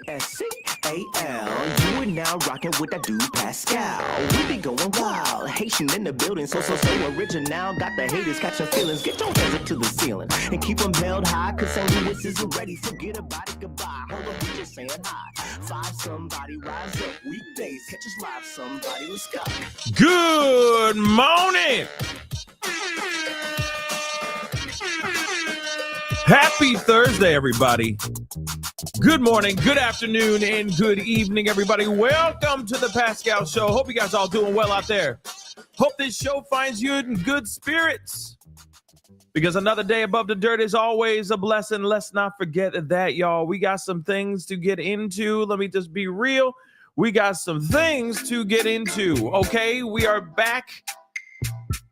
Pascal. You are now rocking with that dude Pascal. We be going wild, Haitian in the building, so original. Got the haters catching feelings. Get your hands up to the ceiling and keep them held high, cause St. Louis isn't ready. Forget about it, goodbye. Hold on, we just saying hi. Five somebody, rise up. Weekdays, catch us live. Somebody, let's go. Good morning. Happy Thursday, everybody. Good morning, good afternoon, and good evening, everybody. Welcome to the Pascal Show. Hope you guys all doing well out there. Hope this show finds you in good spirits, because another day above the dirt is always a blessing. Let's not forget that, y'all. We got some things to get into. Let me just be real. We got some things to get into, okay? We are back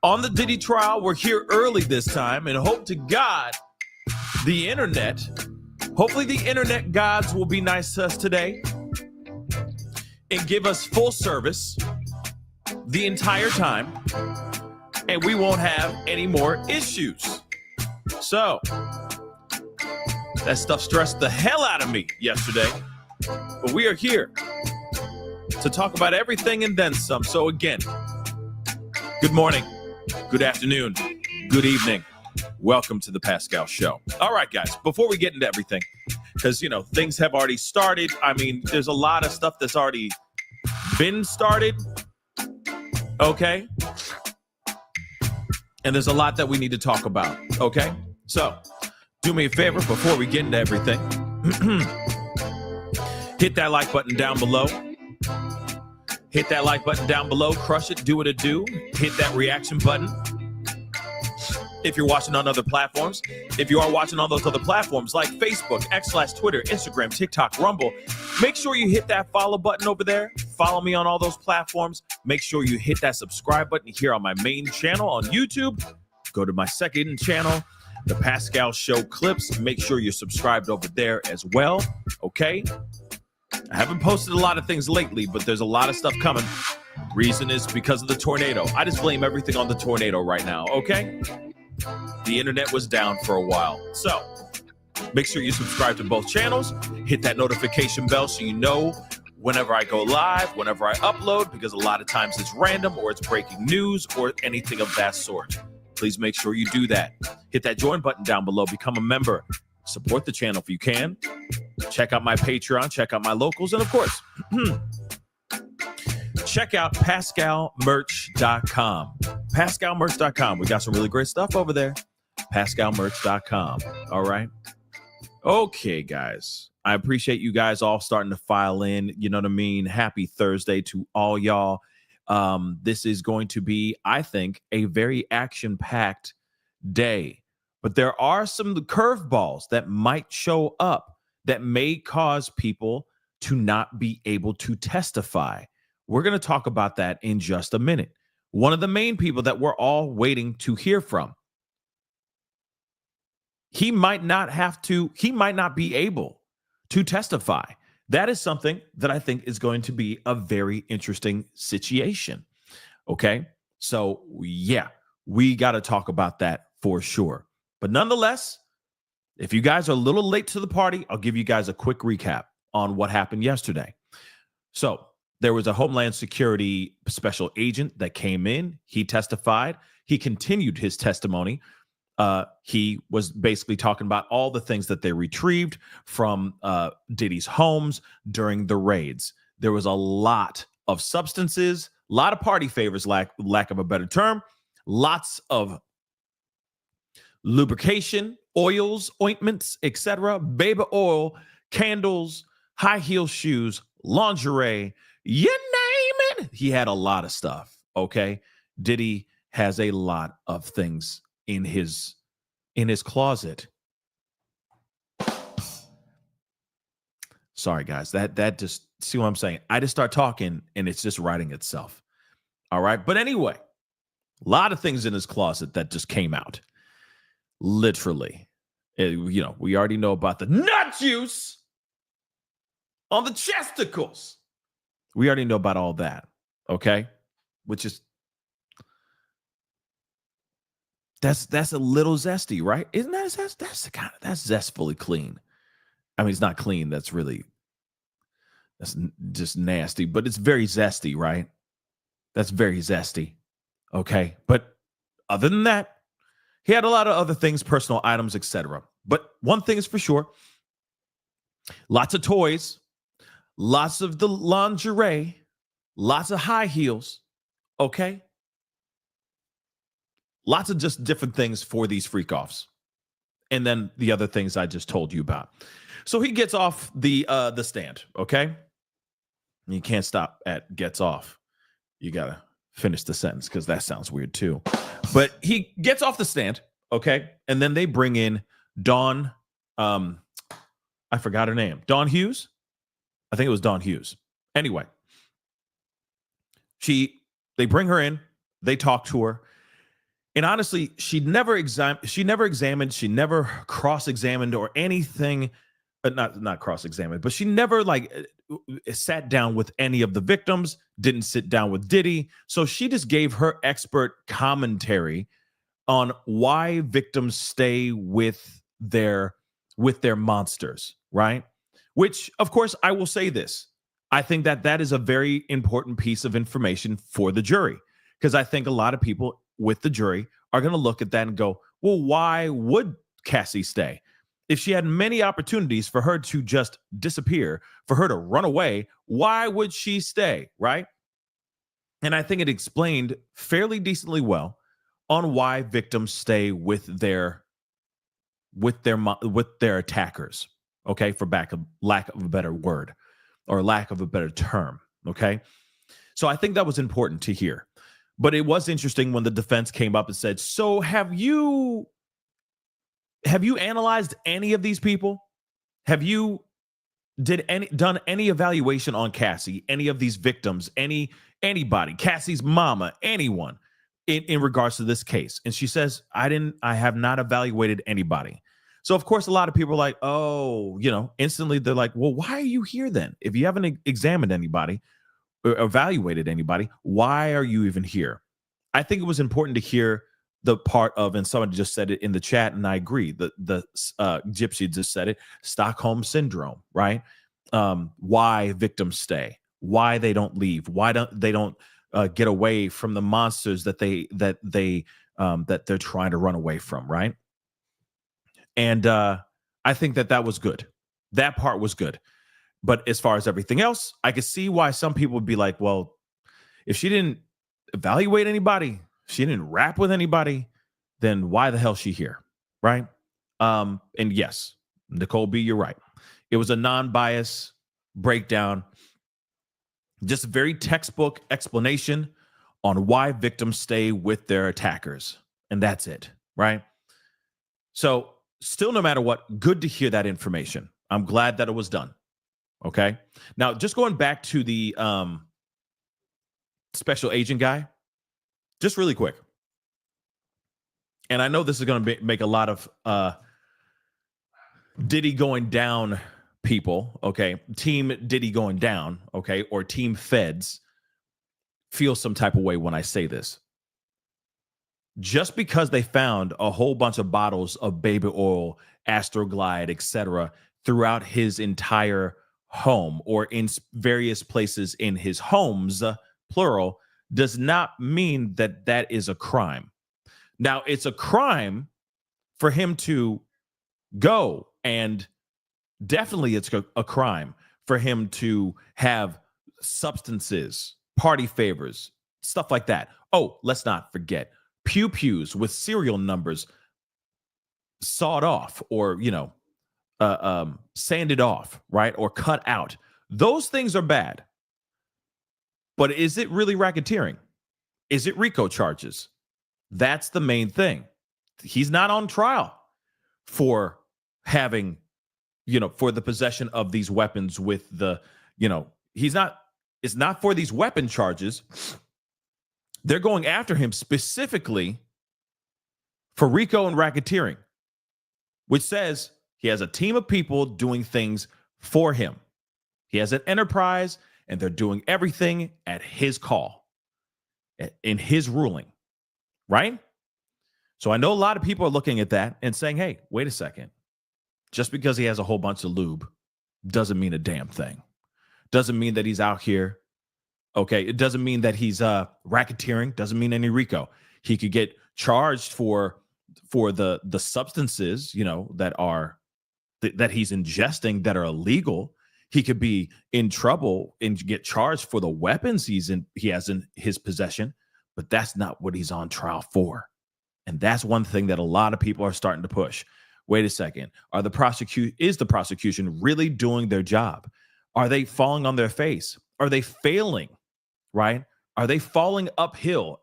on the Diddy trial. We're here early this time, and hope to God the internet, hopefully the internet gods will be nice to us today and give us full service the entire time, and we won't have any more issues. So, that stuff stressed the hell out of me yesterday, but we are here to talk about everything and then some. So again, good morning, good afternoon, good evening. Welcome to the Pascal Show. All right, guys, before we get into everything, because, you know, things have already started. I mean, there's a lot of stuff that's already been started, okay? And there's a lot that we need to talk about, okay? So, do me a favor before we get into everything. Hit that like button down below. Hit that like button down below. Crush it. Do what it do. Hit that reaction button. If you're watching on other platforms, if you are watching on those other platforms like Facebook, X/Twitter, Instagram, TikTok, Rumble, make sure you hit that follow button over there. Follow me on all those platforms. Make sure you hit that subscribe button here on my main channel on YouTube. Go to my second channel, The Pascal Show Clips. Make sure you're subscribed over there as well, okay? I haven't posted a lot of things lately, but there's a lot of stuff coming. Reason is because of the tornado. I just blame everything on the tornado right now, okay? The internet was down for a while. So make sure you subscribe to both channels. Hit that notification bell so you know whenever I go live, whenever I upload, because a lot of times it's random or it's breaking news or anything of that sort. Please make sure you do that. Hit that join button down below. Become a member. Support the channel if you can. Check out my Patreon. Check out my locals. And of course, check out PascalMerch.com. PascalMerch.com. We got some really great stuff over there. PascalMerch.com. All right. Okay, guys. I appreciate you guys all starting to file in. You know what I mean? Happy Thursday to all y'all. This is going to be, I think, a very action-packed day. But there are some curveballs that might show up that may cause people to not be able to testify. We're going to talk about that in just a minute. One of the main people that we're all waiting to hear from, he might not be able to testify. That is something that I think is going to be a very interesting situation. Okay? So, yeah, we got to talk about that for sure. But nonetheless, if you guys are a little late to the party, I'll give you guys a quick recap on what happened yesterday. So, there was a Homeland Security special agent that came in. He testified. He continued his testimony. He was basically talking about all the things that they retrieved from Diddy's homes during the raids. There was a lot of substances, a lot of party favors, lack of a better term, lots of lubrication, oils, ointments, etc., baby oil, candles, high heel shoes, lingerie, you name it. He had a lot of stuff, okay? Diddy has a lot of things in his closet. Sorry, guys. That just, see what I'm saying? I just start talking and it's just writing itself. All right? But anyway, a lot of things in his closet that just came out. Literally. You know, we already know about the nut juice on the chesticles. We already know about all that, okay? Which is, that's a little zesty, right? Isn't that zest? That's zestfully clean. I mean, it's not clean. That's really That's just nasty, but it's very zesty, right? That's very zesty. Okay. But other than that, he had a lot of other things, personal items, etc. But one thing is for sure, lots of toys, lots of the lingerie, lots of high heels. Okay. Lots of just different things for these freak offs. And then the other things I just told you about. So he gets off the stand, okay? You can't stop at gets off. You got to finish the sentence because that sounds weird too. But he gets off the stand, okay? And then they bring in Dawn, I forgot her name. Dawn Hughes? I think it was Dawn Hughes. Anyway, they bring her in, they talk to her. And honestly, she never examined, she never cross-examined or anything, not cross-examined, but she never sat down with any of the victims, didn't sit down with Diddy. So she just gave her expert commentary on why victims stay with their monsters, right? Which, of course, I will say this. I think that is a very important piece of information for the jury, because I think a lot of people with the jury are going to look at that and go, well, why would Cassie stay? If she had many opportunities for her to just disappear, for her to run away, why would she stay, right? And I think it explained fairly decently well on why victims stay with their attackers, okay, for lack of a better word or lack of a better term, okay? So I think that was important to hear. But it was interesting when the defense came up and said, so have you analyzed any of these people? Have you done any evaluation on Cassie, any of these victims, anybody, Cassie's mama, anyone in regards to this case? And she says, I have not evaluated anybody. So of course, a lot of people are like, oh, instantly they're like, well, why are you here then? If you haven't examined anybody or evaluated anybody, why are you even here? I think it was important to hear the part of, and somebody just said it in the chat, and I agree, the Gypsy just said it, Stockholm syndrome, right? Why victims stay, why they don't leave, why they don't get away from the monsters that they're trying to run away from, right? And I think that was good. That part was good. But as far as everything else, I could see why some people would be like, well, if she didn't evaluate anybody, she didn't rap with anybody, then why the hell is she here, right? And yes, Nicole B., you're right. It was a non-bias breakdown, just a very textbook explanation on why victims stay with their attackers. And that's it, right? So still, no matter what, good to hear that information. I'm glad that it was done. Okay. Now, just going back to the special agent guy, just really quick. And I know this is going to make a lot of Diddy going down people, okay, team Diddy going down, okay, or team feds feel some type of way when I say this. Just because they found a whole bunch of bottles of baby oil, Astroglide, etc., throughout his entire home or in various places in his homes, plural, does not mean that is a crime. Now, it's a crime for him to go, and definitely it's a crime for him to have substances, party favors, stuff like that. Oh, let's not forget pew-pews with serial numbers sawed off or, sanded off, right? Or cut out. Those things are bad. But is it really racketeering? Is it RICO charges? That's the main thing. He's not on trial for having, for the possession of these weapons with the, it's not for these weapon charges. They're going after him specifically for RICO and racketeering, which says he has a team of people doing things for him. He has an enterprise, and they're doing everything at his call, in his ruling, right? So I know a lot of people are looking at that and saying, hey, wait a second. Just because he has a whole bunch of lube doesn't mean a damn thing. Doesn't mean that he's out here. Okay. It doesn't mean that he's racketeering. Doesn't mean any RICO. He could get charged for the substances, that he's ingesting that are illegal. He could be in trouble and get charged for the weapons he has in his possession, but that's not what he's on trial for. And that's one thing that a lot of people are starting to push. Wait a second. Is the prosecution really doing their job? Are they falling on their face? Are they failing? Right? Are they falling uphill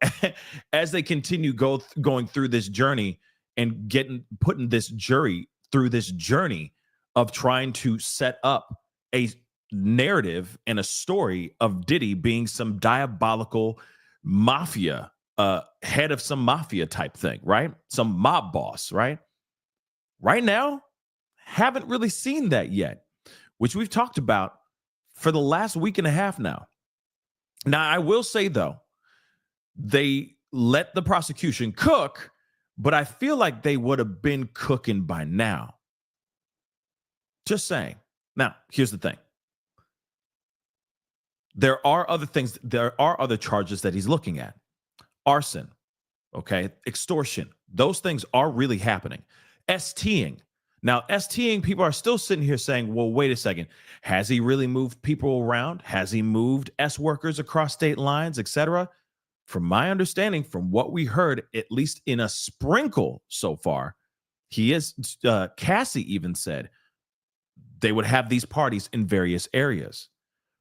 as they continue going through this journey and putting this jury through this journey of trying to set up a narrative and a story of Diddy being some diabolical mafia, head of some mafia type thing, right? Some mob boss, right? Right now, haven't really seen that yet, which we've talked about for the last week and a half now. Now, I will say, though, they let the prosecution cook, but I feel like they would have been cooking by now. Just saying. Now, here's the thing. There are other things. There are other charges that he's looking at. Arson, okay, extortion. Those things are really happening. STing. Now, STing, people are still sitting here saying, well, wait a second. Has he really moved people around? Has he moved S workers across state lines, etc.? From my understanding, from what we heard, at least in a sprinkle so far, he is, Cassie even said they would have these parties in various areas.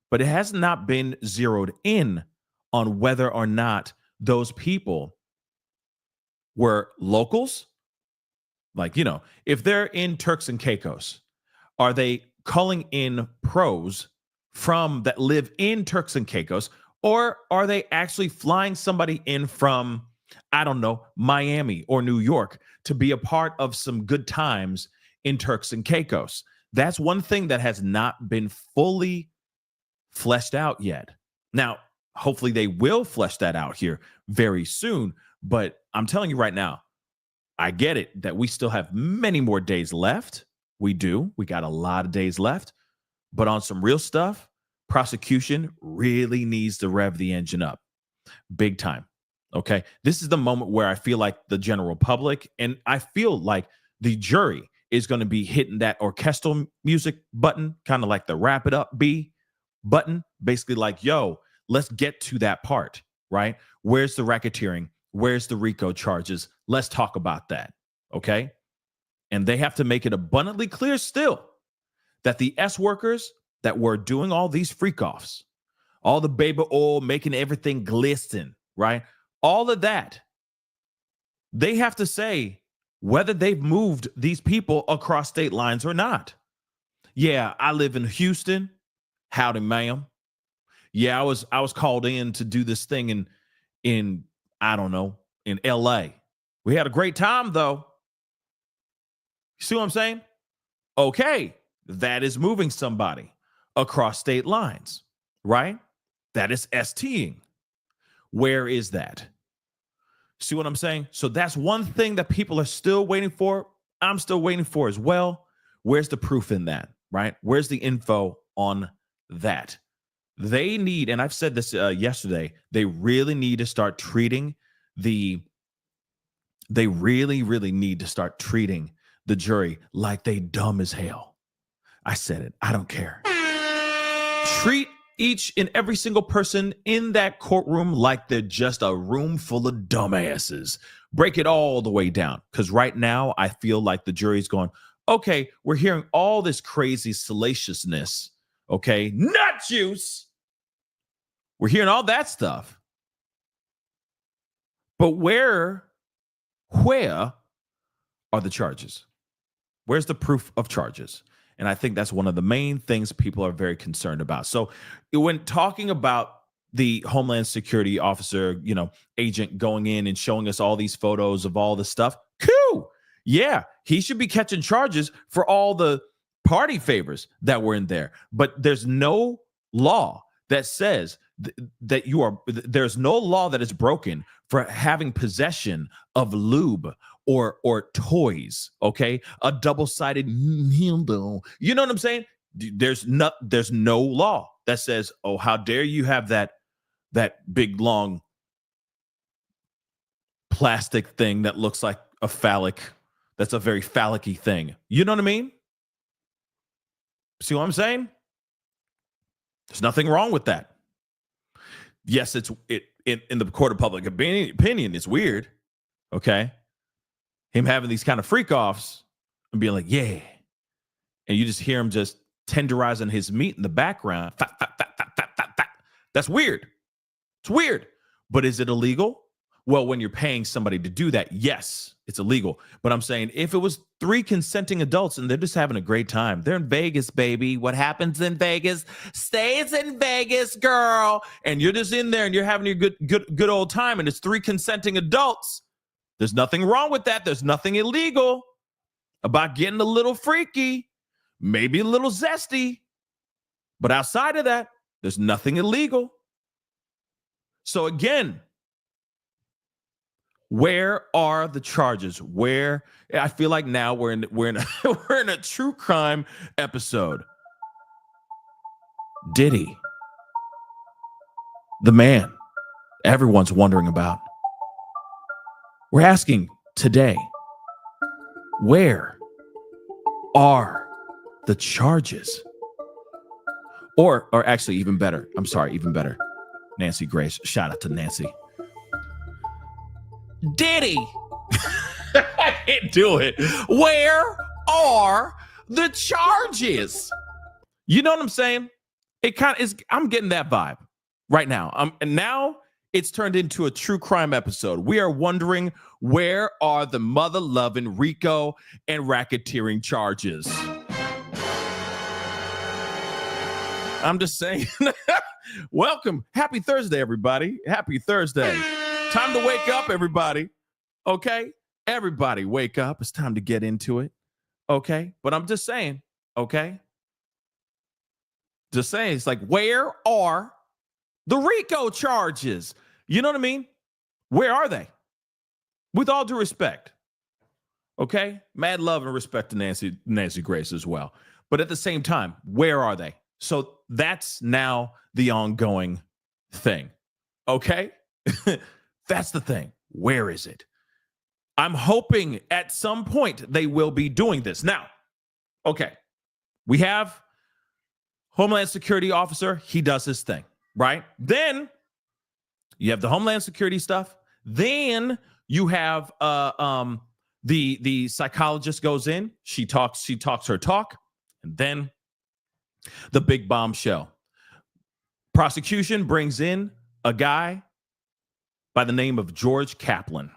But it has not been zeroed in on whether or not those people were locals. Like, if they're in Turks and Caicos, are they calling in pros that live in Turks and Caicos, or are they actually flying somebody in from, I don't know, Miami or New York to be a part of some good times in Turks and Caicos? That's one thing that has not been fully fleshed out yet. Now, hopefully they will flesh that out here very soon, but I'm telling you right now, I get it that we still have many more days left. We do. We got a lot of days left. But on some real stuff, prosecution really needs to rev the engine up big time. Okay. This is the moment where I feel like the general public and I feel like the jury is going to be hitting that orchestral music button, kind of like the wrap it up B button, basically like, yo, let's get to that part, right? Where's the racketeering? Where's the RICO charges? Let's talk about that, okay? And they have to make it abundantly clear still that the S workers that were doing all these freak-offs, all the baby oil, making everything glisten, right? All of that, they have to say whether they've moved these people across state lines or not. Yeah, I live in Houston. Howdy, ma'am. Yeah, I was called in to do this thing in I don't know, in LA. We had a great time though. You see what I'm saying? Okay, that is moving somebody across state lines, right? That is STing. Where is that? See what I'm saying? So that's one thing that people are still waiting for. I'm still waiting for as well. Where's the proof in that, right? Where's the info on that? They need, and I've said this yesterday, they really need to start treating they really, really need to start treating the jury like they dumb as hell. I said it. I don't care. Treat each and every single person in that courtroom like they're just a room full of dumbasses. Break it all the way down. Because right now, I feel like the jury's going, okay, we're hearing all this crazy salaciousness. Okay, nut juice. We're hearing all that stuff. But where are the charges? Where's the proof of charges? And I think that's one of the main things people are very concerned about. So when talking about the Homeland Security officer, agent going in and showing us all these photos of all the stuff, cool. Yeah, he should be catching charges for all the party favors that were in there. But there's no law that says there's no law that is broken for having possession of lube or toys, okay? A double-sided dildo. You know what I'm saying? There's no law that says, oh, how dare you have that big, long plastic thing that looks like a phallic. That's a very phallic-y thing. You know what I mean? See what I'm saying? There's nothing wrong with that. Yes, in the court of public opinion, it's weird. Okay. Him having these kind of freak offs and being like, yeah. And you just hear him just tenderizing his meat in the background. Fat, fat, fat, fat, fat, fat, fat. That's weird. It's weird. But is it illegal? Well, when you're paying somebody to do that, yes, it's illegal. But I'm saying if it was 3 consenting adults and they're just having a great time, they're in Vegas, baby. What happens in Vegas stays in Vegas, girl. And you're just in there and you're having your good old time, and it's 3 consenting adults. There's nothing wrong with that. There's nothing illegal about getting a little freaky, maybe a little zesty. But outside of that, there's nothing illegal. So again, where are the charges? Where I feel like now we're in we're in a true crime episode. Diddy, the man everyone's wondering about. We're asking today, where are the charges? Or actually, even better. I'm sorry, even better. Nancy Grace. Shout out to Nancy. Diddy. I can't do it. Where are the charges? You know what I'm saying? It kind of is. I'm getting that vibe right now. And now it's turned into a true crime episode. We are wondering, where are the mother-loving RICO and racketeering charges? I'm just saying. Welcome. Happy Thursday, everybody. Happy Thursday. Time to wake up, everybody. Okay? Everybody wake up. It's time to get into it. Okay? But I'm just saying, okay? Just saying, it's like, where are the RICO charges? You know what I mean? Where are they? With all due respect. Okay? Mad love and respect to Nancy Grace as well. But at the same time, where are they? So that's now the ongoing thing. Okay? That's the thing. Where is it? I'm hoping at some point they will be doing this. Now, okay, we have Homeland Security officer. He does his thing, right? Then you have the Homeland Security stuff. Then you have the psychologist goes in. She talks her talk, and then the big bombshell. Prosecution brings in a guy by the name of George Kaplan.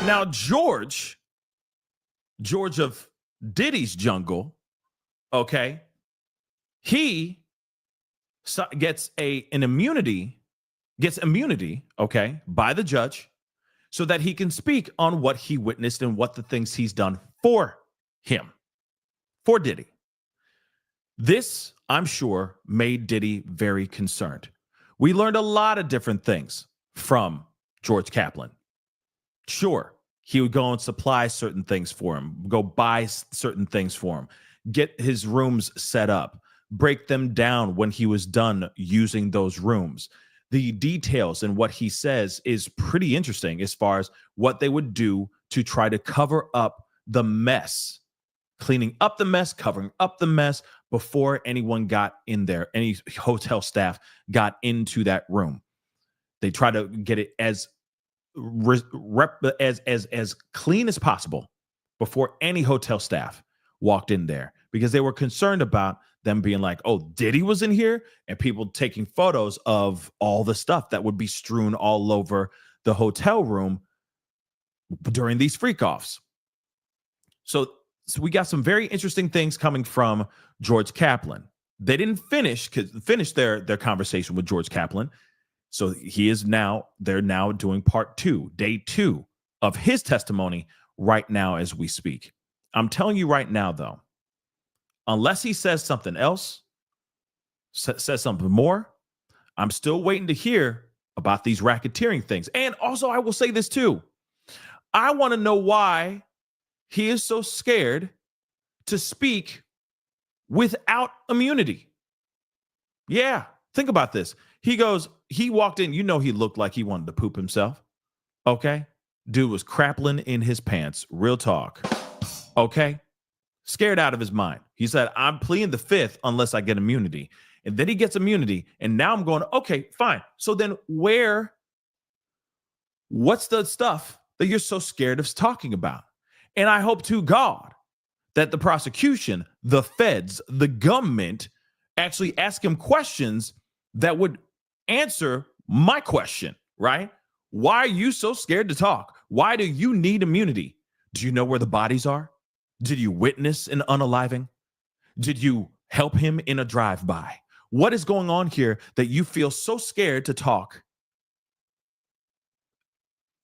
Now, George of Diddy's Jungle, okay, he gets immunity, okay, by the judge so that he can speak on what he witnessed and what the things he's done for him, for Diddy. This, I'm sure, made Diddy very concerned. We learned a lot of different things from George Kaplan. Sure, he would go and supply certain things for him, go buy certain things for him, get his rooms set up, break them down when he was done using those rooms. The details and what he says is pretty interesting as far as what they would do to try to cover up the mess, cleaning up the mess, covering up the mess before anyone got in there, any hotel staff got into that room. They try to get it as clean as possible before any hotel staff walked in there, because they were concerned about them being like, oh, Diddy was in here, and people taking photos of all the stuff that would be strewn all over the hotel room during these freak-offs. So we got some very interesting things coming from George Kaplan. They didn't finish their conversation with George Kaplan. So they're now doing part 2, day 2 of his testimony right now as we speak. I'm telling you right now, though, unless he says something else, says something more, I'm still waiting to hear about these racketeering things. And also, I will say this too. I want to know why he is so scared to speak without immunity. Yeah, think about this. He walked in, he looked like he wanted to poop himself. Okay? Dude was crappling in his pants. Real talk. Okay? Scared out of his mind. He said, I'm pleading the fifth unless I get immunity. And then he gets immunity. And now I'm going, okay, fine. So then what's the stuff that you're so scared of talking about? And I hope to God that the prosecution, the feds, the government actually ask him questions that would answer my question, right? Why are you so scared to talk? Why do you need immunity? Do you know where the bodies are? Did you witness an unaliving? Did you help him in a drive-by? What is going on here that you feel so scared to talk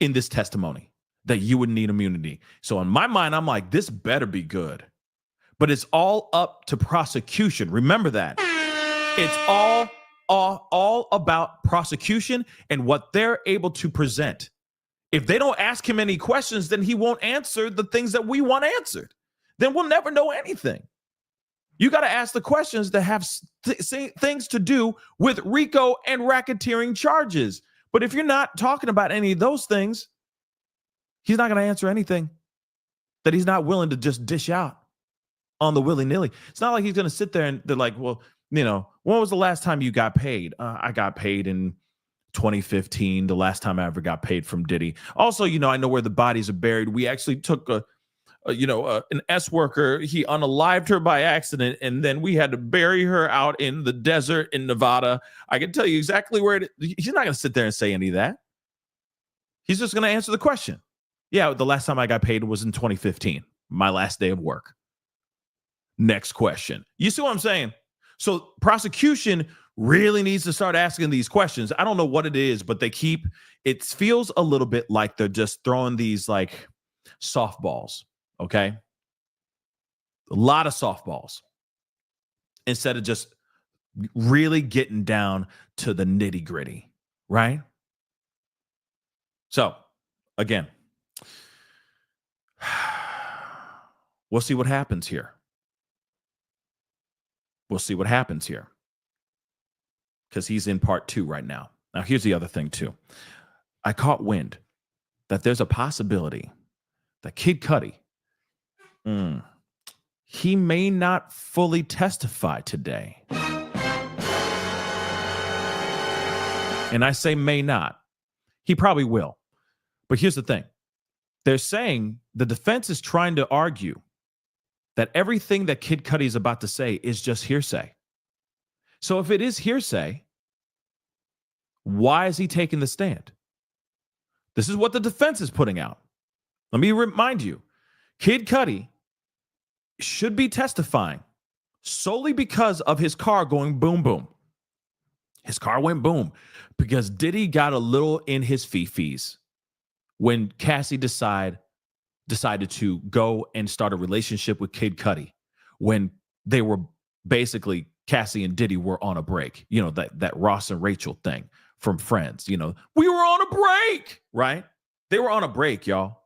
in this testimony that you would need immunity? So in my mind, I'm like, this better be good. But it's all up to prosecution. Remember that. It's all about prosecution and what they're able to present. If they don't ask him any questions, then he won't answer the things that we want answered. Then we'll never know anything. You got to ask the questions that have things to do with RICO and racketeering charges. But if you're not talking about any of those things, he's not going to answer anything that he's not willing to just dish out on the willy-nilly. It's not like he's going to sit there and they're like, well, when was the last time you got paid? I got paid in 2015, the last time I ever got paid from Diddy. Also, I know where the bodies are buried. We actually took an S worker. He unalived her by accident, and then we had to bury her out in the desert in Nevada. I can tell you exactly where he's not going to sit there and say any of that. He's just going to answer the question. Yeah, the last time I got paid was in 2015, my last day of work. Next question. You see what I'm saying? So prosecution really needs to start asking these questions. I don't know what it is, but it feels a little bit like they're just throwing these like softballs, okay? A lot of softballs instead of just really getting down to the nitty gritty, right? So again, we'll see what happens here. We'll see what happens here. Because he's in part 2 right now. Now, here's the other thing, too. I caught wind that there's a possibility that Kid Cudi, he may not fully testify today. And I say may not. He probably will. But here's the thing. They're saying the defense is trying to argue that everything that Kid Cudi is about to say is just hearsay. So if it is hearsay, why is he taking the stand? This is what the defense is putting out. Let me remind you, Kid Cudi should be testifying solely because of his car going boom, boom. His car went boom because Diddy got a little in his fee-fees when Cassie decided to go and start a relationship with Kid Cudi when they were basically, Cassie and Diddy were on a break. That Ross and Rachel thing from Friends. We were on a break, right? They were on a break, y'all.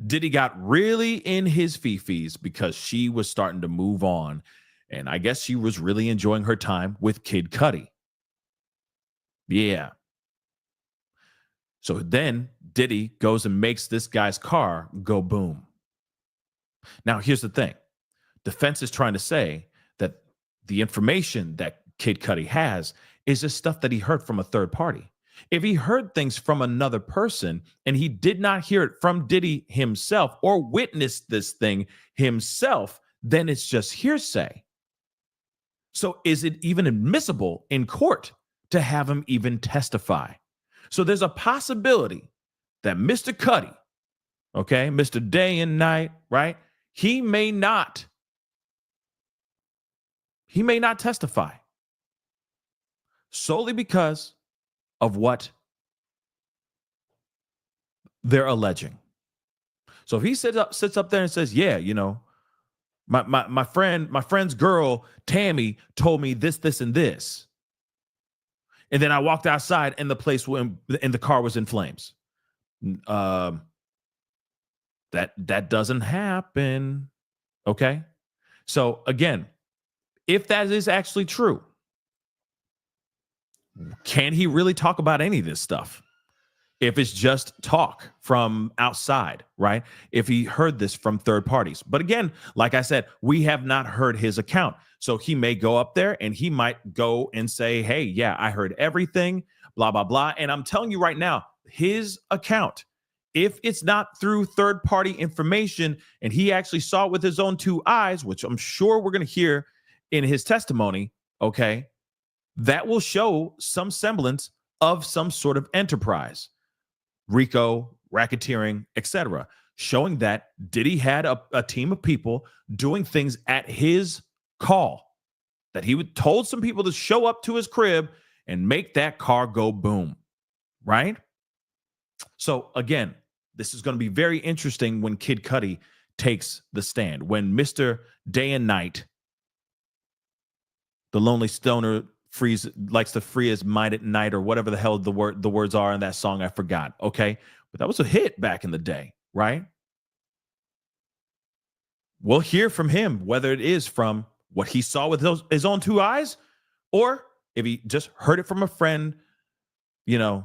Diddy got really in his fee-fees because she was starting to move on. And I guess she was really enjoying her time with Kid Cudi. Yeah. So then Diddy goes and makes this guy's car go boom. Now, here's the thing. Defense is trying to say that the information that Kid Cudi has is just stuff that he heard from a third party. If he heard things from another person and he did not hear it from Diddy himself or witnessed this thing himself, then it's just hearsay. So is it even admissible in court to have him even testify? So there's a possibility that Mr. Cudi, okay, Mr. Day and Night, right? He may not testify solely because of what they're alleging. So if he sits up there and says, yeah, my friend's girl, Tammy, told me this, and this. And then I walked outside and the car was in flames. That doesn't happen. Okay. So again, if that is actually true, can he really talk about any of this stuff? If it's just talk from outside, right? If he heard this from third parties. But again, like I said, we have not heard his account. So he may go up there and he might go and say, hey, yeah, I heard everything, blah, blah, blah. And I'm telling you right now, his account, if it's not through third party information and he actually saw it with his own two eyes, which I'm sure we're going to hear in his testimony, okay, that will show some semblance of some sort of enterprise. RICO, racketeering, etc., showing that Diddy had a team of people doing things at his call, that he would told some people to show up to his crib and make that car go boom, right? So again, this is going to be very interesting when Kid Cudi takes the stand, when Mr. Day and Night, the lonely stoner, likes to free his mind at night, or whatever the hell the words are in that song. I forgot. Okay. But that was a hit back in the day, right? We'll hear from him, whether it is from what he saw with his own two eyes, or if he just heard it from a friend, who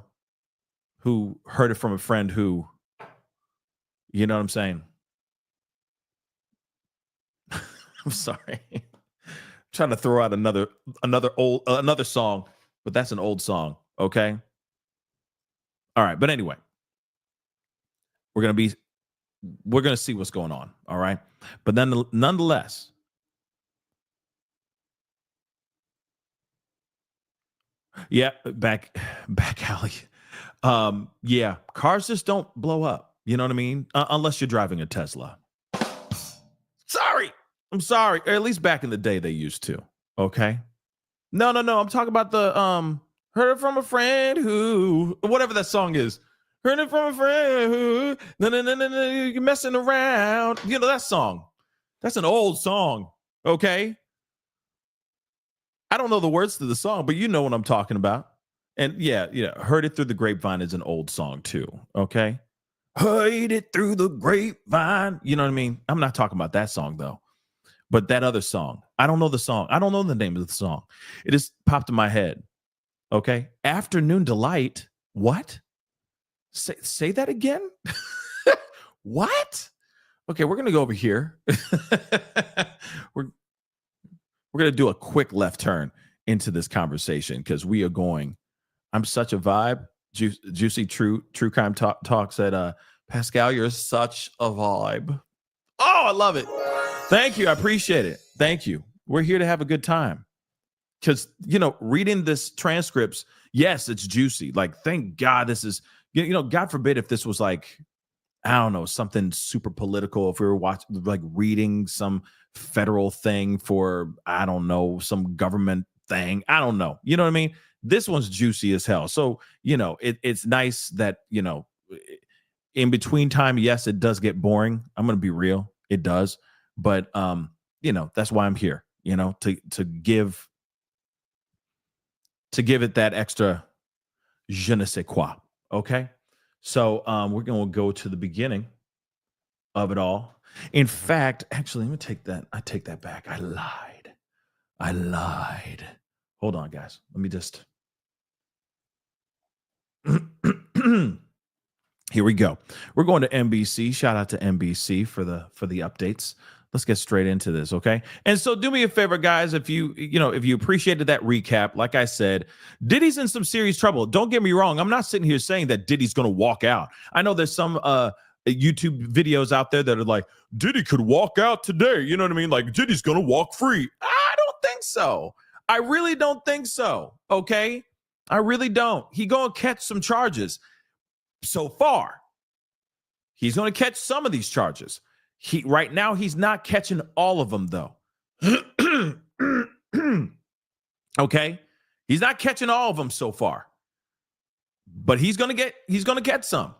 heard it from a friend who, you know what I'm saying? I'm sorry. Trying to throw out another song, but that's an old song. Okay. All right. But anyway, we're going to see what's going on. All right. But then nonetheless, yeah, back alley. Yeah, cars just don't blow up. You know what I mean? Unless you're driving a Tesla. I'm sorry. Or at least back in the day, they used to. Okay. No. I'm talking about the heard it from a friend who, whatever that song is. Heard it from a friend who, no, you're messing around. You know that song. That's an old song. Okay. I don't know the words to the song, but you know what I'm talking about. And yeah, heard it through the grapevine is an old song too. Okay. Heard it through the grapevine. You know what I mean? I'm not talking about that song though. But that other song, I don't know the song. I don't know the name of the song. It just popped in my head. Okay. Afternoon Delight. What? Say that again? What? Okay, we're going to go over here. we're going to do a quick left turn into this conversation because we are going. I'm such a vibe. Juicy True Crime Talk said, Pascal, you're such a vibe. Oh, I love it. Thank you. I appreciate it. Thank you. We're here to have a good time. Because, reading this transcripts, yes, it's juicy. Like, thank God this is, God forbid if this was like, I don't know, something super political. If we were watching, like reading some federal thing for, I don't know, some government thing. I don't know. You know what I mean? This one's juicy as hell. So, it's nice that, in between time, yes, it does get boring. I'm going to be real. It does. But, that's why I'm here, to give it that extra je ne sais quoi. Okay. So we're going to go to the beginning of it all. In fact, actually, let me take that. I take that back. I lied. Hold on, guys. Let me just. Here we go. We're going to NBC. Shout out to NBC for the updates. Let's get straight into this, okay? And so do me a favor, guys, if you appreciated that recap, like I said, Diddy's in some serious trouble. Don't get me wrong. I'm not sitting here saying that Diddy's going to walk out. I know there's some YouTube videos out there that are like, Diddy could walk out today. You know what I mean? Like, Diddy's going to walk free. I don't think so. I really don't think so, okay? I really don't. He going to catch some charges. So far, he's going to catch some of these charges. Right now, he's not catching all of them, though. Okay, he's not catching all of them so far, but he's gonna get some,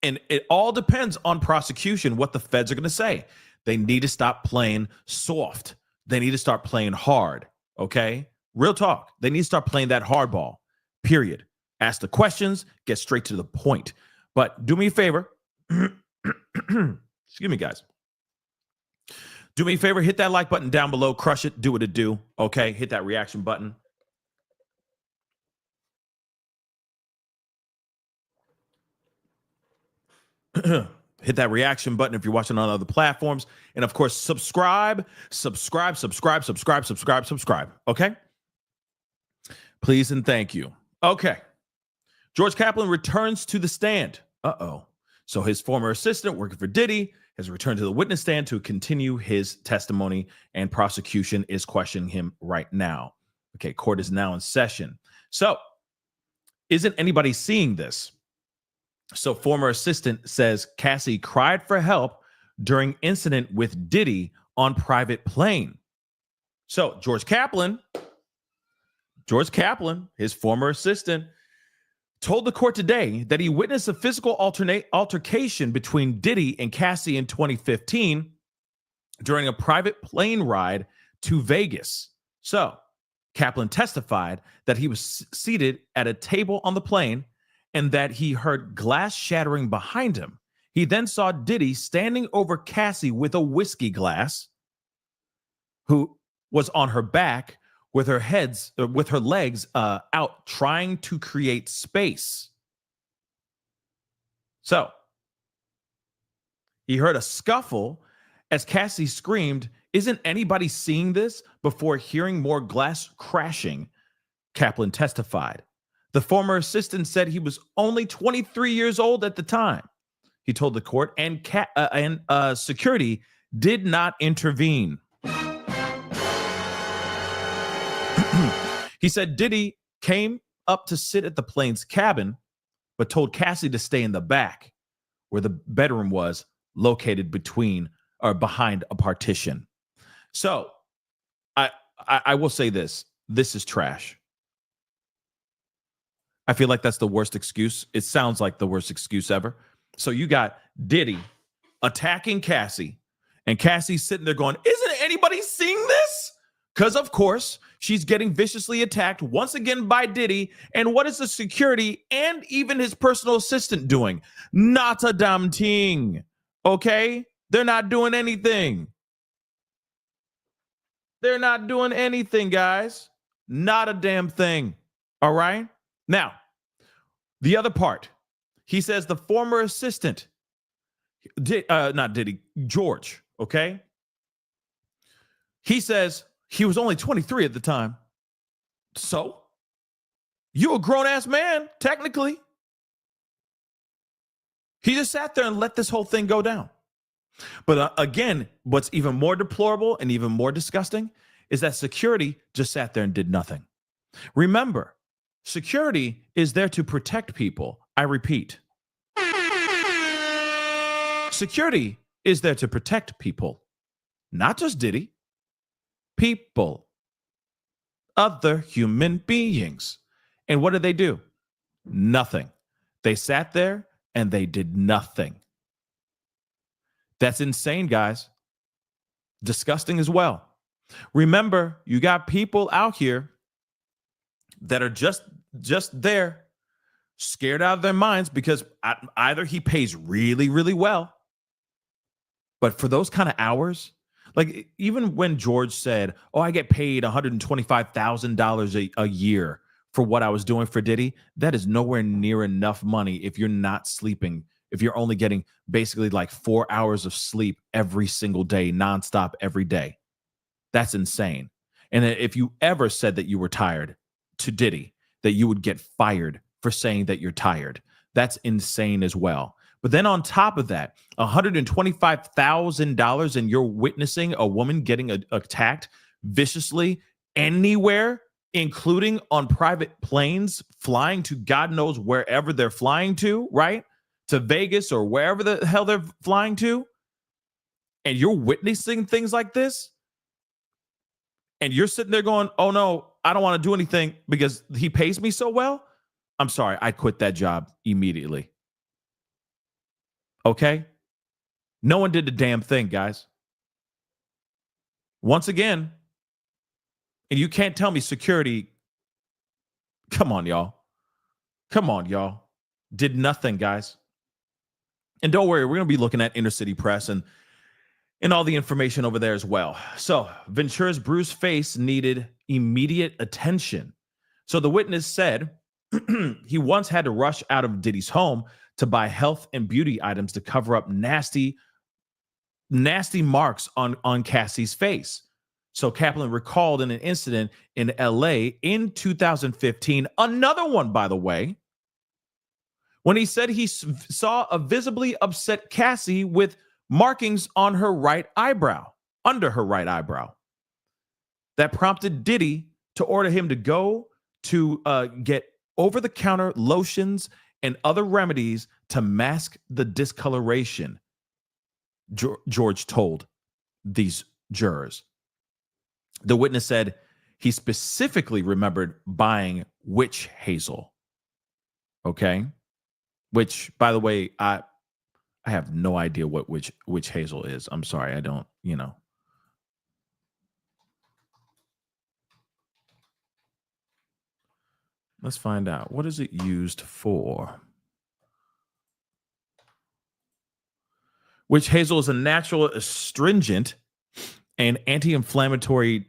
and it all depends on prosecution. What the feds are gonna say. They need to stop playing soft. They need to start playing hard. Okay, real talk. They need to start playing that hardball. Period. Ask the questions. Get straight to the point. But do me a favor. Excuse me, guys. Do me a favor, hit that like button down below. Crush it. Do what it do. Okay, hit that reaction button. Hit that reaction button if you're watching on other platforms. And of course, subscribe. Okay? Please and thank you. Okay. George Kaplan returns to the stand. Uh-oh. So his former assistant working for Diddy has returned to the witness stand to continue his testimony, and prosecution is questioning him right now. Okay, court is now in session. So isn't anybody seeing this? So former assistant says Cassie cried for help during incident with Diddy on private plane. So George Kaplan, his former assistant, told the court today that he witnessed a physical altercation between Diddy and Cassie in 2015 during a private plane ride to Vegas. So Kaplan testified that he was seated at a table on the plane and that he heard glass shattering behind him. He then saw Diddy standing over Cassie with a whiskey glass, who was on her back with her legs out, trying to create space. So he heard a scuffle as Cassie screamed, "Isn't anybody seeing this?" before hearing more glass crashing, Kaplan testified. The former assistant said he was only 23 years old at the time. He told the court, and security did not intervene. He said Diddy came up to sit at the plane's cabin, but told Cassie to stay in the back, where the bedroom was located behind a partition. So I will say this. This is trash. I feel like that's the worst excuse. It sounds like the worst excuse ever. So you got Diddy attacking Cassie, and Cassie's sitting there going, "Isn't anybody seeing this?" Because, of course, she's getting viciously attacked once again by Diddy. And what is the security and even his personal assistant doing? Not a damn thing. Okay? They're not doing anything. They're not doing anything, guys. Not a damn thing. All right? Now, the other part. He says the former assistant, not Diddy, George, okay? He says he was only 23 at the time. So, you a grown-ass man, technically. He just sat there and let this whole thing go down. But again, what's even more deplorable and even more disgusting is that security just sat there and did nothing. Remember, security is there to protect people. I repeat. Security is there to protect people. Not just Diddy. People. Other human beings. And what did they do? Nothing. They sat there and they did nothing. That's insane, guys. Disgusting as well. Remember, you got people out here that are just there, scared out of their minds because either he pays really, really well, but for those kind of hours, like even when George said, "Oh, I get paid $125,000 a year for what I was doing for Diddy," that is nowhere near enough money if you're not sleeping, if you're only getting basically like 4 hours of sleep every single day, nonstop every day. That's insane. And if you ever said that you were tired to Diddy, that you would get fired for saying that you're tired. That's insane as well. But then on top of that, $125,000 and you're witnessing a woman getting attacked viciously anywhere, including on private planes, flying to God knows wherever they're flying to, right? To Vegas or wherever the hell they're flying to. And you're witnessing things like this. And you're sitting there going, "Oh no, I don't want to do anything because he pays me so well." I'm sorry, I'd quit that job immediately. Okay? No one did a damn thing, guys. Once again, and you can't tell me security, come on, y'all. Come on, y'all. Did nothing, guys. And don't worry, we're going to be looking at inner city press, and and all the information over there as well. So Ventura's bruised face needed immediate attention. So the witness said he once had to rush out of Diddy's home to buy health and beauty items to cover up nasty marks on Cassie's face. So Kaplan recalled in an incident in LA in 2015, another one, by the way, when he said he saw a visibly upset Cassie with markings on her right eyebrow, under her right eyebrow. That prompted Diddy to order him to go to get over-the-counter lotions and other remedies to mask the discoloration, George told these jurors. The witness said he specifically remembered buying witch hazel. Okay? Which, by the way, I have no idea what witch hazel is. I'm sorry, I don't, Let's find out. What is it used for? Witch hazel is a natural astringent and anti-inflammatory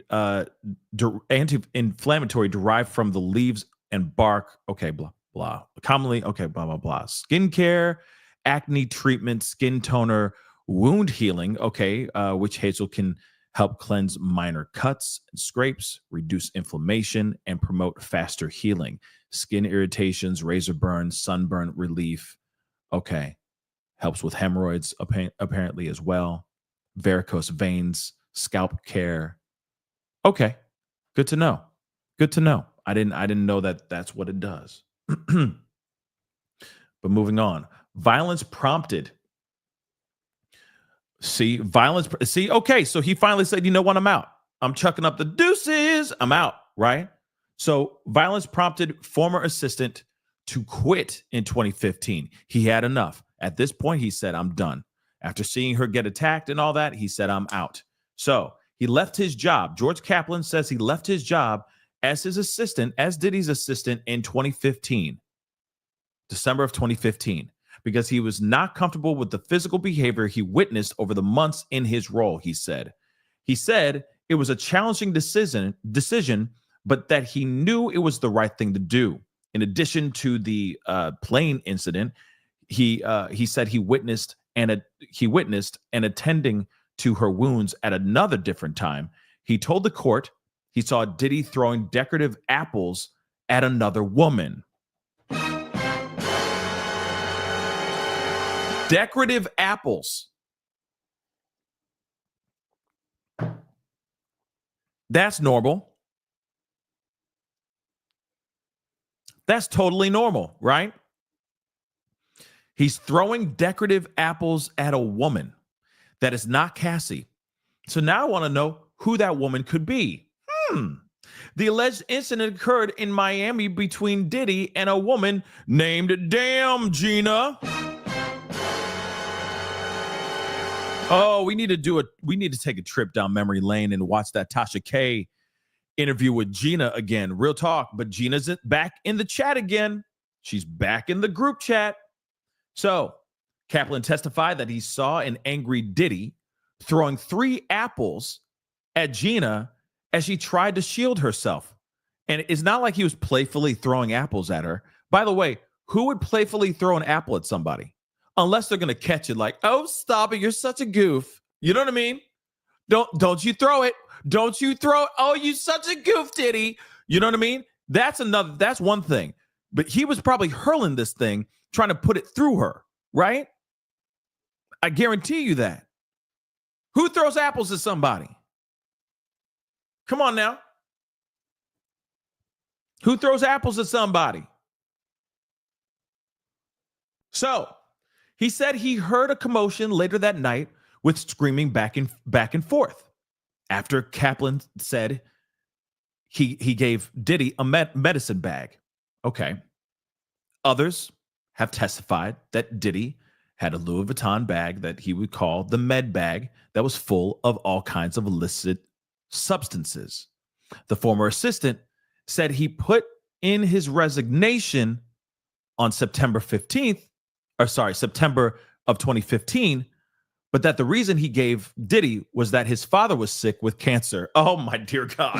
derived from the leaves and bark. Okay, blah blah. Commonly, okay, blah blah blah. Skincare, acne treatment, skin toner, wound healing. Okay, witch hazel can help cleanse minor cuts and scrapes, reduce inflammation, and promote faster healing. Skin irritations, razor burns, sunburn relief. Okay. Helps with hemorrhoids apparently as well. Varicose veins, scalp care. Okay. Good to know. Good to know. I didn't know that that's what it does. But moving on. Violence prompted. Okay, so he finally said, you know what, I'm out. I'm chucking up the deuces. I'm out, right? So violence prompted former assistant to quit in 2015. He had enough. At this point, he said, I'm done. After seeing her get attacked and all that, he said, I'm out. So he left his job. George Kaplan says he left his job as his assistant, as Diddy's assistant in 2015, December of 2015. Because he was not comfortable with the physical behavior he witnessed over the months in his role, he said. He said it was a challenging decision, but that he knew it was the right thing to do. In addition to the plane incident, he said he witnessed and attending to her wounds at another different time. He told the court he saw Diddy throwing decorative apples at another woman. Decorative apples. That's normal. That's totally normal, right? He's throwing decorative apples at a woman that is not Cassie. So now I want to know who that woman could be. The alleged incident occurred in Miami between Diddy and a woman named Damn Gina. Oh, we need to take a trip down memory lane and watch that Tasha K interview with Gina again. Real talk, but Gina's back in the chat again. She's back in the group chat. So Kaplan testified that he saw an angry Diddy throwing 3 apples at Gina as she tried to shield herself. And it's not like he was playfully throwing apples at her. By the way, who would playfully throw an apple at somebody? Unless they're going to catch it like, oh, stop it. You're such a goof. You know what I mean? Don't you throw it. Don't you throw it. Oh, you such a goof, Diddy. You know what I mean? That's one thing. But he was probably hurling this thing, trying to put it through her, right? I guarantee you that. Who throws apples at somebody? Come on now. Who throws apples at somebody? So he said he heard a commotion later that night with screaming back and forth. After Kaplan said he gave Diddy a medicine bag. Okay. Others have testified that Diddy had a Louis Vuitton bag that he would call the med bag that was full of all kinds of illicit substances. The former assistant said he put in his resignation on September of 2015, but that the reason he gave Diddy was that his father was sick with cancer. Oh my dear God.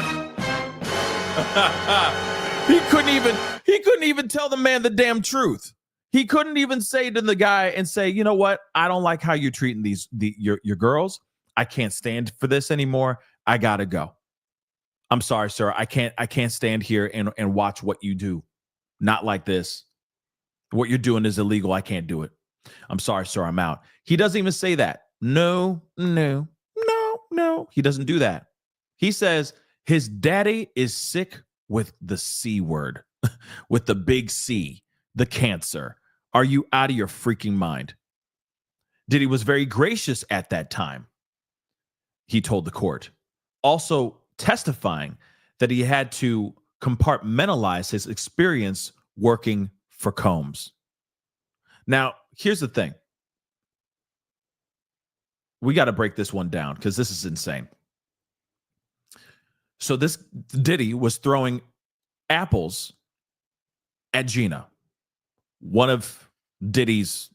he couldn't even tell the man the damn truth. He couldn't even say to the guy and say, you know what? I don't like how you're treating your girls. I can't stand for this anymore. I gotta go. I'm sorry, sir. I can't stand here and watch what you do. Not like this. What you're doing is illegal. I can't do it. I'm sorry, sir. I'm out. He doesn't even say that. No. He doesn't do that. He says his daddy is sick with the C word, with the big C, the cancer. Are you out of your freaking mind? Diddy was very gracious at that time, he told the court, also testifying that he had to compartmentalize his experience working for Combs. Now, here's the thing. We got to break this one down because this is insane. So this Diddy was throwing apples at Gina, one of Diddy's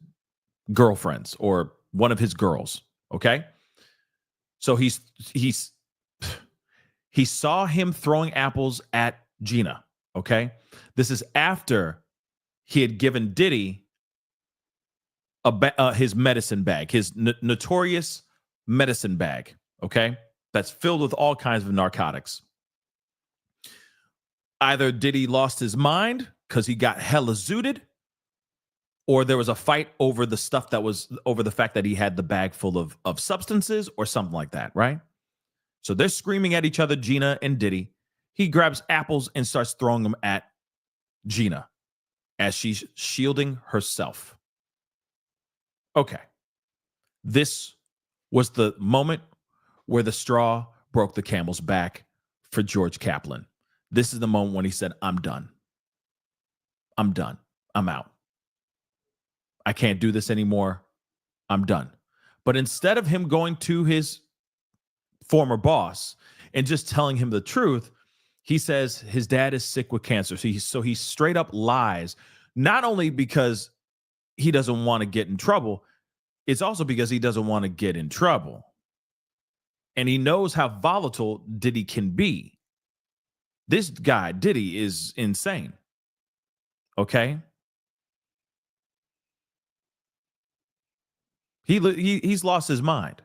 girlfriends or one of his girls, okay? So he saw him throwing apples at Gina, okay? This is after he had given Diddy his medicine bag, his notorious medicine bag, okay? That's filled with all kinds of narcotics. Either Diddy lost his mind because he got hella zooted, or there was a fight over the stuff that was over the fact that he had the bag full of substances or something like that, right? So they're screaming at each other, Gina and Diddy. He grabs apples and starts throwing them at Gina as she's shielding herself. Okay. This was the moment where the straw broke the camel's back for George Kaplan. This is the moment when he said, I'm done. I'm done. I'm out. I can't do this anymore. I'm done. But instead of him going to his former boss and just telling him the truth, he says his dad is sick with cancer. So he straight up lies, not only because he doesn't want to get in trouble, it's also because he doesn't want to get in trouble. And he knows how volatile Diddy can be. This guy, Diddy, is insane. Okay? He's lost his mind.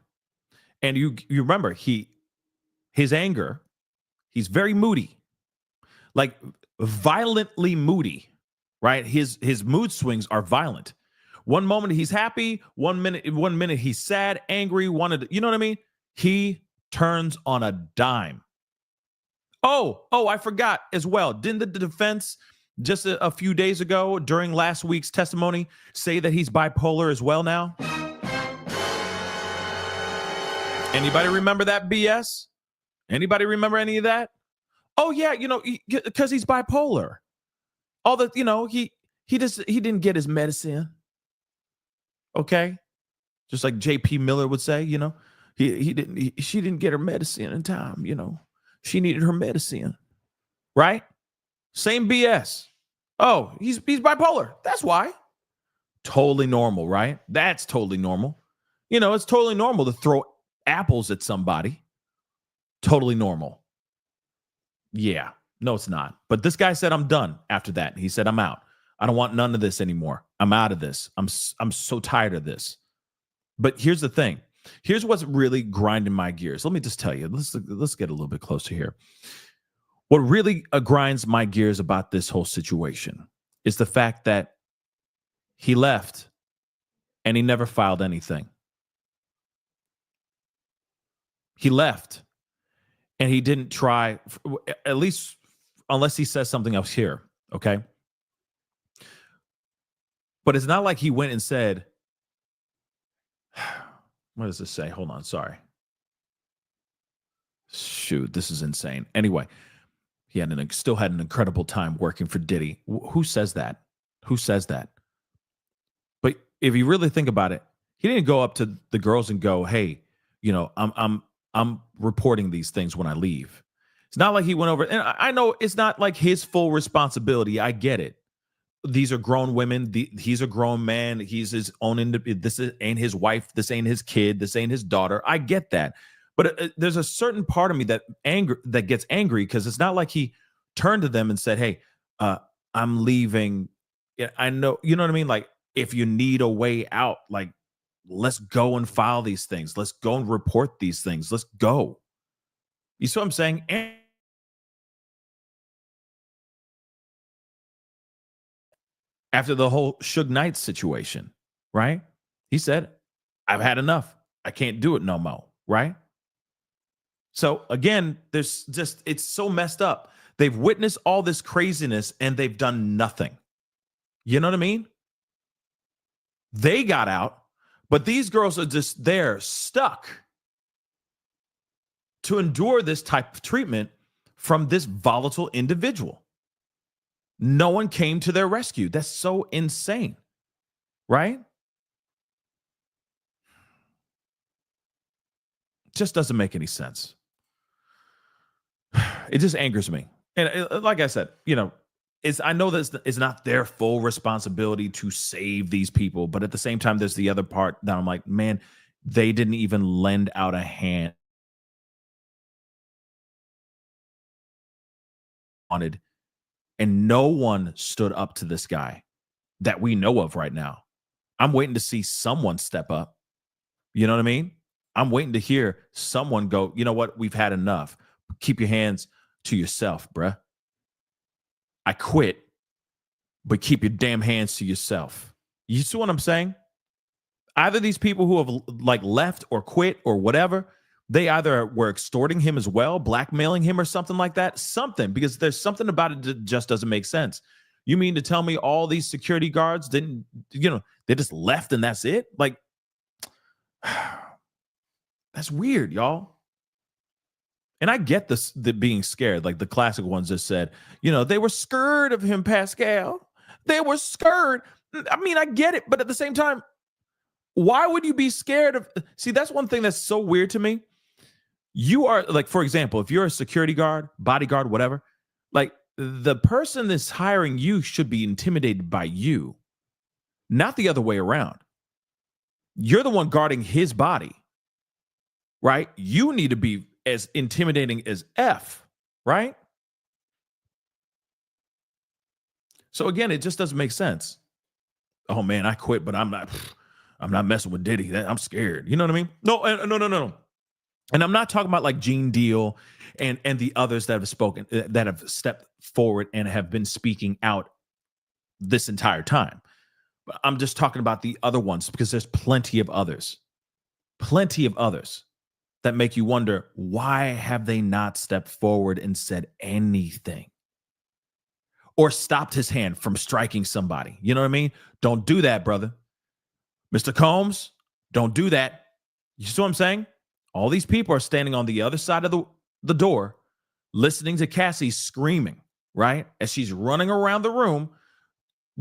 And you remember, his anger, he's very moody. Like violently moody, right? His mood swings are violent. One moment he's happy, one minute he's sad, angry, you know what I mean? He turns on a dime. Oh, I forgot as well. Didn't the defense just a few days ago during last week's testimony say that he's bipolar as well now? Anybody remember that BS? Anybody remember any of that? Oh yeah, because he's bipolar. All the, he didn't get his medicine. Okay, just like J.P. Miller would say, she didn't get her medicine in time. She needed her medicine, right? Same BS. Oh, he's bipolar. That's why. Totally normal, right? That's totally normal. It's totally normal to throw apples at somebody. Totally normal. Yeah, no, it's not. But this guy said, I'm done after that. He said, I'm out. I don't want none of this anymore. I'm out of this. I'm so tired of this. But here's the thing. Here's what's really grinding my gears. Let me just tell you. Let's get a little bit closer here. What really grinds my gears about this whole situation is the fact that he left and he never filed anything. He left and he didn't try, at least unless he says something else here, okay? But it's not like he went and said, what does this say? Hold on, sorry. Shoot, this is insane. Anyway, he still had an incredible time working for Diddy. Who says that? Who says that? But if you really think about it, he didn't go up to the girls and go, hey, I'm reporting these things when I leave. It's not like he went over, and I know it's not like his full responsibility. I get it. these are grown women. He's a grown man. He's his own. This ain't his wife. This ain't his kid. This ain't his daughter. I get that, but there's a certain part of me that gets angry because it's not like he turned to them and said, "Hey, I'm leaving. Yeah, I know." You know what I mean? Like, if you need a way out, like, let's go and file these things. Let's go and report these things. Let's go. You see what I'm saying? And after the whole Suge Knight situation, right? He said, I've had enough. I can't do it no more, right? So again, it's so messed up. They've witnessed all this craziness and they've done nothing. You know what I mean? They got out, but these girls are just there, stuck to endure this type of treatment from this volatile individual. No one came to their rescue. That's so insane, right? Just doesn't make any sense. It just angers me. And like I said, I know that it's not their full responsibility to save these people, but at the same time, there's the other part that I'm like, man, they didn't even lend out a hand. Wanted, and no one stood up to this guy that we know of right now. I'm waiting to see someone step up. You know what I mean? I'm waiting to hear someone go, you know what? We've had enough. Keep your hands to yourself, bruh. I quit, but keep your damn hands to yourself. You see what I'm saying? Either these people who have like left or quit or whatever, they either were extorting him as well, blackmailing him or something like that. Something, because there's something about it that just doesn't make sense. You mean to tell me all these security guards didn't, they just left and that's it? Like, that's weird, y'all. And I get this, the being scared, like the classic ones that said, they were scared of him, Pascal. They were scared. I mean, I get it, but at the same time, why would you be scared of? See, that's one thing that's so weird to me. You are, like, for example, if you're a security guard, bodyguard, whatever, like the person that's hiring you should be intimidated by you, not the other way around. You're the one guarding his body, right? You need to be as intimidating as F, right? So again, it just doesn't make sense. Oh man, I quit, but I'm not messing with Diddy. I'm scared. You know what I mean? No. And I'm not talking about like Gene Deal and the others that have spoken, that have stepped forward and have been speaking out this entire time. But I'm just talking about the other ones because there's plenty of others that make you wonder, why have they not stepped forward and said anything? Or stopped his hand from striking somebody. You know what I mean? Don't do that, brother. Mr. Combs, don't do that. You see what I'm saying? All these people are standing on the other side of the door, listening to Cassie screaming, right? As she's running around the room,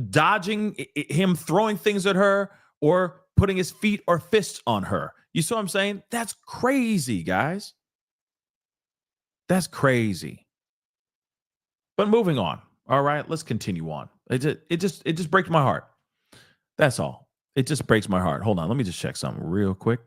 dodging him, throwing things at her, or putting his feet or fists on her. You see what I'm saying? That's crazy, guys. That's crazy. But moving on. All right, let's continue on. It just breaks my heart. That's all. It just breaks my heart. Hold on, let me just check something real quick.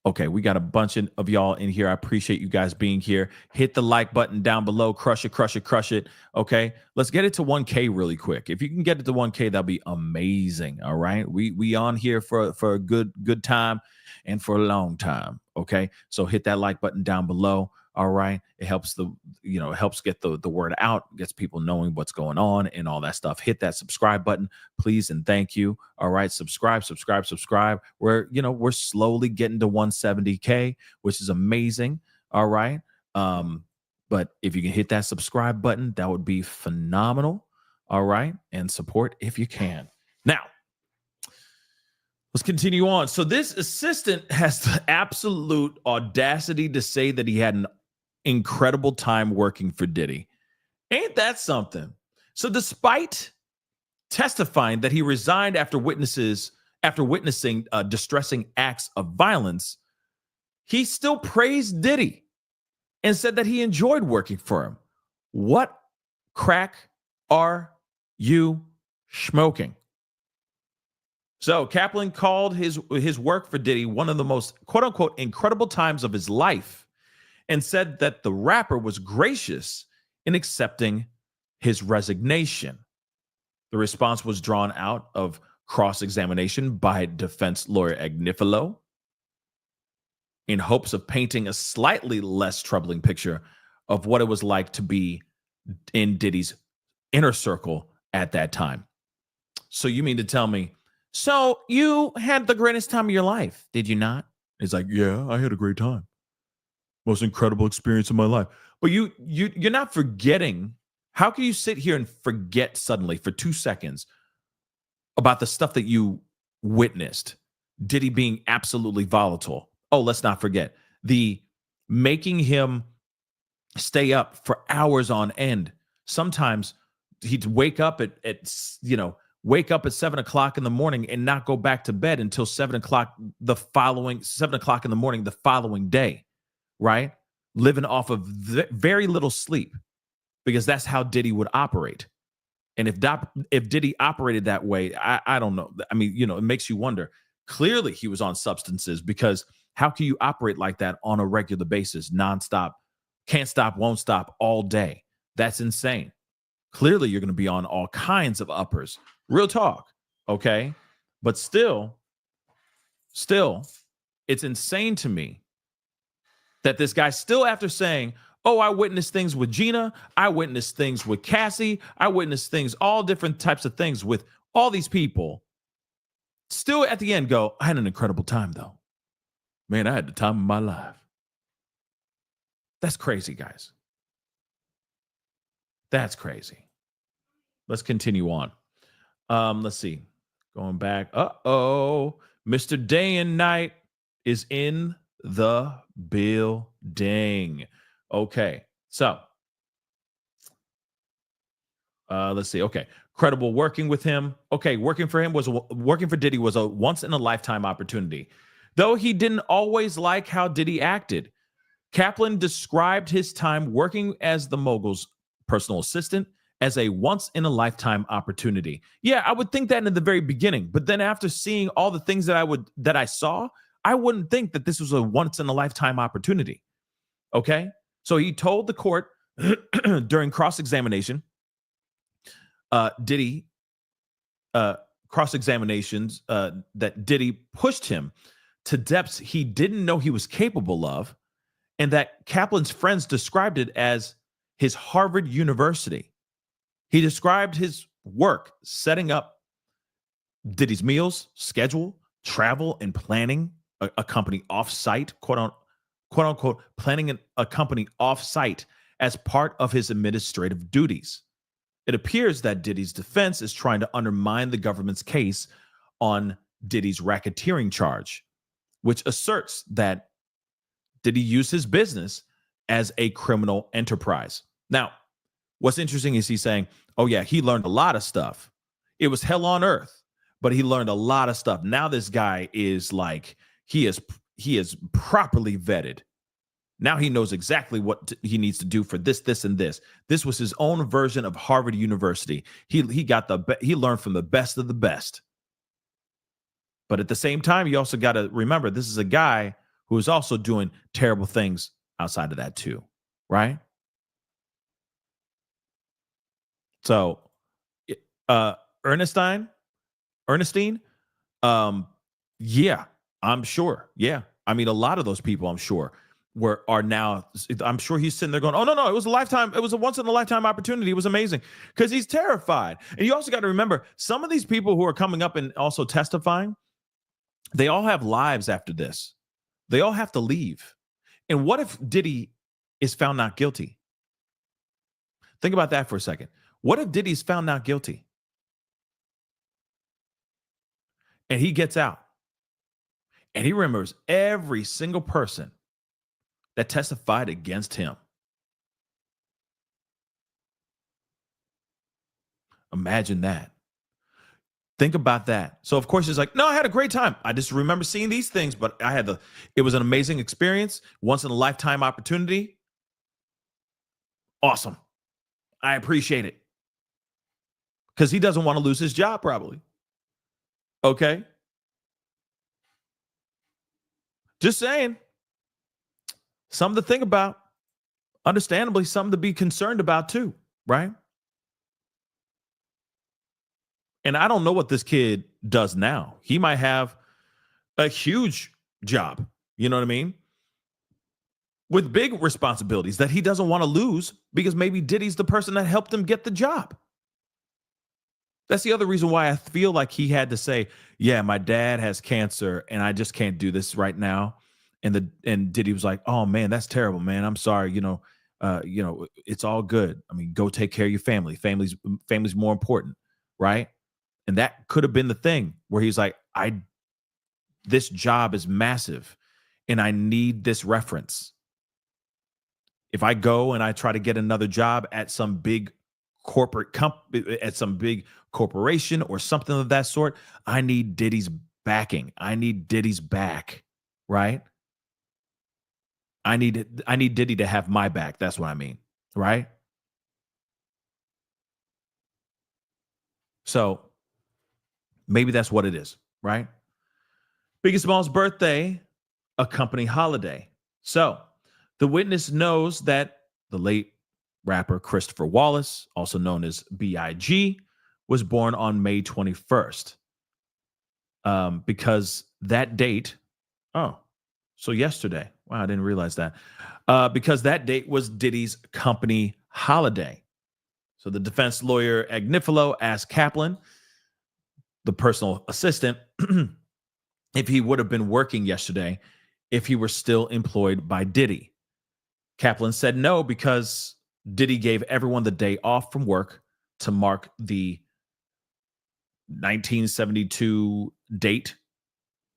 Okay, we got a bunch of y'all in here. I appreciate you guys being here. Hit the like button down below. Crush it, crush it, crush it. Okay, let's get it to 1K really quick. If you can get it to 1K, that'll be amazing. All right, we on here for a good time and for a long time. Okay, so hit that like button down below. All right, it helps helps get the word out, gets people knowing what's going on and all that stuff. Hit that subscribe button, please, and thank you. All right, subscribe. We're slowly getting to 170K, which is amazing. All right, but if you can hit that subscribe button, that would be phenomenal. All right, and support if you can. Now, let's continue on. So this assistant has the absolute audacity to say that he had an incredible time working for Diddy. Ain't that something? So despite testifying that he resigned after witnessing distressing acts of violence, he still praised Diddy and said that he enjoyed working for him. What crack are you smoking. So Kaplan called his work for Diddy one of the most quote unquote incredible times of his life and said that the rapper was gracious in accepting his resignation. The response was drawn out of cross-examination by defense lawyer Agnifilo in hopes of painting a slightly less troubling picture of what it was like to be in Diddy's inner circle at that time. So you mean to tell me, so you had the greatest time of your life, did you not? He's like, yeah, I had a great time. Most incredible experience of my life. But you're not forgetting. How can you sit here and forget suddenly for 2 seconds about the stuff that you witnessed? Diddy being absolutely volatile. Oh, let's not forget the making him stay up for hours on end. Sometimes he'd wake up at 7 o'clock in the morning and not go back to bed until 7 o'clock in the morning the following day, right? Living off of very little sleep, because that's how Diddy would operate. And if Diddy operated that way, I don't know. I mean, it makes you wonder. Clearly, he was on substances, because how can you operate like that on a regular basis, nonstop, can't stop, won't stop all day? That's insane. Clearly, you're going to be on all kinds of uppers. Real talk, okay? But still, it's insane to me that this guy still, after saying, oh, I witnessed things with Gina, I witnessed things with Cassie, I witnessed things, all different types of things with all these people, still at the end go, I had an incredible time, though. Man, I had the time of my life. That's crazy, guys. That's crazy. Let's continue on. Let's see. Going back. Mr. Day and Night is in the building. Okay. So, let's see. Okay. Credible working with him. Okay. Working for Diddy was a once in a lifetime opportunity. Though he didn't always like how Diddy acted, Kaplan described his time working as the mogul's personal assistant as a once-in-a-lifetime opportunity. Yeah, I would think that in the very beginning, but then after seeing all the things that I saw, I wouldn't think that this was a once-in-a-lifetime opportunity. Okay? So he told the court during cross-examination, Diddy cross-examinations that Diddy pushed him to depths he didn't know he was capable of, and that Kaplan's friends described it as his Harvard University. He described his work setting up Diddy's meals, schedule, travel, and planning a company off-site, quote unquote, planning a company off-site as part of his administrative duties. It appears that Diddy's defense is trying to undermine the government's case on Diddy's racketeering charge, which asserts that Diddy used his business as a criminal enterprise. Now, what's interesting is he's saying, oh yeah, he learned a lot of stuff. It was hell on earth, but he learned a lot of stuff. Now this guy is like, he is properly vetted. Now he knows exactly what he needs to do for this, this, and this. This was his own version of Harvard University. He learned from the best of the best. But at the same time, you also got to remember, this is a guy who is also doing terrible things outside of that too, right? So, Ernestine, yeah, I'm sure. Yeah, I mean, a lot of those people, I'm sure, are now. I'm sure he's sitting there going, "Oh no, it was a lifetime. It was a once in a lifetime opportunity. It was amazing," because he's terrified. And you also got to remember, some of these people who are coming up and also testifying, they all have lives after this. They all have to leave. And what if Diddy is found not guilty? Think about that for a second. What if Diddy's found not guilty and he gets out and he remembers every single person that testified against him? Imagine that. Think about that. So of course he's like, no, I had a great time. I just remember seeing these things, but it was an amazing experience, once in a lifetime opportunity. Awesome. I appreciate it. because he doesn't want to lose his job probably. Okay. Just saying. Something to think about. Understandably, something to be concerned about too, right? And I don't know what this kid does now. He might have a huge job, you know what I mean? With big responsibilities that he doesn't want to lose because maybe Diddy's the person that helped him get the job. That's the other reason why I feel like he had to say, yeah, my dad has cancer and I just can't do this right now. And Diddy was like, oh man, that's terrible, man. I'm sorry. It's all good. I mean, go take care of your family. Family's more important, right? And that could have been the thing where he's like, this job is massive and I need this reference. If I go and I try to get another job at some big at some big corporation or something of that sort, I need Diddy's backing. I need Diddy's back, right? I need Diddy to have my back. That's what I mean, right? So maybe that's what it is, right? Biggie Smalls' birthday, a company holiday. So the witness knows that the late rapper Christopher Wallace, also known as B.I.G., was born on May 21st. Because that date, so yesterday. Wow, I didn't realize that. Because that date was Diddy's company holiday. So the defense lawyer Agnifilo asked Kaplan, the personal assistant, if he would have been working yesterday if he were still employed by Diddy. Kaplan said no, because Diddy gave everyone the day off from work to mark the 1972 date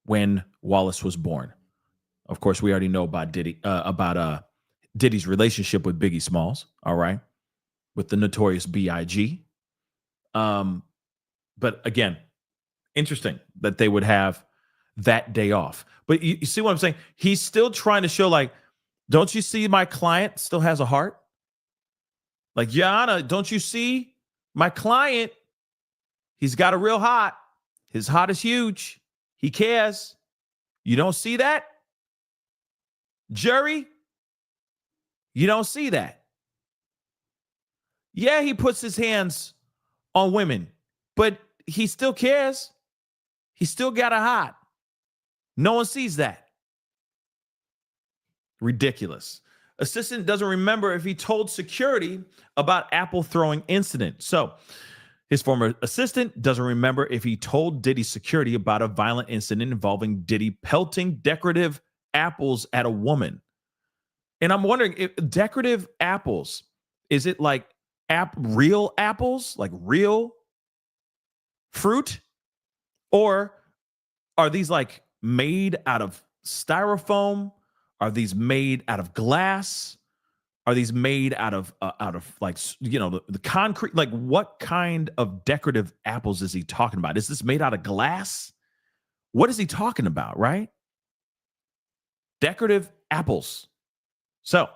when Wallace was born. Of course, we already know about Diddy's relationship with Biggie Smalls, all right, with the notorious B.I.G. But again, interesting that they would have that day off. But you see what I'm saying? He's still trying to show, like, don't you see my client still has a heart? Like, Yana, don't you see my client? He's got a real heart. His heart is huge. He cares. You don't see that? Jury, you don't see that. Yeah, he puts his hands on women, but he still cares. He still got a heart. No one sees that. Ridiculous. Assistant doesn't remember if he told security about Apple throwing incident. So his former assistant doesn't remember if he told Diddy security about a violent incident involving Diddy pelting decorative apples at a woman. And I'm wondering, if decorative apples, is it like real apples, like real fruit? Or are these like made out of styrofoam? Are these made out of glass? Are these made out of like, the concrete? Like, what kind of decorative apples is he talking about? Is this made out of glass? What is he talking about, right? Decorative apples. So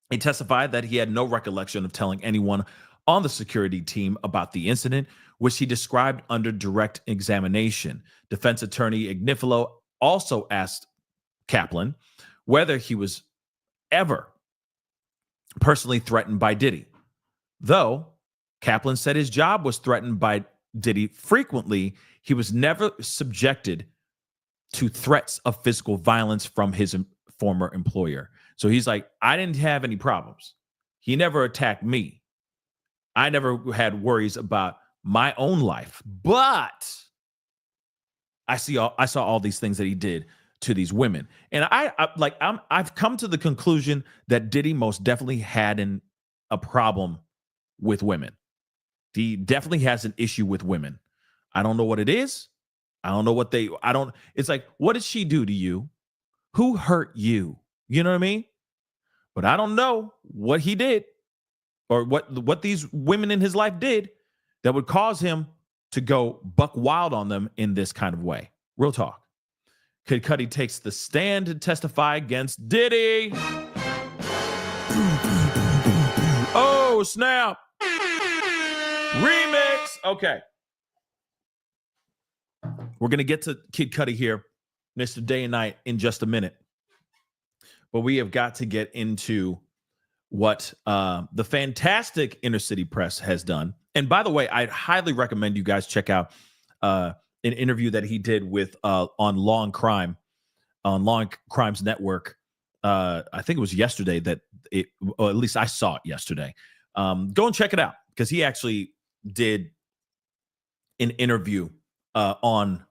he testified that he had no recollection of telling anyone on the security team about the incident, which he described under direct examination. Defense attorney Agnifilo also asked Kaplan whether he was ever personally threatened by Diddy. Though Kaplan said his job was threatened by Diddy frequently, he was never subjected to threats of physical violence from his former employer. So he's like, I didn't have any problems. He never attacked me. I never had worries about my own life. But I saw all these things that he did to these women. And I've come to the conclusion that Diddy most definitely had a problem with women. He definitely has an issue with women. I don't know what it is. I don't know what it's like, what did she do to you? Who hurt you? You know what I mean? But I don't know what he did or what these women in his life did that would cause him to go buck wild on them in this kind of way. Real talk. Kid Cudi takes the stand to testify against Diddy. Oh, snap. Remix. Okay. We're going to get to Kid Cudi here, Mr. Day and Night, in just a minute. But we have got to get into what the fantastic Inner City Press has done. And by the way, I'd highly recommend you guys check out an interview that he did with on Law and Crime, on Law and Crimes Network. I think it was yesterday that it, or at least I saw it yesterday. Go and check it out, because he actually did an interview on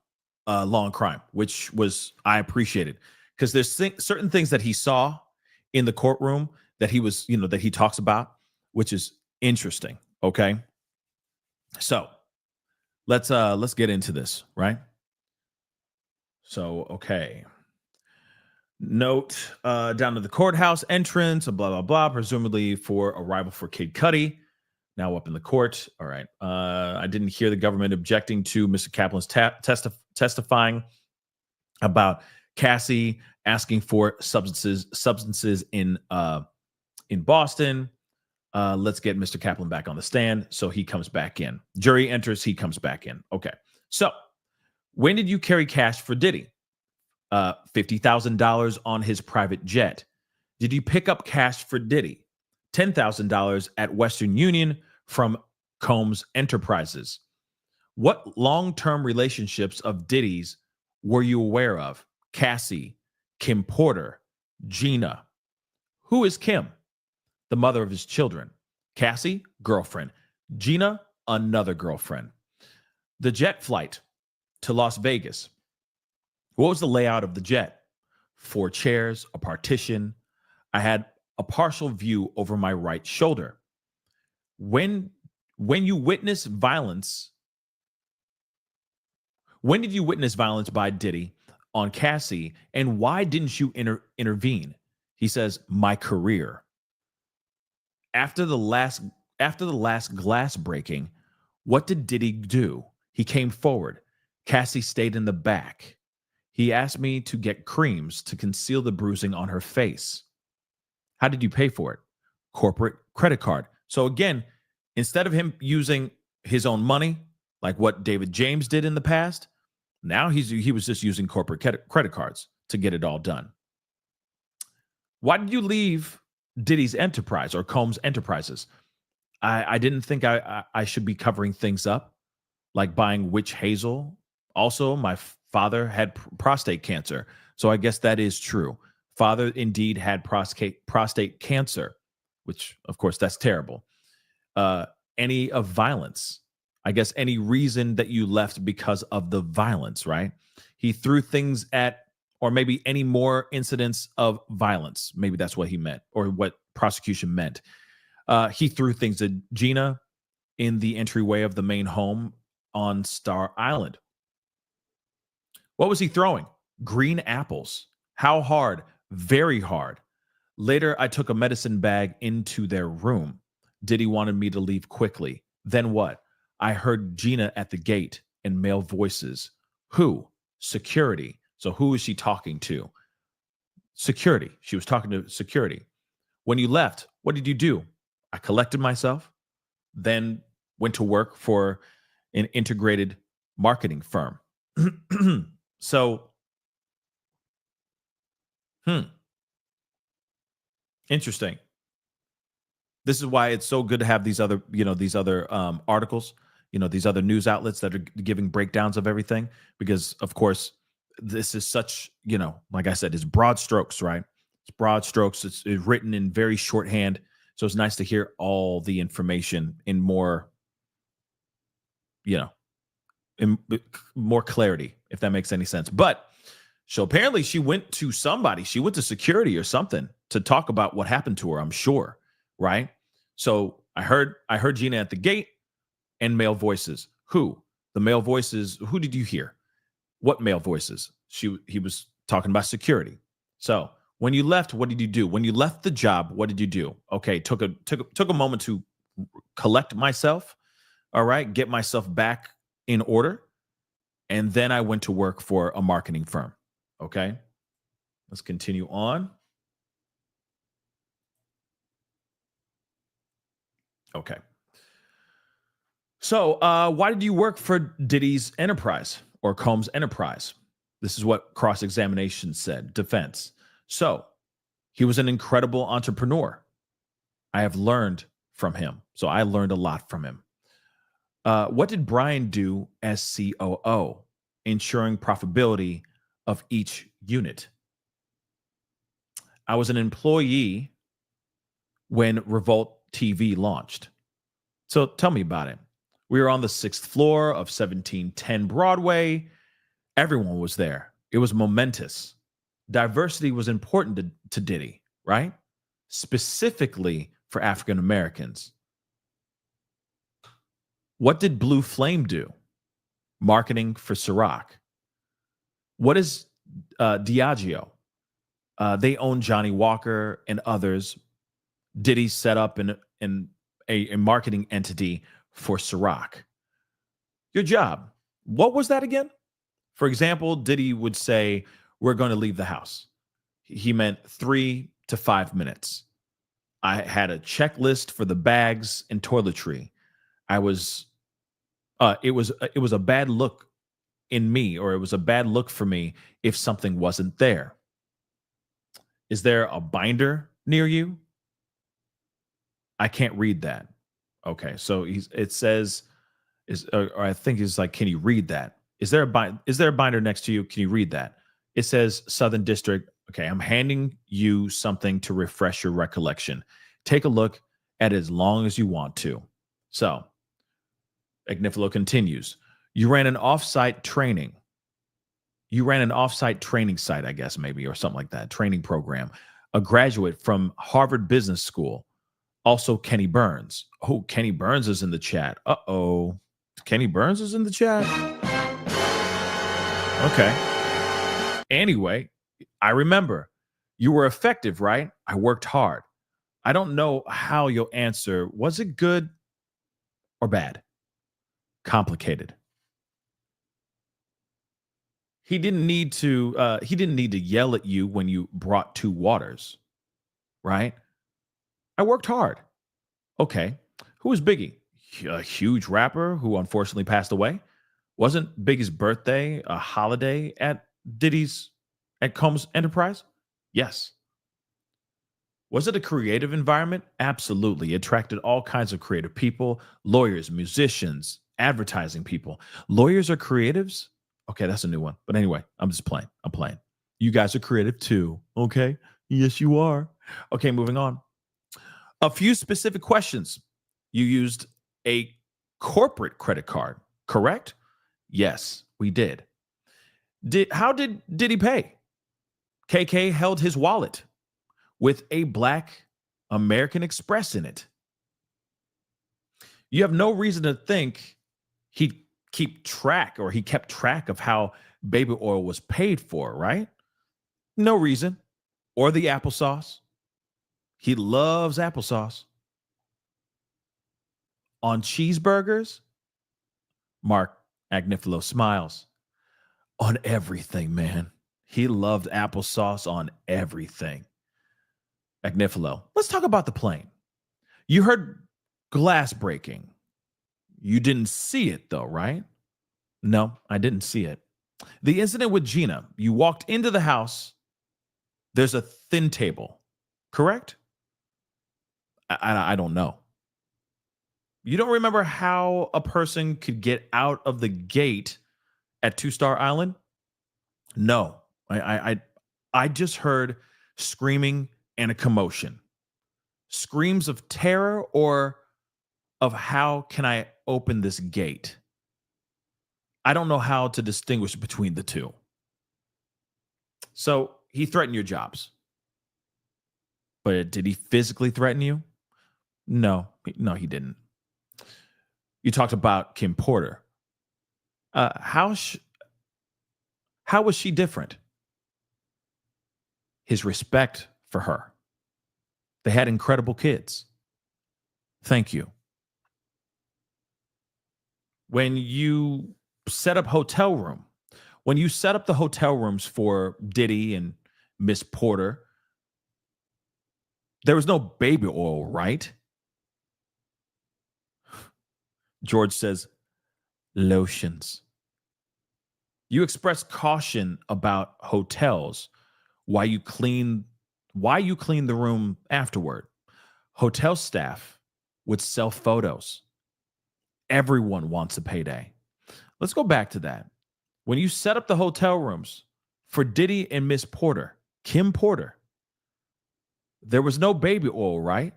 Law and Crime, which was, I appreciated, because there's certain things that he saw in the courtroom that he was, that he talks about, which is interesting. Okay. So let's get into this, right? So, okay. Note down to the courthouse entrance, blah, blah, blah, presumably for arrival for Kid Cudi. Now up in the court. All right. I didn't hear the government objecting to Mr. Kaplan's testifying about Cassie asking for substances in Boston. Let's get Mr. Kaplan back on the stand. So he comes back in. Jury enters. He comes back in. Okay. So when did you carry cash for Diddy? $50,000 on his private jet. Did you pick up cash for Diddy? $10,000 at Western Union from Combs Enterprises. What long-term relationships of Diddy's were you aware of? Cassie, Kim Porter, Gina. Who is Kim? The mother of his children. Cassie, girlfriend. Gina, another girlfriend. The jet flight to Las Vegas. What was the layout of the jet? 4 chairs, a partition. I had a partial view over my right shoulder. When you witness violence, when did you witness violence by Diddy on Cassie, and why didn't you intervene? He says, my career. After the last glass breaking, what did Diddy do? He came forward. Cassie stayed in the back. He asked me to get creams to conceal the bruising on her face. How did you pay for it? Corporate credit card. So again, instead of him using his own money, like what David James did in the past, now he was just using corporate credit cards to get it all done. Why did you leave Diddy's enterprise or Combs Enterprises? I didn't think I should be covering things up, like buying witch hazel. Also, my father had prostate cancer. So I guess that is true. Father indeed had prostate cancer, which, of course, that's terrible. Any of violence. I guess any reason that you left because of the violence, right? He threw things at, or maybe any more incidents of violence. Maybe that's what he meant, or what prosecution meant. He threw things at Gina in the entryway of the main home on Star Island. What was he throwing? Green apples. How hard? Very hard. Later, I took a medicine bag into their room. Diddy wanted me to leave quickly. Then what? I heard Gina at the gate and male voices. Who? Security. So who is she talking to? Security. She was talking to security. When you left, what did you do? I collected myself, then went to work for an integrated marketing firm. So, interesting. This is why it's so good to have these other, articles, these other news outlets that are giving breakdowns of everything, because of course, this is such, like I said, it's broad strokes, right? It's broad strokes. It's written in very shorthand. So it's nice to hear all the information in more, in more clarity, if that makes any sense. But so apparently she went to somebody. She went to security or something to talk about what happened to her, I'm sure, right? So I heard Gina at the gate and male voices. Who? The male voices. Who did you hear? What male voices? He was talking about security. So when you left, what did you do? When you left the job, what did you do? Okay, took a moment to collect myself. All right, get myself back in order. And then I went to work for a marketing firm. Okay, let's continue on. Okay. So, why did you work for Diddy's enterprise or Combs' enterprise? This is what cross-examination said. Defense. So, he was an incredible entrepreneur. I have learned from him. So, I learned a lot from him. What did Brian do as COO, ensuring profitability of each unit? I was an employee when Revolt TV launched. So tell me about it. We were on the 6th floor of 1710 Broadway. Everyone was there. It was momentous. Diversity was important to Diddy, right? Specifically for African Americans. What did Blue Flame do? Marketing for Ciroc. What is Diageo? They own Johnny Walker and others. Diddy set up a marketing entity for Ciroc. Your job. What was that again? For example, Diddy would say, we're going to leave the house. He meant 3 to 5 minutes. I had a checklist for the bags and toiletry. It was a bad look in me, or it was a bad look for me if something wasn't there. Is there a binder near you? I can't read that. Okay, so it says, or I think it's like, can you read that? Is there a binder next to you? Can you read that? It says Southern District. Okay, I'm handing you something to refresh your recollection. Take a look at it as long as you want to. So, Agnifilo continues. You ran an offsite training site, I guess, maybe, or something like that, training program. A graduate from Harvard Business School. Also, Kenny Burns. Oh, Kenny Burns is in the chat. Uh-oh. Kenny Burns is in the chat? Okay. Anyway, I remember. You were effective, right? I worked hard. I don't know how you'll answer. Was it good or bad? Complicated. He didn't need to yell at you when you brought 2 waters, right? I worked hard. Okay. Who was Biggie? A huge rapper who unfortunately passed away. Wasn't Biggie's birthday a holiday at Combs Enterprise? Yes. Was it a creative environment? Absolutely. It attracted all kinds of creative people, lawyers, musicians, advertising people. Lawyers are creatives? Okay, that's a new one. But anyway, I'm just playing. I'm playing. You guys are creative too. Okay. Yes, you are. Okay, moving on. A few specific questions. You used a corporate credit card, correct? Yes, we did. How did he pay? KK held his wallet with a black American Express in it. You have no reason to think he kept track of how baby oil was paid for, right? No reason. Or the applesauce. He loves applesauce. On cheeseburgers, Mark Agnifilo smiles. On everything, man. He loved applesauce on everything. Agnifilo, let's talk about the plane. You heard glass breaking. You didn't see it though, right? No, I didn't see it. The incident with Gina, you walked into the house. There's a thin table, correct? I don't know. You don't remember how a person could get out of the gate at 2-Star Island? No, I just heard screaming and a commotion. Screams of terror or of how can I open this gate? I don't know how to distinguish between the two. So he threatened your jobs. But did he physically threaten you? No, he didn't. You talked about Kim Porter. How was she different? His respect for her. They had incredible kids. Thank you. When you set up the hotel rooms for Diddy and Miss Porter, there was no baby oil, right? George says, lotions. You express caution about hotels while you clean the room afterward. Hotel staff would sell photos. Everyone wants a payday. Let's go back to that. When you set up the hotel rooms for Diddy and Miss Porter, Kim Porter, there was no baby oil, right?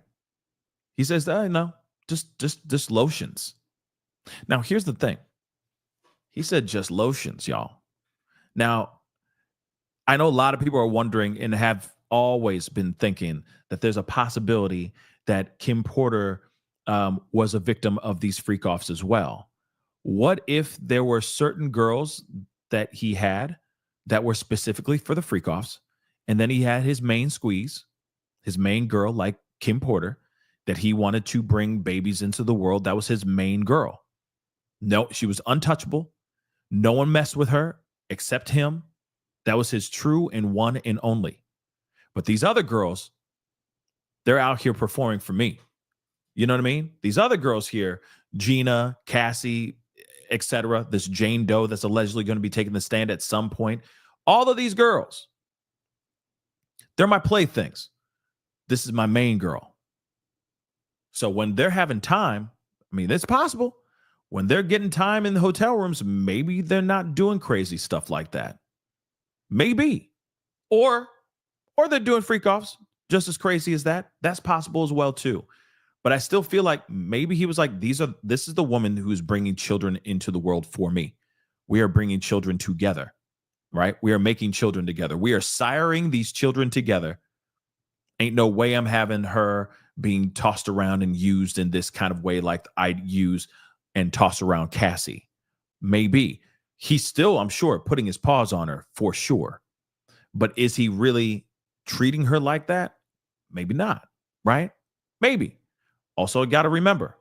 He says, no, just lotions. Now, here's the thing. He said just lotions, y'all. Now, I know a lot of people are wondering and have always been thinking that there's a possibility that Kim Porter was a victim of these freak-offs as well. What if there were certain girls that he had that were specifically for the freak-offs, and then he had his main squeeze, his main girl like Kim Porter, that he wanted to bring babies into the world? That was his main girl. No, she was untouchable. No one messed with her except him. That was his true and one and only. But these other girls, they're out here performing for me. You know what I mean? These other girls here, Gina, Cassie, etc., this Jane Doe that's allegedly going to be taking the stand at some point. All of these girls, they're my playthings. This is my main girl. So when they're having time, I mean, it's possible. When they're getting time in the hotel rooms, maybe they're not doing crazy stuff like that. Maybe. Or they're doing freak-offs just as crazy as that. That's possible as well, too. But I still feel like maybe he was like, this is the woman who's bringing children into the world for me. We are bringing children together, right? We are making children together. We are siring these children together. Ain't no way I'm having her being tossed around and used in this kind of way like I'd use and toss around Cassie. Maybe. He's still, I'm sure, putting his paws on her for sure. But is he really treating her like that? Maybe not, right? Maybe. We also got to remember,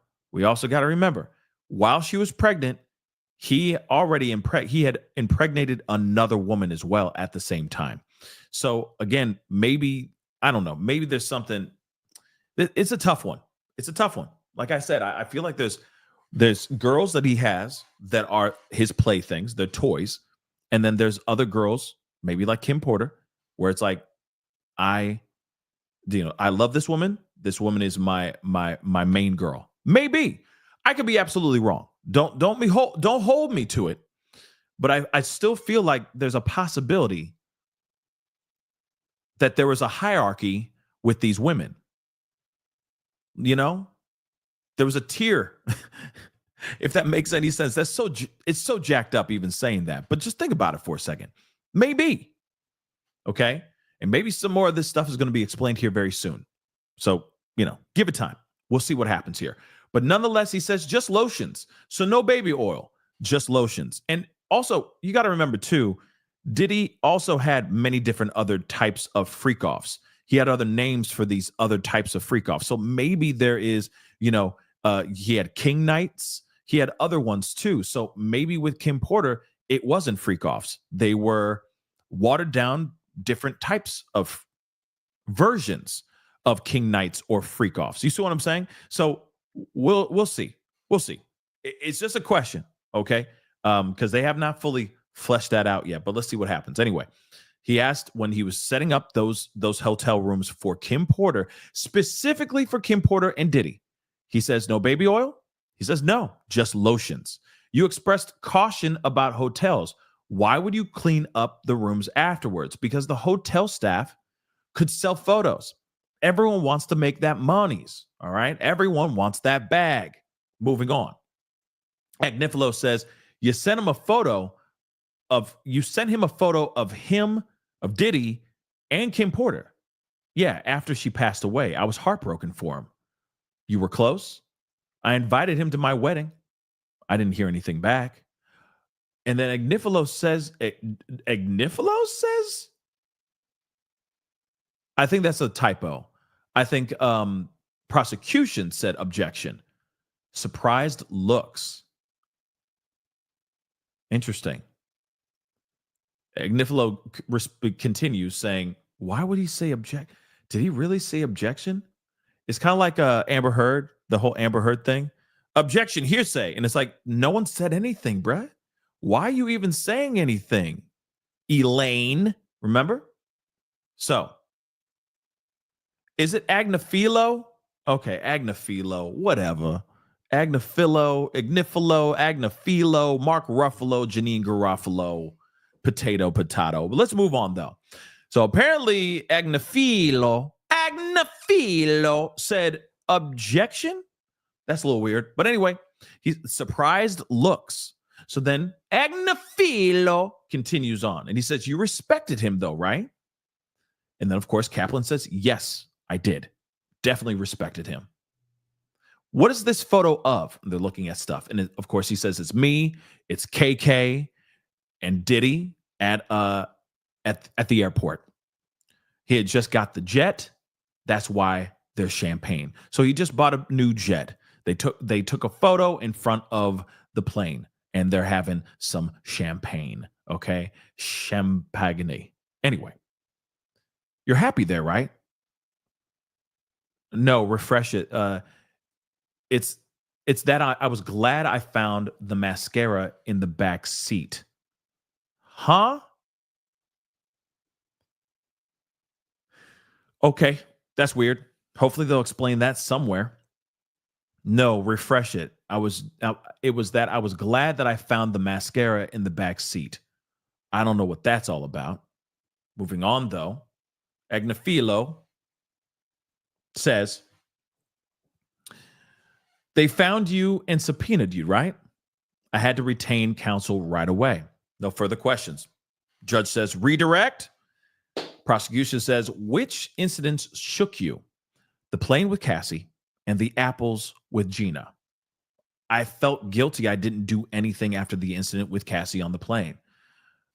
while she was pregnant, he had impregnated another woman as well at the same time. So again, maybe, I don't know, maybe there's something. It's a tough one. Like I said, I feel like there's girls that he has that are his playthings, they're toys. And then there's other girls, maybe like Kim Porter, where it's like, I love this woman. This woman is my main girl. Maybe. I could be absolutely wrong. Don't hold me to it. But I still feel like there's a possibility that there was a hierarchy with these women. You know? There was a tier. If that makes any sense. It's so jacked up even saying that. But just think about it for a second. Maybe. Okay? And maybe some more of this stuff is going to be explained here very soon. So, give it time. We'll see what happens here. But nonetheless, he says just lotions. So no baby oil, just lotions. And also, you got to remember too, Diddy also had many different other types of freak-offs. He had other names for these other types of freak-offs. So maybe there is, he had King Nights. He had other ones too. So maybe with Kim Porter, it wasn't freak-offs. They were watered down different types of versions of King Nights or freak-offs. You see what I'm saying? So we'll see. It's just a question, okay? Because they have not fully fleshed that out yet. But let's see what happens. Anyway, he asked when he was setting up those hotel rooms for Kim Porter, specifically for Kim Porter and Diddy. He says, no baby oil? He says, no, just lotions. You expressed caution about hotels. Why would you clean up the rooms afterwards? Because the hotel staff could sell photos. Everyone wants to make that monies, all right? Everyone wants that bag. Moving on. Agnifilo says, you sent him a photo of Diddy and Kim Porter. Yeah, after she passed away. I was heartbroken for him. You were close? I invited him to my wedding. I didn't hear anything back. And then Agnifilo says, I think that's a typo. I think prosecution said objection. Surprised looks. Interesting. Agnifilo continues saying, why would he say object? Did he really say objection? It's kind of like Amber Heard, the whole Amber Heard thing. Objection, hearsay. And it's like, no one said anything, bruh. Why are you even saying anything? Elaine, remember? So, is it Agnaphilo? Okay, Agnaphilo, whatever. Agnaphilo, Mark Ruffalo, Janine Garofalo, potato. But let's move on, though. So apparently Agnaphilo said objection. That's a little weird. But anyway, he's surprised looks. So then Agnaphilo continues on. And he says, you respected him though, right? And then, of course, Kaplan says, yes, I did. Definitely respected him. What is this photo of? And they're looking at stuff. And of course, he says, it's me, it's KK, and DIDDY at the airport. He had just got the jet. That's why there's champagne. So he just bought a new jet. They took a photo in front of the plane, and they're having some champagne. Okay, champagne. Anyway, you're happy there, right? No, refresh it. It's that I was glad I found the mascara in the back seat. Huh? Okay, that's weird. Hopefully they'll explain that somewhere. No, refresh it. It was that I was glad that I found the mascara in the back seat. I don't know what that's all about. Moving on, though. Agnaphilo says, they found you and subpoenaed you, right? I had to retain counsel right away. No further questions. Judge says, redirect. Prosecution says, which incidents shook you? The plane with Cassie and the apples with Gina. I felt guilty. I didn't do anything after the incident with Cassie on the plane.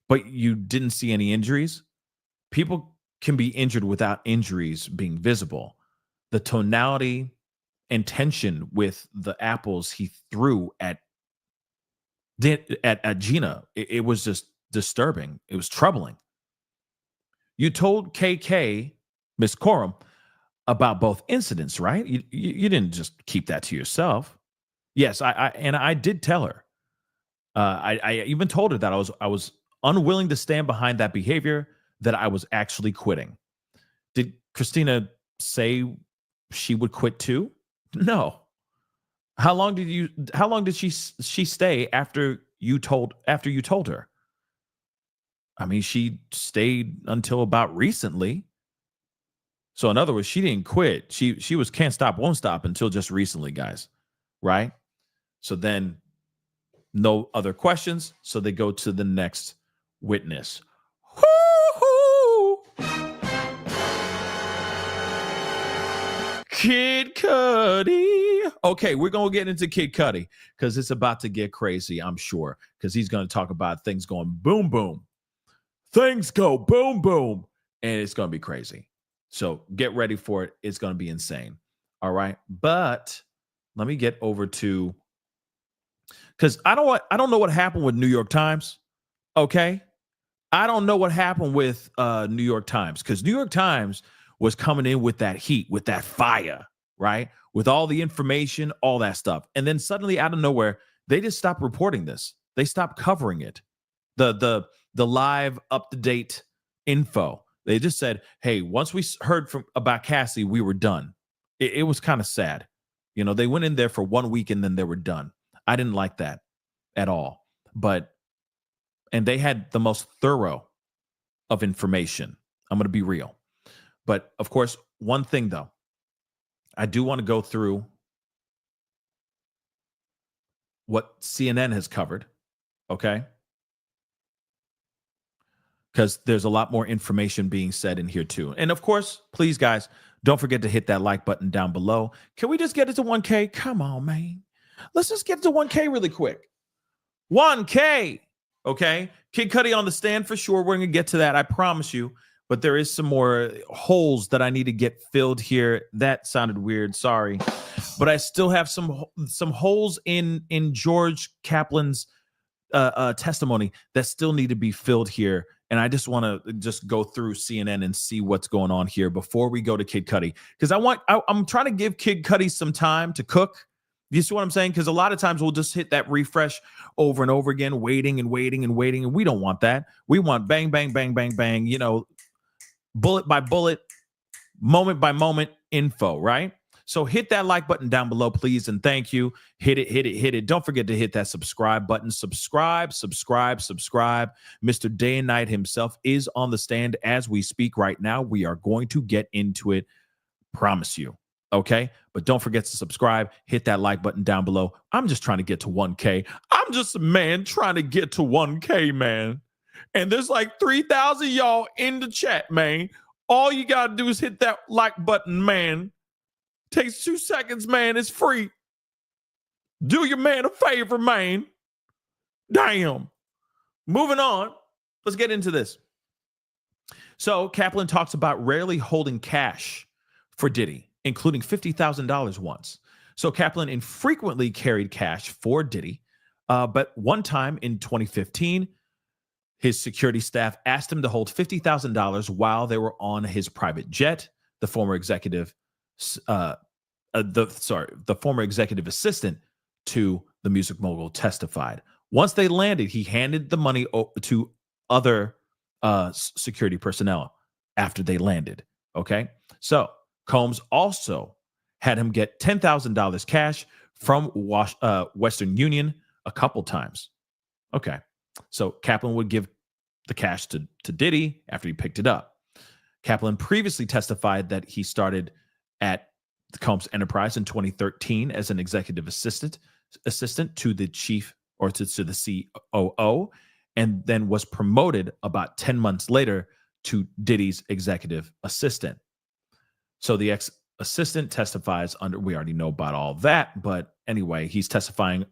But you didn't see any injuries? People can be injured without injuries being visible. The tonality and tension with the apples he threw at Gina, it was just disturbing. It was troubling. You told KK, Miss Coram, about both incidents, right? You didn't just keep that to yourself. Yes, I did tell her. I even told her that I was unwilling to stand behind that behavior, that I was actually quitting. Did Christina say she would quit too? No. How long did she stay after you told her? I mean, she stayed until about recently. So in other words, she didn't quit. She was can't stop, won't stop until just recently, guys. Right? So then no other questions. So they go to the next witness. Kid Cudi. Okay, we're going to get into Kid Cudi because it's about to get crazy, I'm sure, because he's going to talk about things going boom, boom. Things go boom, boom, and it's going to be crazy. So get ready for it. It's going to be insane. All right. But let me get over to, because I don't know what happened with New York Times. Okay. I don't know what happened with New York Times, because New York Times was coming in with that heat, with that fire, right? With all the information, all that stuff. And then suddenly out of nowhere, they just stopped reporting this. They stopped covering it. The live up-to-date info. They just said, hey, once we heard about Cassie, we were done. It was kind of sad. You know, they went in there for 1 week and then they were done. I didn't like that at all. And they had the most thorough of information. I'm going to be real. But of course, one thing though, I do want to go through what CNN has covered, okay? Because there's a lot more information being said in here too. And of course, please guys, don't forget to hit that like button down below. Can we just get it to 1K? Come on, man. Let's just get to 1K really quick. 1K, okay? Kid Cudi on the stand for sure. We're going to get to that, I promise you. But there is some more holes that I need to get filled here. That sounded weird. Sorry. But I still have some holes in George Kaplan's testimony that still need to be filled here. And I just want to just go through CNN and see what's going on here before we go to Kid Cudi. Because I'm trying to give Kid Cudi some time to cook You see what I'm saying? Because a lot of times we'll just hit that refresh over and over again, waiting and waiting and waiting. And we don't want that. We want bang, bang, bang, bang, bang, bullet by bullet, moment by moment info, right? So hit that like button down below, please. And thank you. Hit it, hit it, hit it. Don't forget to hit that subscribe button. Subscribe. Mr. Day and Night himself is on the stand as we speak right now. We are going to get into it. Promise you. Okay. But don't forget to subscribe. Hit that like button down below. I'm just trying to get to 1K. I'm just a man trying to get to 1K, man. And there's like 3,000 y'all in the chat, man. All you got to do is hit that like button, man. Takes 2 seconds, man. It's free. Do your man a favor, man. Damn. Moving on. Let's get into this. So Kaplan talks about rarely holding cash for Diddy, including $50,000 once. So Kaplan infrequently carried cash for Diddy, but one time in 2015, his security staff asked him to hold $50,000 while they were on his private jet. The former executive the former executive assistant to the music mogul testified. Once they landed, he handed the money to other security personnel after they landed. Okay. So Combs also had him get $10,000 cash from Western Union a couple times. Okay. So Kaplan would give the cash to Diddy after he picked it up. Kaplan previously testified that he started at the Combs Enterprise in 2013 as an executive assistant to the chief or to the COO, and then was promoted about 10 months later to Diddy's executive assistant. So the ex-assistant testifies under, we already know about all that, but anyway, he testifies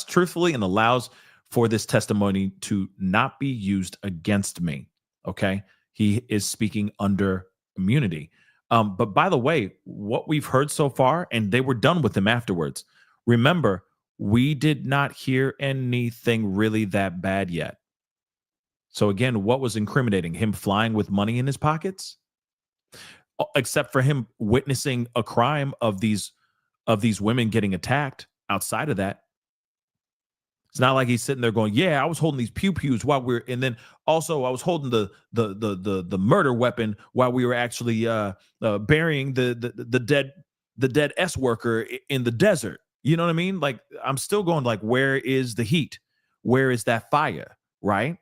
truthfully and allows for this testimony to not be used against me. Okay. He is speaking under immunity. But by the way, what we've heard so far, and they were done with him afterwards. Remember, we did not hear anything really that bad yet. So again, what was incriminating? Him flying with money in his pockets? Except for him witnessing a crime of these women getting attacked. Outside of that, it's not like he's sitting there going, "Yeah, I was holding these pew-pews while we're," and then also I was holding the murder weapon while we were actually burying the dead S worker in the desert. You know what I mean? Like, I'm still going like, where is the heat? Where is that fire? Right?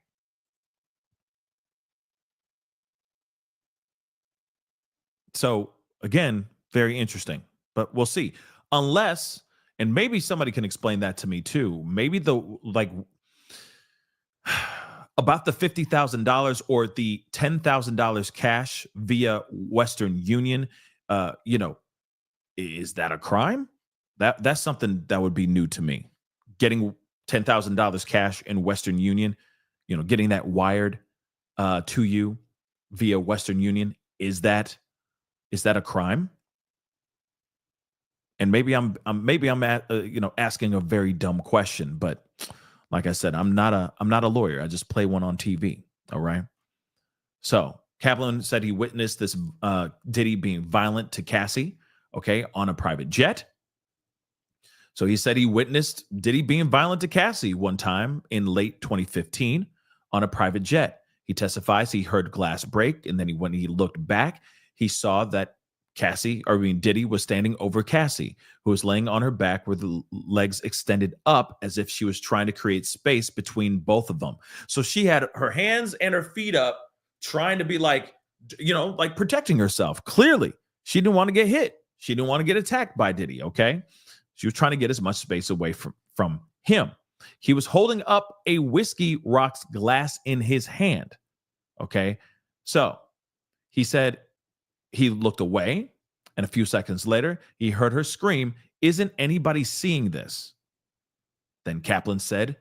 So again, very interesting, but we'll see. Unless, and maybe somebody can explain that to me too. Maybe about the $50,000 or the $10,000 cash via Western Union. Is that a crime? That's something that would be new to me. Getting $10,000 cash in Western Union, getting that wired to you via Western Union. Is that a crime? And maybe I'm asking a very dumb question, but like I said, I'm not a lawyer. I just play one on TV. All right. So Kaplan said he witnessed this Diddy being violent to Cassie, okay, on a private jet. So he said he witnessed Diddy being violent to Cassie one time in late 2015 on a private jet. He testifies he heard glass break, and then when he looked back, he saw that Diddy was standing over Cassie, who was laying on her back with the legs extended up as if she was trying to create space between both of them. So she had her hands and her feet up, trying to be like protecting herself. Clearly, she didn't want to get hit. She didn't want to get attacked by Diddy, okay? She was trying to get as much space away from him. He was holding up a whiskey rocks glass in his hand, okay? So he said he looked away, and a few seconds later, he heard her scream, "Isn't anybody seeing this?" Then Kaplan said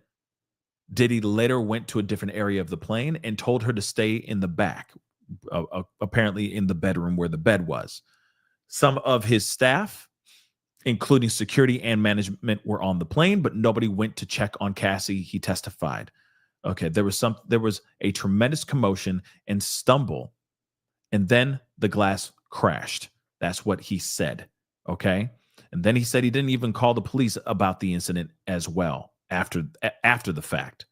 Diddy later went to a different area of the plane and told her to stay in the back, apparently in the bedroom where the bed was. Some of his staff, including security and management, were on the plane, but nobody went to check on Cassie, he testified. Okay, there was a tremendous commotion and stumble, and then the glass crashed. That's what he said, okay? And then he said he didn't even call the police about the incident as well after the fact.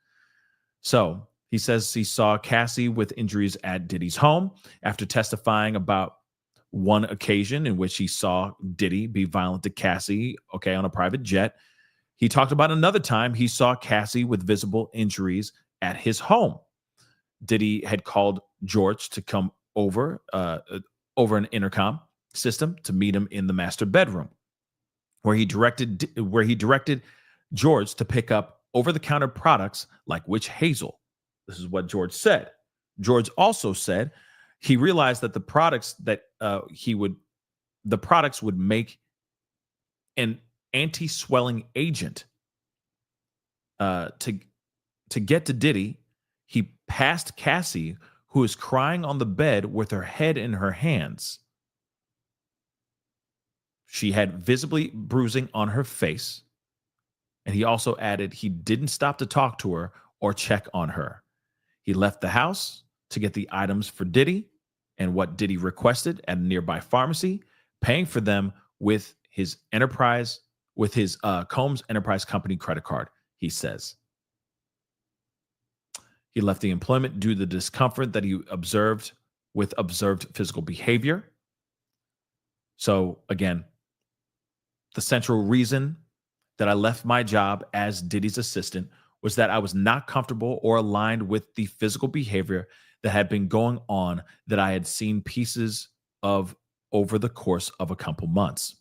So he says he saw Cassie with injuries at Diddy's home after testifying about one occasion in which he saw Diddy be violent to Cassie, on a private jet. He talked about another time he saw Cassie with visible injuries at his home. Diddy had called George to come over an intercom system to meet him in the master bedroom, where he directed George to pick up over-the-counter products like witch hazel. This is what George said. George also said he realized that the products would make an anti-swelling agent. To get to Diddy, he passed Cassie, who is crying on the bed with her head in her hands. She had visibly bruising on her face. And he also added he didn't stop to talk to her or check on her. He left the house to get the items for Diddy and what Diddy requested at a nearby pharmacy, paying for them with his Combs Enterprise Company credit card, he says. He left the employment due to the discomfort that he observed physical behavior. So again, the central reason that I left my job as Diddy's assistant was that I was not comfortable or aligned with the physical behavior that had been going on that I had seen pieces of over the course of a couple months.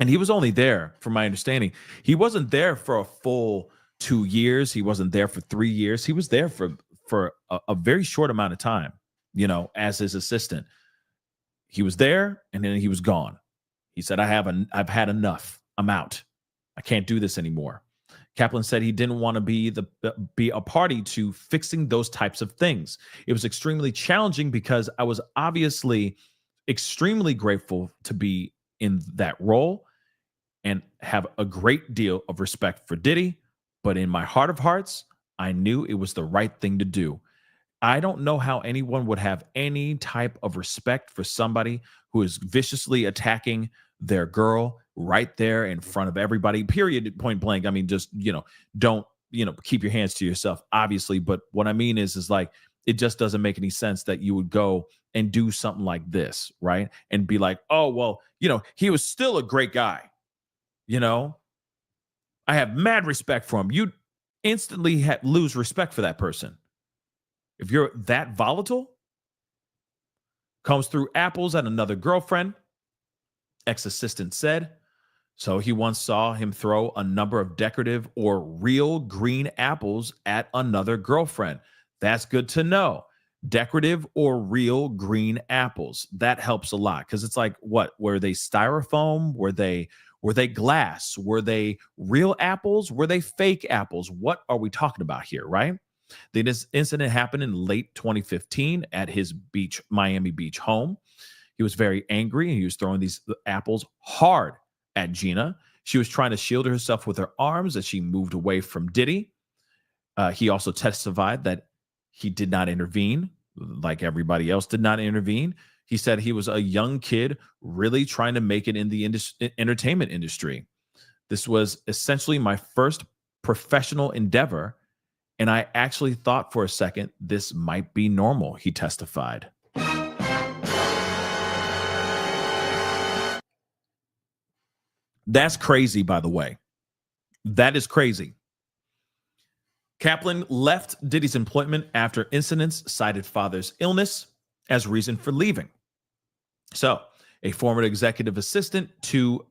And he was only there, from my understanding, he wasn't there for a full 2 years. He wasn't there for 3 years. He was there for a very short amount of time, as his assistant. He was there and then he was gone. He said, I've had enough. I'm out. I can't do this anymore. Kaplan said he didn't want to be a party to fixing those types of things. It was extremely challenging because I was obviously extremely grateful to be in that role and have a great deal of respect for Diddy. But in my heart of hearts, I knew it was the right thing to do. I don't know how anyone would have any type of respect for somebody who is viciously attacking their girl right there in front of everybody, period, point blank. I mean, just, don't, keep your hands to yourself, obviously. But what I mean is like, it just doesn't make any sense that you would go and do something like this, right? And be like, oh, well, he was still a great guy. I have mad respect for him. You instantly lose respect for that person. If you're that volatile, comes through apples at another girlfriend, ex-assistant said. So he once saw him throw a number of decorative or real green apples at another girlfriend. That's good to know. Decorative or real green apples. That helps a lot because it's like, what? Were they styrofoam? Were they glass? Were they real apples? Were they fake apples? What are we talking about here, right? This incident happened in late 2015 at his Miami Beach home. He was very angry and he was throwing these apples hard at Gina. She was trying to shield herself with her arms as she moved away from Diddy. He also testified that he did not intervene, like everybody else did not intervene. He said he was a young kid really trying to make it in the entertainment industry. This was essentially my first professional endeavor, and I actually thought for a second this might be normal, he testified. That's crazy, by the way. That is crazy. Kaplan left Diddy's employment after incidents cited father's illness as reason for leaving. So, a former executive assistant to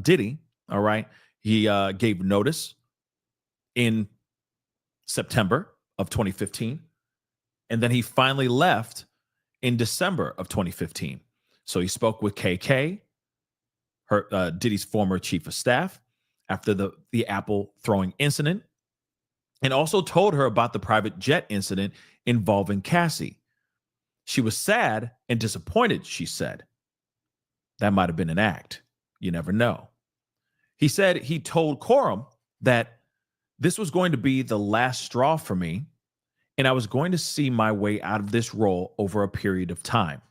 Diddy, all right, he gave notice in September of 2015, and then he finally left in December of 2015. So he spoke with KK, Diddy's former chief of staff, after the apple throwing incident, and also told her about the private jet incident involving Cassie. She was sad and disappointed, she said. That might have been an act. You never know. He said he told Quorum that this was going to be the last straw for me, and I was going to see my way out of this role over a period of time.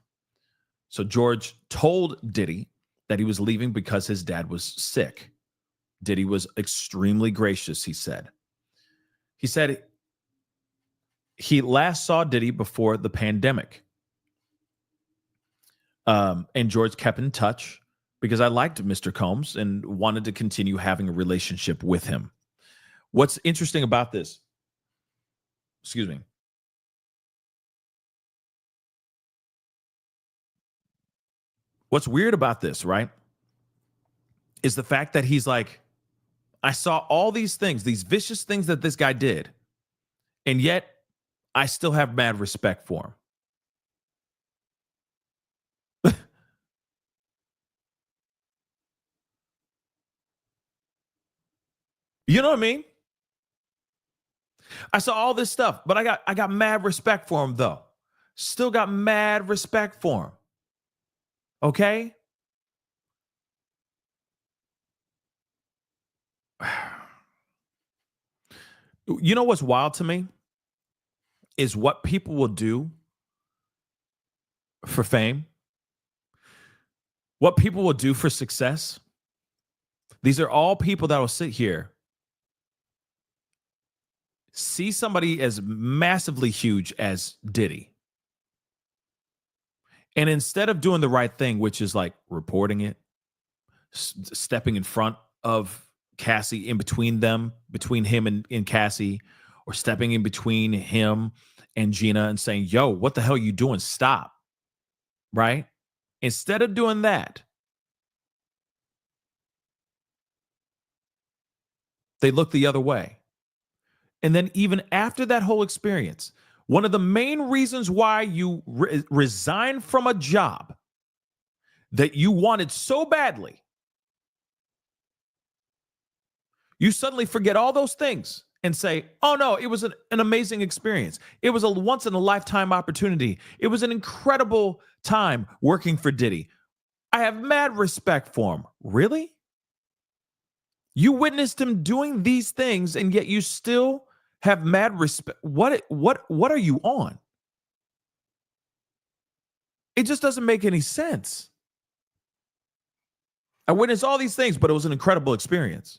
So George told Diddy that he was leaving because his dad was sick. Diddy was extremely gracious, he said. He said he last saw Diddy before the pandemic. And George kept in touch because I liked Mr. Combs and wanted to continue having a relationship with him. What's interesting about this, excuse me, what's weird about this, right, is the fact that he's like, I saw all these things, these vicious things that this guy did, and yet I still have mad respect for him. You know what I mean? I saw all this stuff, but I got mad respect for him though. Still got mad respect for him. Okay? You know what's wild to me is what people will do for fame, what people will do for success. These are all people that will sit here, see somebody as massively huge as Diddy, and instead of doing the right thing, which is like reporting it, stepping in front of Cassie, in between them, between him and Cassie, or stepping in between him and Gina and saying, yo, what the hell are you doing? Stop. Right? Instead of doing that, they look the other way. And then even after that whole experience, one of the main reasons why you resigned from a job that you wanted so badly, you suddenly forget all those things and say, oh no, it was an amazing experience. It was a once in a lifetime opportunity. It was an incredible time working for Diddy. I have mad respect for him. Really? You witnessed him doing these things and yet you still have mad respect. What are you on? It just doesn't make any sense. I witnessed all these things, but it was an incredible experience.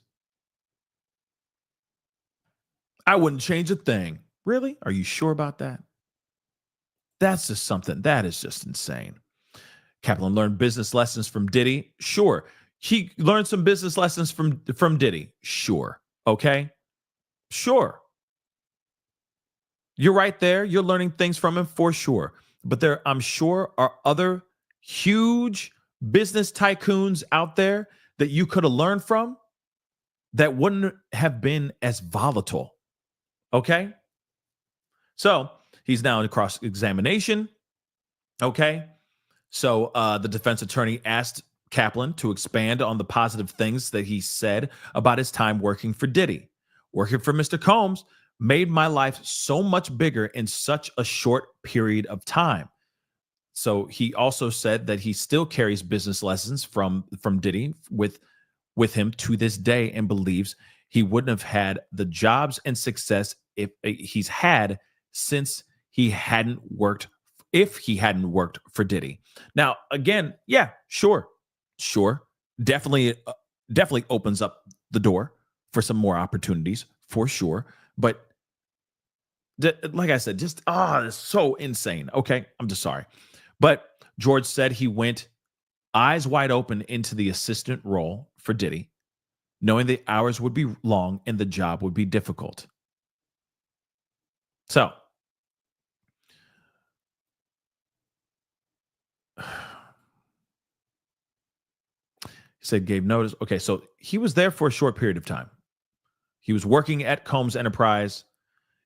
I wouldn't change a thing. Really? Are you sure about that? That's just something that is just insane. Kaplan learned business lessons from Diddy. Sure. He learned some business lessons from Diddy. Sure. Okay. Sure. You're right there. You're learning things from him for sure. But there, I'm sure, are other huge business tycoons out there that you could have learned from that wouldn't have been as volatile. Okay? So he's now in cross-examination. Okay? So the defense attorney asked Kaplan to expand on the positive things that he said about his time working for Diddy. Working for Mr. Combs made my life so much bigger in such a short period of time. So he also said that he still carries business lessons from Diddy with him to this day and believes he wouldn't have had the jobs and success if he's had since he hadn't worked for Diddy. Now, again, yeah, sure. Definitely opens up the door for some more opportunities for sure. But like I said, just, it's so insane. Okay, I'm just sorry. But George said he went eyes wide open into the assistant role for Diddy, knowing the hours would be long and the job would be difficult. So, he said gave notice. Okay, so he was there for a short period of time. He was working at Combs Enterprise.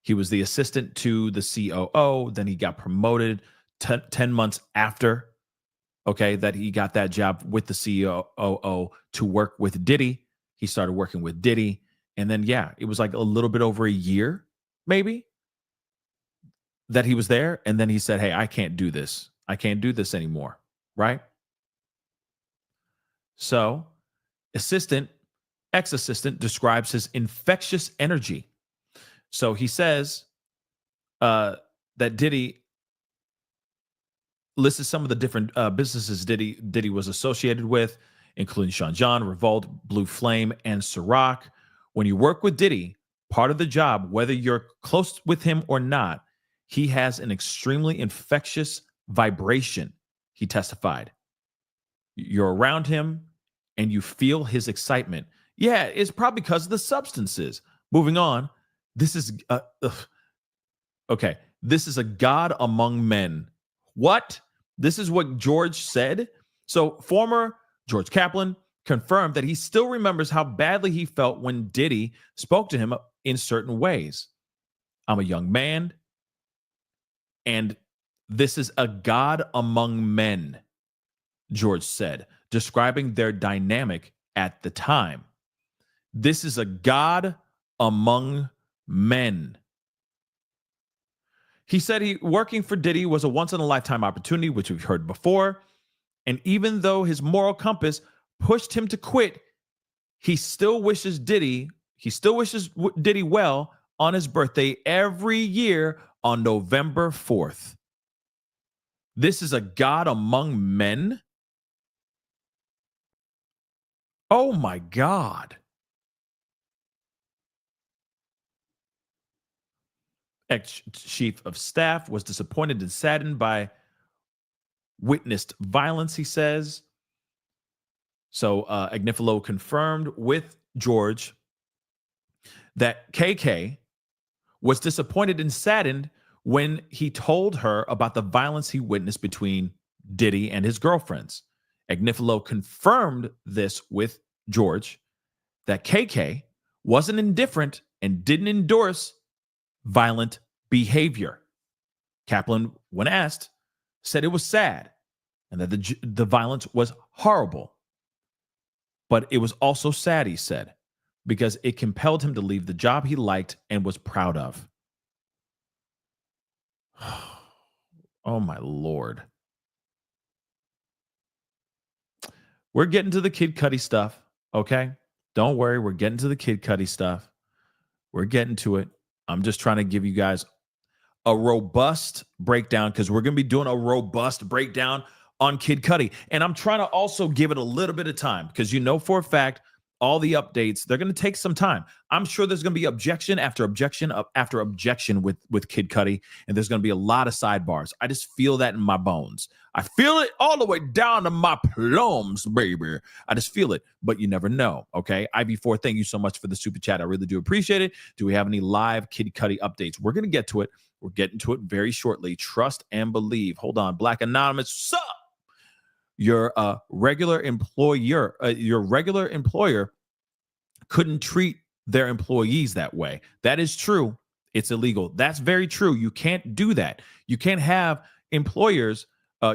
He was the assistant to the COO. Then he got promoted 10 months after, okay, that he got that job with the COO to work with Diddy. He started working with Diddy. And then, yeah, it was like a little bit over a year, maybe, that he was there. And then he said, hey, I can't do this. I can't do this anymore, right? So, ex-assistant describes his infectious energy. So he says that Diddy listed some of the different businesses Diddy was associated with, including Sean John, Revolt, Blue Flame, and Ciroc. When you work with Diddy, part of the job, whether you're close with him or not, he has an extremely infectious vibration, he testified. You're around him and you feel his excitement. Yeah, it's probably because of the substances. Moving on, this is okay. This is a god among men. What? This is what George said. So former George Kaplan confirmed that he still remembers how badly he felt when Diddy spoke to him in certain ways. I'm a young man, and this is a god among men, George said, describing their dynamic at the time. This is a god among men. He said working for Diddy was a once-in-a-lifetime opportunity, which we've heard before. And even though his moral compass pushed him to quit, he still wishes Diddy well on his birthday every year on November 4th. This is a god among men? Oh my God. Ex-chief of staff was disappointed and saddened by witnessed violence, he says. So Agnifilo confirmed with George that KK was disappointed and saddened when he told her about the violence he witnessed between Diddy and his girlfriends. Agnifilo confirmed this with George, that KK wasn't indifferent and didn't endorse violent behavior. Kaplan, when asked, said it was sad and that the violence was horrible. But it was also sad, he said, because it compelled him to leave the job he liked and was proud of. Oh, my Lord. We're getting to the Kid Cudi stuff, okay? Don't worry, we're getting to the Kid Cudi stuff. We're getting to it. I'm just trying to give you guys a robust breakdown because we're going to be doing a robust breakdown on Kid Cudi. And I'm trying to also give it a little bit of time because you know for a fact all the updates, they're going to take some time. I'm sure there's going to be objection after objection after objection with Kid Cudi, and there's going to be a lot of sidebars. I just feel that in my bones. I feel it all the way down to my plums, baby. I just feel it, but you never know, okay? IV4, thank you so much for the super chat. I really do appreciate it. Do we have any live Kid Cudi updates? We're going to get to it. We're getting to it very shortly. Trust and believe. Hold on. Black Anonymous, sup? Your regular employer couldn't treat their employees that way. That is true. It's illegal. That's very true. You can't do that. You can't have employers,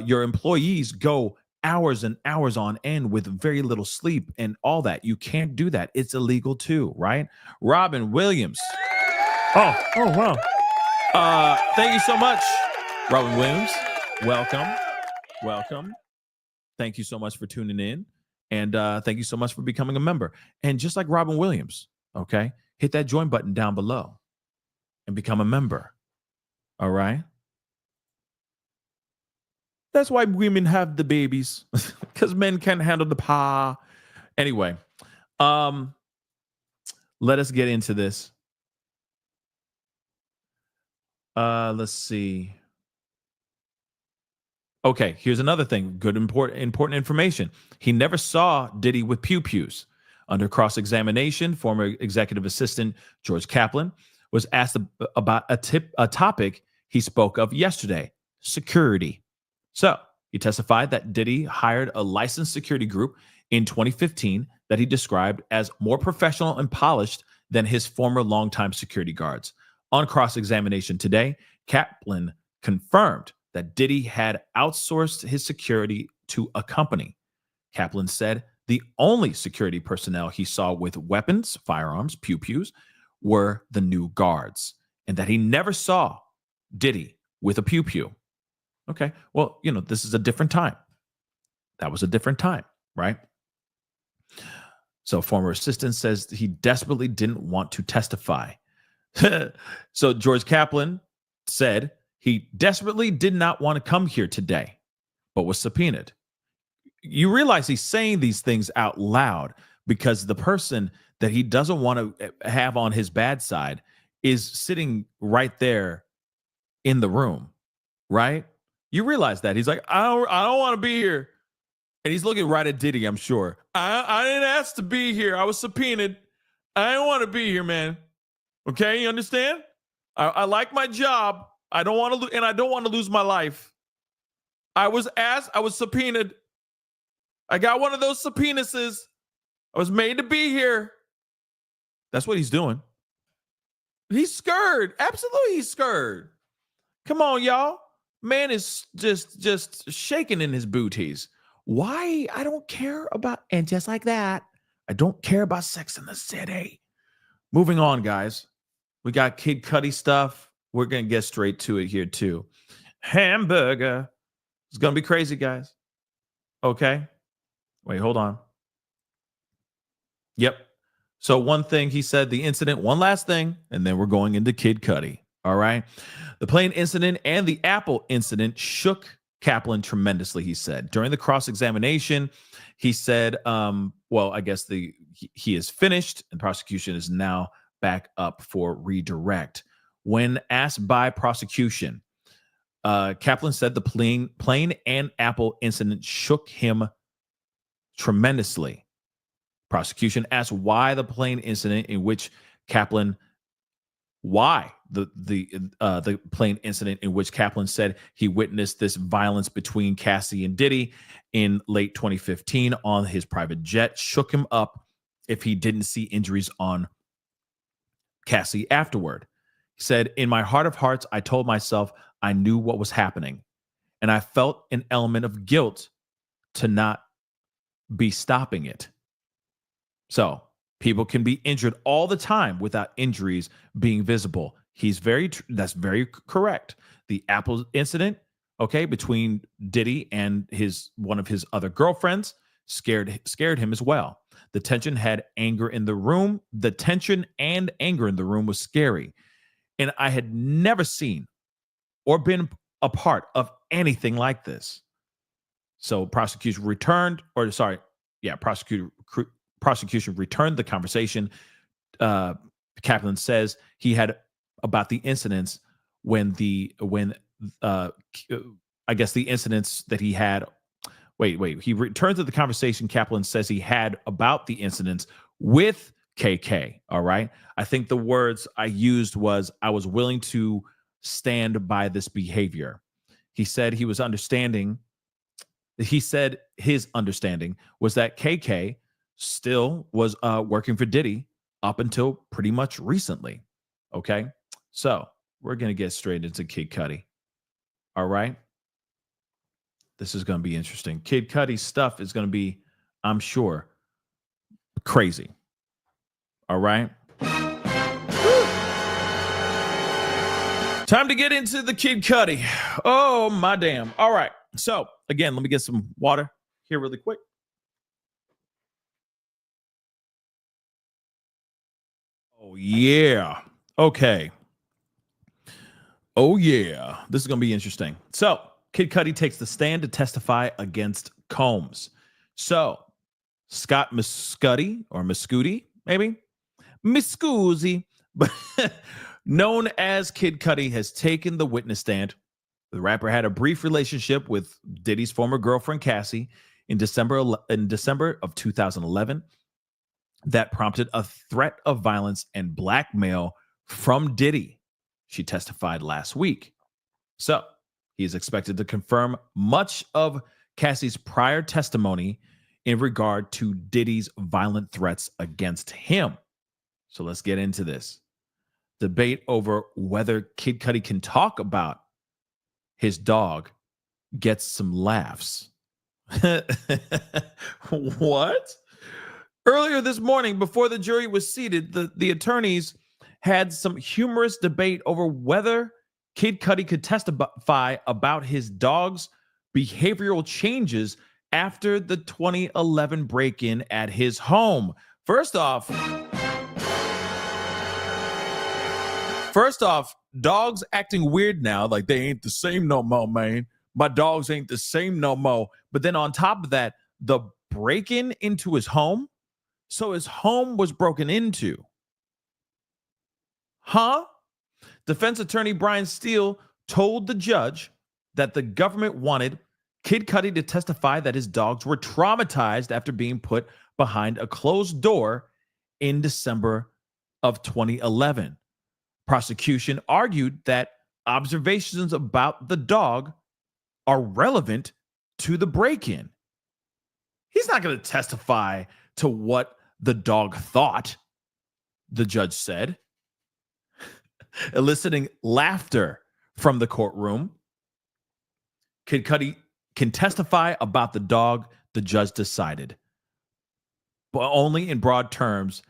your employees go hours and hours on end with very little sleep and all that. You can't do that. It's illegal too, right? Robin Williams. Oh, wow. Thank you so much, Robin Williams. Welcome. Thank you so much for tuning in. And thank you so much for becoming a member. And just like Robin Williams, okay, hit that join button down below and become a member. All right? That's why women have the babies, because men can't handle the pa. Anyway, let us get into this. Let's see. Okay, here's another thing. Good, important information. He never saw Diddy with pew-pews. Under cross-examination, former executive assistant George Kaplan was asked about a topic he spoke of yesterday, security. So he testified that Diddy hired a licensed security group in 2015 that he described as more professional and polished than his former longtime security guards. On cross-examination today, Kaplan confirmed that Diddy had outsourced his security to a company. Kaplan said the only security personnel he saw with weapons, firearms, pew-pews, were the new guards, and that he never saw Diddy with a pew-pew. Okay, well, this is a different time. That was a different time, right? So former assistant says he desperately didn't want to testify. So George Kaplan said he desperately did not want to come here today, but was subpoenaed. you realize he's saying these things out loud because the person that he doesn't want to have on his bad side is sitting right there in the room, right? You realize that. He's like, I don't want to be here. And he's looking right at Diddy, I'm sure. I didn't ask to be here. I was subpoenaed. I don't want to be here, man. Okay, you understand? I like my job. I don't want to, and I don't want to lose my life. I was asked. I was subpoenaed. I got one of those subpoenases. I was made to be here. That's what he's doing. He's scared. Absolutely, he's scared. Come on, y'all. Man is just shaking in his booties. Why? I don't care about, and just like that, I don't care about Sex in the City. Moving on, guys. We got Kid Cudi stuff. We're going to get straight to it here, too. Hamburger. It's going to be crazy, guys. Okay. Wait, hold on. Yep. So one thing he said, the incident, one last thing, and then we're going into Kid Cudi. All right. The plane incident and the Apple incident shook Kaplan tremendously, he said. During the cross-examination, he said, well, I guess he is finished and prosecution is now back up for redirect. When asked by prosecution, Kaplan said the plane and Apple incident shook him tremendously. Prosecution asked why the plane incident in which Kaplan the plane incident in which Kaplan said he witnessed this violence between Cassie and Diddy in late 2015 on his private jet shook him up if he didn't see injuries on Cassie afterward. He said, in my heart of hearts, I told myself I knew what was happening, and I felt an element of guilt to not be stopping it. So people can be injured all the time without injuries being visible. That's very correct. The Apple incident, okay, between Diddy and one of his other girlfriends scared him as well. The tension had anger in the room. The tension and anger in the room was scary. And I had never seen or been a part of anything like this. So prosecution returned the conversation. Kaplan says he had about the incidents I guess the incidents that he had. He returned to the conversation Kaplan says he had about the incidents with KK. All right. I think the words I used was, I was willing to stand by this behavior. He said his understanding was that KK still was working for Diddy up until pretty much recently. Okay. So we're going to get straight into Kid Cudi. All right. This is going to be interesting. Kid Cudi's stuff is going to be, I'm sure, crazy. All right. Time to get into the Kid Cudi. Oh, my damn. All right. So, again, let me get some water here really quick. Oh, yeah. Okay. Oh, yeah. This is going to be interesting. So, Kid Cudi takes the stand to testify against Combs. So, Scott Miscudi, or Miscudi, maybe? Miscusi, but known as Kid Cudi, has taken the witness stand. The rapper had a brief relationship with Diddy's former girlfriend, Cassie, in December of 2011 that prompted a threat of violence and blackmail from Diddy. She testified last week. So he is expected to confirm much of Cassie's prior testimony in regard to Diddy's violent threats against him. So let's get into this. Debate over whether Kid Cudi can talk about his dog gets some laughs. What? Earlier this morning, before the jury was seated, the attorneys had some humorous debate over whether Kid Cudi could testify about his dog's behavioral changes after the 2011 break-in at his home. First off, dogs acting weird now, like they ain't the same no more, man. My dogs ain't the same no more. But then on top of that, the break-in into his home. So his home was broken into. Huh? Defense attorney Brian Steele told the judge that the government wanted Kid Cudi to testify that his dogs were traumatized after being put behind a closed door in December of 2011. Prosecution argued that observations about the dog are relevant to the break-in. He's not going to testify to what the dog thought, the judge said, eliciting laughter from the courtroom. Kid Cudi can testify about the dog, the judge decided, but only in broad terms,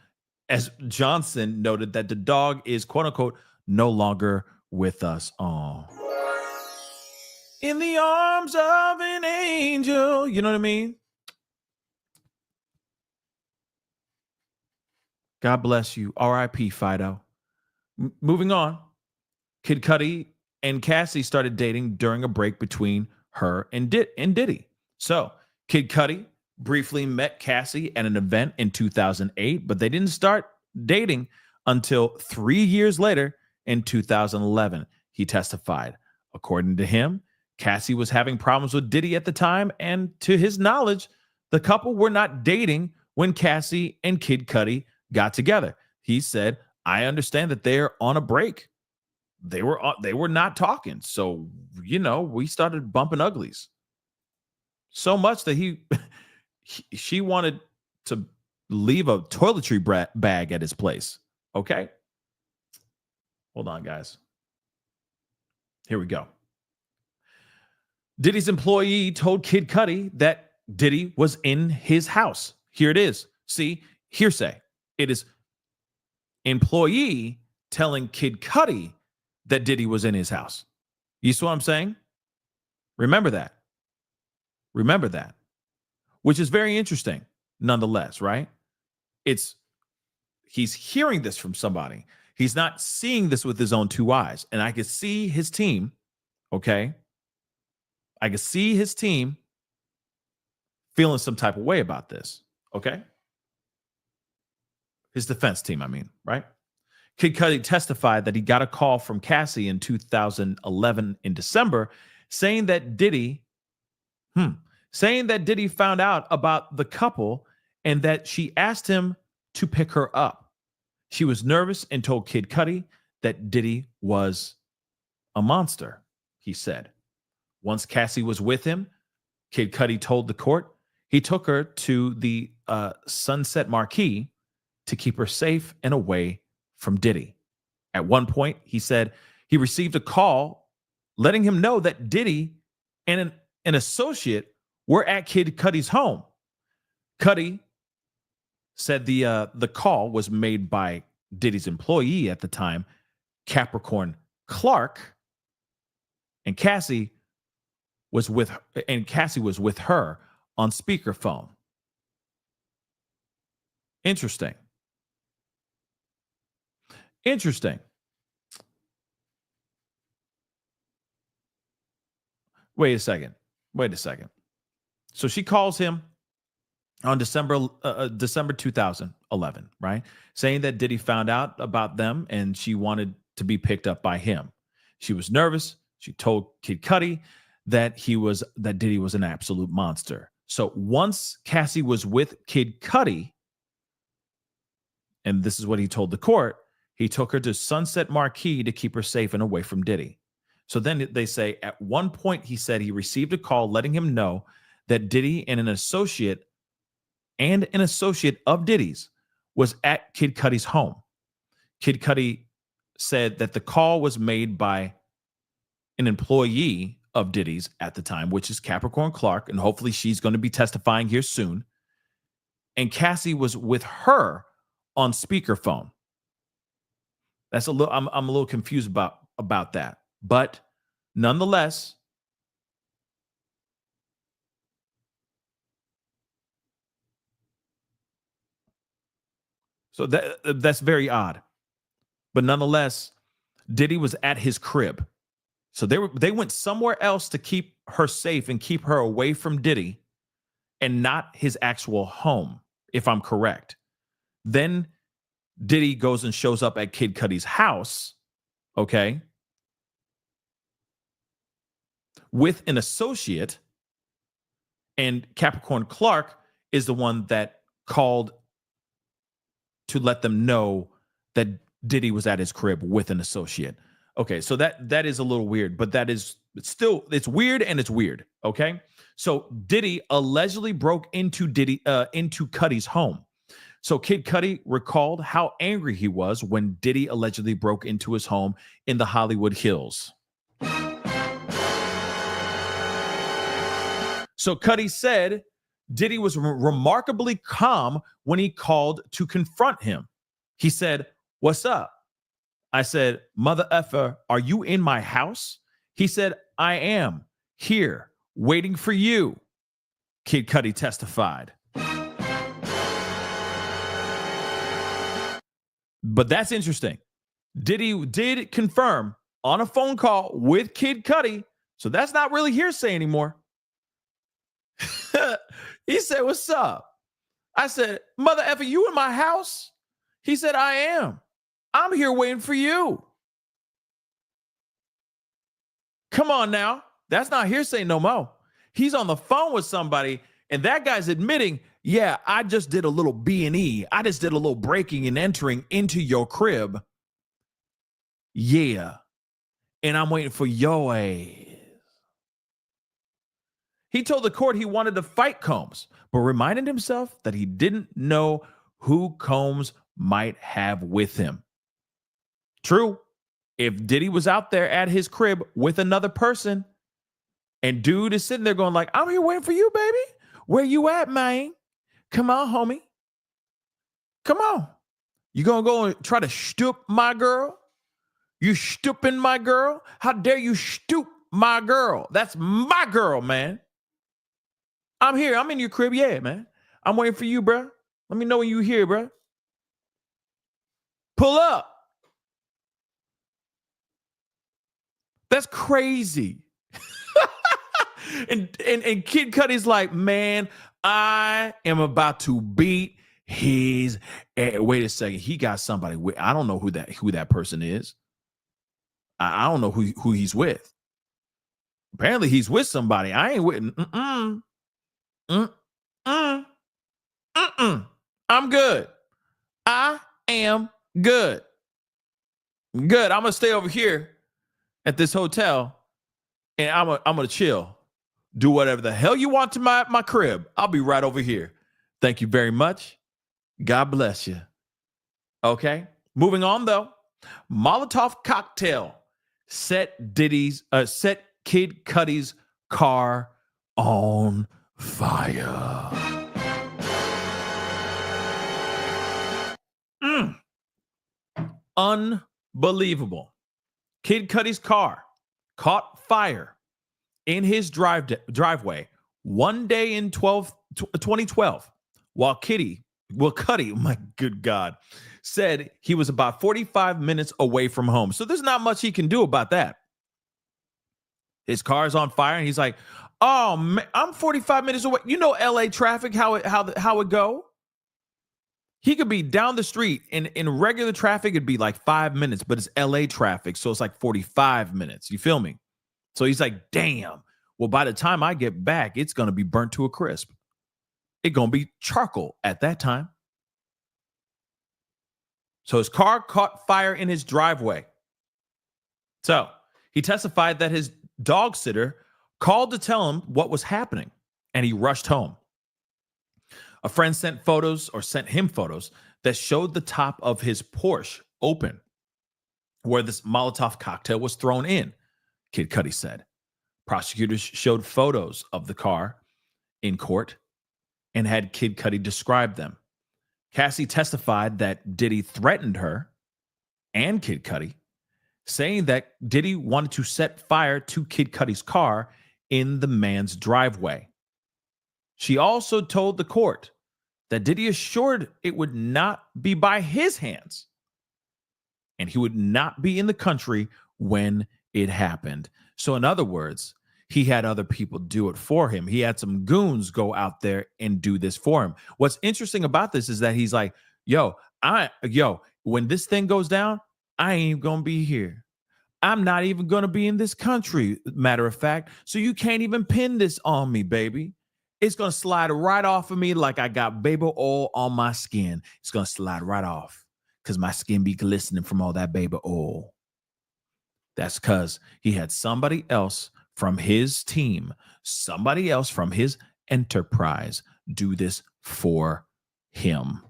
as Johnson noted that the dog is, quote unquote, no longer with us. Oh, in the arms of an angel. You know what I mean? God bless you. R.I.P. Fido. Moving on. Kid Cudi and Cassie started dating during a break between her and Diddy. So Kid Cudi briefly met Cassie at an event in 2008, but they didn't start dating until 3 years later in 2011. He testified. According to him, Cassie was having problems with Diddy at the time, and to his knowledge, the couple were not dating when Cassie and Kid Cudi got together. He said, I understand that they're on a break. They were not talking. So, we started bumping uglies. So much that she wanted to leave a toiletry bag at his place. Okay? Hold on, guys. Here we go. Diddy's employee told Kid Cudi that Diddy was in his house. Here it is. See, hearsay. It is employee telling Kid Cudi that Diddy was in his house. You see what I'm saying? Remember that. Remember that. Which is very interesting, nonetheless, right? He's hearing this from somebody. He's not seeing this with his own two eyes. And I can see his team, okay? I can see his team feeling some type of way about this, okay? His defense team, I mean, right? Kid Cudi testified that he got a call from Cassie in 2011 in December saying that Diddy found out about the couple and that she asked him to pick her up. She was nervous and told Kid Cudi that Diddy was a monster, he said. Once Cassie was with him, Kid Cudi told the court he took her to the Sunset Marquee to keep her safe and away from Diddy. At one point, he said he received a call letting him know that Diddy and an associate were at Kid Cudi's home. Cudi said the call was made by Diddy's employee at the time, Capricorn Clark, and Cassie was with her on speakerphone. Interesting. Wait a second. So she calls him on December 2011, right? Saying that Diddy found out about them and she wanted to be picked up by him. She was nervous. She told Kid Cudi that Diddy was an absolute monster. So once Cassie was with Kid Cudi, and this is what he told the court, he took her to Sunset Marquee to keep her safe and away from Diddy. So then they say at one point he said he received a call letting him know that Diddy and an associate of Diddy's was at Kid Cudi's home. Kid Cudi said that the call was made by an employee of Diddy's at the time, which is Capricorn Clark, and hopefully she's going to be testifying here soon. And Cassie was with her on speakerphone. That's a little. I'm a little confused about that, but nonetheless, so that's very odd. But nonetheless, Diddy was at his crib, so they went somewhere else to keep her safe and keep her away from Diddy. and not his actual home, if I'm correct. Then Diddy goes and shows up at Kid Cudi's house, okay, with an associate, and Capricorn Clark is the one that called to let them know that Diddy was at his crib with an associate. Okay, so that is a little weird, but that is still, it's weird and it's weird, okay? So Diddy allegedly broke into Cudi's home. So Kid Cudi recalled how angry he was when Diddy allegedly broke into his home in the Hollywood Hills. So Cudi said Diddy was remarkably calm when he called to confront him. He said, "What's up?" I said, "Mother effer, are you in my house?" He said, "I am here waiting for you," Kid Cudi testified. But that's interesting. Diddy did confirm on a phone call with Kid Cudi, so that's not really hearsay anymore. He said, "What's up?" I said, "Mother effer, you in my house?" He said, "I am. I'm here waiting for you." Come on now. That's not hearsay no more. He's on the phone with somebody, and that guy's admitting, "Yeah, I just did a little B&E. I just did a little breaking and entering into your crib. Yeah. And I'm waiting for your ass." He told the court he wanted to fight Combs, but reminded himself that he didn't know who Combs might have with him. True. If Diddy was out there at his crib with another person, and dude is sitting there going like, "I'm here waiting for you, baby. Where you at, man? Come on, homie. Come on. You gonna go and try to stoop my girl? You stooping my girl? How dare you stoop my girl? That's my girl, man. I'm here. I'm in your crib. Yeah, man. I'm waiting for you, bro. Let me know when you here, bro. Pull up." That's crazy. and Kid Cudi's like, "Man, I am about to beat his." Wait a second. He got somebody with. I don't know who that person is. I don't know who he's with. Apparently, he's with somebody. I ain't with. I'm good. I am good. Good. I'm gonna stay over here at this hotel, and I'm gonna chill. Do whatever the hell you want to my crib. I'll be right over here. Thank you very much. God bless you. Okay. Moving on though. Molotov cocktail set Kid Cudi's car on fire. Unbelievable. Kid Cudi's car caught fire in his driveway one day in 2012 while Cudi, my good God, said he was about 45 minutes away from home. So there's not much he can do about that. His car is on fire and he's like, "Oh man, I'm 45 minutes away." You know LA traffic, how it go? He could be down the street in regular traffic, it'd be like 5 minutes, but it's LA traffic, so it's like 45 minutes. You feel me? So he's like, "Damn. Well, by the time I get back, it's going to be burnt to a crisp. It's going to be charcoal at that time." So his car caught fire in his driveway. So he testified that his dog sitter called to tell him what was happening, and he rushed home. A friend sent him photos that showed the top of his Porsche open, where this Molotov cocktail was thrown in, Kid Cudi said. Prosecutors showed photos of the car in court and had Kid Cudi describe them. Cassie testified that Diddy threatened her and Kid Cudi, saying that Diddy wanted to set fire to Kid Cudi's car in the man's driveway. She also told the court that Diddy assured it would not be by his hands and he would not be in the country when it happened. So in other words, he had other people do it for him. He had some goons go out there and do this for him. What's interesting about this is that he's like, yo, when this thing goes down, I ain't gonna be here. I'm not even gonna be in this country, matter of fact. So you can't even pin this on me, baby. It's gonna slide right off of me like I got baby oil on my skin. It's gonna slide right off because my skin be glistening from all that baby oil. That's because he had somebody else from his team, somebody else from his enterprise do this for him.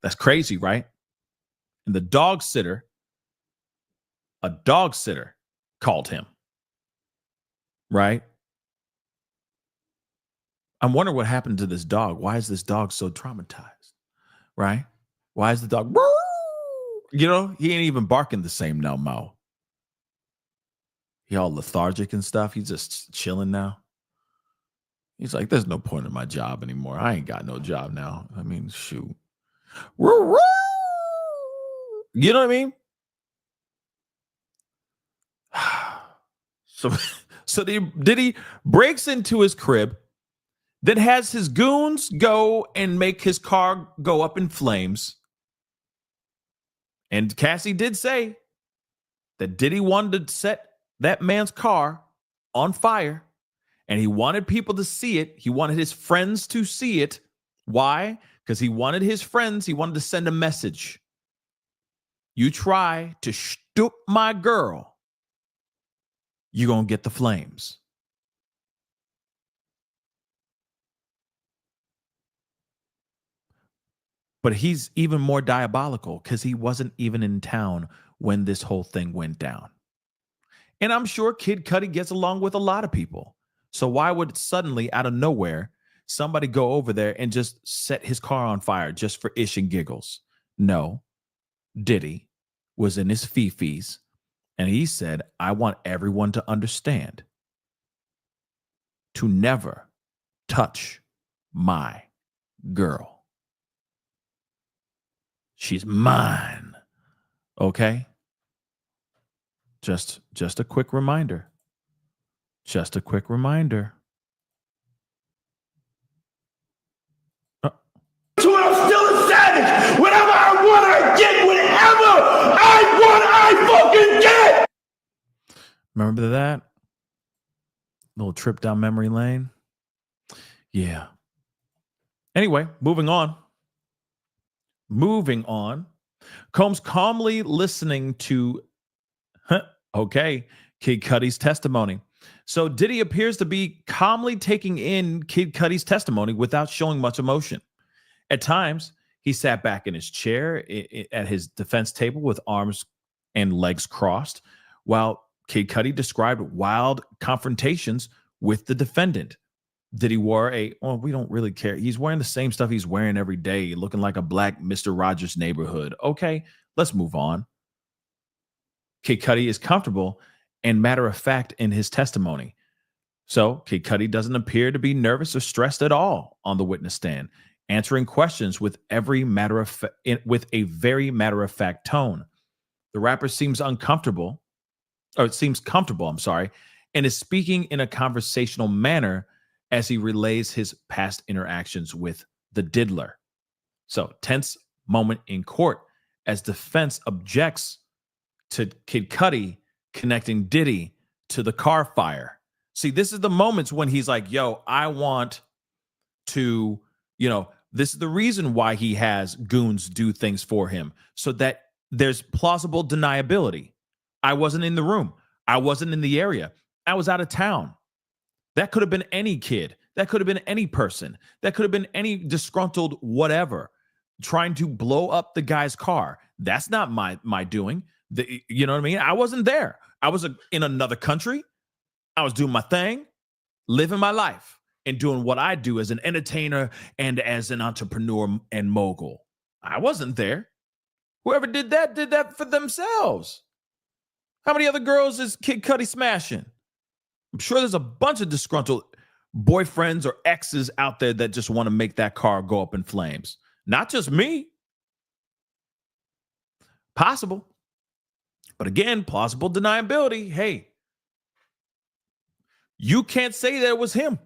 That's crazy, right? And a dog sitter called him, right? I'm wondering what happened to this dog. Why is this dog so traumatized, right? Why is the dog, he ain't even barking the same no more. He all lethargic and stuff. He's just chilling now. He's like, there's no point in my job anymore. I ain't got no job now. I mean, shoot. You know what I mean? So Diddy breaks into his crib, then has his goons go and make his car go up in flames. And Cassie did say that Diddy wanted to set that man's car on fire, and he wanted people to see it. He wanted his friends to see it. Why? Because he wanted to send a message. You try to stoop my girl, you're going to get the flames. But he's even more diabolical because he wasn't even in town when this whole thing went down. And I'm sure Kid Cudi gets along with a lot of people. So why would suddenly, out of nowhere, somebody go over there and just set his car on fire just for ish and giggles? No. Diddy was in his fifis, and he said, I want everyone to understand to never touch my girl. She's mine. Okay? Just a quick reminder. Just a quick reminder. I'm still a savage. Whatever I want, I get. Whatever I want, I fucking get. Remember that? Little trip down memory lane. Yeah. Anyway, moving on. Combs calmly listening to, Kid Cudi's testimony. So Diddy appears to be calmly taking in Kid Cudi's testimony without showing much emotion. At times, he sat back in his chair at his defense table with arms and legs crossed, while Kid Cudi described wild confrontations with the defendant. Diddy wore we don't really care. He's wearing the same stuff he's wearing every day, looking like a black Mr. Rogers neighborhood. Okay, let's move on. Kid Cudi is comfortable and matter of fact in his testimony. So Kid Cudi doesn't appear to be nervous or stressed at all on the witness stand, answering questions with a very matter of fact tone. The rapper seems comfortable, and is speaking in a conversational manner as he relays his past interactions with the diddler. So, tense moment in court as defense objects to Kid Cudi connecting Diddy to the car fire. See, this is the moments when he's like, yo, I want to, this is the reason why he has goons do things for him, so that there's plausible deniability. I wasn't in the room. I wasn't in the area. I was out of town. That could have been any kid. That could have been any person. That could have been any disgruntled whatever trying to blow up the guy's car. That's not my doing. You know what I mean? I wasn't there. I was in another country. I was doing my thing, living my life, and doing what I do as an entertainer and as an entrepreneur and mogul. I wasn't there. Whoever did that for themselves. How many other girls is Kid Cudi smashing? I'm sure there's a bunch of disgruntled boyfriends or exes out there that just want to make that car go up in flames. Not just me. Possible. But again, plausible deniability. Hey, you can't say that it was him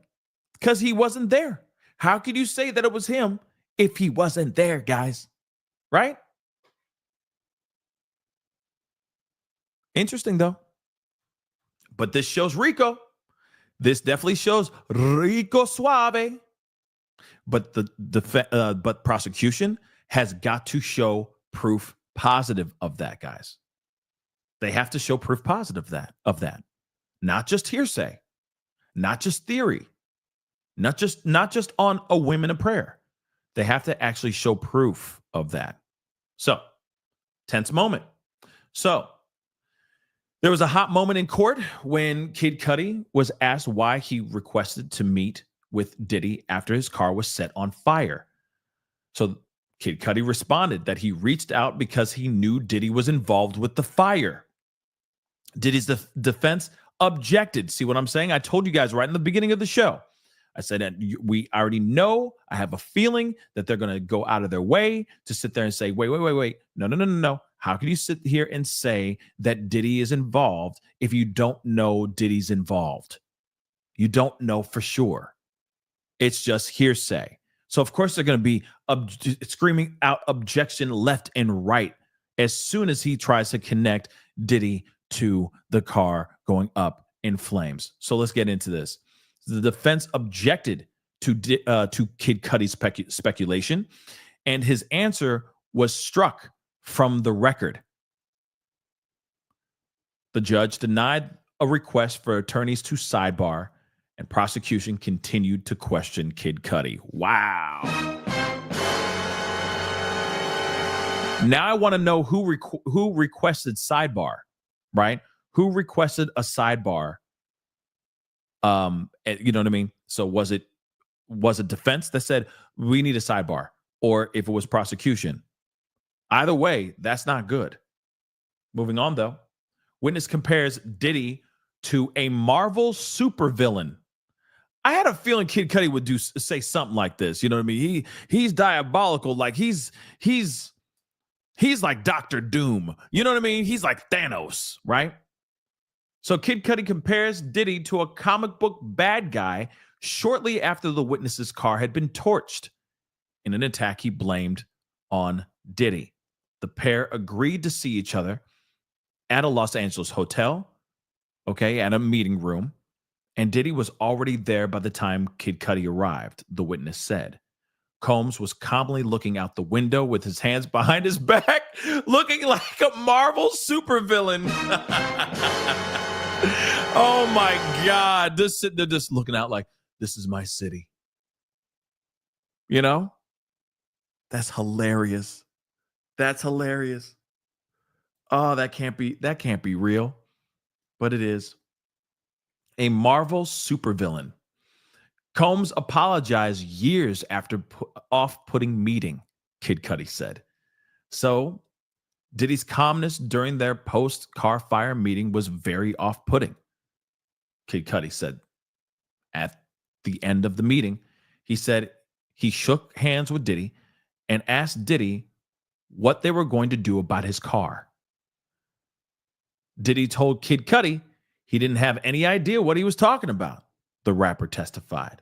because he wasn't there. How could you say that it was him if he wasn't there, guys? Right? Interesting, though. But this shows Rico. This definitely shows Rico Suave. But but prosecution has got to show proof positive of that, guys. They have to show proof positive of that. Not just hearsay, not just theory, not just on a whim and a prayer. They have to actually show proof of that. So, tense moment. So, there was a hot moment in court when Kid Cudi was asked why he requested to meet with Diddy after his car was set on fire. So Kid Cudi responded that he reached out because he knew Diddy was involved with the fire. Diddy's defense objected. See what I'm saying? I told you guys right in the beginning of the show. I said that we already know. I have a feeling that they're going to go out of their way to sit there and say, wait. No. How can you sit here and say that Diddy is involved if you don't know Diddy's involved? You don't know for sure. It's just hearsay. So, of course, they're going to be screaming out objection left and right as soon as he tries to connect Diddy to the car going up in flames. So let's get into this. The defense objected to Kid Cudi's speculation, and his answer was struck from the record. The judge denied a request for attorneys to sidebar, and prosecution continued to question Kid Cudi. Wow. Now I want to know who requested sidebar, right? Who requested a sidebar? You know what I mean? So was it defense that said we need a sidebar, or if it was prosecution? Either way, that's not good. Moving on, though. Witness compares Diddy to a Marvel supervillain. I had a feeling Kid Cudi would say something like this. You know what I mean? He's diabolical. Like he's like Dr. Doom. You know what I mean? He's like Thanos, right? So Kid Cudi compares Diddy to a comic book bad guy shortly after the witness's car had been torched in an attack he blamed on Diddy. The pair agreed to see each other at a Los Angeles hotel, at a meeting room, and Diddy was already there by the time Kid Cudi arrived, the witness said. Combs was calmly looking out the window with his hands behind his back, looking like a Marvel supervillain. Oh my God. They're just looking out like, this is my city. You know? That's hilarious. That's hilarious. Oh, that can't be real. But it is. A Marvel supervillain. Combs apologized years after off-putting meeting, Kid Cudi said. So, Diddy's calmness during their post-car fire meeting was very off-putting, Kid Cudi said. At the end of the meeting, he said he shook hands with Diddy and asked Diddy what they were going to do about his car. Diddy told Kid Cudi he didn't have any idea what he was talking about, the rapper testified.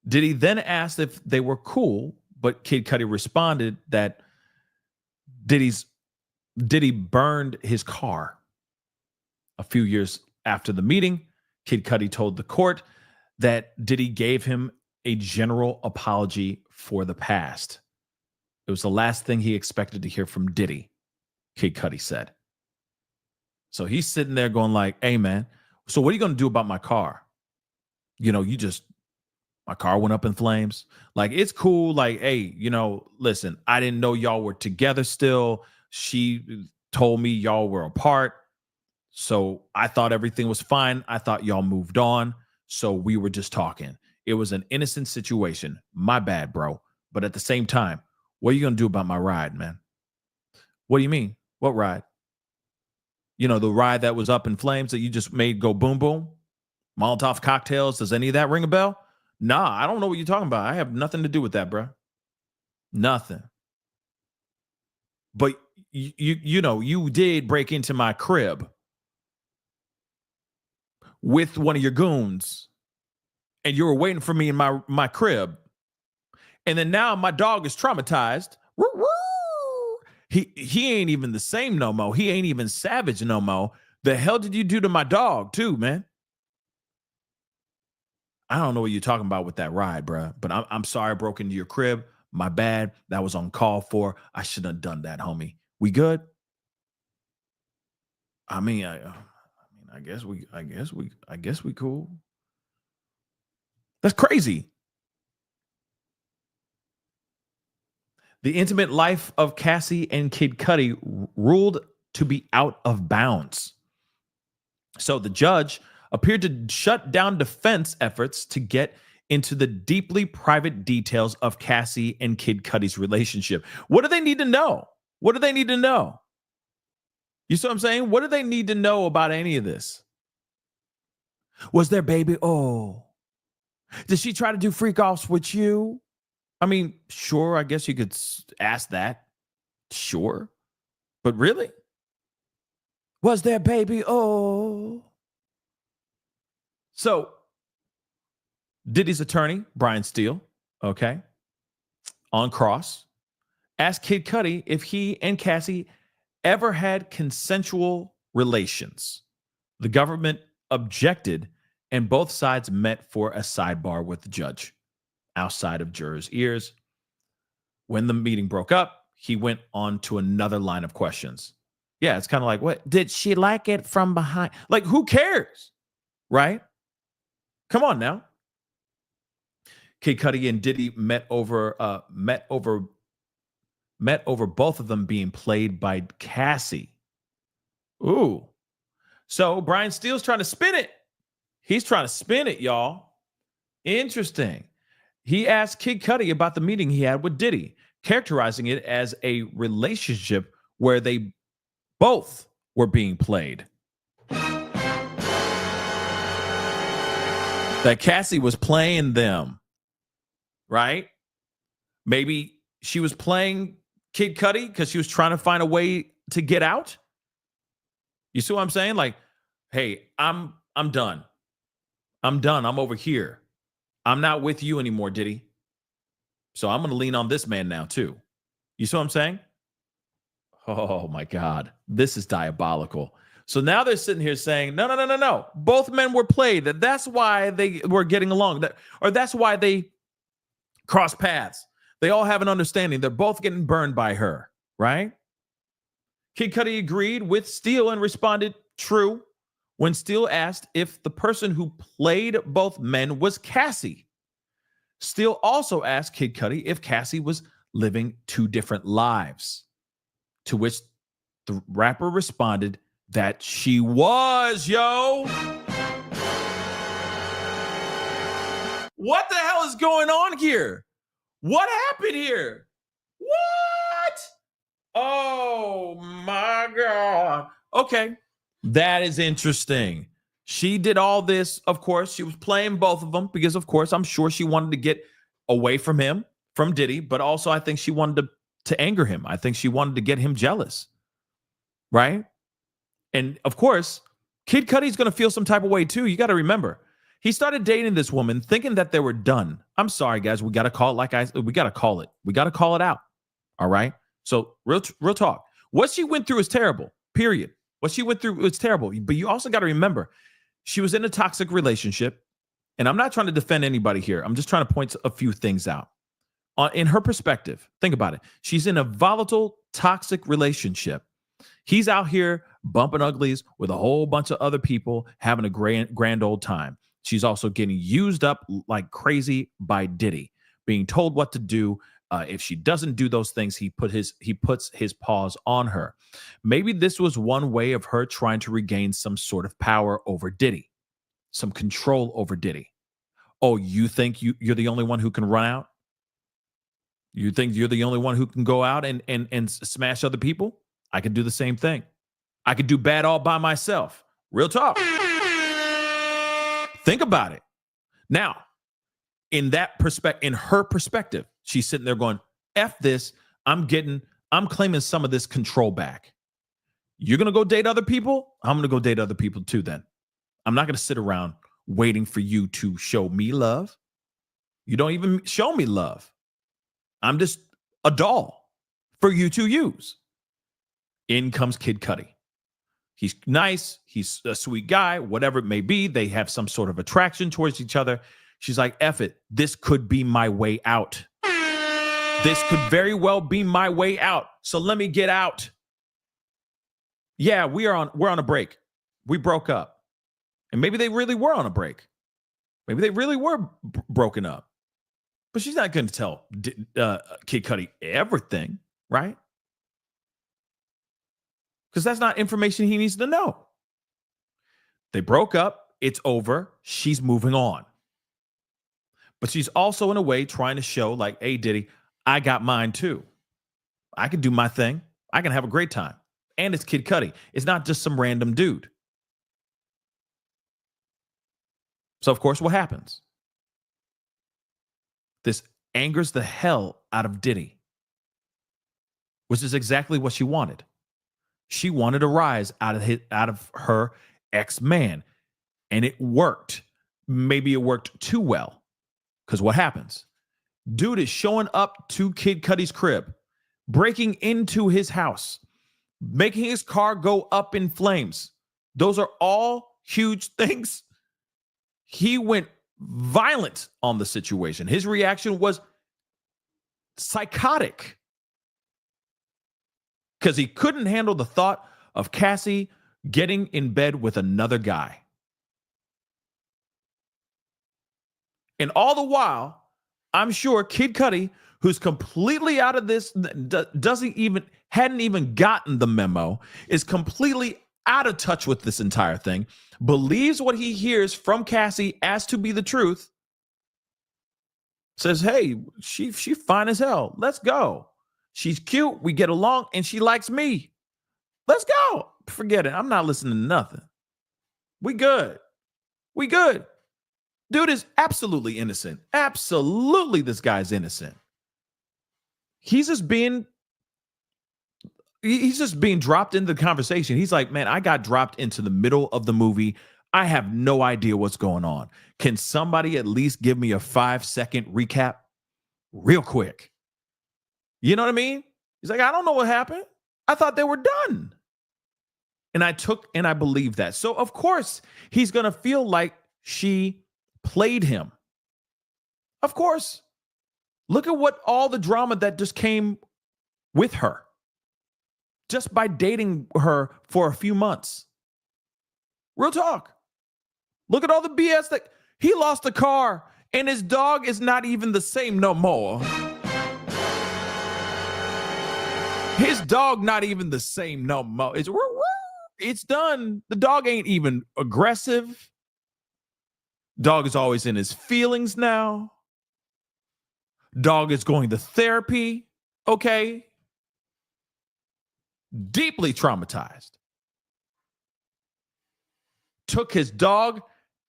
Diddy then asked if they were cool, but Kid Cudi responded that Diddy burned his car. A few years after the meeting, Kid Cudi told the court that Diddy gave him a general apology for the past. It was the last thing he expected to hear from Diddy, Kid Cudi said. So he's sitting there going like, hey, man, so what are you going to do about my car? My car went up in flames. Like, it's cool. Like, hey, listen, I didn't know y'all were together still. She told me y'all were apart. So I thought everything was fine. I thought y'all moved on. So we were just talking. It was an innocent situation. My bad, bro. But at the same time, what are you going to do about my ride, man? What do you mean? What ride? The ride that was up in flames that you just made go boom, boom? Molotov cocktails. Does any of that ring a bell? Nah, I don't know what you're talking about. I have nothing to do with that, bro. Nothing. But you did break into my crib with one of your goons, and you were waiting for me in my crib, and then now my dog is traumatized. Woo, woo. He ain't even the same no more. He ain't even savage no more. The hell did you do to my dog too, man? I don't know what you're talking about with that ride, bro. But I'm sorry I broke into your crib. My bad. That was uncalled for. I shouldn't have done that, homie. We good? I mean, I guess we cool. That's crazy. The intimate life of Cassie and Kid Cudi ruled to be out of bounds. So the judge appeared to shut down defense efforts to get into the deeply private details of Cassie and Kid Cudi's relationship. What do they need to know? What do they need to know? You see what I'm saying? What do they need to know about any of this? Was their baby? Oh, did she try to do freak offs with you? I mean, sure, I guess you could ask that. Sure. But really? Was their baby? Oh. So, Diddy's attorney, Brian Steele, okay, on cross, asked Kid Cudi if he and Cassie ever had consensual relations. The government objected, and both sides met for a sidebar with the judge outside of jurors' ears. When the meeting broke up, he went on to another line of questions. Yeah, it's kind of like, what? Did she like it from behind? Like, who cares? Right? Come on now. Kid Cudi and Diddy met over both of them being played by Cassie. Ooh. So Brian Steele's trying to spin it. He's trying to spin it, y'all. Interesting. He asked Kid Cudi about the meeting he had with Diddy, characterizing it as a relationship where they both were being played. That Cassie was playing them, right? Maybe she was playing Kid Cudi because she was trying to find a way to get out. You see what I'm saying? Like, hey, I'm done. I'm done. I'm over here. I'm not with you anymore, Diddy. So I'm going to lean on this man now, too. You see what I'm saying? Oh, my God. This is diabolical. So now they're sitting here saying, no. Both men were played. That's why they were getting along. That's why they crossed paths. They all have an understanding. They're both getting burned by her, right? Kid Cudi agreed with Steele and responded, true, when Steele asked if the person who played both men was Cassie. Steele also asked Kid Cudi if Cassie was living two different lives, to which the rapper responded that she was, yo. What the hell is going on here? What happened here? What? Oh my God. Okay. That is interesting. She did all this. Of course, she was playing both of them because, of course, I'm sure she wanted to get away from him, from Diddy, but also I think she wanted to anger him. I think she wanted to get him jealous. Right? And of course, Kid Cudi's going to feel some type of way too. You got to remember, he started dating this woman thinking that they were done. I'm sorry, guys. We got to call it we got to call it. We got to call it out. All right? So real talk. What she went through is terrible, period. What she went through was terrible. But you also got to remember, she was in a toxic relationship. And I'm not trying to defend anybody here. I'm just trying to point a few things out. In her perspective, think about it. She's in a volatile, toxic relationship. He's out here bumping uglies with a whole bunch of other people, having a grand old time. She's also getting used up like crazy by Diddy, being told what to do. If she doesn't do those things, he puts his paws on her. Maybe this was one way of her trying to regain some sort of power over Diddy, some control over Diddy. Oh, you think you're the only one who can run out? You think you're the only one who can go out and smash other people? I could do the same thing. I could do bad all by myself. Real talk. Think about it. Now, in her perspective, she's sitting there going, F this. I'm getting I'm claiming some of this control back. You're going to go date other people? I'm going to go date other people too then. I'm not going to sit around waiting for you to show me love. You don't even show me love. I'm just a doll for you to use. In comes Kid Cudi. He's nice. He's a sweet guy, whatever it may be. They have some sort of attraction towards each other. She's like, F it. This could be my way out. This could very well be my way out. So let me get out. Yeah, we're on a break. We broke up. And maybe they really were on a break. Maybe they really were broken up. But she's not going to tell Kid Cudi everything, right? Because that's not information he needs to know. They broke up. It's over. She's moving on. But she's also, in a way, trying to show like, hey, Diddy, I got mine too. I can do my thing. I can have a great time. And it's Kid Cudi. It's not just some random dude. So, of course, what happens? This angers the hell out of Diddy, which is exactly what she wanted. She wanted a rise out of her ex-man, and it worked. Maybe it worked too well, because what happens? Dude is showing up to Kid Cudi's crib, breaking into his house, making his car go up in flames. Those are all huge things. He went violent on the situation. His reaction was psychotic because he couldn't handle the thought of Cassie getting in bed with another guy. And all the while, I'm sure Kid Cudi, who's completely out of this, hadn't even gotten the memo, is completely out of touch with this entire thing, believes what he hears from Cassie as to be the truth, says, hey, she fine as hell. Let's go. She's cute. We get along and she likes me. Let's go. Forget it. I'm not listening to nothing. We good. We good. Dude is absolutely innocent. Absolutely, this guy's innocent. He's just being dropped into the conversation. He's like, man, I got dropped into the middle of the movie. I have no idea what's going on. Can somebody at least give me a 5-second recap real quick? You know what I mean? He's like, I don't know what happened. I thought they were done. And I believe that. So of course he's going to feel like she played him. Of course. Look at what all the drama that just came with her. Just by dating her for a few months. Real talk. Look at all the BS that he lost a car and his dog is not even the same no more. His dog not even the same no more. It's done. The dog ain't even aggressive. Dog is always in his feelings now. Dog is going to therapy. Okay. Deeply traumatized. Took his dog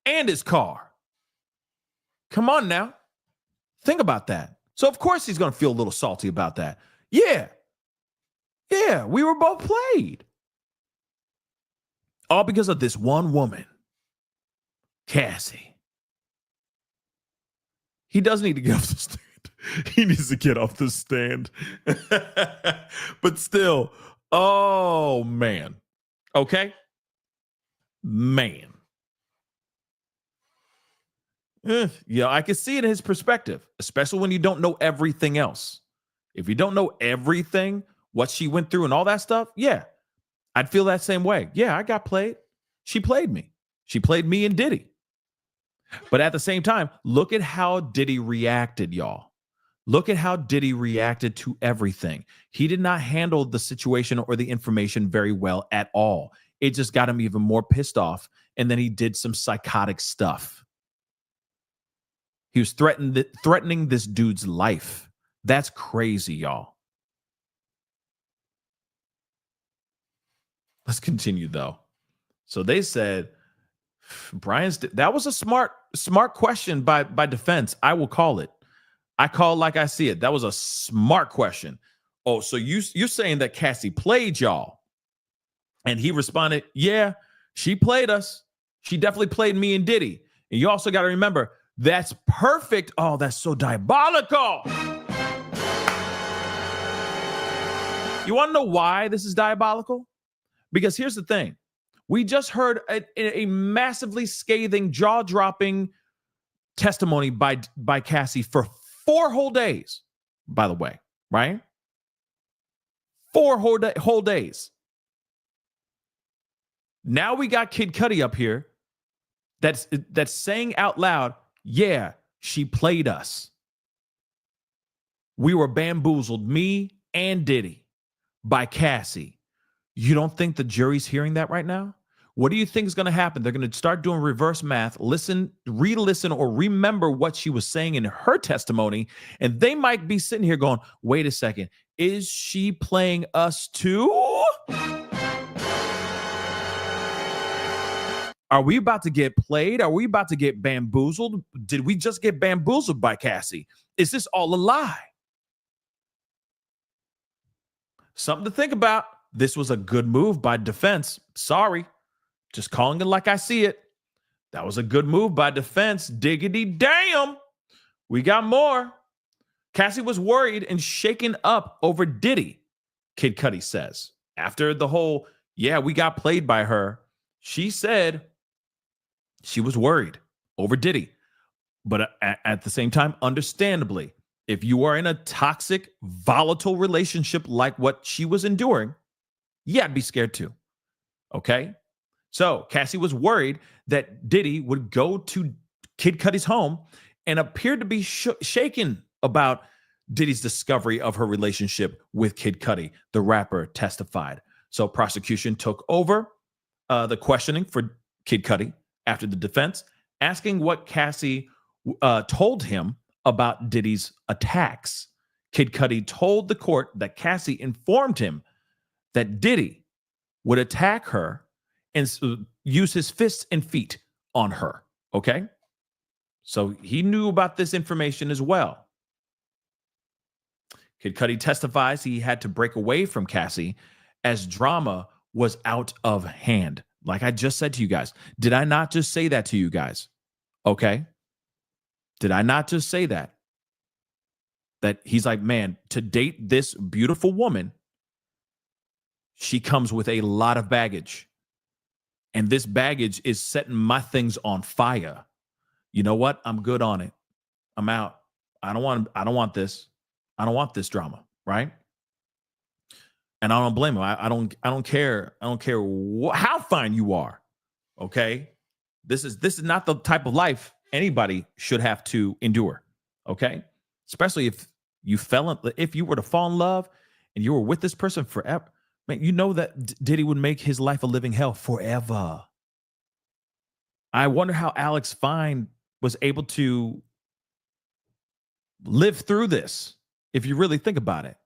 and his car. Come on now. Think about that. So of course he's going to feel a little salty about that. Yeah, we were both played. All because of this one woman, Cassie. He does need to get off the stand. He needs to get off the stand. But still, oh, man. Okay? Man. Yeah, I can see it in his perspective, especially when you don't know everything else. If you don't know everything, what she went through and all that stuff, yeah, I'd feel that same way. Yeah, I got played. She played me. She played me and Diddy. But at the same time, look at how Diddy reacted, y'all. Look at how Diddy reacted to everything. He did not handle the situation or the information very well at all. It just got him even more pissed off. And then he did some psychotic stuff. He was threatening this dude's life. That's crazy, y'all. Let's continue, though. So they said, that was a smart question by defense. I will call it. I call it like I see it. That was a smart question. Oh, so you're saying that Cassie played y'all? And he responded, yeah, she played us. She definitely played me and Diddy. And you also got to remember, that's perfect. Oh, that's so diabolical. You want to know why this is diabolical? Because here's the thing. We just heard a massively scathing, jaw-dropping testimony by Cassie for 4 whole days, by the way, right? 4 whole days. Now we got Kid Cudi up here that's saying out loud, yeah, she played us. We were bamboozled, me and Diddy, by Cassie. You don't think the jury's hearing that right now? What do you think is going to happen? They're going to start doing reverse math, re-listen, or remember what she was saying in her testimony, and they might be sitting here going, wait a second, is she playing us too? Are we about to get played? Are we about to get bamboozled? Did we just get bamboozled by Cassie? Is this all a lie? Something to think about. This was a good move by defense. Sorry. Just calling it like I see it. That was a good move by defense. Diggity damn. We got more. Cassie was worried and shaken up over Diddy, Kid Cudi says. After the whole, yeah, we got played by her, she said she was worried over Diddy. But at the same time, understandably, if you are in a toxic, volatile relationship like what she was enduring, yeah, I'd be scared too. Okay? So Cassie was worried that Diddy would go to Kid Cudi's home and appeared to be shaken about Diddy's discovery of her relationship with Kid Cudi. The rapper testified. So prosecution took over the questioning for Kid Cudi after the defense, asking what Cassie told him about Diddy's attacks. Kid Cudi told the court that Cassie informed him that Diddy would attack her and use his fists and feet on her, okay? So he knew about this information as well. Kid Cudi testifies he had to break away from Cassie as drama was out of hand. Like I just said to you guys. Did I not just say that to you guys? Okay? Did I not just say that? That he's like, man, to date this beautiful woman, she comes with a lot of baggage. And this baggage is setting my things on fire. You know what? I'm good on it. I'm out. I don't want this. I don't want this drama, right? And I don't blame him. I don't care. I don't care how fine you are. Okay? This is not the type of life anybody should have to endure. Okay? Especially if you were to fall in love and you were with this person forever. Man, you know that Diddy would make his life a living hell forever. I wonder how Alex Fine was able to live through this, if you really think about it.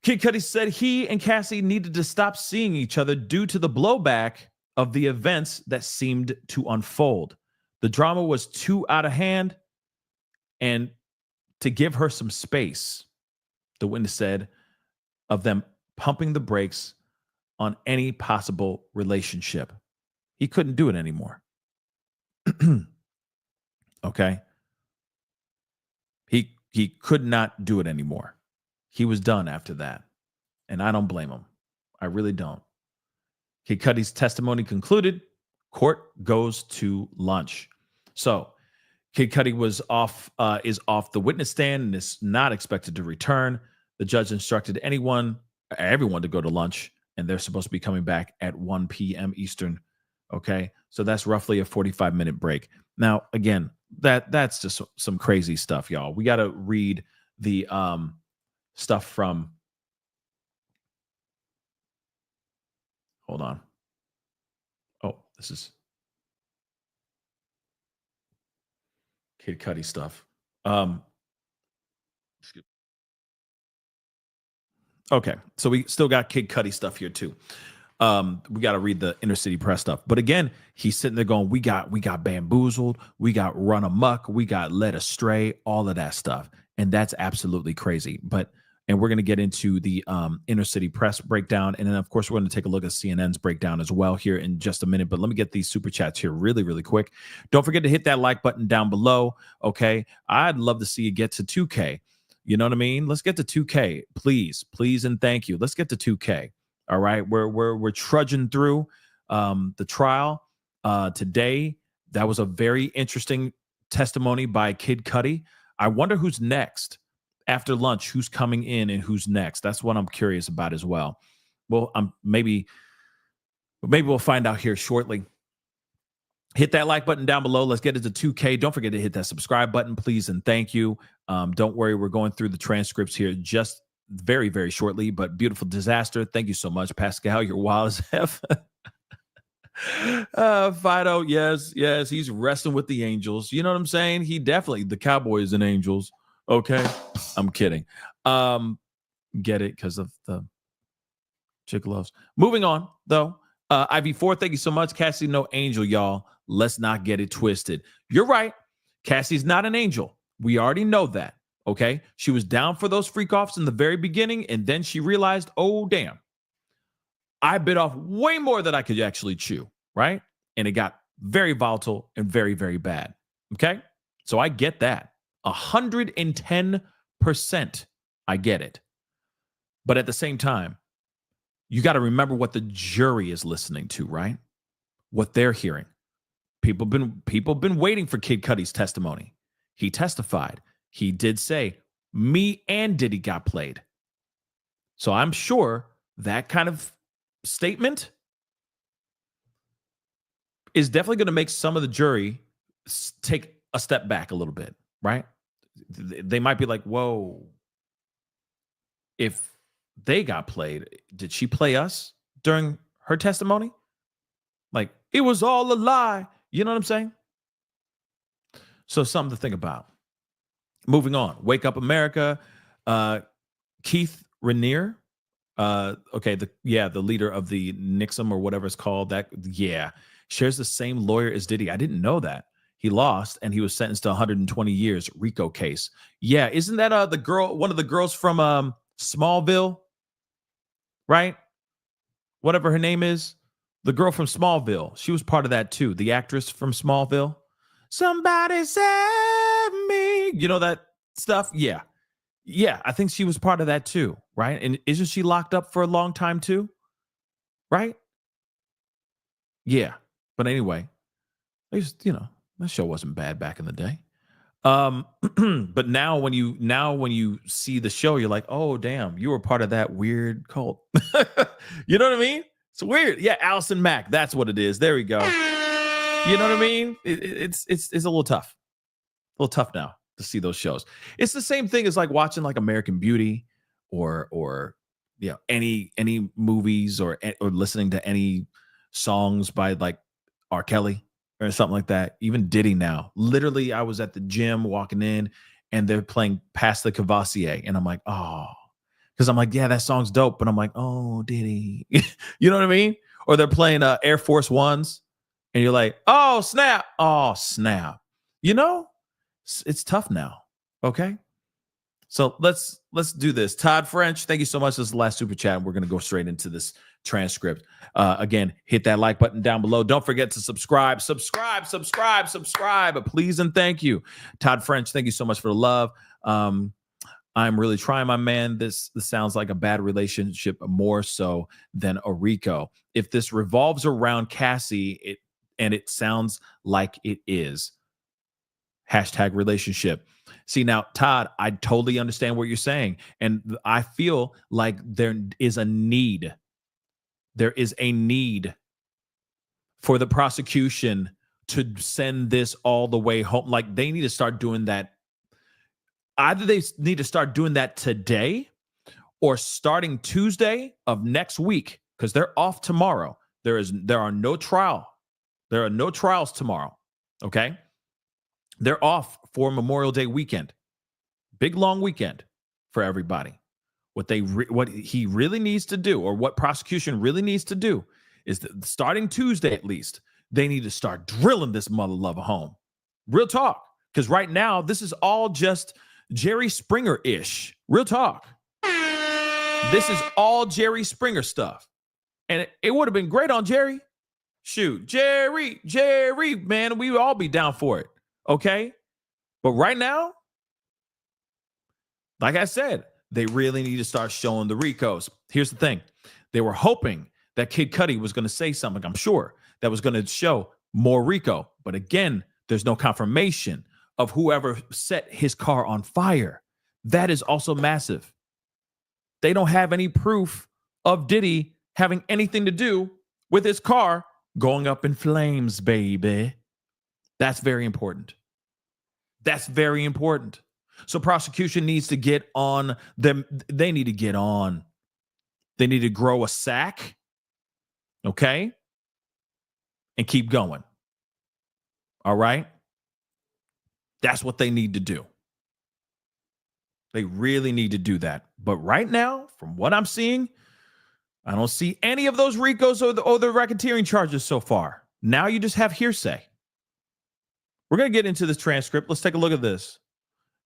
Kid Cudi said he and Cassie needed to stop seeing each other due to the blowback of the events that seemed to unfold. The drama was too out of hand, and to give her some space, the witness said, of them pumping the brakes on any possible relationship. He couldn't do it anymore. Okay? He could not do it anymore. He was done after that. And I don't blame him. I really don't. Kid Cudi's testimony concluded. Court goes to lunch. So Kid Cudi is off the witness stand and is not expected to return. The judge instructed everyone to go to lunch, and they're supposed to be coming back at 1 p.m. Eastern. Okay, so that's roughly a 45-minute break. Now, again, that's just some crazy stuff, y'all. We got to read the stuff from. Hold on. Oh, this is Kid Cudi stuff. Okay, so we still got Kid Cudi stuff here too. We got to read the inner city press stuff. But again, he's sitting there going, we got bamboozled, we got run amok, we got led astray, all of that stuff. And that's absolutely crazy. But And we're going to get into the inner city press breakdown. And then, of course, we're going to take a look at CNN's breakdown as well here in just a minute. But let me get these super chats here really, really quick. Don't forget to hit that like button down below. Okay. I'd love to see you get to 2K. You know what I mean? Let's get to 2K. Please, please, and thank you. Let's get to 2K. All right. We're trudging through the trial today. That was a very interesting testimony by Kid Cudi. I wonder who's next. After lunch, who's coming in and who's next? That's what I'm curious about as well. Well, maybe we'll find out here shortly. Hit that like button down below. Let's get it to 2K. Don't forget to hit that subscribe button, please, and thank you. Don't worry, we're going through the transcripts here just very, very shortly, but beautiful disaster. Thank you so much, Pascal. You're wild as F. Fido, yes, he's wrestling with the angels. You know what I'm saying? He definitely, the Cowboys and angels. Okay, I'm kidding. Get it because of the chick loves. Moving on, though. IV4, thank you so much. Cassie, no angel, y'all. Let's not get it twisted. You're right. Cassie's not an angel. We already know that. Okay, she was down for those freak offs in the very beginning, and then she realized, oh, damn, I bit off way more than I could actually chew, right? And it got very volatile and very, very bad. Okay, so I get that. 110%. I get it. But at the same time, you got to remember what the jury is listening to, right? What they're hearing. People been waiting for Kid Cudi's testimony. He testified. He did say, me and Diddy got played. So I'm sure that kind of statement is definitely going to make some of the jury take a step back a little bit, right? They might be like, whoa, if they got played, did she play us during her testimony? Like, it was all a lie. You know what I'm saying? So something to think about. Moving on. Wake Up America. Keith Raniere. The leader of the Nixon or whatever it's called. Shares the same lawyer as Diddy. I didn't know that. He lost and he was sentenced to 120 years RICO case. Yeah, isn't that the girl, one of the girls from Smallville? Right? Whatever her name is. The girl from Smallville. She was part of that too. The actress from Smallville. Somebody save me. You know that stuff? Yeah. Yeah, I think she was part of that too, right? And isn't she locked up for a long time too? Right? Yeah. But anyway, at least, that show wasn't bad back in the day. But now when you see the show, you're like, oh damn, you were part of that weird cult. You know what I mean? It's weird. Yeah, Allison Mack. That's what it is. There we go. You know what I mean? It's a little tough. A little tough now to see those shows. It's the same thing as like watching like American Beauty or any movies or listening to any songs by like R. Kelly or something like that. Even Diddy now. Literally, I was at the gym walking in and they're playing Pass the Cavassier. And I'm like, oh, because I'm like, yeah, that song's dope. But I'm like, oh, Diddy. You know what I mean? Or they're playing Air Force Ones. And you're like, oh, snap. Oh, snap. It's tough now. Okay. So let's do this. Todd French, thank you so much. This is the last super chat. We're going to go straight into this transcript. Again, hit that like button down below. Don't forget to subscribe. Please and thank you. Todd French, thank you so much for the love. I'm really trying, my man. This sounds like a bad relationship more so than a RICO. If this revolves around Cassie, it sounds like it is. # relationship. See, now, Todd, I totally understand what you're saying. And I feel like there is a need. There is a need for the prosecution to send this all the way home. Like, they need to start doing that. Either they need to start doing that today or starting Tuesday of next week, because they're off tomorrow. There are no trials tomorrow. Okay. They're off for Memorial Day weekend. Big long weekend for everybody. What he really needs to do, or what prosecution really needs to do, is that starting Tuesday at least, they need to start drilling this mother lover home. Real talk. Because right now, this is all just Jerry Springer-ish. Real talk. This is all Jerry Springer stuff. And it would have been great on Jerry. Shoot, Jerry, man, we would all be down for it. Okay? But right now, like I said, they really need to start showing the Ricos. Here's the thing. They were hoping that Kid Cudi was going to say something, I'm sure, that was going to show more Rico. But again, there's no confirmation of whoever set his car on fire. That is also massive. They don't have any proof of Diddy having anything to do with his car going up in flames, baby. That's very important. That's very important. So prosecution needs to get on them. They need to get on. They need to grow a sack, okay? And keep going. All right? That's what they need to do. They really need to do that. But right now, from what I'm seeing, I don't see any of those RICOs or the racketeering charges so far. Now you just have hearsay. We're going to get into this transcript. Let's take a look at this.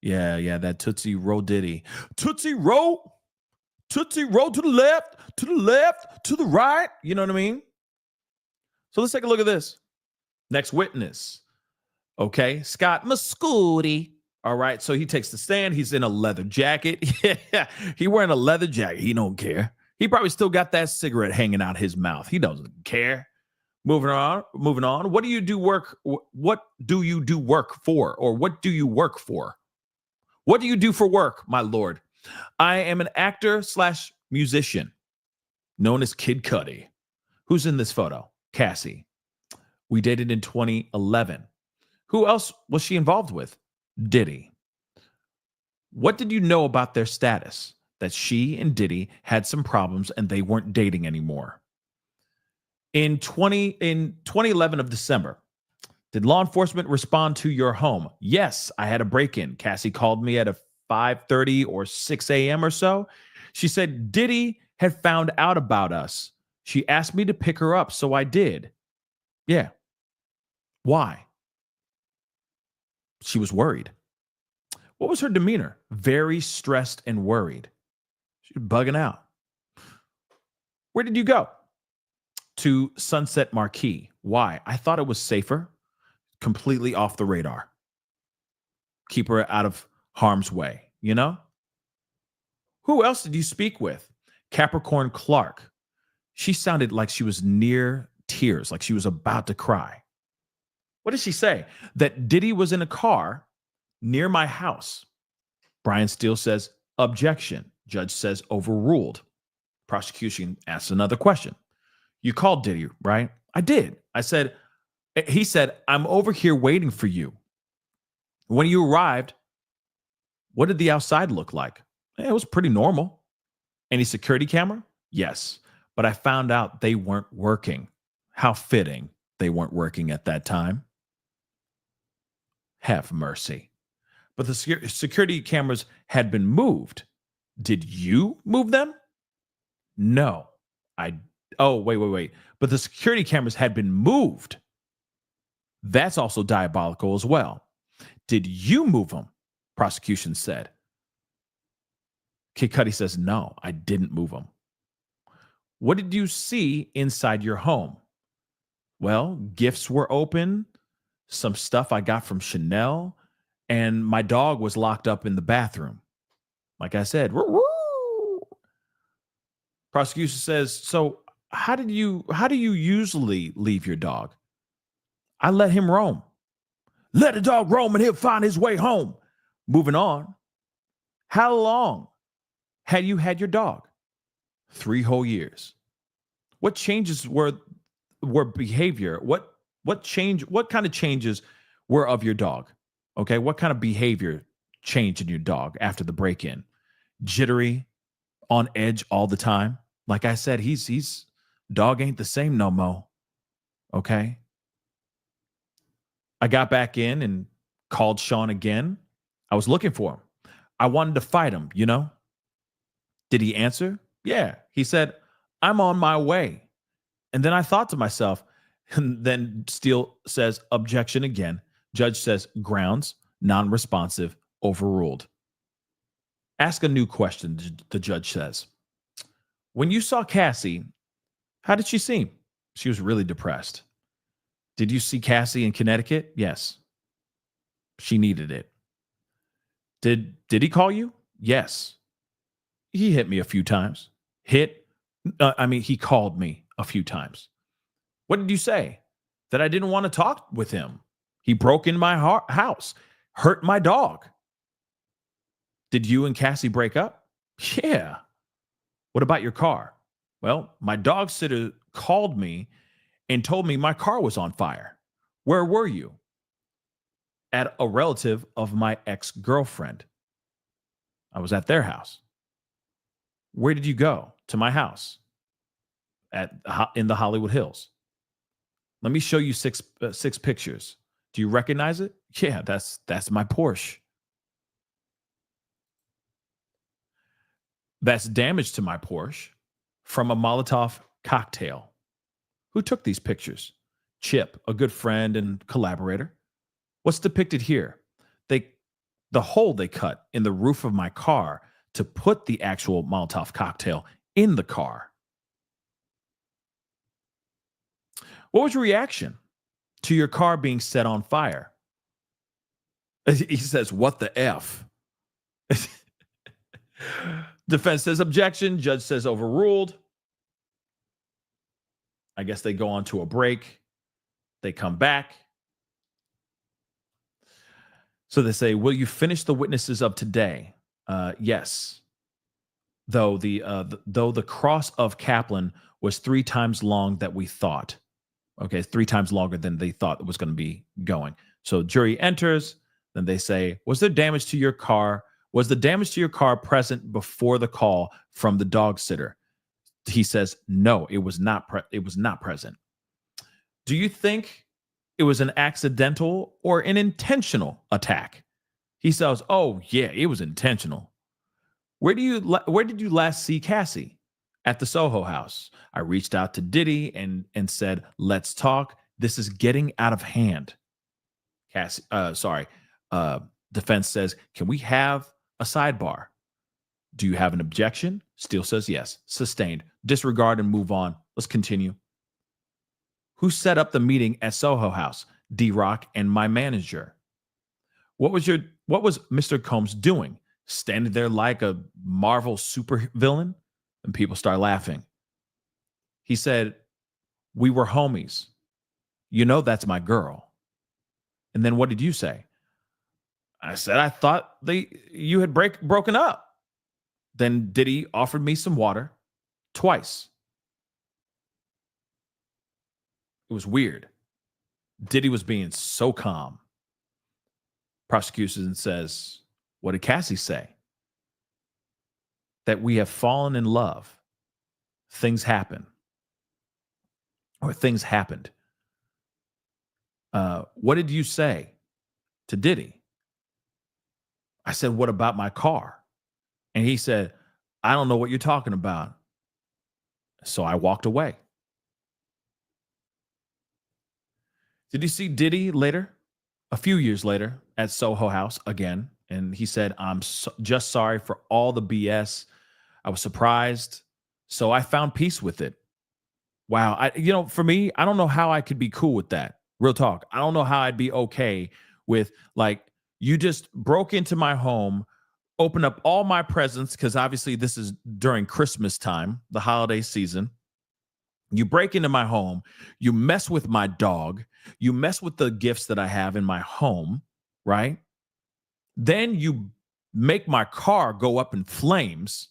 Yeah, that Tootsie Roll Diddy. Tootsie Roll to the left, to the right. You know what I mean? So let's take a look at this. Next witness. Okay, Scott Cudi. All right, so he takes the stand. He's in a leather jacket. Yeah, he wearing a leather jacket. He don't care. He probably still got that cigarette hanging out his mouth. He doesn't care. Moving on. What do you do work? What do you do work for? Or what do you work for? What do you do for work, my lord? I am an actor / musician known as Kid Cudi. Who's in this photo? Cassie. We dated in 2011. Who else was she involved with? Diddy. What did you know about their status? That she and Diddy had some problems and they weren't dating anymore. In 2011 of December, did law enforcement respond to your home? Yes, I had a break-in. Cassie called me at a 5:30 or 6 a.m. or so. She said Diddy had found out about us. She asked me to pick her up, so I did. Yeah. Why? She was worried. What was her demeanor? Very stressed and worried. She was bugging out. Where did you go? To Sunset Marquee. Why? I thought it was safer. Completely off the radar. Keep her out of harm's way, you know? Who else did you speak with? Capricorn Clark. She sounded like she was near tears, like she was about to cry. What did she say? That Diddy was in a car near my house. Brian Steele says, objection. Judge says, overruled. Prosecution asks another question. You called Diddy, right? I did. He said, I'm over here waiting for you. When you arrived, what did the outside look like? It was pretty normal. Any security camera? Yes. But I found out they weren't working. How fitting they weren't working at that time. Have mercy. But the security cameras had been moved. Did you move them? No. Wait. But the security cameras had been moved. That's also diabolical as well. Did you move them? Prosecution said. Kid Cudi says, no, I didn't move them. What did you see inside your home? Well, gifts were open, some stuff I got from Chanel, and my dog was locked up in the bathroom. Like I said, woo, woo. Prosecution says, so how do you usually leave your dog? I let him roam. Let the dog roam and he'll find his way home. Moving on. How long had you had your dog? 3 whole years. What changes were behavior? What kind of changes were of your dog? Okay, what kind of behavior changed in your dog after the break-in? Jittery, on edge all the time. Like I said, he's dog ain't the same no more. Okay. I got back in and called Sean again. I was looking for him. I wanted to fight him, you know? Did he answer? Yeah. He said, I'm on my way. And then I thought to myself, and then Steele says, objection again. Judge says, grounds, non-responsive, overruled. Ask a new question, the judge says. When you saw Cassie, how did she seem? She was really depressed. Did you see Cassie in Connecticut? Yes. She needed it. Did he call you? Yes. He hit me a few times. He called me a few times. What did you say? That I didn't want to talk with him. He broke in my house, hurt my dog. Did you and Cassie break up? Yeah. What about your car? Well, my dog sitter called me and told me my car was on fire. Where were you? At a relative of my ex-girlfriend. I was at their house. Where did you go? To my house in the Hollywood Hills. Let me show you six pictures. Do you recognize it? Yeah, that's my Porsche. That's damage to my Porsche from a Molotov cocktail. Who took these pictures? Chip, a good friend and collaborator. What's depicted here? The hole they cut in the roof of my car to put the actual Molotov cocktail in the car. What was your reaction to your car being set on fire? He says, what the F? Defense says objection. Judge says overruled. I guess they go on to a break. They come back. So they say, will you finish the witnesses of today? Yes. Though the cross of Kaplan was 3 times long that we thought. Okay, 3 times longer than they thought it was going to be going. So jury enters. Then they say, was there damage to your car? Was the damage to your car present before the call from the dog sitter? He says, no, it was not present. Do you think it was an accidental or an intentional attack? He says, oh, yeah, it was intentional. Where did you last see Cassie? At the Soho house. I reached out to Diddy and said, let's talk. This is getting out of hand. Defense says, can we have a sidebar? Do you have an objection? Steele says yes. Sustained. Disregard and move on. Let's continue. Who set up the meeting at Soho House? D-Rock and my manager. What was Mr. Combs doing? Standing there like a Marvel supervillain? And people start laughing. He said, we were homies. You know that's my girl. And then what did you say? I said, I thought you had broken up. Then Diddy offered me some water twice. It was weird. Diddy was being so calm. Prosecution says, what did Cassie say? That we have fallen in love. Things happen. Or things happened. What did you say to Diddy? I said, what about my car? And he said, I don't know what you're talking about. So I walked away. Did you see Diddy later? A few years later at Soho House again. And he said, I'm just sorry for all the BS. I was surprised. So I found peace with it. Wow. For me, I don't know how I could be cool with that. Real talk. I don't know how I'd be okay with, like, you just broke into my home, opened up all my presents, because obviously this is during Christmas time, the holiday season. You break into my home, you mess with my dog, you mess with the gifts that I have in my home, right? Then you make my car go up in flames.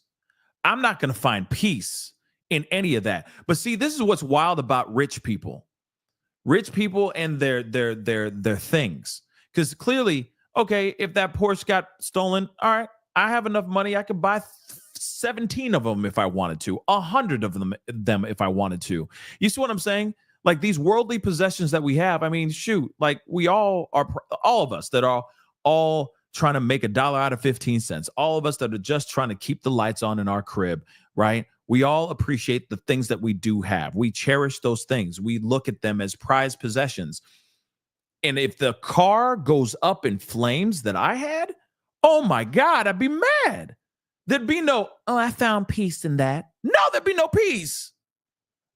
I'm not going to find peace in any of that. But see, this is what's wild about rich people. Rich people and their things. Because clearly, okay, if that Porsche got stolen, all right, I have enough money. I could buy 17 of them if I wanted to, 100 of them if I wanted to. You see what I'm saying? Like these worldly possessions that we have. I mean, shoot, like we all of us that are all trying to make $1 out of 15 cents. All of us that are just trying to keep the lights on in our crib, right? We all appreciate the things that we do have. We cherish those things. We look at them as prized possessions. And if the car goes up in flames that I had, oh my God, I'd be mad. There'd be no, oh, I found peace in that. No, there'd be no peace.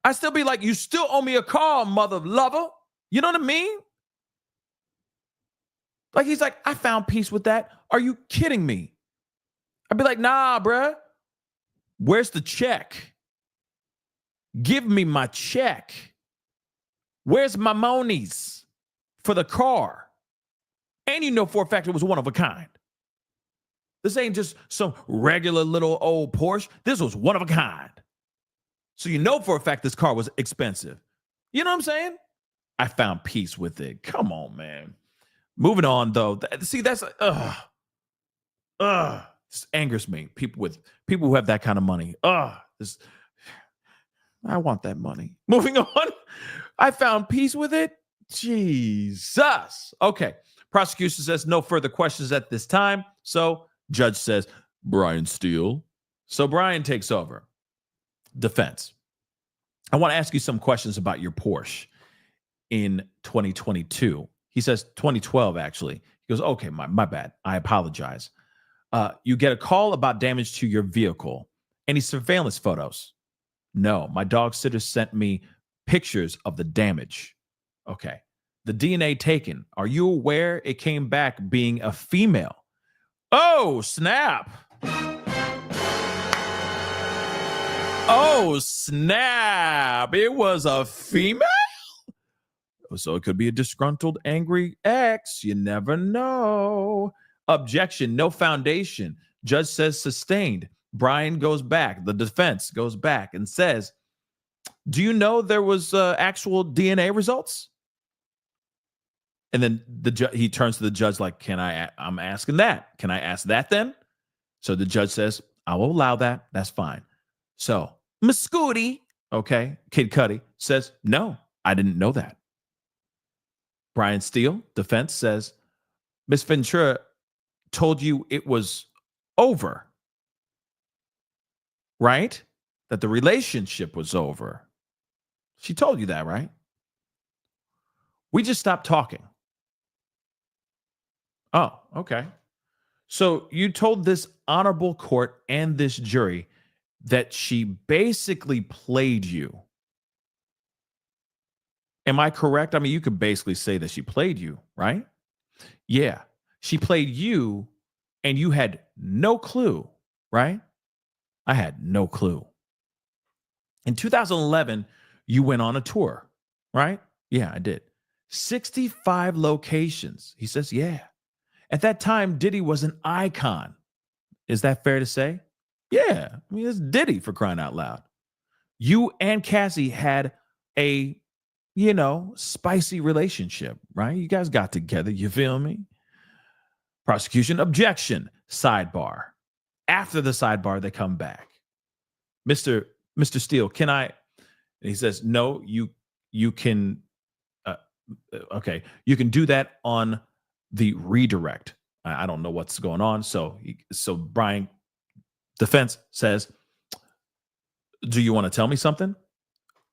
I'd still be like, you still owe me a call, mother lover. You know what I mean? Like, he's like, I found peace with that. Are you kidding me? I'd be like, nah, bruh. Where's the check? Give me my check. Where's my monies for the car? And you know for a fact it was one of a kind. This ain't just some regular little old Porsche. This was one of a kind. So you know for a fact this car was expensive. You know what I'm saying? I found peace with it. Come on, man. Moving on, though. See, that's this angers me. People who have that kind of money. This, I want that money. Moving on. I found peace with it. Jesus. Okay. Prosecution says no further questions at this time. So judge says, Brian Steele. So Brian takes over. Defense. I want to ask you some questions about your Porsche in 2022. He says 2012, actually. He goes, okay, my bad. I apologize. You get a call about damage to your vehicle. Any surveillance photos? No, my dog sitter sent me pictures of the damage. Okay. The DNA taken. Are you aware it came back being a female? Oh, snap. Oh, snap. It was a female? So it could be a disgruntled, angry ex. You never know. Objection, no foundation. Judge says sustained. Brian goes back. The defense goes back and says, do you know there was actual DNA results? And then he turns to the judge like, I'm asking that. Can I ask that then? So the judge says, I will allow that. That's fine. So Miss Cudi, okay, Kid Cudi, says, no, I didn't know that. Brian Steele, defense, says, Miss Ventura told you it was over, right? That the relationship was over. She told you that, right? We just stopped talking. Oh, okay. So you told this honorable court and this jury that she basically played you. Am I correct? I mean, you could basically say that she played you, right? Yeah. She played you and you had no clue, right? I had no clue. In 2011, you went on a tour, right? Yeah, I did. 65 locations. He says, yeah. At that time, Diddy was an icon. Is that fair to say? Yeah. I mean, it's Diddy, for crying out loud. You and Cassie had a, spicy relationship, right? You guys got together. You feel me? Prosecution, objection, sidebar. After the sidebar, they come back. Mr. Steele, can I? And he says, no, you can. Okay, you can do that on the redirect. I don't know what's going on. So Brian, defense says, do you want to tell me something?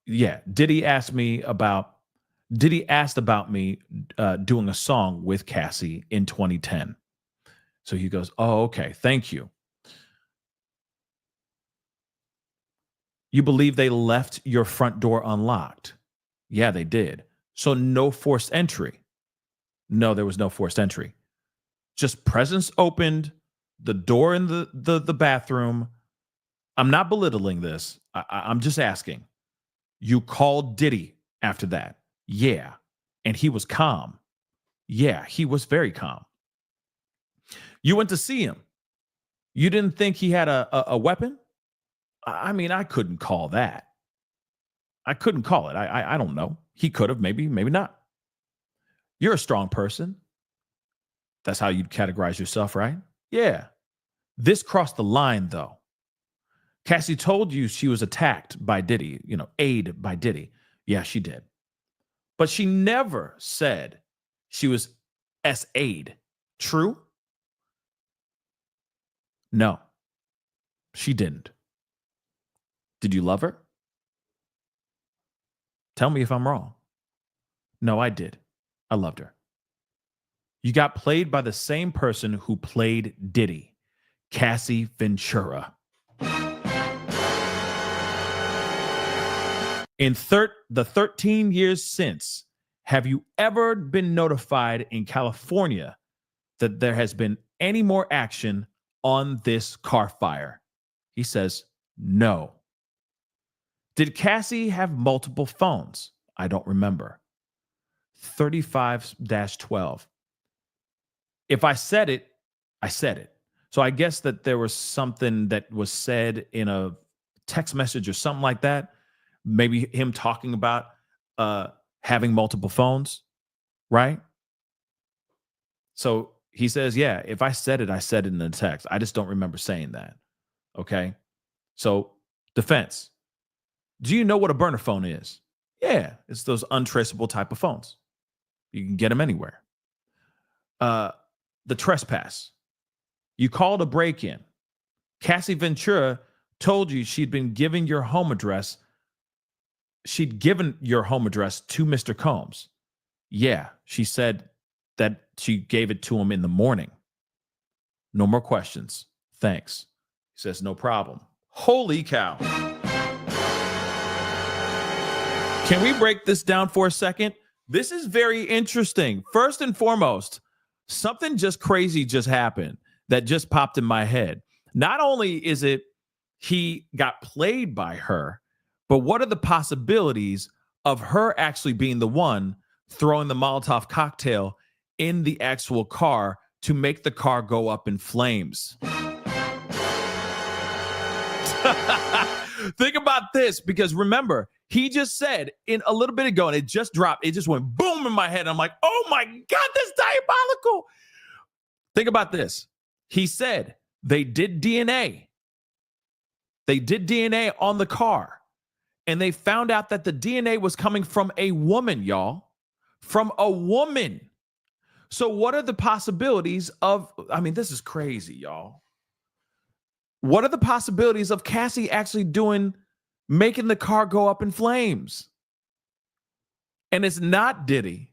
Yeah. Diddy asked about me doing a song with Cassie in 2010. So he goes, oh, okay. Thank you. You believe they left your front door unlocked? Yeah, they did. So no forced entry. No, there was no forced entry. Just presence opened, the door in the bathroom. I'm not belittling this. I'm just asking. You called Diddy after that? Yeah. And he was calm. Yeah, he was very calm. You went to see him. You didn't think he had a weapon? I mean, I couldn't call that. I couldn't call it. I don't know. He could have, maybe not. You're a strong person. That's how you'd categorize yourself, right? Yeah. This crossed the line, though. Cassie told you she was attacked by Diddy, aided by Diddy. Yeah, she did. But she never said she was S-aid. True? No, she didn't. Did you love her? Tell me if I'm wrong. No, I did. I loved her. You got played by the same person who played Diddy, Cassie Ventura. In the 13 years since, have you ever been notified in California that there has been any more action on this car fire? He says, no. Did Cassie have multiple phones? I don't remember. 35-12. If I said it, I said it. So I guess that there was something that was said in a text message or something like that. Maybe him talking about having multiple phones, right? So he says, yeah, if I said it, I said it in the text. I just don't remember saying that. Okay. So defense. Do you know what a burner phone is? Yeah, it's those untraceable type of phones. You can get them anywhere. The trespass. You called a break-in. Cassie Ventura told you she'd been giving your home address. She'd given your home address to Mr. Combs. Yeah, she said that she gave it to him in the morning. No more questions. Thanks. He says, no problem. Holy cow. Can we break this down for a second? This is very interesting. First and foremost, something just crazy just happened that just popped in my head. Not only is it he got played by her, but what are the possibilities of her actually being the one throwing the Molotov cocktail in the actual car to make the car go up in flames? Think about this, because remember, he just said in a little bit ago, and it just dropped, it just went boom in my head. I'm like, oh my God, that's diabolical. Think about this. He said they did DNA. They did DNA on the car, and they found out that the DNA was coming from a woman, y'all. From a woman. So what are the possibilities of, I mean, this is crazy, y'all. What are the possibilities of Cassie actually making the car go up in flames? And it's not Diddy.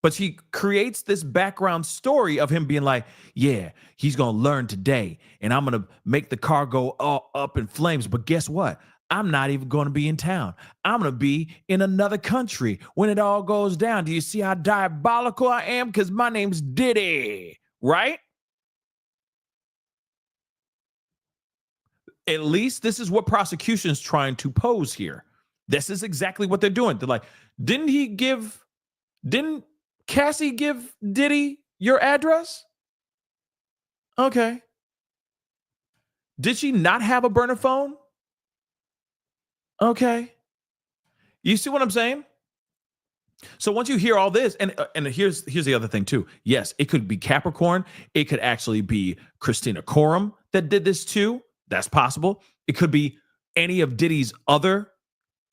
But she creates this background story of him being like, yeah, he's going to learn today, and I'm going to make the car go up in flames. But guess what? I'm not even going to be in town. I'm going to be in another country when it all goes down. Do you see how diabolical I am? Because my name's Diddy, right? At least this is what prosecution is trying to pose here. This is exactly what they're doing. They're like, didn't Cassie give Diddy your address? Okay. Did she not have a burner phone? Okay. You see what I'm saying? So once you hear all this, and here's the other thing too. Yes, it could be Capricorn. It could actually be Christina Coram that did this too. That's possible. It could be any of Diddy's other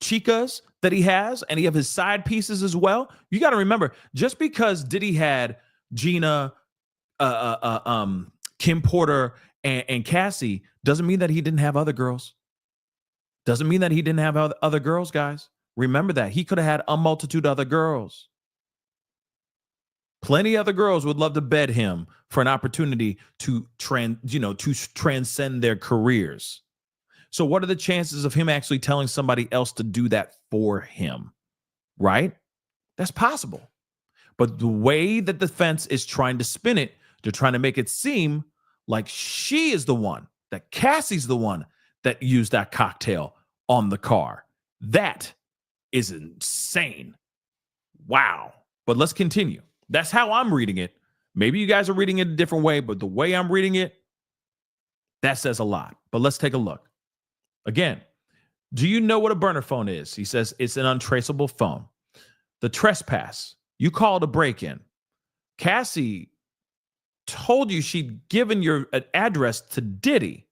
chicas that he has, any of his side pieces as well. You got to remember, just because Diddy had Gina, Kim Porter, and Cassie, doesn't mean that he didn't have other girls. Doesn't mean that he didn't have other girls, guys. Remember that. He could have had a multitude of other girls. Plenty of other girls would love to bed him for an opportunity to transcend their careers. So what are the chances of him actually telling somebody else to do that for him? Right? That's possible. But the way that the defense is trying to spin it, they're trying to make it seem like she is the one, that Cassie's the one that used that cocktail on the car. That is insane. Wow. But let's continue. That's how I'm reading it. Maybe you guys are reading it a different way, but the way I'm reading it, that says a lot. But let's take a look. Again, do you know what a burner phone is? He says it's an untraceable phone. The trespass, you called a break-in. Cassie told you she'd given your address to Diddy.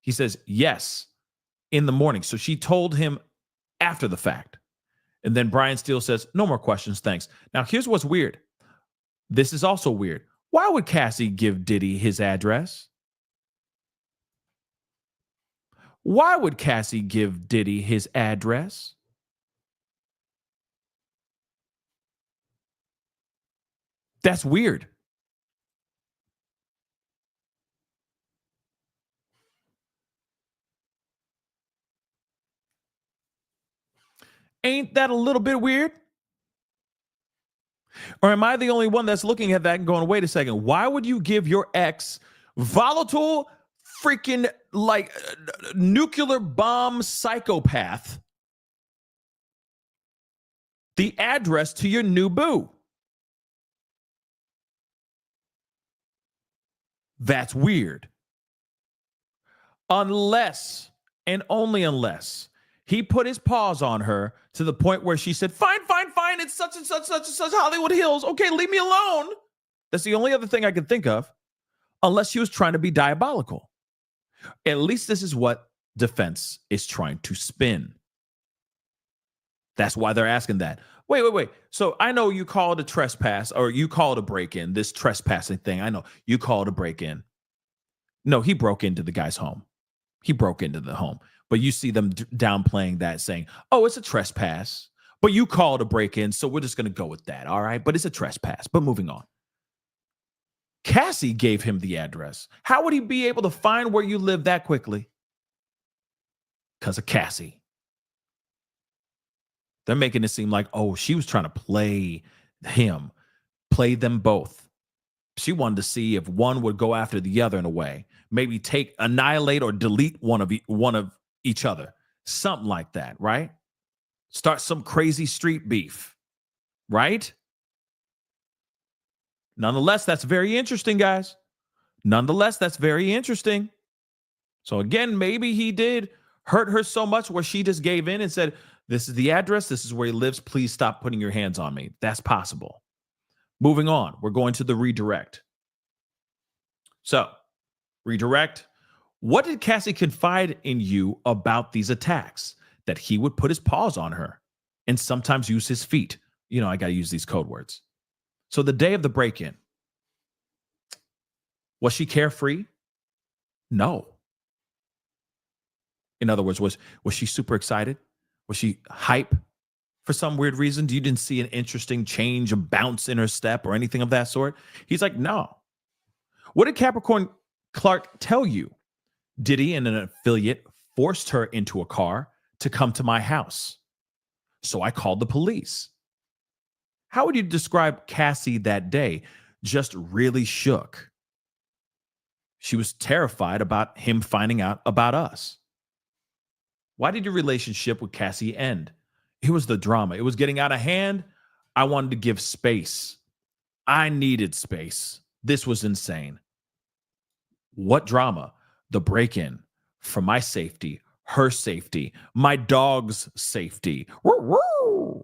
He says, yes, in the morning. So she told him after the fact. And then Brian Steele says, no more questions, thanks. Now, here's what's weird. This is also weird. Why would Cassie give Diddy his address? Why would Cassie give Diddy his address? That's weird. Ain't that a little bit weird? Or am I the only one that's looking at that and going, wait a second, why would you give your ex, volatile, freaking like nuclear bomb psychopath, the address to your new boo? That's weird. Unless, and only unless, he put his paws on her to the point where she said, fine, fine, fine, it's such and such, such and such Hollywood Hills. Okay, leave me alone. That's the only other thing I can think of, unless she was trying to be diabolical. At least this is what defense is trying to spin. That's why they're asking that. Wait. So I know you call it a trespass, or you call it a break-in, this trespassing thing. I know you call it a break-in. No, he broke into the guy's home. He broke into the home. But you see them downplaying that, saying, oh, it's a trespass. But you call it a break-in, so we're just going to go with that, all right? But it's a trespass. But moving on. Cassie gave him the address. How would he be able to find where you live that quickly? Because of Cassie. They're making it seem like, oh, she was trying to play him, play them both. She wanted to see if one would go after the other in a way, maybe annihilate or delete one of each other, something like that, right? Start some crazy street beef, right? Nonetheless, that's very interesting, guys. Nonetheless, that's very interesting. So again, maybe he did hurt her so much where she just gave in and said, this is the address, this is where he lives, please stop putting your hands on me. That's possible. Moving on, we're going to the redirect. So, redirect. What did Cassie confide in you about these attacks? That he would put his paws on her and sometimes use his feet. You know, I got to use these code words. So the day of the break-in, was she carefree? No. In other words, was she super excited? Was she hype? For some weird reason, you didn't see an interesting change, a bounce in her step or anything of that sort? He's like, no. What did Capricorn Clark tell you? Diddy and an affiliate forced her into a car to come to my house. So I called the police. How would you describe Cassie that day? Just really shook. She was terrified about him finding out about us. Why did your relationship with Cassie end? It was the drama. It was getting out of hand. I wanted to give space. I needed space. This was insane. What drama? The break-in. For my safety, her safety, my dog's safety. Woo-woo.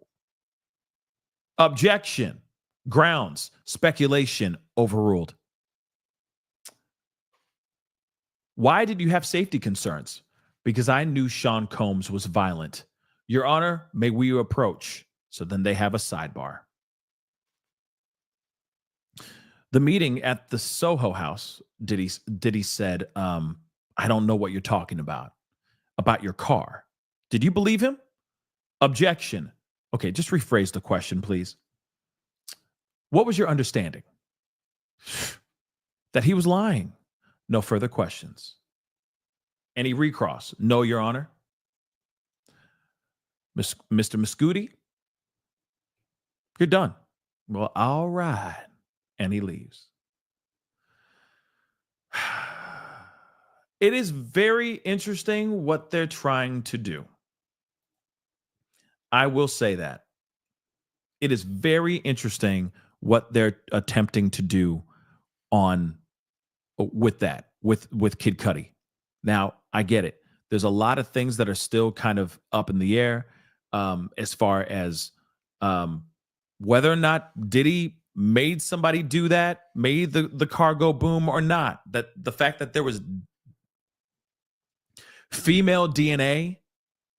Objection. Grounds. Speculation. Overruled. Why did you have safety concerns? Because I knew Sean Combs was violent. Your Honor, may we approach? So then they have a sidebar. The meeting at the Soho House, Diddy said, I don't know what you're talking about your car. Did you believe him? Objection. Okay, just rephrase the question, please. What was your understanding? That he was lying. No further questions. Any recross? No, Your Honor. Mr. Cudi, you're done. Well, all right. And he leaves. It is very interesting what they're trying to do. I will say that. It is very interesting what they're attempting to do with Kid Cudi. Now, I get it. There's a lot of things that are still kind of up in the air as far as whether or not Diddy made somebody do that, made the car go boom or not. That the fact that there was female DNA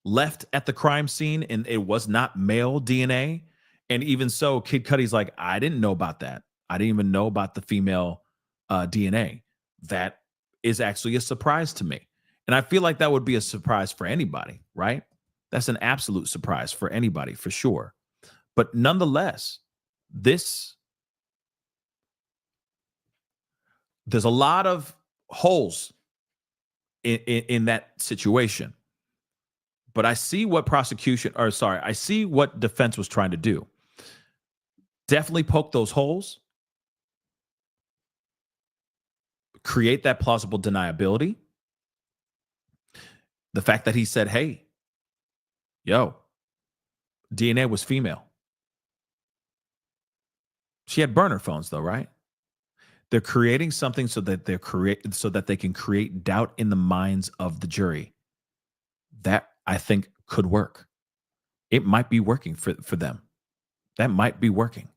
left at the crime scene and it was not male DNA. And even so, Kid Cudi's like, I didn't know about that. I didn't even know about the female DNA. That is actually a surprise to me. And I feel like that would be a surprise for anybody, right? That's an absolute surprise for anybody, for sure. But nonetheless, there's a lot of holes in that situation. But I see what I see what defense was trying to do. Definitely poke those holes, create that plausible deniability. The fact that he said, hey, DNA was female. She had burner phones though, right? They're creating something so that they can create doubt in the minds of the jury. That I think could work. It might be working for them. That might be working.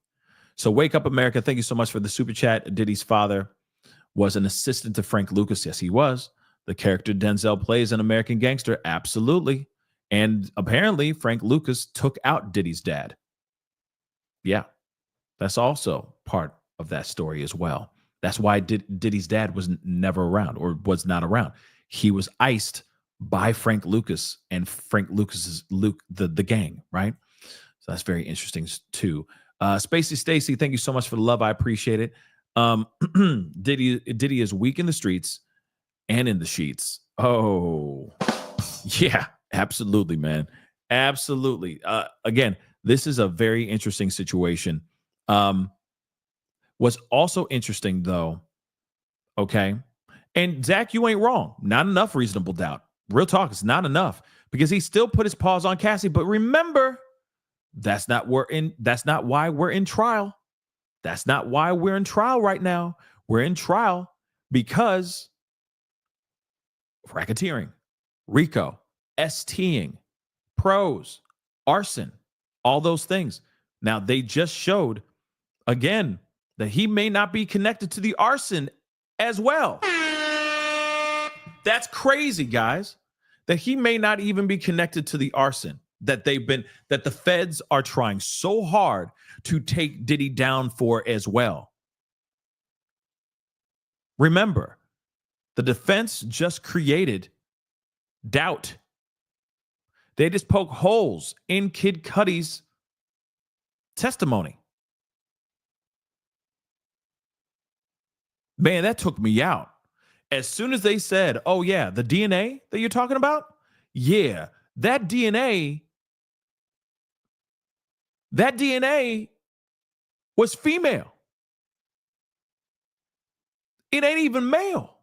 So Wake Up America, thank you so much for the super chat. Diddy's father was an assistant to Frank Lucas. Yes, he was. The character Denzel plays an American gangster. Absolutely. And apparently Frank Lucas took out Diddy's dad. Yeah, that's also part of that story as well. That's why Diddy's dad was never around or was not around. He was iced by Frank Lucas and Frank Lucas's the gang, right? So that's very interesting too. Spacey Stacy, thank you so much for the love. I appreciate it. Diddy is weak in the streets and in the sheets. Oh, yeah, absolutely, man. Absolutely. Again, this is a very interesting situation. What's also interesting, though, okay, and Zach, you ain't wrong. Not enough reasonable doubt. Real talk, it's not enough because he still put his paws on Cassie. But remember, that's not why we're in trial. That's not why we're in trial right now. We're in trial because of racketeering, RICO, STing, pros, arson, all those things. Now, they just showed, again, that he may not be connected to the arson as well. That's crazy, guys, that he may not even be connected to the arson that the feds are trying so hard to take Diddy down for as well. Remember, the defense just created doubt. They just poke holes in Kid Cudi's testimony. Man, that took me out. As soon as they said, oh yeah, the DNA that you're talking about? Yeah, that DNA was female. It ain't even male.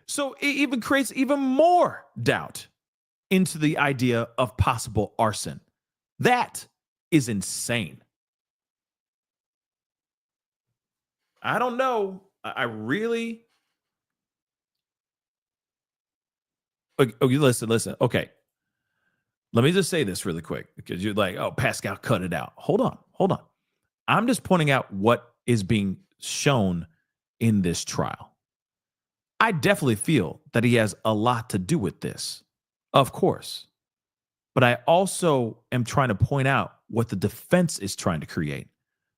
So it even creates even more doubt into the idea of possible arson. That is insane. I don't know. I really... Okay, listen. Okay. Let me just say this really quick because you're like, oh, Pascal cut it out. Hold on. I'm just pointing out what is being shown in this trial. I definitely feel that he has a lot to do with this, of course. But I also am trying to point out what the defense is trying to create.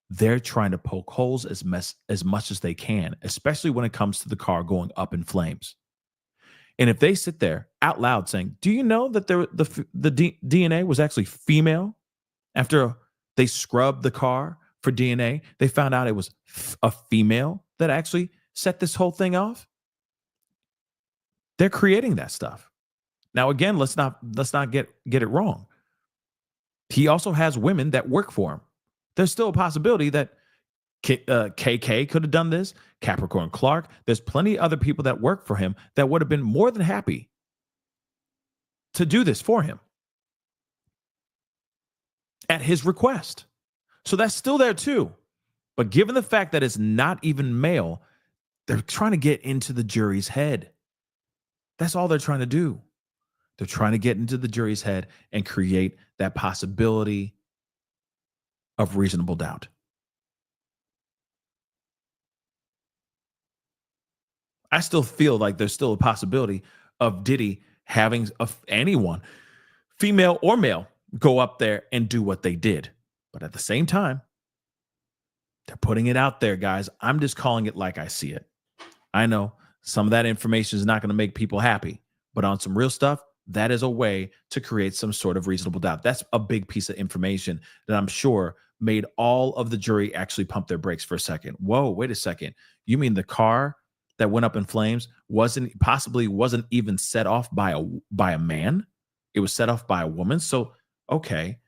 They're trying to poke holes as much as they can, especially when it comes to the car going up in flames. And if they sit there out loud saying, do you know that the DNA was actually female? After they scrubbed the car for DNA, they found out it was a female that actually set this whole thing off. They're creating that stuff. Now, again, let's not get it wrong. He also has women that work for him. There's still a possibility that KK could have done this, Capricorn Clark. There's plenty of other people that work for him that would have been more than happy to do this for him at his request. So that's still there too. But given the fact that it's not even male, they're trying to get into the jury's head. That's all they're trying to do. They're trying to get into the jury's head and create that possibility of reasonable doubt. I still feel like there's still a possibility of Diddy having anyone, female or male, go up there and do what they did. But at the same time, they're putting it out there, guys. I'm just calling it like I see it. I know some of that information is not going to make people happy, but on some real stuff, that is a way to create some sort of reasonable doubt. That's a big piece of information that I'm sure made all of the jury actually pump their brakes for a second. Whoa, wait a second. You mean the car that went up in flames wasn't even set off by a man? It was set off by a woman. So, okay.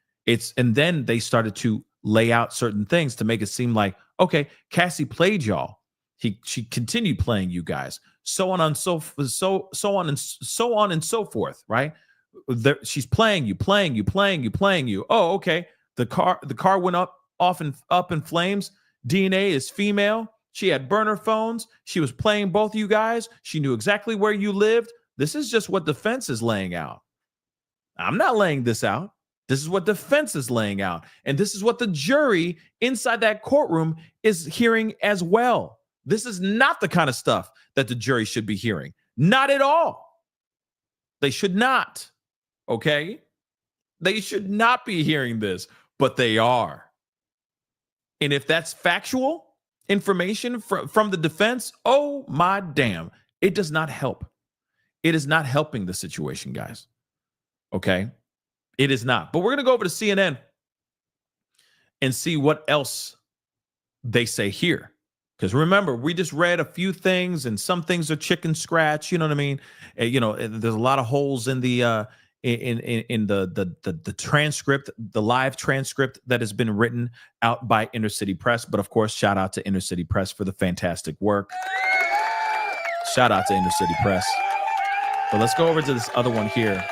And then they started to lay out certain things to make it seem like, okay, Cassie played y'all. She continued playing you guys. So on and so forth, right? She's playing you. Oh, okay. The car went up in flames. DNA is female. She had burner phones. She was playing both you guys. She knew exactly where you lived. This is just what defense is laying out. I'm not laying this out. This is what defense is laying out. And this is what the jury inside that courtroom is hearing as well. This is not the kind of stuff that the jury should be hearing. Not at all. They should not. Okay? They should not be hearing this, but they are. And if that's factual information from the defense, oh my damn, it does not help. It is not helping the situation, guys. Okay? It is not. But we're going to go over to CNN and see what else they say here. Because remember, we just read a few things, and some things are chicken scratch. You know what I mean? There's a lot of holes in the the transcript, the live transcript that has been written out by Inner City Press. But of course, shout out to Inner City Press for the fantastic work. Shout out to Inner City Press. But let's go over to this other one here.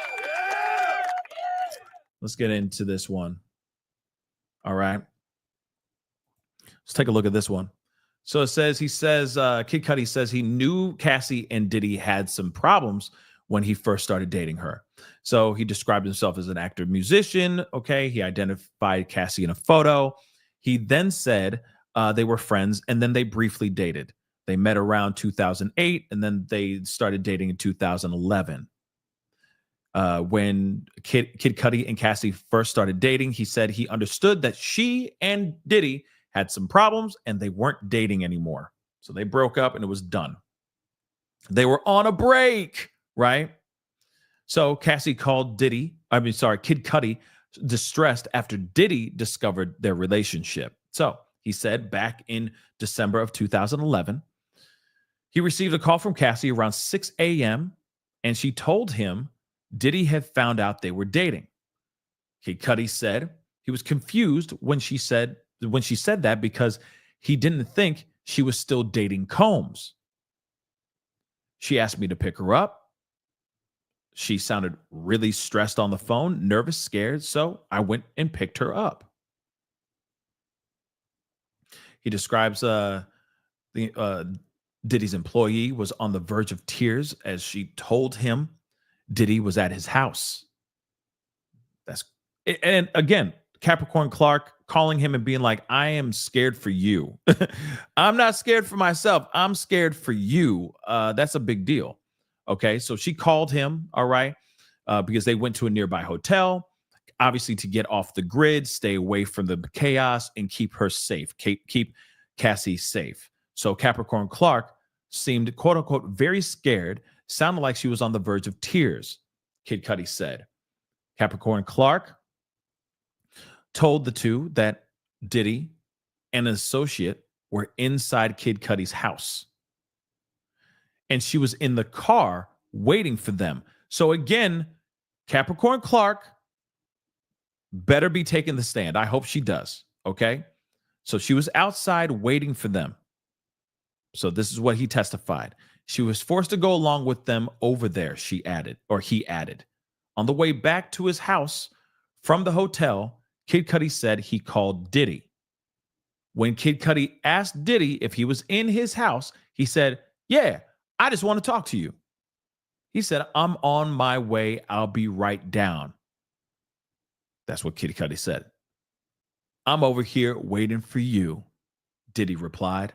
Let's get into this one. All right. Let's take a look at this one. So Kid Cudi says he knew Cassie and Diddy had some problems when he first started dating her. So he described himself as an actor musician. Okay. He identified Cassie in a photo. He then said they were friends, and then they briefly dated. They met around 2008, and then they started dating in 2011. When Kid Cudi and Cassie first started dating, he said he understood that she and Diddy had some problems and they weren't dating anymore. So they broke up and it was done. They were on a break, right? So Cassie called Kid Cudi distressed after Diddy discovered their relationship. So he said back in December of 2011, he received a call from Cassie around 6 a.m. and she told him Diddy had found out they were dating. Kid Cudi said he was confused when she said that because he didn't think she was still dating Combs. She asked me to pick her up. She sounded really stressed on the phone, nervous, scared, so I went and picked her up. He describes Diddy's employee was on the verge of tears as she told him Diddy was at his house. And again, Capricorn Clark calling him and being like, I am scared for you. I'm not scared for myself. I'm scared for you. That's a big deal. Okay, so she called him, all right, because they went to a nearby hotel, obviously to get off the grid, stay away from the chaos, and keep her safe, keep Cassie safe. So Capricorn Clark seemed, quote unquote, very scared, sounded like she was on the verge of tears, Kid Cudi said. Capricorn Clark told the two that Diddy and an associate were inside Kid Cudi's house. And she was in the car waiting for them. So again, Capricorn Clark better be taking the stand. I hope she does. Okay. So she was outside waiting for them. So this is what he testified. She was forced to go along with them over there, he added. On the way back to his house from the hotel, Kid Cudi said he called Diddy. When Kid Cudi asked Diddy if he was in his house, he said, yeah, I just want to talk to you. He said, I'm on my way. I'll be right down. That's what Kid Cudi said. I'm over here waiting for you, Diddy replied.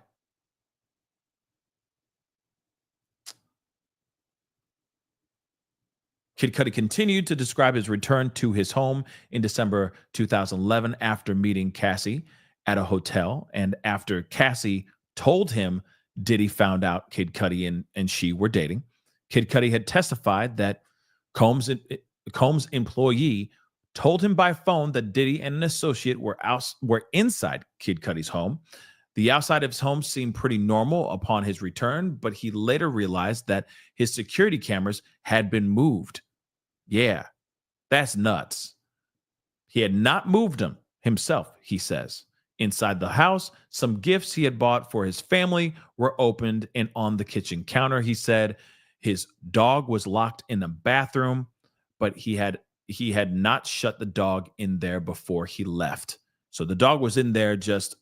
Kid Cudi continued to describe his return to his home in December 2011 after meeting Cassie at a hotel, and after Cassie told him Diddy found out Kid Cudi and she were dating. Kid Cudi had testified that Combs' employee told him by phone that Diddy and an associate were inside Kid Cudi's home. The outside of his home seemed pretty normal upon his return, but he later realized that his security cameras had been moved. Yeah, That's nuts. He had not moved him himself, he says. Inside the house, some gifts he had bought for his family were opened and on the kitchen counter. He said his dog was locked in the bathroom, but he had not shut the dog in there before he left. So the dog was in there just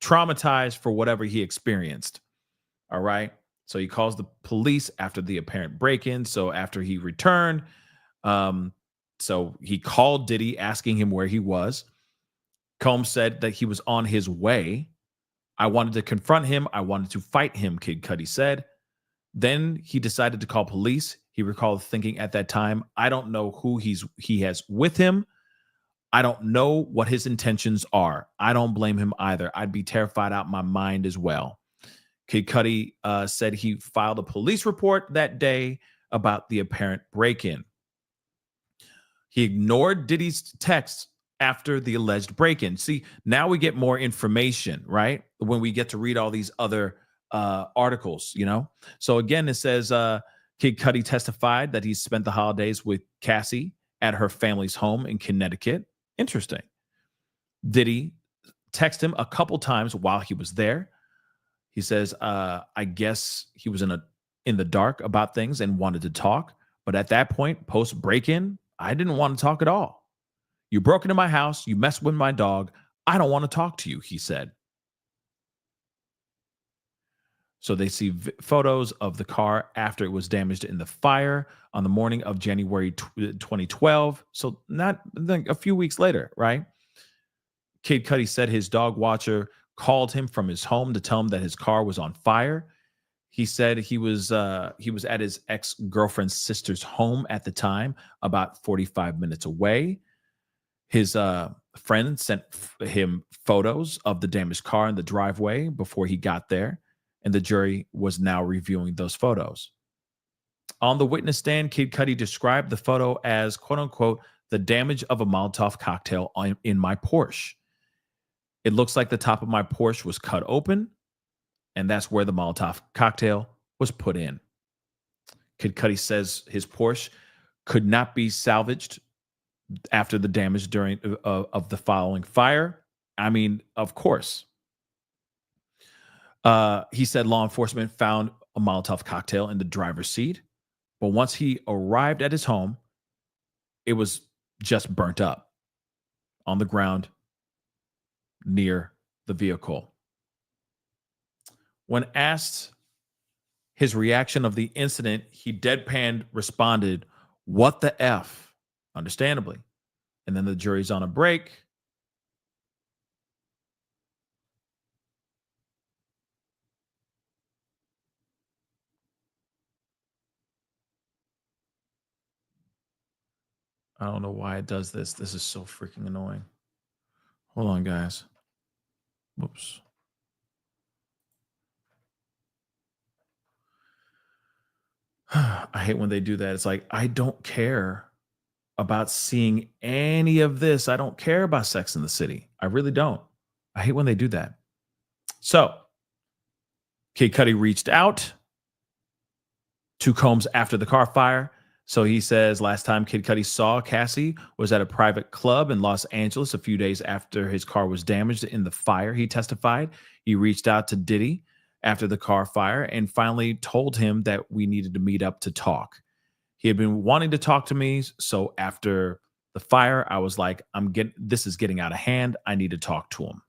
traumatized for whatever he experienced. All right. So he calls the police after the apparent break-in. So after he returned, so he called Diddy asking him where he was. Combs said that he was on his way. I wanted to confront him. I wanted to fight him, Kid Cudi said. Then he decided to call police. He recalled thinking at that time, I don't know who he has with him. I don't know what his intentions are. I don't blame him either. I'd be terrified out my mind as well. Kid Cudi said he filed a police report that day about the apparent break-in. He ignored Diddy's texts after the alleged break-in. See, now we get more information, right? When we get to read all these other articles, you know? So again, it says Kid Cudi testified that he spent the holidays with Cassie at her family's home in Connecticut. Interesting. Diddy texted him a couple times while he was there. He says, I guess he was in the dark about things and wanted to talk. But at that point, post break-in, I didn't want to talk at all. You broke into my house. You messed with my dog. I don't want to talk to you, he said. So they see photos of the car after it was damaged in the fire on the morning of January 2012. So not a few weeks later, right? Kid Cudi said his dog watcher called him from his home to tell him that his car was on fire. He said he was at his ex-girlfriend's sister's home at the time, about 45 minutes away. His friend sent him photos of the damaged car in the driveway before he got there, and the jury was now reviewing those photos. On the witness stand, Kid Cudi described the photo as, quote unquote, the damage of a Molotov cocktail in my Porsche. It looks like the top of my Porsche was cut open, and that's where the Molotov cocktail was put in. Kid Cudi says his Porsche could not be salvaged after the damage during of the following fire. I mean, of course. He said law enforcement found a Molotov cocktail in the driver's seat, but once he arrived at his home, it was just burnt up on the ground near the vehicle. When asked his reaction of the incident, he deadpan responded, "What the F?" Understandably. And then the jury's on a break. I don't know why it does this. This is so freaking annoying. Hold on, guys. Whoops. I hate when they do that. It's like, I don't care about seeing any of this. I don't care about Sex in the City. I really don't. I hate when they do that. So, Kid Cudi reached out to Combs after the car fire. So he says last time Kid Cudi saw Cassie was at a private club in Los Angeles a few days after his car was damaged in the fire. He testified he reached out to Diddy after the car fire and finally told him that we needed to meet up to talk. He had been wanting to talk to me, so after the fire, I was like, this is getting out of hand. I need to talk to him.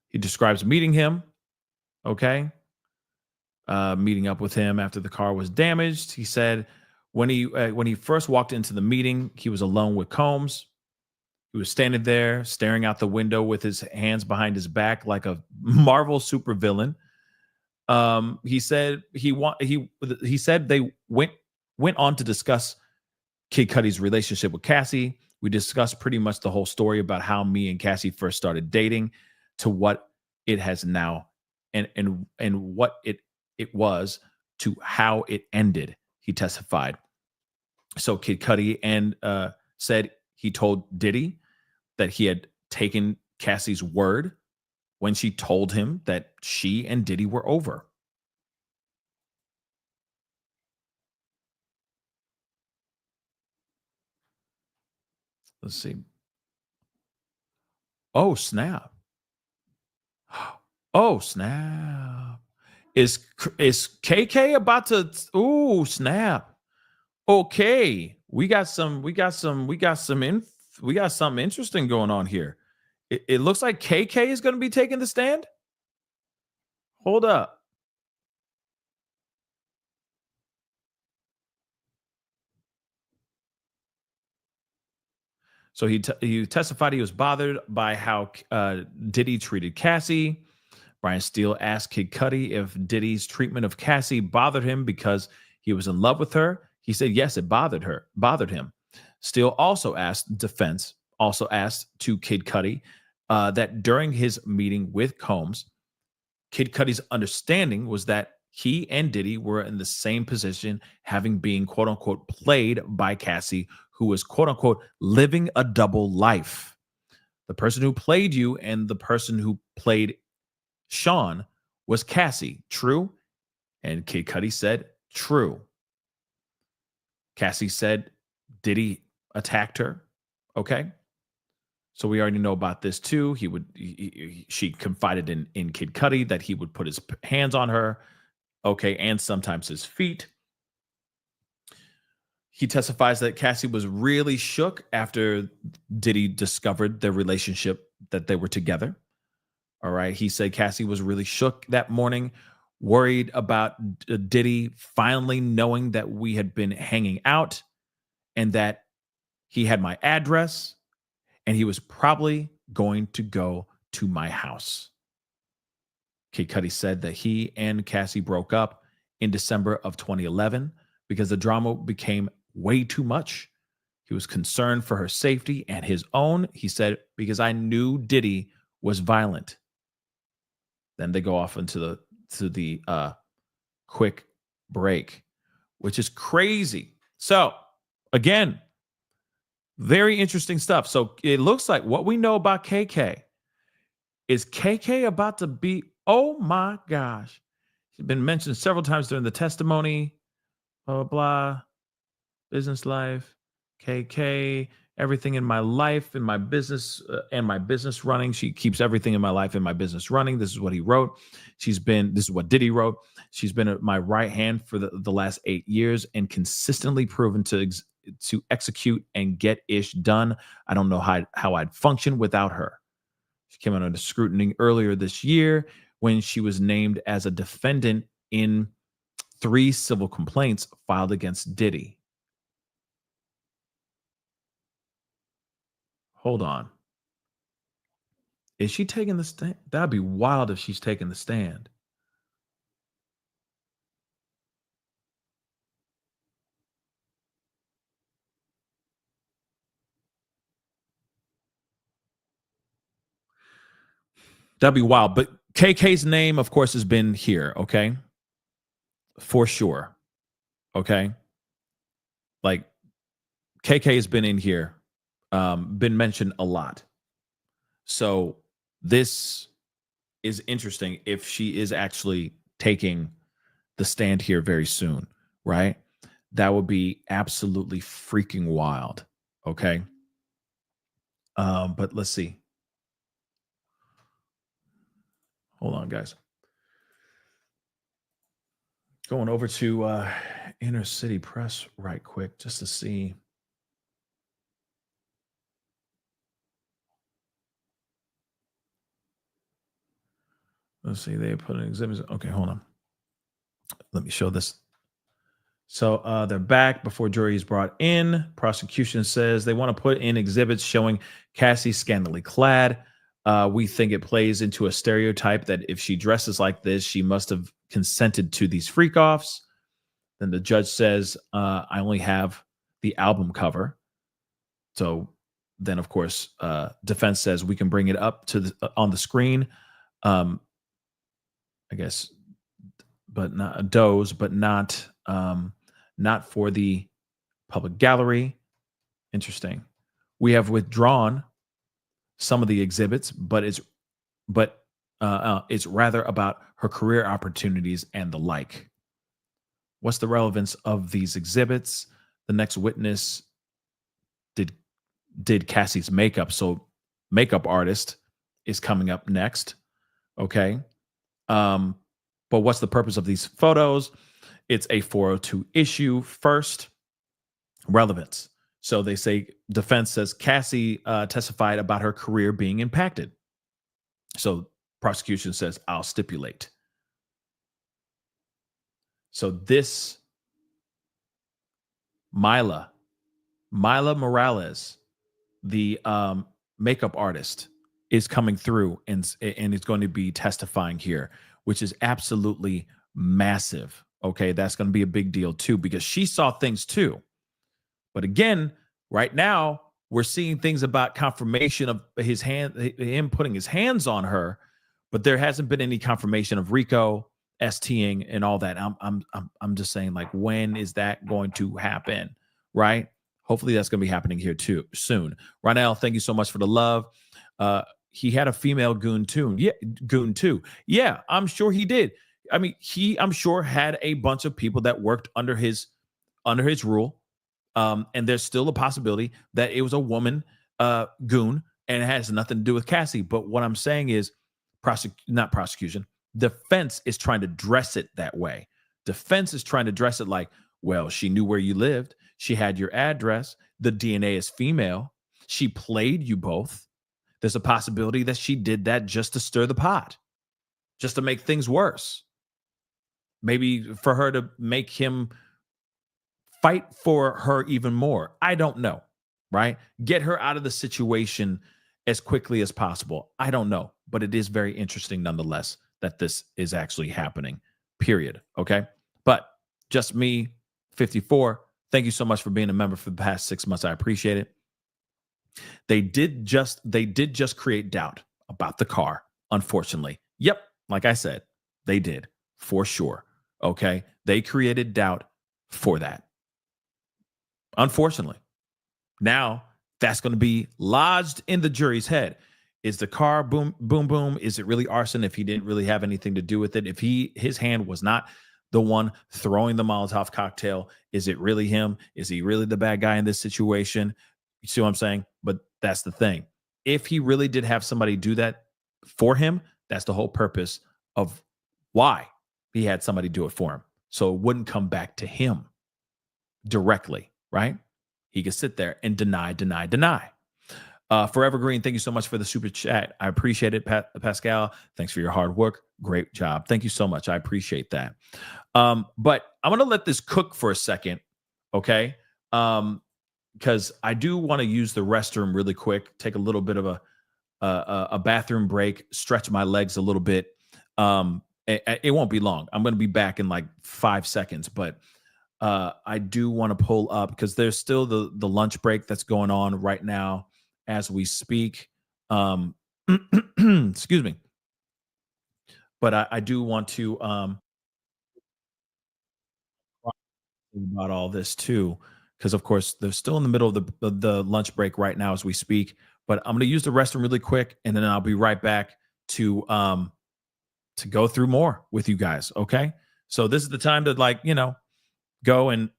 He describes meeting him, okay? Meeting up with him after the car was damaged. He said when he first walked into the meeting, he was alone with Combs. He was standing there staring out the window with his hands behind his back like a Marvel supervillain. He said he said they went on to discuss Kid Cudi's relationship with Cassie. We discussed pretty much the whole story about how me and Cassie first started dating to what it has now and what it was to how it ended, he testified. So Kid Cudi said he told Diddy that he had taken Cassie's word when she told him that she and Diddy were over. Let's see. Oh, snap. Oh, snap. Is KK about to? Ooh, snap. Okay, we got something interesting going on here. It looks like KK is going to be taking the stand. Hold up. So he testified he was bothered by how Diddy treated Cassie. Brian Steele asked Kid Cudi if Diddy's treatment of Cassie bothered him because he was in love with her. He said yes, it bothered him. Steele also asked to Kid Cudi that during his meeting with Combs, Kid Cudi's understanding was that he and Diddy were in the same position, having been quote unquote played by Cassie, who was quote unquote living a double life. The person who played you and the person who played Sean was Cassie. True? And Kid Cudi said, true. Cassie said Diddy attacked her. Okay. So we already know about this too. She confided in Kid Cudi that he would put his hands on her. Okay. And sometimes his feet. He testifies that Cassie was really shook after Diddy discovered their relationship, that they were together. All right. He said Cassie was really shook that morning, worried about Diddy finally knowing that we had been hanging out and that he had my address and he was probably going to go to my house. Kid Cudi said that he and Cassie broke up in December of 2011 because the drama became way too much. He was concerned for her safety and his own. He said, because I knew Diddy was violent. Then they go off into the quick break, which is crazy. So again, very interesting stuff. So it looks like what we know about KK is KK about to be, oh my gosh. She's been mentioned several times during the testimony, blah, blah, blah, business life, KK, everything in my life, in my business, and my business running. She keeps everything in my life and my business running. This is what he wrote. This is what Diddy wrote. She's been at my right hand for the last 8 years and consistently proven to execute and get ish done. I don't know how I'd function without her. She came under scrutiny earlier this year when she was named as a defendant in 3 civil complaints filed against Diddy. Hold on. Is she taking the stand? That'd be wild if she's taking the stand. That'd be wild. But KK's name, of course, has been here, okay? For sure. Okay. Like KK has been in here, been mentioned a lot. So this is interesting if she is actually taking the stand here very soon, right? That would be absolutely freaking wild. Okay. But let's see. Hold on, guys. Going over to Inner City Press right quick just to see. Let's see. They put an exhibit. Okay, hold on. Let me show this. So they're back before jury is brought in. Prosecution says they want to put in exhibits showing Cassie scantily clad. We think it plays into a stereotype that if she dresses like this, she must have consented to these freak-offs. Then the judge says, I only have the album cover. So then, of course, defense says we can bring it up to on the screen. I guess, but not does, but not for the public gallery. Interesting. We have withdrawn some of the exhibits, but it's rather about her career opportunities and the like. What's the relevance of these exhibits? The next witness, did did Cassie's makeup. So makeup artist is coming up next. Okay. But what's the purpose of these photos? It's a 402 issue first. Relevance. So they say defense says Cassie testified about her career being impacted. So prosecution says I'll stipulate. So this Mila Morales, the makeup artist, is coming through and is going to be testifying here, which is absolutely massive. Okay, that's going to be a big deal too, because she saw things too. But again, right now we're seeing things about confirmation of him putting his hands on her, but there hasn't been any confirmation of Rico, STing, and all that. I'm just saying, like, when is that going to happen? Right? Hopefully that's going to be happening here too soon. Ronell, thank you so much for the love. He had a female goon too. Yeah, I'm sure he did. I mean, I'm sure had a bunch of people that worked under his rule. And there's still a possibility that it was a woman goon and it has nothing to do with Cassie. But what I'm saying is not prosecution. Defense is trying to dress it that way. Defense is trying to dress it like, well, she knew where you lived. She had your address. The DNA is female. She played you both. There's a possibility that she did that just to stir the pot, just to make things worse. Maybe for her to make him fight for her even more. I don't know, right? Get her out of the situation as quickly as possible. I don't know, but it is very interesting nonetheless that this is actually happening, period. Okay. But just me, 54. Thank you so much for being a member for the past 6 months. I appreciate it. They did just create doubt about the car, unfortunately. Yep. Like I said, they did for sure. Okay. They created doubt for that. Unfortunately, now that's going to be lodged in the jury's head. Is the car boom, boom, boom? Is it really arson if he didn't really have anything to do with it? If his hand was not the one throwing the Molotov cocktail, is it really him? Is he really the bad guy in this situation? You see what I'm saying? But that's the thing. If he really did have somebody do that for him, that's the whole purpose of why he had somebody do it for him. So it wouldn't come back to him directly. Right? He could sit there and deny. Forever Green, thank you so much for the super chat. I appreciate it, Pascal. Thanks for your hard work. Great job. Thank you so much. I appreciate that. But I'm going to let this cook for a second, okay? Because I do want to use the restroom really quick, take a little bit of a bathroom break, stretch my legs a little bit. It won't be long. I'm going to be back in like 5 seconds, but I do want to pull up because there's still the lunch break that's going on right now as we speak. Excuse me. But I do want to about all this too, because of course they're still in the middle of the lunch break right now as we speak. But I'm going to use the restroom really quick, and then I'll be right back to go through more with you guys. Okay, so this is the time to go and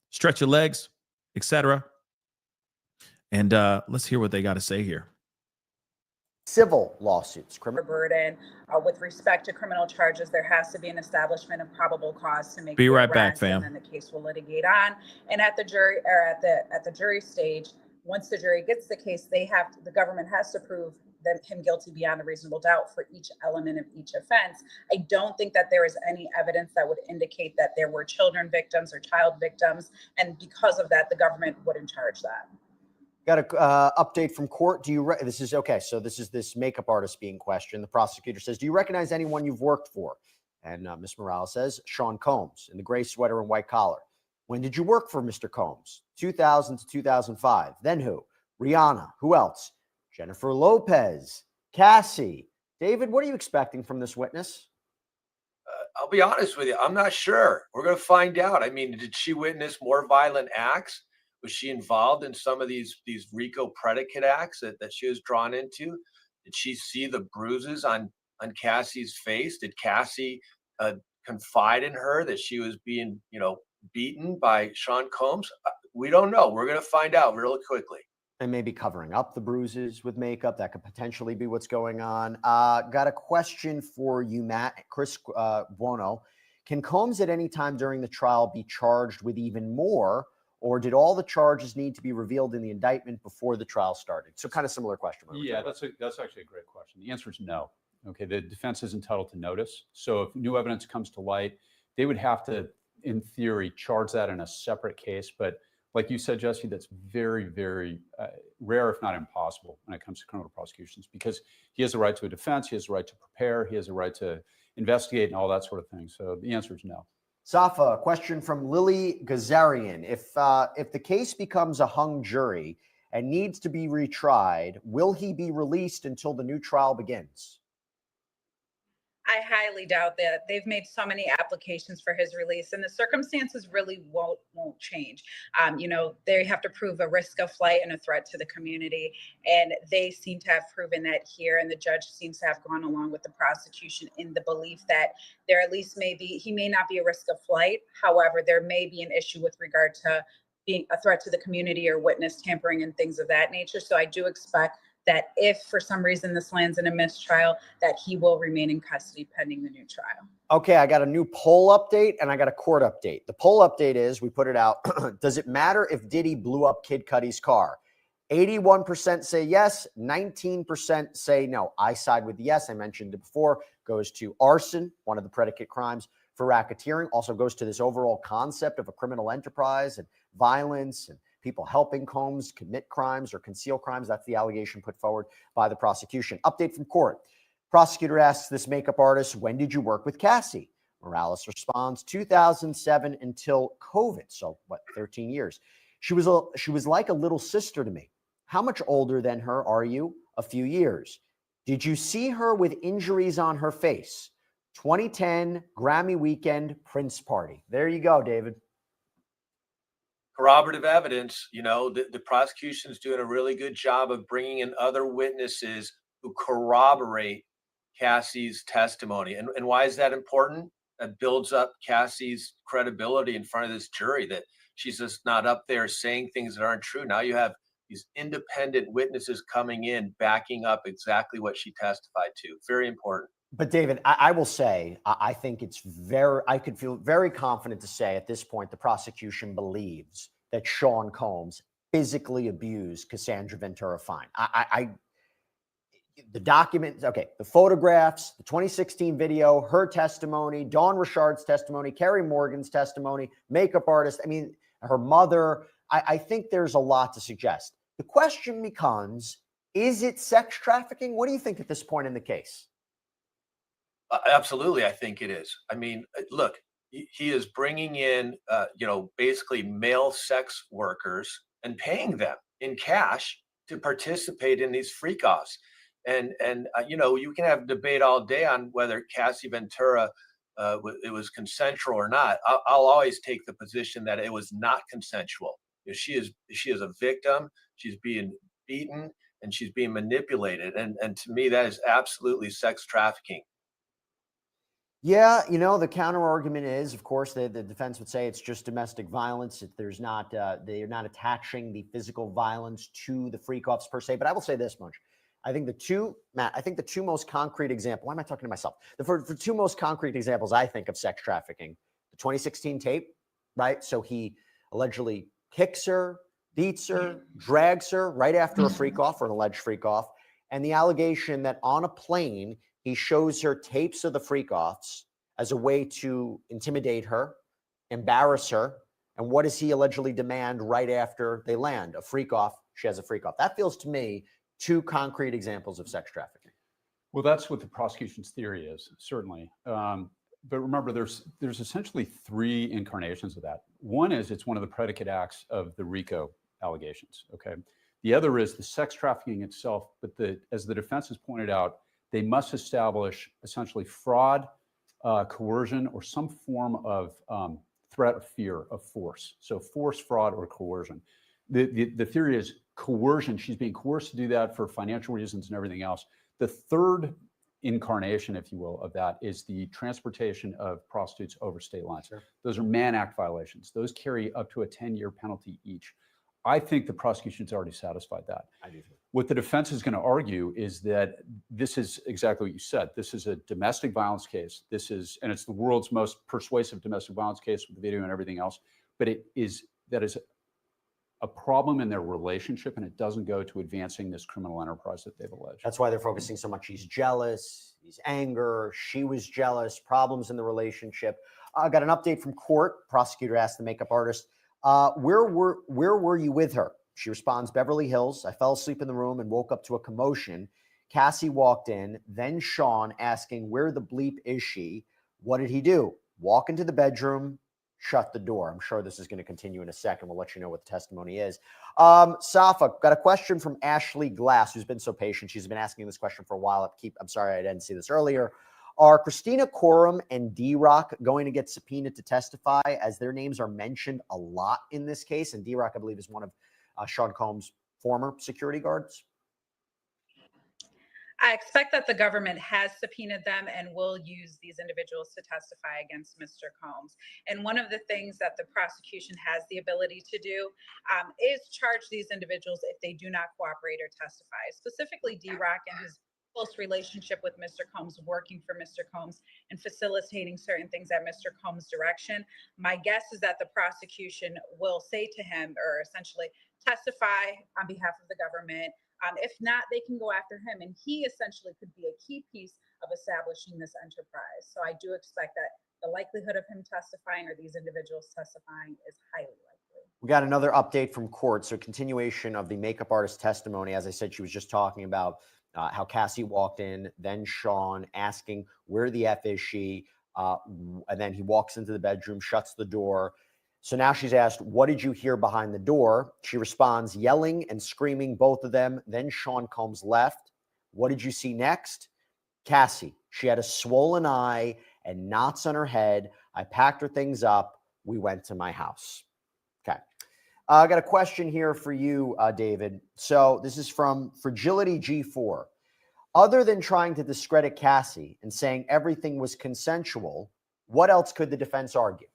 stretch your legs, etc. And let's hear what they got to say here. Civil lawsuits, criminal burden with respect to criminal charges. There has to be an establishment of probable cause to make. Be right back, fam. And then the case will litigate on. And at the jury or at the jury stage, once the jury gets the case, the government has to prove him guilty beyond a reasonable doubt for each element of each offense. I don't think that there is any evidence that would indicate that there were children victims or child victims, and because of that, the government wouldn't charge that. Got a update from court. This is this makeup artist being questioned. The prosecutor says, do you recognize anyone you've worked for? And Ms. Morales says, Sean Combs in the gray sweater and white collar. When did you work for Mr. Combs? 2000 to 2005. Then who? Rihanna. Who else? Jennifer Lopez. Cassie. David, what are you expecting from this witness? I'll be honest with you. I'm not sure. We're going to find out. I mean, did she witness more violent acts? Was she involved in some of these RICO predicate acts that she was drawn into? Did she see the bruises on Cassie's face? Did Cassie confide in her that she was being, beaten by Sean Combs? We don't know. We're going to find out really quickly. And maybe covering up the bruises with makeup. That could potentially be what's going on. Got a question for you, Matt. Chris Buono. Can Combs at any time during the trial be charged with even more, or did all the charges need to be revealed in the indictment before the trial started? So kind of similar question. Yeah, that's actually a great question. The answer is no. Okay, the defense is entitled to notice. So if new evidence comes to light, they would have to, in theory, charge that in a separate case. But like you said, Jesse, that's very, very rare, if not impossible, when it comes to criminal prosecutions, because he has the right to a defense, he has the right to prepare, he has the right to investigate and all that sort of thing. So the answer is no. Safa, question from Lily Gazarian. If the case becomes a hung jury and needs to be retried, will he be released until the new trial begins? I highly doubt that. They've made so many applications for his release, and the circumstances really won't change. They have to prove a risk of flight and a threat to the community, and they seem to have proven that here. And the judge seems to have gone along with the prosecution in the belief that there at least he may not be a risk of flight. However, there may be an issue with regard to being a threat to the community or witness tampering and things of that nature. So I do expect that if for some reason this lands in a mistrial, that he will remain in custody pending the new trial. Okay, I got a new poll update and I got a court update. The poll update is, we put it out, does it matter if Diddy blew up Kid Cudi's car? 81% say yes, 19% say no. I side with yes. I mentioned it before. Goes to arson, one of the predicate crimes for racketeering. Also goes to this overall concept of a criminal enterprise and violence and people helping Combs commit crimes or conceal crimes. That's the allegation put forward by the prosecution. Update from court. Prosecutor asks this makeup artist, when did you work with Cassie? Morales responds, 2007 until COVID. So 13 years. She was like a little sister to me. How much older than her are you? A few years. Did you see her with injuries on her face? 2010 Grammy weekend Prince party. There you go, David. Corroborative evidence. The prosecution is doing a really good job of bringing in other witnesses who corroborate Cassie's testimony. And why is that important? That builds up Cassie's credibility in front of this jury, that she's just not up there saying things that aren't true. Now you have these independent witnesses coming in, backing up exactly what she testified to. Very important. But David, I will say, I think I could feel very confident to say at this point, the prosecution believes that Sean Combs physically abused Cassandra Ventura Fine. The documents, okay, the photographs, the 2016 video, her testimony, Dawn Richard's testimony, Carrie Morgan's testimony, makeup artist, her mother. I think there's a lot to suggest. The question becomes, is it sex trafficking? What do you think at this point in the case? Absolutely, I think it is. Look, he is bringing in, basically male sex workers and paying them in cash to participate in these freak-offs. And you can have debate all day on whether Cassie Ventura, it was consensual or not. I'll always take the position that it was not consensual. She is a victim. She's being beaten and she's being manipulated. And to me, that is absolutely sex trafficking. Yeah, the counter argument is, of course, the defense would say it's just domestic violence. There's not, they're not attaching the physical violence to the freak-offs per se. But I will say this much. I think the two most concrete examples, why am I talking to myself? For two most concrete examples, I think, of sex trafficking, the 2016 tape, right? So he allegedly kicks her, beats her, drags her right after a freak-off or an alleged freak-off. And the allegation that on a plane, he shows her tapes of the freak-offs as a way to intimidate her, embarrass her. And what does he allegedly demand right after they land? A freak-off. She has a freak-off. That feels to me two concrete examples of sex trafficking. Well, that's what the prosecution's theory is, certainly. But remember, there's essentially three incarnations of that. One is it's one of the predicate acts of the RICO allegations, okay? The other is the sex trafficking itself, but as the defense has pointed out, they must establish essentially fraud, coercion, or some form of threat of fear of force. So force, fraud, or coercion. The theory is coercion. She's being coerced to do that for financial reasons and everything else. The third incarnation, if you will, of that is the transportation of prostitutes over state lines. Sure. Those are Mann Act violations. Those carry up to a 10-year penalty each. I think the prosecution's already satisfied that. I do too. What the defense is going to argue is that this is exactly what you said. This is a domestic violence case. And it's the world's most persuasive domestic violence case with the video and everything else. But that is a problem in their relationship, and it doesn't go to advancing this criminal enterprise that they've alleged. That's why they're focusing so much. He's jealous, he's anger, she was jealous, problems in the relationship. I got an update from court. Prosecutor asked the makeup artist, where were you with her? She responds, Beverly Hills. I fell asleep in the room and woke up to a commotion. Cassie walked in, then Sean asking, where the bleep is she? What did he do? Walk into the bedroom, shut the door. I'm sure this is going to continue in a second. We'll let you know what the testimony is. Safa, got a question from Ashley Glass, who's been so patient. She's been asking this question for a while. I'm sorry I didn't see this earlier. Are Christina Coram and D-Rock going to get subpoenaed to testify, as their names are mentioned a lot in this case? And D-Rock, I believe, is one of Sean Combs' former security guards. I expect that the government has subpoenaed them and will use these individuals to testify against Mr. Combs. And one of the things that the prosecution has the ability to do is charge these individuals if they do not cooperate or testify. Specifically, D-Rock and his close relationship with Mr. Combs, working for Mr. Combs and facilitating certain things at Mr. Combs' direction. My guess is that the prosecution will say to him, or essentially testify on behalf of the government. If not, they can go after him, and he essentially could be a key piece of establishing this enterprise. So I do expect that the likelihood of him testifying or these individuals testifying is highly likely. We got another update from court. So continuation of the makeup artist testimony. As I said, she was just talking about how Cassie walked in, then Sean asking, where the F is she? And then he walks into the bedroom, shuts the door. So now she's asked, what did you hear behind the door? She responds, yelling and screaming, both of them. Then Sean Combs left. What did you see next? Cassie, she had a swollen eye and knots on her head. I packed her things up. We went to my house. Okay. I got a question here for you, David. So this is from Fragility G4. Other than trying to discredit Cassie and saying everything was consensual, what else could the defense argue?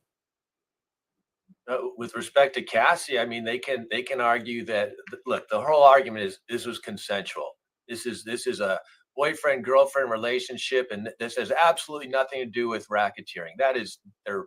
With respect to Cassie, I mean, they can argue that, look, the whole argument is this was consensual. This is a boyfriend-girlfriend relationship, and this has absolutely nothing to do with racketeering. That is their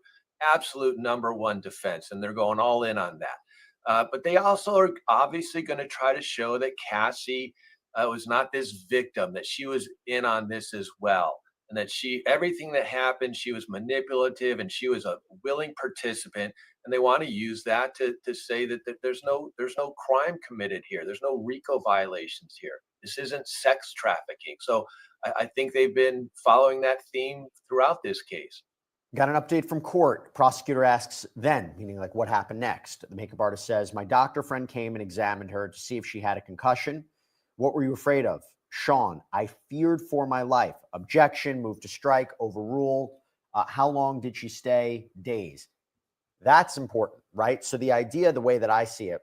absolute number one defense, and they're going all in on that. But they also are obviously going to try to show that Cassie was not this victim, that she was in on this as well, and that everything that happened, she was manipulative and she was a willing participant. And they want to use that to say that there's no crime committed here. There's no RICO violations here. This isn't sex trafficking. So I think they've been following that theme throughout this case. Got an update from court. Prosecutor asks then, meaning like what happened next. The makeup artist says, my doctor friend came and examined her to see if she had a concussion. What were you afraid of? Sean, I feared for my life. Objection, move to strike, overruled. How long did she stay? Days. That's important, right? So the idea, the way that I see it,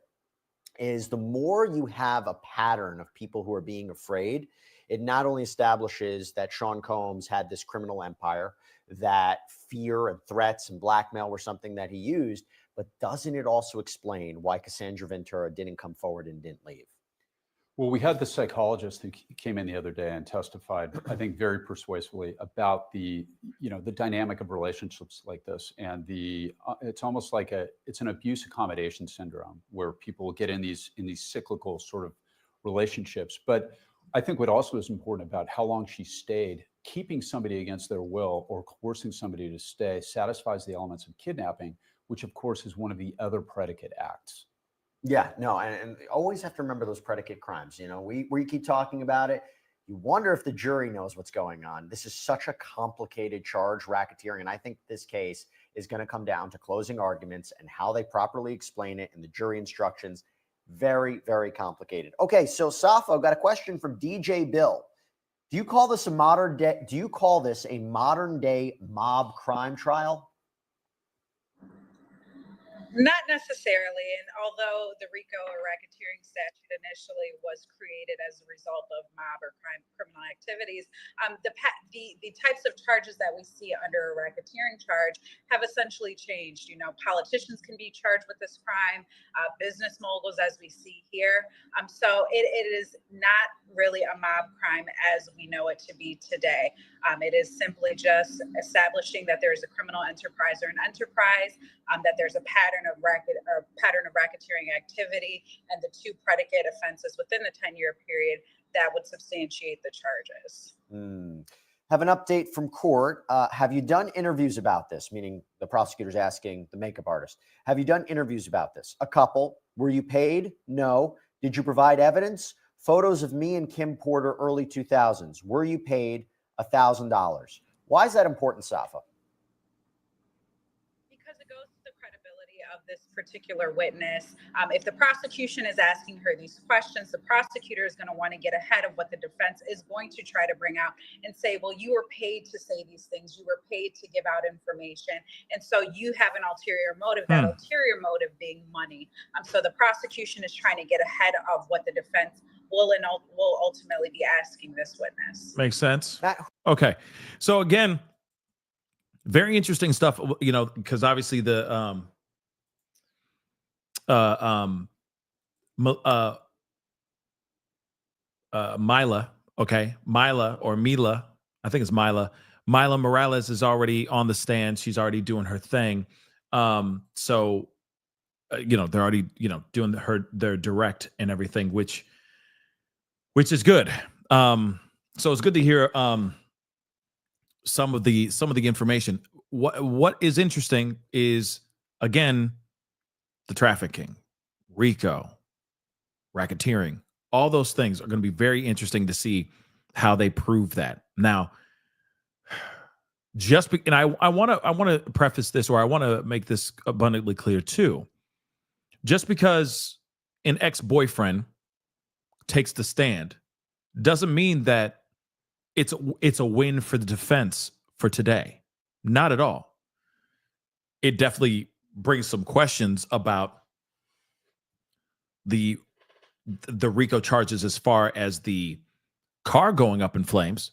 is the more you have a pattern of people who are being afraid, it not only establishes that Sean Combs had this criminal empire, that fear and threats and blackmail were something that he used, but doesn't it also explain why Cassandra Ventura didn't come forward and didn't leave? Well, we had the psychologist who came in the other day and testified, I think, very persuasively about the dynamic of relationships like this, and it's almost like it's an abuse accommodation syndrome where people get in these cyclical sort of relationships. But I think what also is important about how long she stayed, keeping somebody against their will or coercing somebody to stay satisfies the elements of kidnapping, which of course is one of the other predicate acts. Yeah, no, and always have to remember those predicate crimes. We keep talking about it. You wonder if the jury knows what's going on. This is such a complicated charge, racketeering, and I think this case is going to come down to closing arguments and how they properly explain it in the jury instructions. Very, very complicated. Okay, so Safa, I've got a question from DJ Bill. Do you call this a modern day mob crime trial? Not necessarily, and although the RICO or racketeering statute initially was created as a result of mob or criminal activities, the types of charges that we see under a racketeering charge have essentially changed. You know, politicians can be charged with this crime, business moguls, as we see here. So it is not really a mob crime as we know it to be today. It is simply just establishing that there is a criminal enterprise or an enterprise, that there's a pattern of racketeering activity, and the two predicate offenses within the 10-year period that would substantiate the charges. Have an update from court. Have you done interviews about this? Meaning the prosecutor's asking the makeup artist. Have you done interviews about this? A couple. Were you paid? No. Did you provide evidence? Photos of me and Kim Porter, early 2000s. Were you paid $1,000? Why is that important, Safa? Of this particular witness. If the prosecution is asking her these questions, the prosecutor is going to want to get ahead of what the defense is going to try to bring out and say, well, you were paid to say these things. You were paid to give out information. And so you have an ulterior motive, that ulterior motive being money. So the prosecution is trying to get ahead of what the defense will ultimately be asking this witness. Makes sense. Okay. So again, very interesting stuff, you know, because obviously the, Mila, okay, Mila or Mila, I think it's Mila Morales is already on the stand. She's already doing her thing. So you know, they're already, you know, doing their direct and everything, which is good. So it's good to hear some of the information. What is interesting is, again, the trafficking, RICO, racketeering, all those things are going to be very interesting to see how they prove that. Now, and I want to preface this, or I want to make this abundantly clear too. Just because an ex-boyfriend takes the stand doesn't mean that it's a win for the defense for today. Not at all. It definitely brings some questions about the RICO charges as far as the car going up in flames,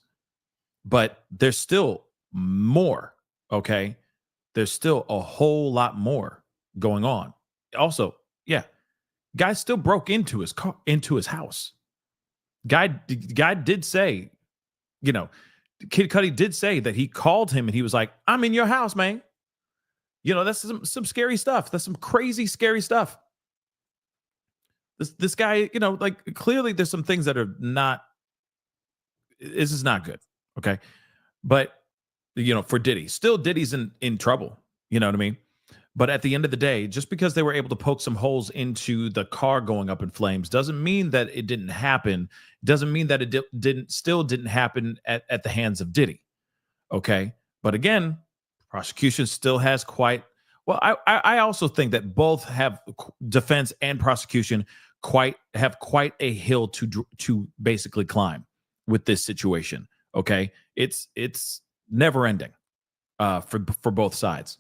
but there's still more, okay? There's still a whole lot more going on. Also, yeah, guy still broke into his car, into his house. Guy did say, you know, Kid Cudi did say that he called him and he was like, "I'm in your house, man." You know, that's some scary stuff. That's some crazy, scary stuff. This guy, you know, like, clearly there's some things that are not, this is not good. Okay. But, you know, for Diddy, still Diddy's in trouble. You know what I mean? But at the end of the day, just because they were able to poke some holes into the car going up in flames doesn't mean that it didn't happen. Doesn't mean that it didn't happen at the hands of Diddy. Okay. But again, prosecution still has quite, well, I also think that both have, defense and prosecution, have quite a hill to basically climb with this situation. Okay. It's never ending for both sides.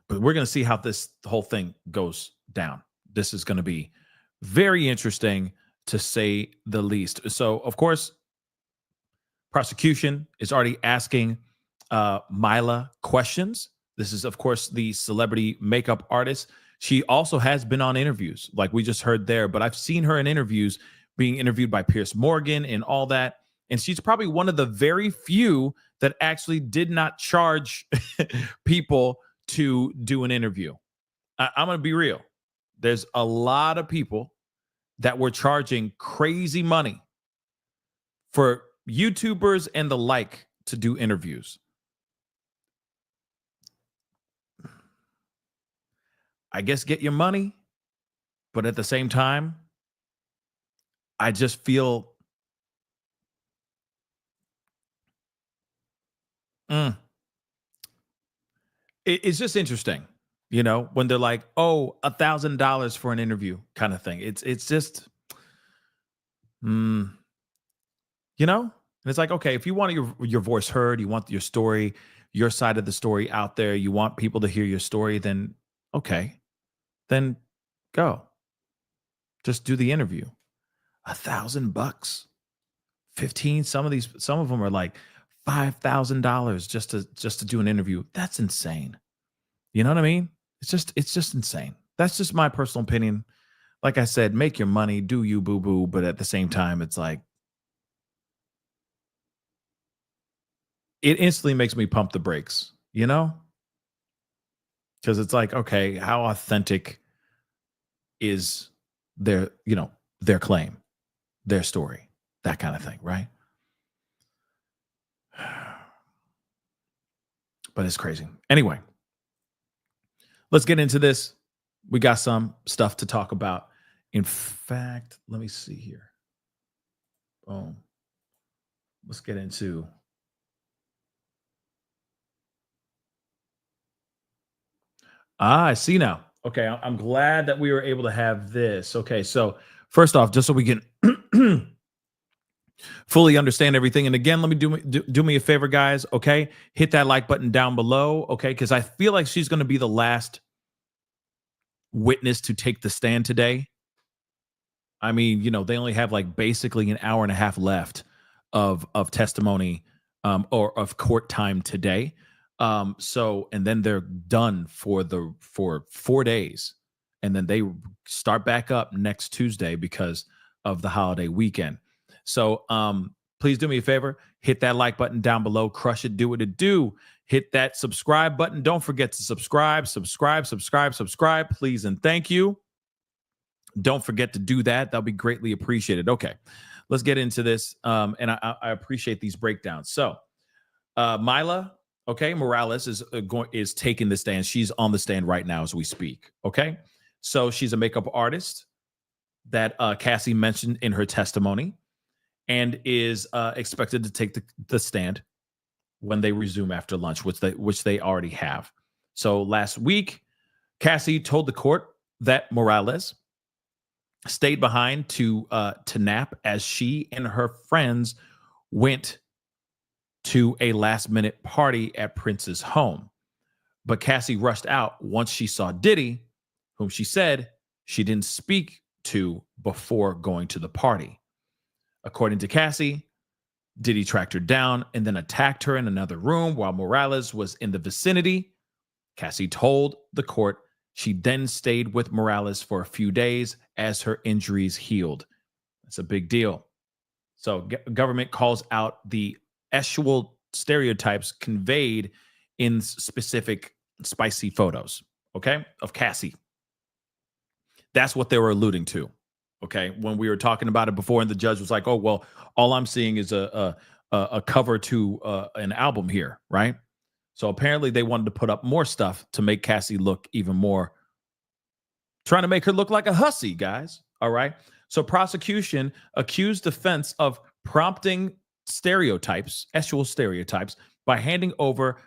But we're going to see how this whole thing goes down. This is going to be very interesting, to say the least. So, of course, prosecution is already asking Mila questions. This is, of course, the celebrity makeup artist. She also has been on interviews, like we just heard there, but I've seen her in interviews, being interviewed by Piers Morgan and all that. And she's probably one of the very few that actually did not charge people to do an interview. I'm going to be real. There's a lot of people that were charging crazy money for YouTubers and the like to do interviews. I guess get your money, but at the same time, I just feel it's just interesting, you know, when they're like, "Oh, $1,000 for an interview," kind of thing. It's just, you know, and it's like, okay, if you want your voice heard, you want your story, your side of the story out there, you want people to hear your story, then Okay, then go. Just do the interview. $1,000, 15. Some of them are like $5,000 just to do an interview. That's insane. You know what I mean? It's just insane. That's just my personal opinion. Like I said, make your money, do you, boo boo. But at the same time, it's like, it instantly makes me pump the brakes, you know? Because it's like, okay, how authentic is their claim, their story, that kind of thing, right? But it's crazy. Anyway, let's get into this. We got some stuff to talk about. In fact, let me see here. Boom. Let's get into. I see now. Okay, I'm glad that we were able to have this. Okay, so first off, just so we can fully understand everything, and again, let me do me a favor, guys. Okay, hit that like button down below. Okay, because I feel like she's going to be the last witness to take the stand today. I mean, they only have like basically an hour and a half left of testimony or of court time today. So, and then they're done for 4 days, and then they start back up next Tuesday because of the holiday weekend. So, please do me a favor, hit that like button down below, crush it, do what it do. Hit that subscribe button. Don't forget to subscribe, please and thank you. Don't forget to do that. That'll be greatly appreciated. Okay, let's get into this. And I appreciate these breakdowns. So, Mila, okay, Morales is taking the stand. She's on the stand right now as we speak. Okay, so she's a makeup artist that Cassie mentioned in her testimony, and is expected to take the stand when they resume after lunch, which they already have. So last week, Cassie told the court that Morales stayed behind to nap as she and her friends went to a last-minute party at Prince's home. But Cassie rushed out once she saw Diddy, whom she said she didn't speak to before going to the party. According to Cassie, Diddy tracked her down and then attacked her in another room while Morales was in the vicinity. Cassie told the court she then stayed with Morales for a few days as her injuries healed. That's a big deal. So government calls out the sexual stereotypes conveyed in specific spicy photos, okay, of Cassie. That's what they were alluding to, okay, when we were talking about it before, and the judge was like, oh, well, all I'm seeing is a cover to an album here, right? So apparently they wanted to put up more stuff to make Cassie look even more, trying to make her look like a hussy, guys, all right? So prosecution accused defense of prompting stereotypes, sexual stereotypes, by handing over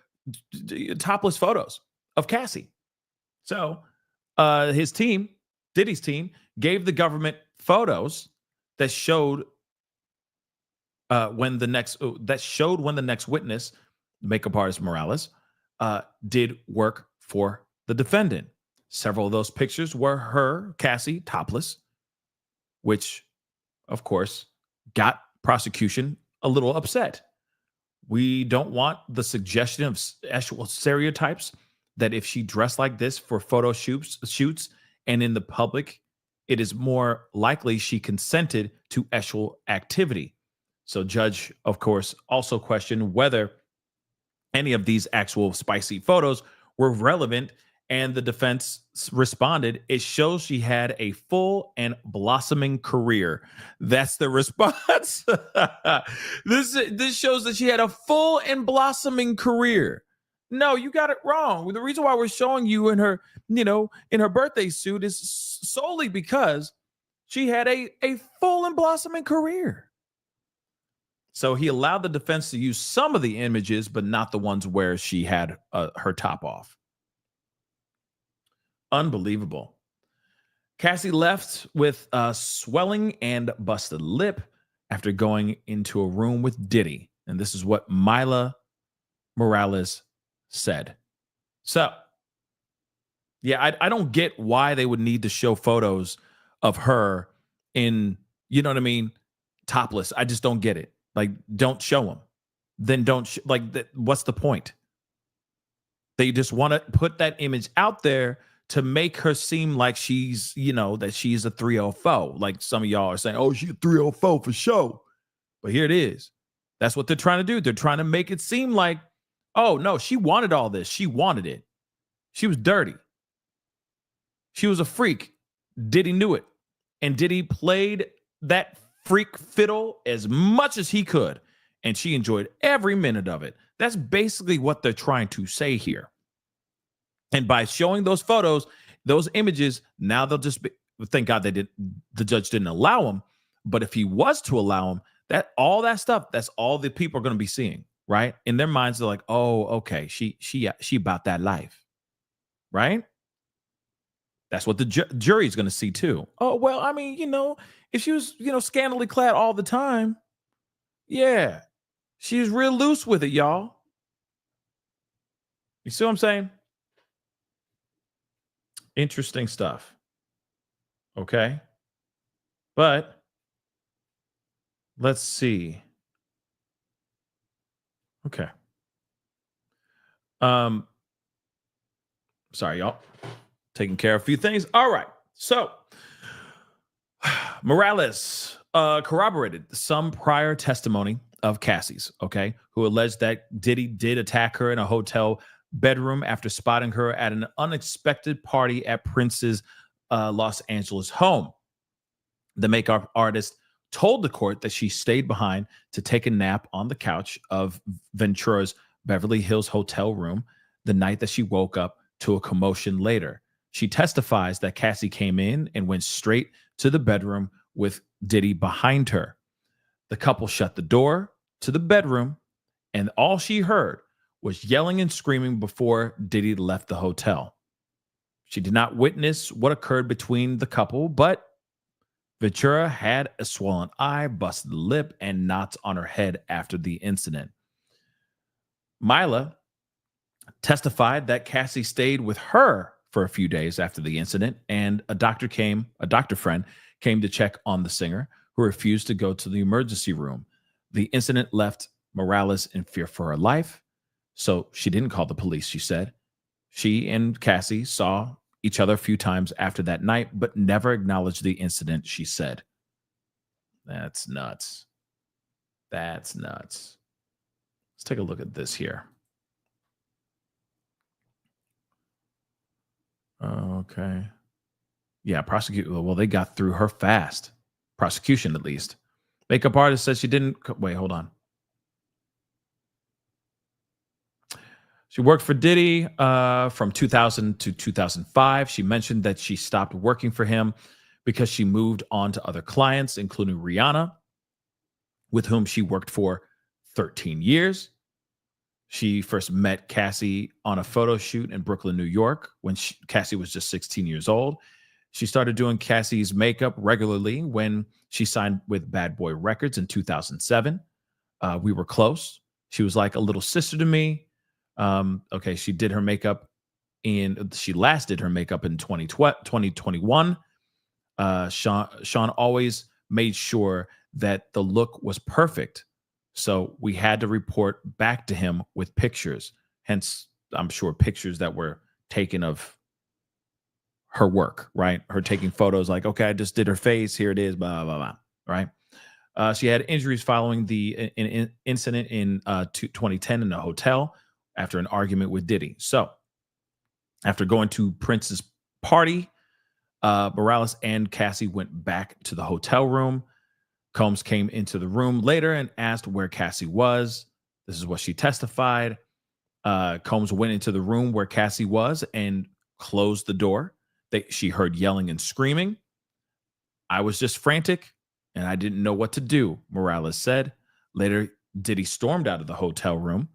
topless photos of Cassie. So his team, Diddy's team, gave the government photos that showed when the next witness, makeup artist Morales, did work for the defendant. Several of those pictures were her, Cassie, topless, which, of course, got prosecution a little upset. We don't want the suggestion of sexual stereotypes that if she dressed like this for photo shoots and in the public, it is more likely she consented to sexual activity. So judge, of course, also questioned whether any of these actual spicy photos were relevant, and the defense responded, it shows she had a full and blossoming career. That's the response. This shows that she had a full and blossoming career. No, you got it wrong. The reason why we're showing you in her, in her birthday suit is solely because she had a full and blossoming career. So he allowed the defense to use some of the images, but not the ones where she had her top off. Unbelievable. Cassie left with swelling and busted lip after going into a room with Diddy. And this is what Mila Morales said. So Yeah, I don't get why they would need to show photos of her in, you know what I mean, topless. I just don't get it. Like, don't show them. Then don't what's the point? They just want to put that image out there to make her seem like she's, that she's a 304. Like some of y'all are saying, oh, she's a 304 for sure. But here it is. That's what they're trying to do. They're trying to make it seem like, oh, no, she wanted all this. She wanted it. She was dirty. She was a freak. Diddy knew it. And Diddy played that freak fiddle as much as he could. And she enjoyed every minute of it. That's basically what they're trying to say here. And by showing those photos, those images, now they'll just be, thank God the judge didn't allow them. But if he was to allow them, all that stuff, that's all the people are going to be seeing, right? In their minds, they're like, oh, okay, she about that life, right? That's what the jury is going to see too. Oh, well, I mean, if she was, scantily clad all the time, yeah, she was real loose with it, y'all. You see what I'm saying? Interesting stuff. Okay. But let's see. Okay. Sorry, y'all. Taking care of a few things. All right. So Morales corroborated some prior testimony of Cassie's, okay, who alleged that Diddy did attack her in a hotel bedroom after spotting her at an unexpected party at Prince's Los Angeles home. The makeup artist told the court that she stayed behind to take a nap on the couch of Ventura's Beverly Hills hotel room the night that she woke up to a commotion later. She testifies that Cassie came in and went straight to the bedroom with Diddy behind her. The couple shut the door to the bedroom, and all she heard was yelling and screaming before Diddy left the hotel. She did not witness what occurred between the couple, but Ventura had a swollen eye, busted lip, and knots on her head after the incident. Mila testified that Cassie stayed with her for a few days after the incident, and a doctor friend came to check on the singer, who refused to go to the emergency room. The incident left Morales in fear for her life, so she didn't call the police, she said. She and Cassie saw each other a few times after that night, but never acknowledged the incident, she said. That's nuts. That's nuts. Let's take a look at this here. Okay. Yeah, well, they got through her fast. Prosecution, at least. Makeup artist says she didn't. Wait, hold on. She worked for Diddy from 2000 to 2005. She mentioned that she stopped working for him because she moved on to other clients, including Rihanna, with whom she worked for 13 years. She first met Cassie on a photo shoot in Brooklyn, New York, when Cassie was just 16 years old. She started doing Cassie's makeup regularly when she signed with Bad Boy Records in 2007. We were close. She was like a little sister to me. Okay, she did her makeup she last did her makeup in 2021. Sean always made sure that the look was perfect. So we had to report back to him with pictures. Hence, I'm sure pictures that were taken of her work, right? Her taking photos like, okay, I just did her face. Here it is, blah, blah, blah, right? She had injuries following the incident in 2010 in a hotel after an argument with Diddy. So after going to Prince's party, Morales and Cassie went back to the hotel room. Combs came into the room later and asked where Cassie was. This is what she testified. Combs went into the room where Cassie was and closed the door. She heard yelling and screaming. I was just frantic and I didn't know what to do, Morales said. Later, Diddy stormed out of the hotel room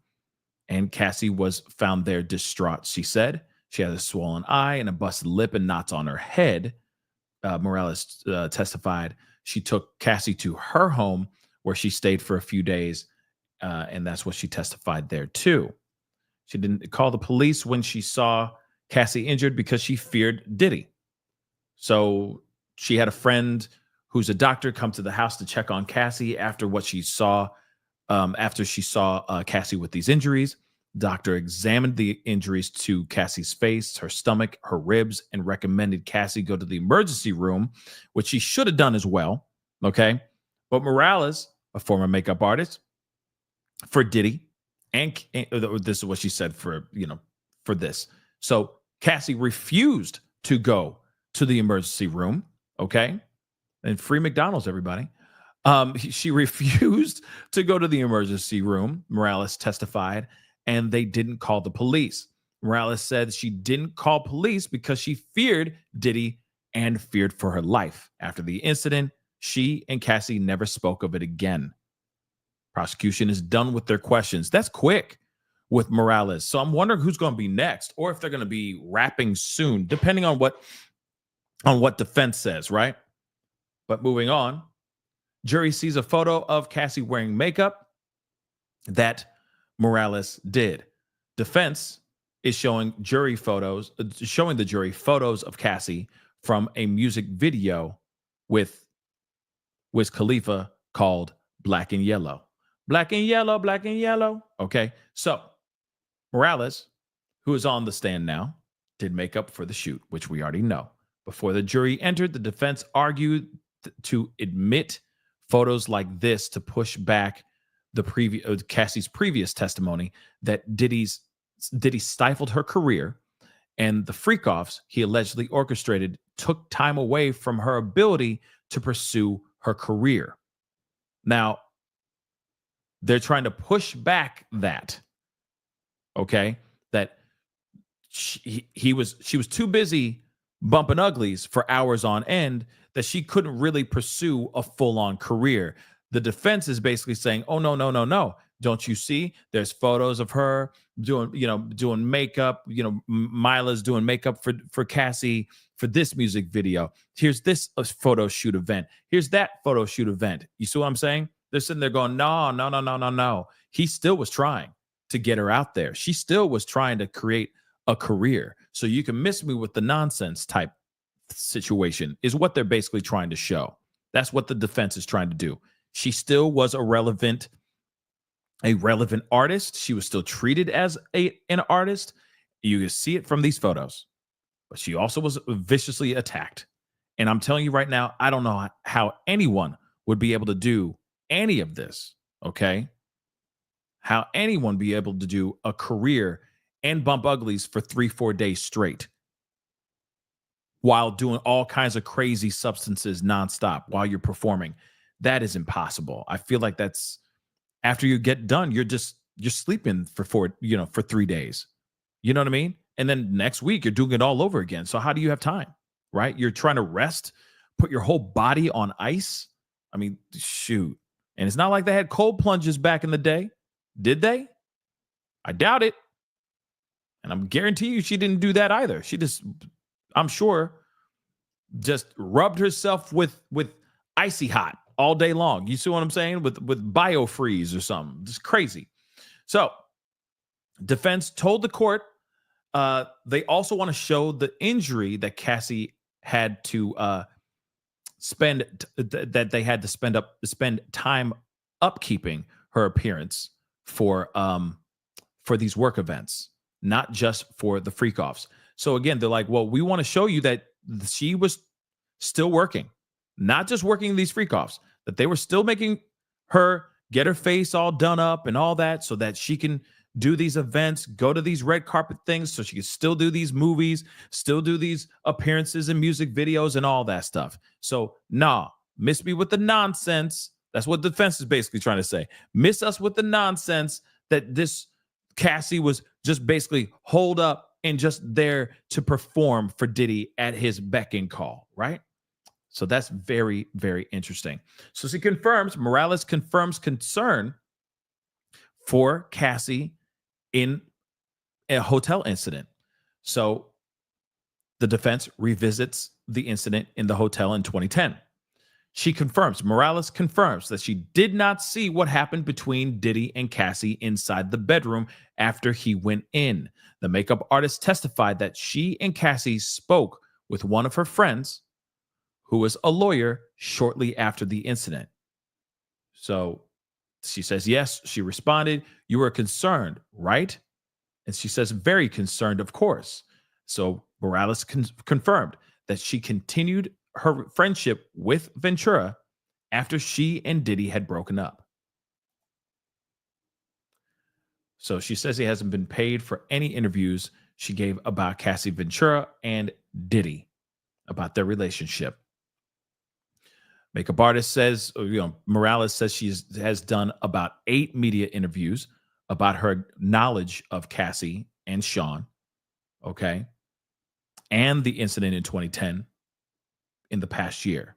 and Cassie was found there distraught, she said. She had a swollen eye and a busted lip and knots on her head. Morales testified she took Cassie to her home where she stayed for a few days, and that's what she testified there too. She didn't call the police when she saw Cassie injured because she feared Diddy. So she had a friend who's a doctor come to the house to check on Cassie after what she saw. After she saw Cassie with these injuries, doctor examined the injuries to Cassie's face, her stomach, her ribs, and recommended Cassie go to the emergency room, which she should have done as well. Okay. But Morales, a former makeup artist for Diddy, and this is what she said for this. So Cassie refused to go to the emergency room. Okay. And free McDonald's, everybody. She refused to go to the emergency room, Morales testified, and they didn't call the police. Morales said she didn't call police because she feared Diddy and feared for her life. After the incident, she and Cassie never spoke of it again. Prosecution is done with their questions. That's quick with Morales. So I'm wondering who's going to be next, or if they're going to be wrapping soon, depending on what defense says, right? But moving on, jury sees a photo of Cassie wearing makeup that Morales did. Defense is showing the jury photos of Cassie from a music video with Wiz Khalifa called Black and Yellow. Black and Yellow, Black and Yellow. Okay, so Morales, who is on the stand now, did makeup for the shoot, which we already know. Before the jury entered, the defense argued to admit photos like this to push back Cassie's previous testimony that Diddy stifled her career, and the freak-offs he allegedly orchestrated took time away from her ability to pursue her career. Now, they're trying to push back that, okay, that she was too busy bumping uglies for hours on end that she couldn't really pursue a full-on career. The defense is basically saying, oh, no. Don't you see? There's photos of her doing makeup. Mila's doing makeup for Cassie for this music video. Here's this photo shoot event. Here's that photo shoot event. You see what I'm saying? They're sitting there going, no. He still was trying to get her out there. She still was trying to create a career. So you can miss me with the nonsense type situation is what they're basically trying to show. That's what the defense is trying to do. She still was a relevant artist. She was still treated as an artist. You can see it from these photos. But she also was viciously attacked. And I'm telling you right now, I don't know how anyone would be able to do any of this, okay? How anyone be able to do a career and bump uglies for 3-4 days straight while doing all kinds of crazy substances nonstop while you're performing. That is impossible. I feel like that's after you get done, you're sleeping for 3 days. You know what I mean? And then next week you're doing it all over again. So how do you have time, right? You're trying to rest, put your whole body on ice. I mean, shoot. And it's not like they had cold plunges back in the day. Did they? I doubt it. And I'm guarantee you she didn't do that either. She just, I'm sure, just rubbed herself with icy hot all day long. You see what I'm saying? With biofreeze or something. Just crazy. So defense told the court they also want to show the injury that Cassie had to that they had to spend time upkeeping her appearance for these work events, not just for the freak offs. So again, they're like, well, we want to show you that she was still working, not just working these freak offs, that they were still making her get her face all done up and all that so that she can do these events, go to these red carpet things so she can still do these movies, still do these appearances and music videos and all that stuff. So miss me with the nonsense. That's what defense is basically trying to say. Miss us with the nonsense that this Cassie was just basically holed up and just there to perform for Diddy at his beck and call, right? So that's very, very interesting. So Morales confirms concern for Cassie in a hotel incident. So the defense revisits the incident in the hotel in 2010. Morales confirms that she did not see what happened between Diddy and Cassie inside the bedroom after he went in. The makeup artist testified that she and Cassie spoke with one of her friends, who was a lawyer, shortly after the incident. So she says, yes, she responded, "You were concerned, right?" And she says, "Very concerned, of course." So Morales confirmed that she continued her friendship with Ventura after she and Diddy had broken up. So she says he hasn't been paid for any interviews she gave about Cassie Ventura and Diddy, about their relationship. Makeup artist says, Morales says she has done about 8 media interviews about her knowledge of Cassie and Sean, okay, and the incident in 2010 in the past year.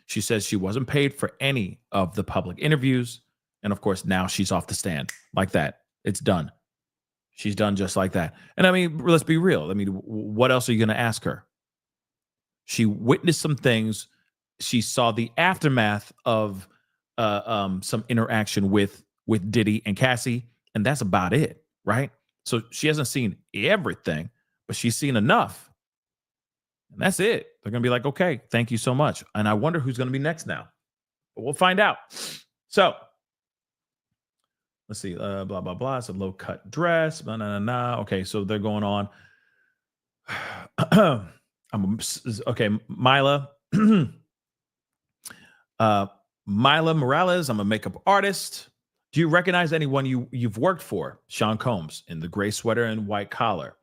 She says she wasn't paid for any of the public interviews. And of course, now she's off the stand like that. It's done. She's done just like that. And I mean, let's be real. I mean, what else are you going to ask her? She witnessed some things. She saw the aftermath of some interaction with Diddy and Cassie, and that's about it, right? So she hasn't seen everything, but she's seen enough. And that's it. They're going to be like, okay, thank you so much. And I wonder who's going to be next now. But we'll find out. So let's see. Blah, blah, blah. It's a low-cut dress. Blah, nah, nah, nah. Okay, so they're going on. Okay, Mila. Mila Morales, I'm a makeup artist. Do you recognize anyone you've worked for? Sean Combs in the gray sweater and white collar.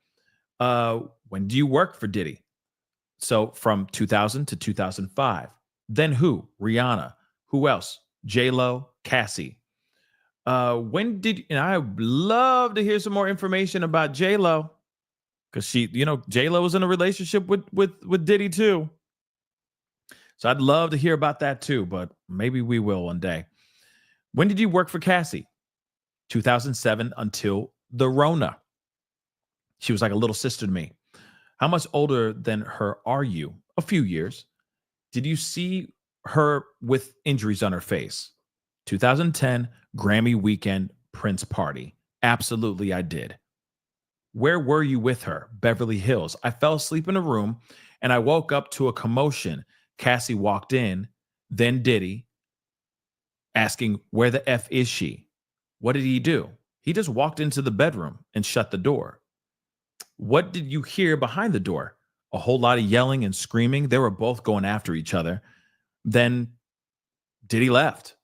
When do you work for Diddy? So from 2000 to 2005. Then who? Rihanna. Who else? J-Lo, Cassie. And I would love to hear some more information about J-Lo, because J-Lo was in a relationship with Diddy too. So I'd love to hear about that too, but maybe we will one day. When did you work for Cassie? 2007 until the Rona. She was like a little sister to me. How much older than her are you? A few years. Did you see her with injuries on her face? 2010 Grammy weekend Prince party. Absolutely, I did. Where were you with her? Beverly Hills. I fell asleep in a room and I woke up to a commotion. Cassie walked in, then Diddy, asking, where the F is she? What did he do? He just walked into the bedroom and shut the door. What did you hear behind the door? A whole lot of yelling and screaming. They were both going after each other. Then Diddy left.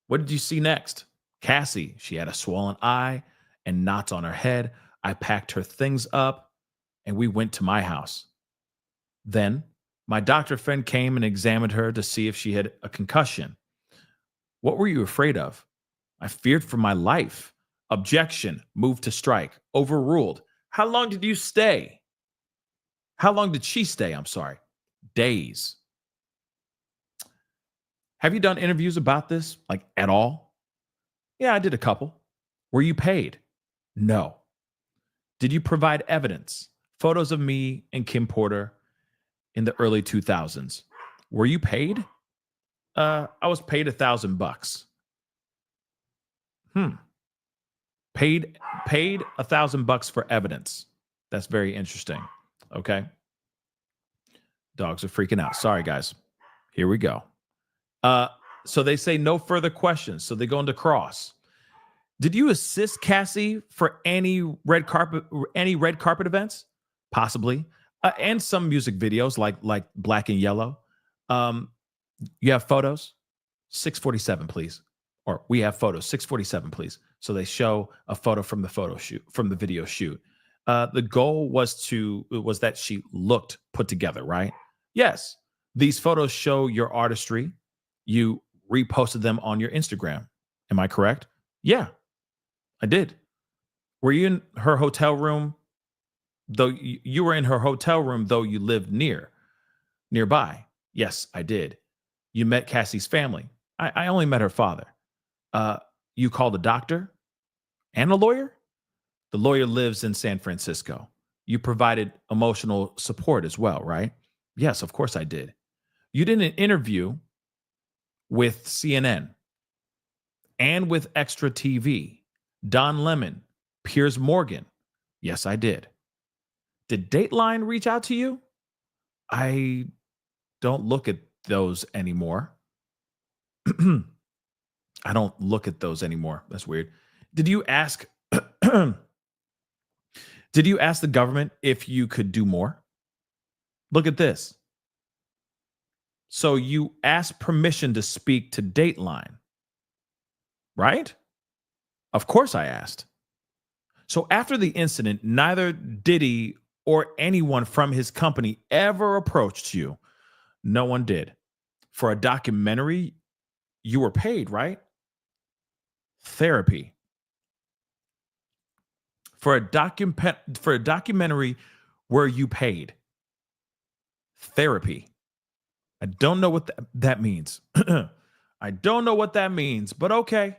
What did you see next? Cassie, she had a swollen eye and knots on her head. I packed her things up and we went to my house. Then my doctor friend came and examined her to see if she had a concussion. What were you afraid of? I feared for my life. Objection, moved to strike, overruled. How long did you stay? How long did she stay? I'm sorry. Days. Have you done interviews about this, like at all? Yeah, I did a couple. Were you paid? No. Did you provide evidence? Photos of me and Kim Porter in the early 2000s. Were you paid? I was paid $1,000. Paid $1,000 for evidence. That's very interesting. Okay. Dogs are freaking out. Sorry, guys. Here we go. So they say no further questions. So they go into cross. Did you assist Cassie for any red carpet events? Possibly. And some music videos like Black and Yellow. You have photos? 647, please. Or we have photos. 647, please. So they show a photo from the video shoot. The goal was that she looked put together, right? Yes. These photos show your artistry. You reposted them on your Instagram. Am I correct? Yeah, I did. Were you in her hotel room? Though you were in her hotel room, though you lived nearby. Yes, I did. You met Cassie's family. I only met her father. You called a doctor and a lawyer? The lawyer lives in San Francisco. You provided emotional support as well, right? Yes, of course I did. You did an interview with CNN and with Extra TV, Don Lemon, Piers Morgan. Yes, I did. Did Dateline reach out to you? I don't look at those anymore. I don't look at those anymore. That's weird. Did you ask Did you ask the government if you could do more? Look at this. So you asked permission to speak to Dateline, right? Of course I asked. So after the incident, neither Diddy or anyone from his company ever approached you. No one did. For a documentary, you were paid, right? Therapy. For a documentary, were you paid? Therapy. I don't know what that means. I don't know what that means, but okay.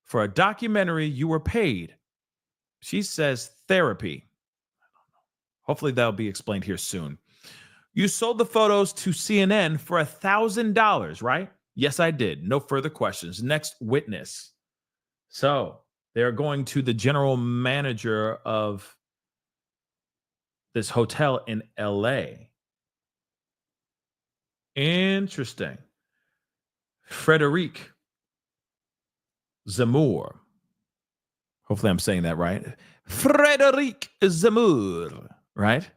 For a documentary, you were paid. She says therapy. Hopefully that'll be explained here soon. You sold the photos to CNN for $1,000, right? Yes, I did. No further questions. Next witness. So they're going to the general manager of this hotel in LA. Interesting. Frederic Zemmour. Hopefully I'm saying that right. Frederic Zemmour, right?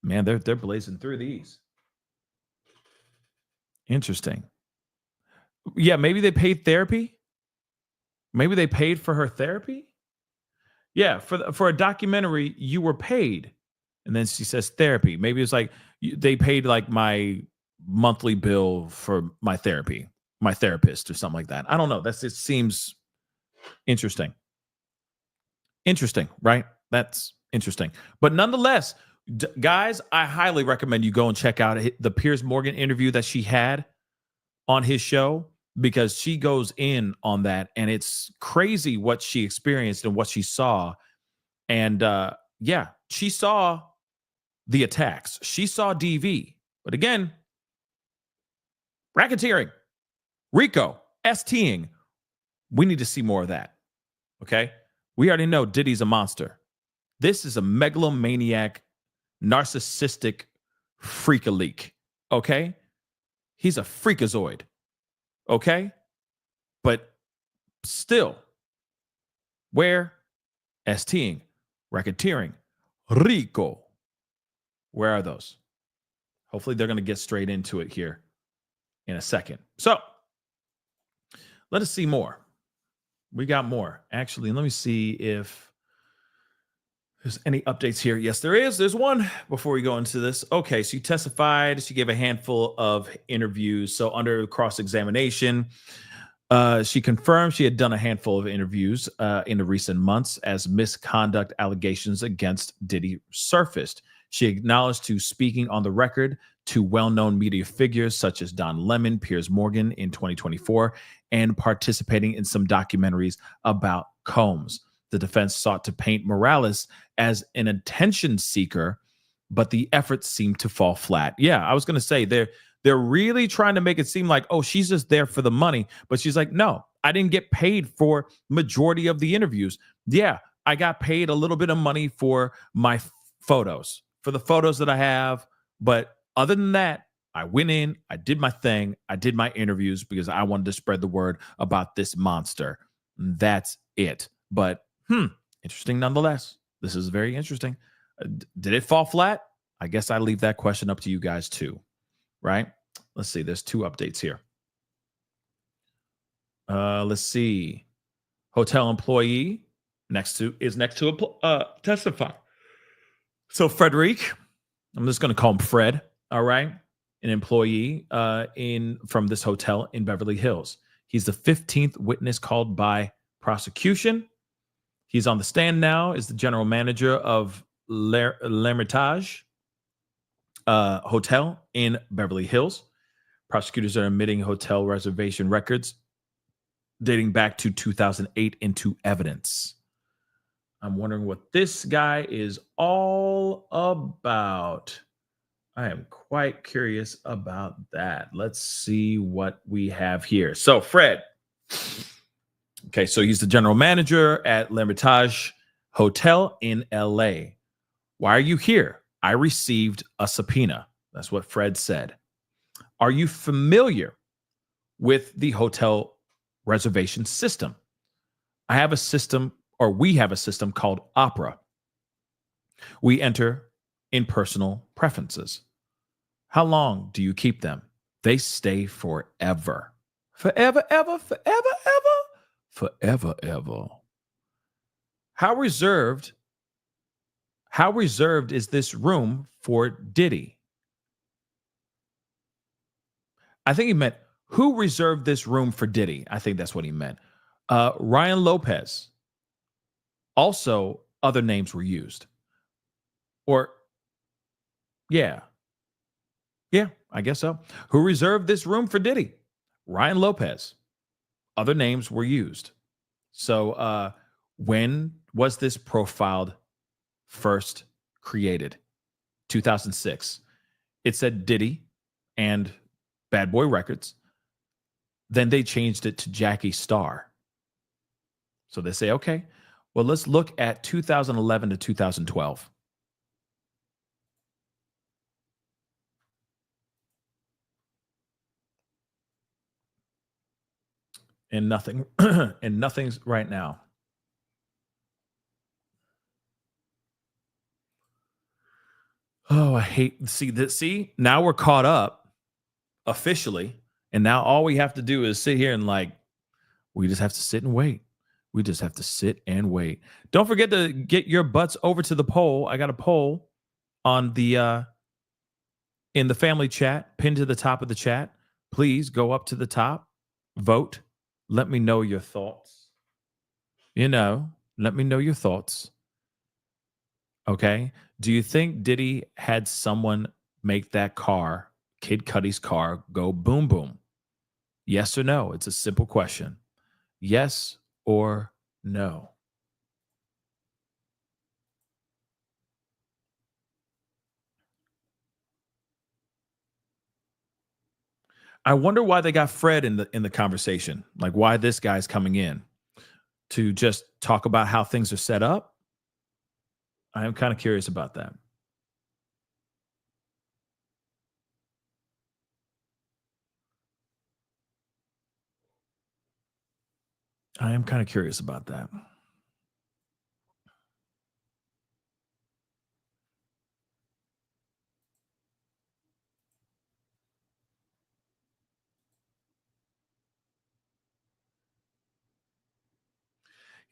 Man, they're blazing through these. Interesting. Yeah, maybe they paid therapy. Maybe they paid for her therapy. Yeah, for a documentary, you were paid. And then she says therapy. Maybe it's like they paid like my monthly bill for my therapy, my therapist or something like that. I don't know. It seems interesting. Interesting, right? That's interesting. But nonetheless, guys, I highly recommend you go and check out the Piers Morgan interview that she had on his show, because she goes in on that, and it's crazy what she experienced and what she saw. And yeah, she saw the attacks. She saw DV. But again, racketeering, RICO, STing. We need to see more of that. Okay? We already know Diddy's a monster. This is a megalomaniac, narcissistic freak-a-leak. Okay? He's a freakazoid. Okay? But still, where? STing, racketeering, RICO. Where are those? Hopefully they're going to get straight into it here in a second. So, let us see more. We got more. Actually, let me see if there's any updates here. Yes, there is. There's one before we go into this. Okay, she testified. She gave a handful of interviews. So under cross-examination, she confirmed she had done a handful of interviews in the recent months as misconduct allegations against Diddy surfaced. She acknowledged to speaking on the record to well-known media figures such as Don Lemon, Piers Morgan in 2024, and participating in some documentaries about Combs. The defense sought to paint Morales as an attention seeker, but the efforts seemed to fall flat. Yeah, I was going to say they're really trying to make it seem like, oh, she's just there for the money. But she's like, no, I didn't get paid for majority of the interviews. Yeah, I got paid a little bit of money for my photos, for the photos that I have. But other than that, I went in, I did my thing, I did my interviews because I wanted to spread the word about this monster. That's it. But interesting nonetheless. This is very interesting. Did it fall flat? I guess I leave that question up to you guys too, right? Let's see. There's two updates here. Let's see. Hotel employee next to testify. So Frederic, I'm just going to call him Fred. All right, an employee from this hotel in Beverly Hills. He's the 15th witness called by prosecution. He's on the stand now. Is the general manager of L'Hermitage Hotel in Beverly Hills. Prosecutors are admitting hotel reservation records dating back to 2008 into evidence. I'm wondering what this guy is all about. I am quite curious about that. Let's see what we have here. So, Fred. Okay, so he's the general manager at L'Hermitage Hotel in LA. Why are you here? I received a subpoena. That's what Fred said. Are you familiar with the hotel reservation system? I have a system, or we have a system called Opera. We enter in personal preferences. How long do you keep them? They stay forever. Forever, ever, forever, ever, forever, ever. How reserved is this room for Diddy? I think he meant, who reserved this room for Diddy? I think that's what he meant. Ryan Lopez. Also, other names were used. Or, yeah, I guess so. Who reserved this room for Diddy? Ryan Lopez. Other names were used. So, when was this profiled first created? 2006. It said Diddy and Bad Boy Records. Then they changed it to Jackie Star. So they say, okay, well, let's look at 2011 to 2012. And nothing, and nothing's right now. Oh, I hate, see, now we're caught up officially. And now all we have to do is sit here and we just have to sit and wait. We just have to sit and wait. Don't forget to get your butts over to the poll. I got a poll on the in the family chat, pinned to the top of the chat. Please go up to the top, vote. Let me know your thoughts. Let me know your thoughts. Okay. Do you think Diddy had someone make that car, Kid Cudi's car, go boom boom? Yes or no? It's a simple question. Yes or no? I wonder why they got Fred in the conversation. Like, why this guy's coming in to just talk about how things are set up. I am kind of curious about that. I am kind of curious about that.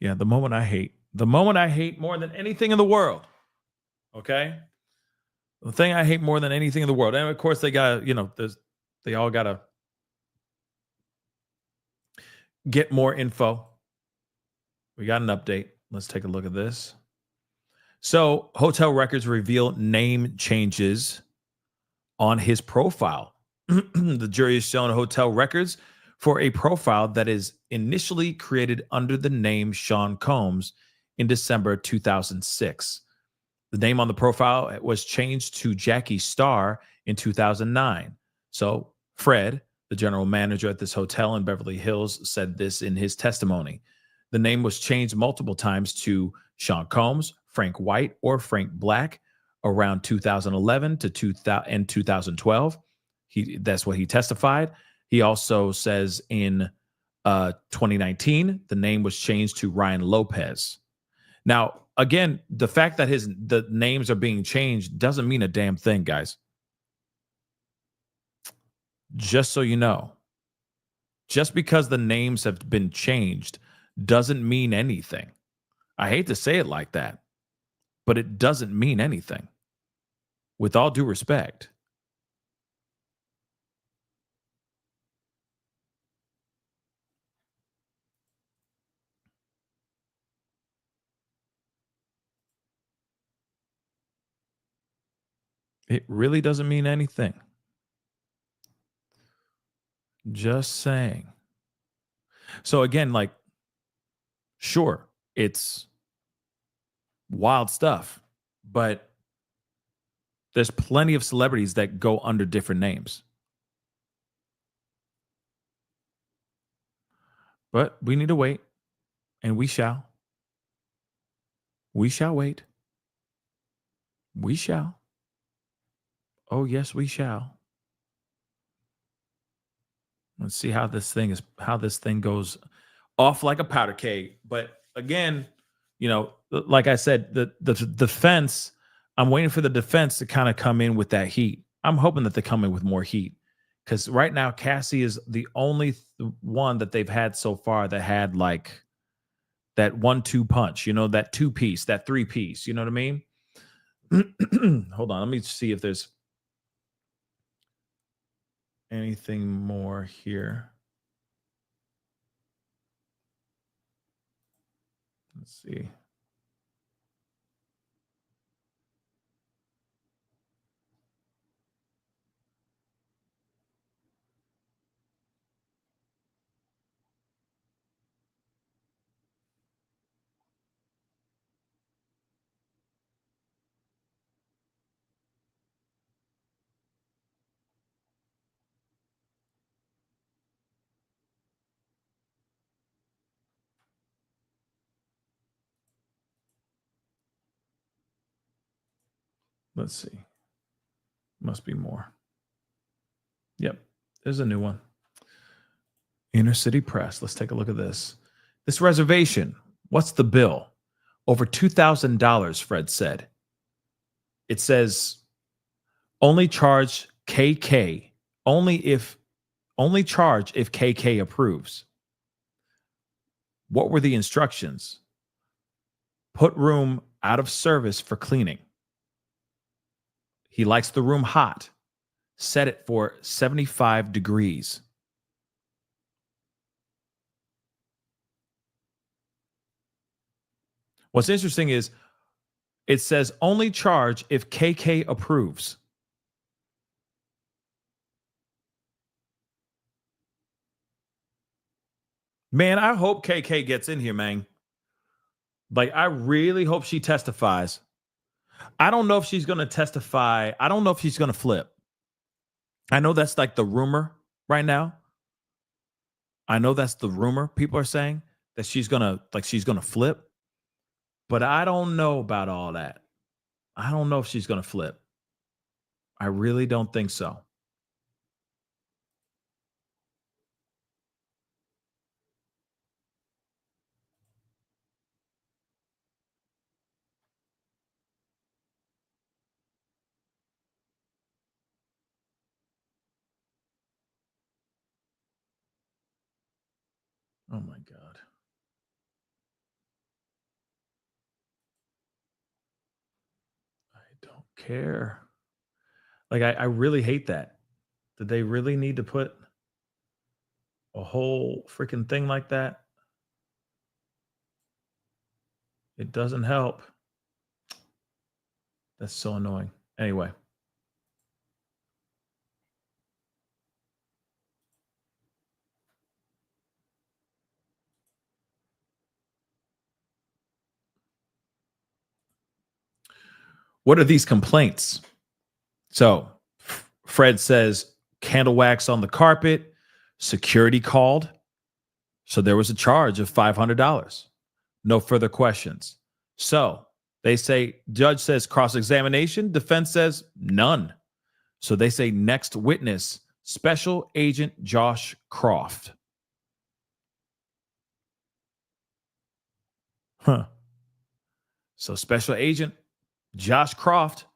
Yeah, the moment I hate more than anything in the world. Okay? The thing I hate more than anything in the world. And of course they got, they all got to get more info. We got an update. Let's take a look at this. So, hotel records reveal name changes on his profile. The jury has shown hotel records for a profile that is initially created under the name Sean Combs in December 2006. The name on the profile was changed to Jackie Star in 2009. So Fred, the general manager at this hotel in Beverly Hills, said this in his testimony. The name was changed multiple times to Sean Combs, Frank White, or Frank Black around 2011 to 2012. That's what he testified. He also says in 2019, the name was changed to Ryan Lopez. Now, again, the fact that the names are being changed doesn't mean a damn thing, guys. Just so you know, just because the names have been changed doesn't mean anything. I hate to say it like that, but it doesn't mean anything. With all due respect. It really doesn't mean anything. Just saying. So again, sure, it's wild stuff, but There's plenty of celebrities that go under different names. But we need to wait, and we shall. We shall wait. We shall. Oh, yes, we shall. Let's see how this thing goes off like a powder keg. But again, like I said, the defense, I'm waiting for the defense to kind of come in with that heat. I'm hoping that they come in with more heat, because right now Cassie is the only one that they've had so far that had like that 1-2 punch, that 2-piece, that 3-piece, you know what I mean? Hold on, let me see if there's anything more here. Let's see. Let's see. Must be more. Yep. There's a new one. Inner City Press. Let's take a look at this. This reservation. What's the bill? Over $2,000, Fred said. It says only charge KK. Only charge if KK approves. What were the instructions? Put room out of service for cleaning. He likes the room hot. Set it for 75 degrees. What's interesting is it says only charge if KK approves. Man, I hope KK gets in here, man. Like, I really hope she testifies. I don't know if she's going to testify. I don't know if she's going to flip. I know that's like the rumor right now. I know that's the rumor. People are saying that she's going to flip. But I don't know about all that. I don't know if she's going to flip. I really don't think so. Oh my God. I don't care. Like, I really hate that. Did they really need to put a whole freaking thing like that? It doesn't help. That's so annoying. Anyway. What are these complaints? So Fred says candle wax on the carpet, security called. So there was a charge of $500. No further questions. So they say, judge says cross-examination, defense says none. So they say next witness, Special Agent Josh Croft. So Special Agent Josh Croft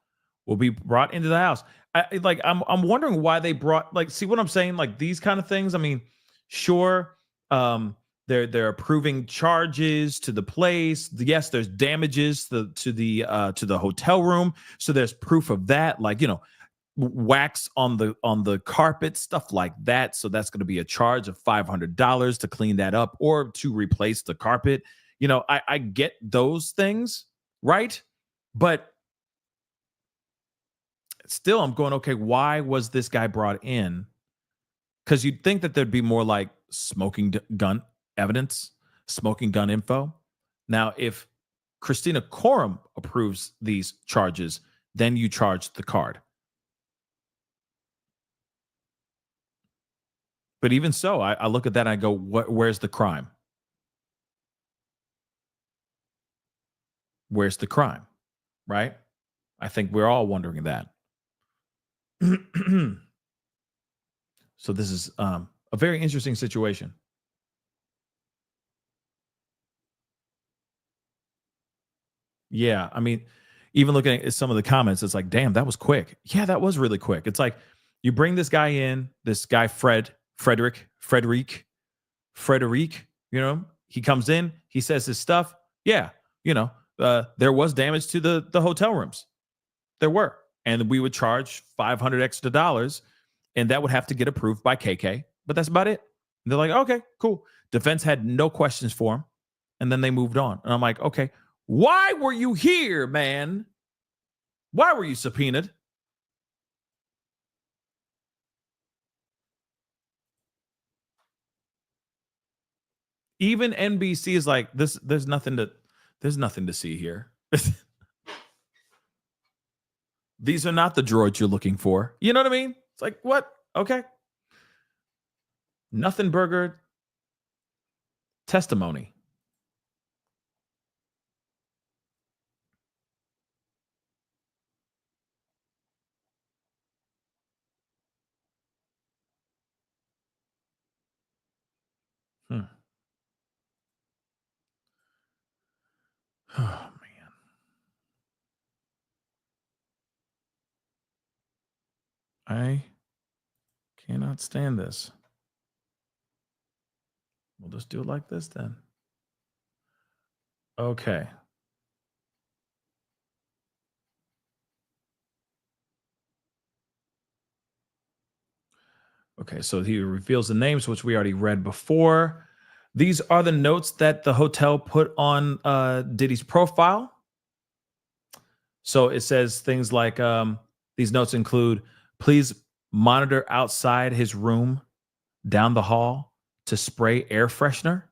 will be brought into the house. I'm wondering why they brought, like, see what I'm saying? Like, these kind of things. I mean, sure, they're approving charges to the place. Yes, there's damages to the hotel room. So there's proof of that, like, wax on the carpet, stuff like that. So that's going to be a charge of $500 to clean that up or to replace the carpet. I get those things, right? But still, I'm going, okay, why was this guy brought in? Because you'd think that there'd be more like smoking gun evidence, smoking gun info. Now, if Christina Coram approves these charges, then you charge the card. But even so, I look at that and I go, where's the crime? Where's the crime? Right? I think we're all wondering that. So this is a very interesting situation. Yeah, I mean, even looking at some of the comments, it's like, damn, that was quick. Yeah, that was really quick. It's like you bring this guy in, this guy Frederick, you know, he comes in, he says his stuff. Yeah, you know, there was damage to the hotel rooms. There were. And we would charge $500 extra, and that would have to get approved by KK. But that's about it. And they're like, okay, cool. Defense had no questions for him. And then they moved on. And I'm like, okay, why were you here, man? Why were you subpoenaed? Even NBC is like, there's nothing to see here. These are not the droids you're looking for. You know what I mean? It's like, what? Okay. Nothing burger testimony. Oh, man. I cannot stand this. We'll just do it like this then. Okay. Okay, so he reveals the names, which we already read before. These are the notes that the hotel put on Diddy's profile. So it says things like these notes include, please monitor outside his room down the hall to spray air freshener.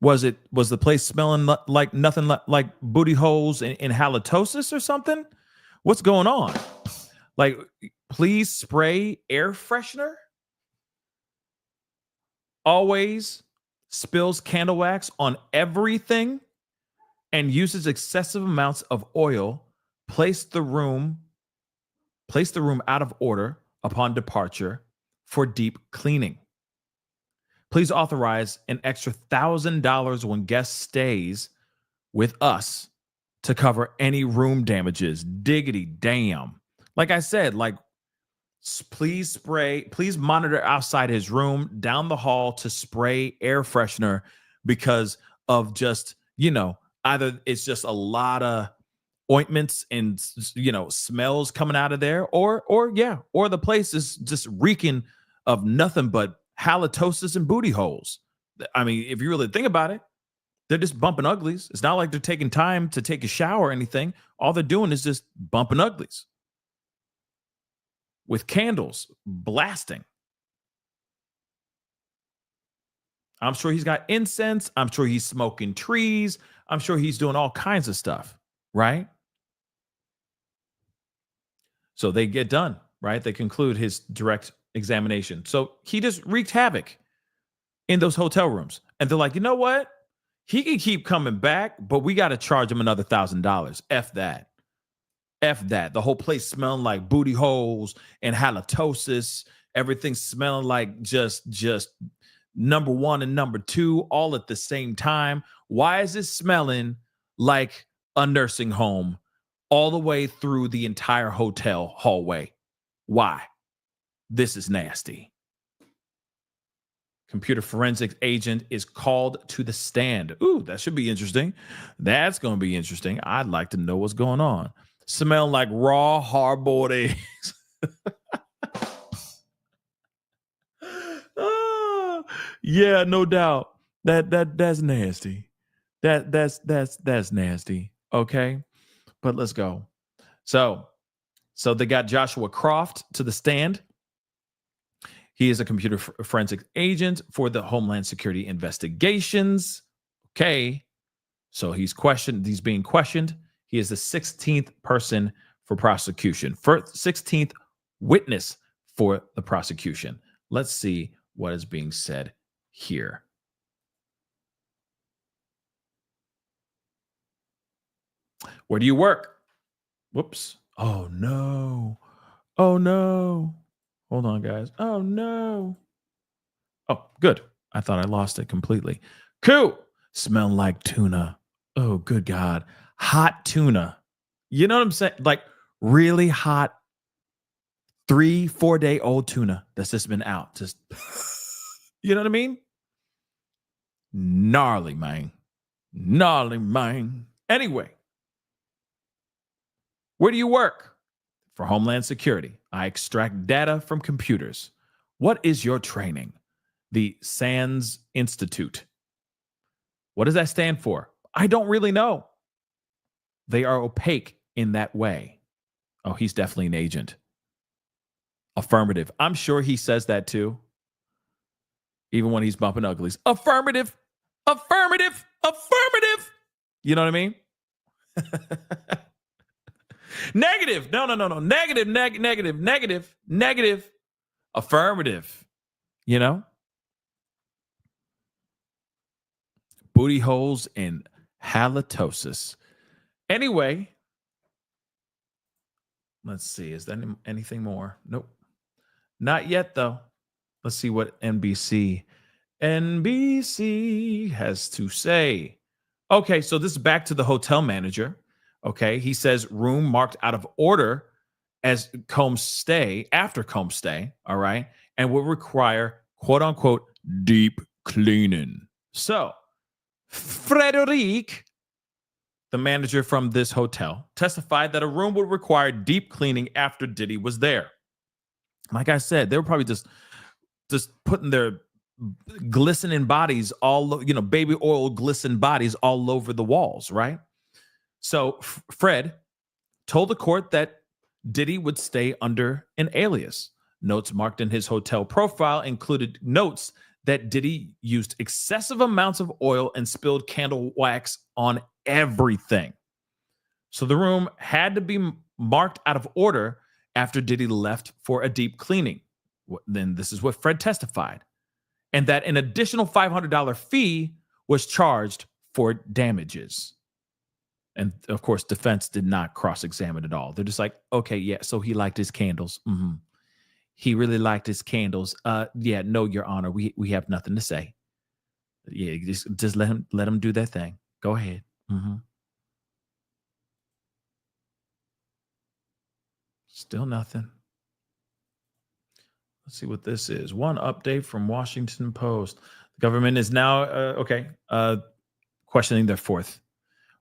Was the place smelling like nothing like booty holes and halitosis or something? What's going on? Like, please spray air freshener. Always spills candle wax on everything and uses excessive amounts of oil. Place the room out of order upon departure for deep cleaning. Please authorize an extra $1,000 when guest stays with us to cover any room damages. Diggity damn. Like I said, like, please monitor outside his room down the hall to spray air freshener because of just, you know, either it's just a lot of ointments and, you know, smells coming out of there, or the place is just reeking of nothing but halitosis and booty holes. I mean, if you really think about it, they're just bumping uglies. It's not like they're taking time to take a shower or anything. All they're doing is just bumping uglies with candles blasting. I'm sure he's got incense. I'm sure he's smoking trees. I'm sure he's doing all kinds of stuff, right? So they get done, right? They conclude his direct examination. So he just wreaked havoc in those hotel rooms. And they're like, you know what? He can keep coming back, but we got to charge him another $1,000. F that. F that. The whole place smelling like booty holes and halitosis. Everything smelling like just number one and number two all at the same time. Why is it smelling like a nursing home all the way through the entire hotel hallway? Why? This is nasty. Computer forensics agent is called to the stand. Ooh, that should be interesting. That's going to be interesting. I'd like to know what's going on. Smell like raw hard-boiled eggs. Yeah, no doubt. That's nasty. That's nasty. Okay, but let's go. So they got Joshua Croft to the stand. He is a computer forensics agent for the Homeland Security investigations. Okay. So he's being questioned. He is the 16th person for prosecution, first 16th witness for the prosecution. Let's see what is being said here. Where do you work? Whoops. Oh no. Oh no. Hold on, guys. Oh no. Oh, good. I thought I lost it completely. Cool. Smell like tuna. Oh, good God. Hot tuna. You know what I'm saying? Like really hot 3-4 day old tuna that's just been out. Just, you know what I mean? Gnarly, man. Gnarly, man. Anyway, where do you work? For Homeland Security. I extract data from computers. What is your training? The SANS Institute. What does that stand for? I don't really know. They are opaque in that way. Oh, he's definitely an agent. Affirmative. I'm sure he says that too. Even when he's bumping uglies. Affirmative. Affirmative. Affirmative. You know what I mean? Negative. No. Negative, negative. Affirmative. You know? Booty holes and halitosis. Anyway, let's see. Is there anything more? Nope. Not yet, though. Let's see what NBC has to say. Okay, so this is back to the hotel manager. Okay, he says room marked out of order as Combs' stay, after Combs' stay, all right, and will require, quote unquote, deep cleaning. So, Frederic, the manager from this hotel, testified that a room would require deep cleaning after Diddy was there. Like I said, they were probably just putting their glistening bodies baby oil glistened bodies all over the walls, right? So Fred told the court that Diddy would stay under an alias. Notes marked in his hotel profile included notes that Diddy used excessive amounts of oil and spilled candle wax on everything. So the room had to be marked out of order after Diddy left for a deep cleaning. Then this is what Fred testified. And that an additional $500 fee was charged for damages. And of course, defense did not cross-examine at all. They're just like, okay, yeah, so he liked his candles. Mm-hmm. He really liked his candles. Yeah, no, Your Honor, we have nothing to say. Yeah, just let him do that thing. Go ahead. Mm-hmm. Still nothing. Let's see what this is. One update from Washington Post. The government is now, questioning their fourth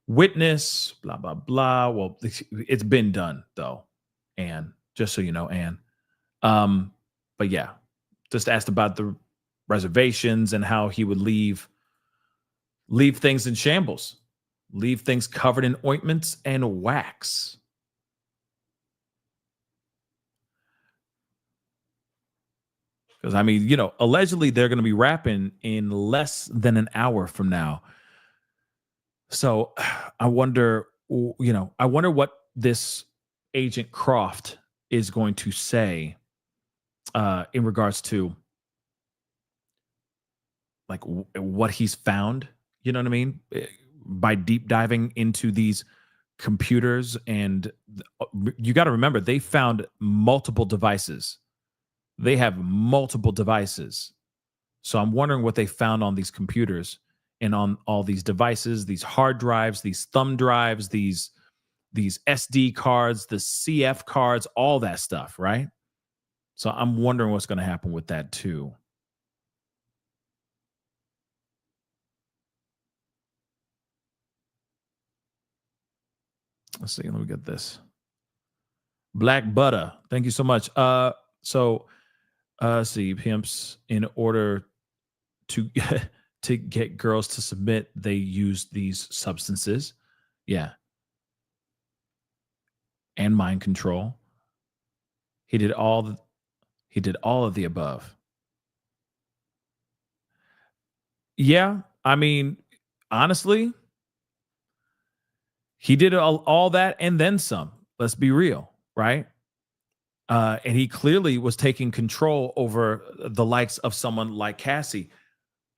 witness, blah, blah, blah. Well, it's been done, though, Anne, just so you know, Anne. But yeah, just asked about the reservations and how he would leave things in shambles, leave things covered in ointments and wax. Because, I mean, allegedly they're going to be wrapping in less than an hour from now. So I wonder what this Agent Croft is going to say in regards to like what he's found, you know what I mean? By deep diving into these computers. And you got to remember, they found multiple devices. They have multiple devices. So I'm wondering what they found on these computers and on all these devices, these hard drives, these thumb drives, these SD cards, the CF cards, all that stuff, right? So I'm wondering what's going to happen with that too. Let's see. Let me get this. Black Butter. Thank you so much. See, pimps, in order to to get girls to submit, they use these substances. Yeah. And mind control. He did all of the above. Yeah, I mean, honestly, He did all that and then some. Let's be real, right? And he clearly was taking control over the likes of someone like Cassie.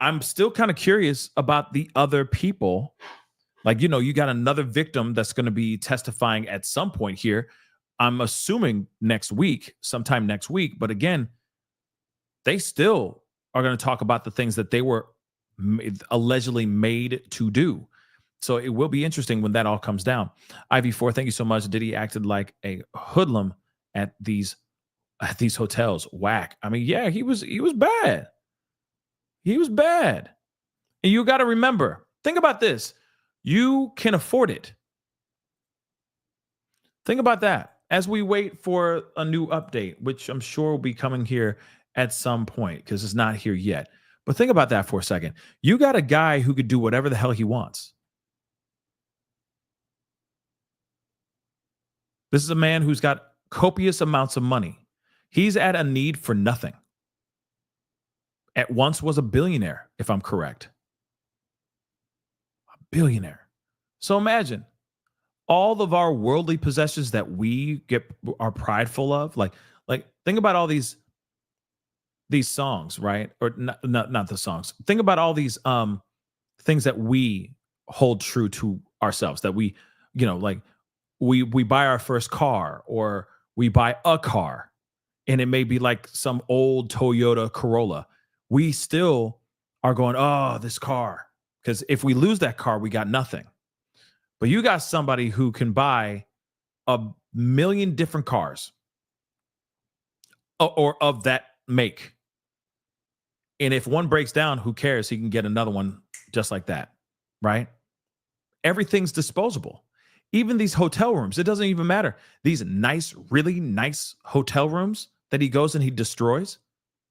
I'm still kind of curious about the other people. Like, you got another victim that's going to be testifying at some point here. I'm assuming sometime next week. But again, they still are going to talk about the things that they were allegedly made to do. So it will be interesting when that all comes down. Ivy4, thank you so much. Diddy acted like a hoodlum at these hotels. Whack. I mean, yeah, he was bad. He was bad. And you got to remember, think about this. You can afford it. Think about that as we wait for a new update, which I'm sure will be coming here at some point because it's not here yet. But think about that for a second. You got a guy who could do whatever the hell he wants. This is a man who's got copious amounts of money. He's at a need for nothing. At once was a billionaire, if I'm correct. A billionaire. So imagine all of our worldly possessions that we are prideful of. Like think about all these songs, right? Or not the songs. Think about all these things that we hold true to ourselves, that we, like we buy our first car, or we buy a car, and it may be like some old Toyota Corolla. We still are going, oh, this car. Because if we lose that car, we got nothing. But you got somebody who can buy 1 million different cars or of that make. And if one breaks down, who cares? He can get another one just like that, right? Everything's disposable. Even these hotel rooms, it doesn't even matter. These nice, really nice hotel rooms that he goes and he destroys.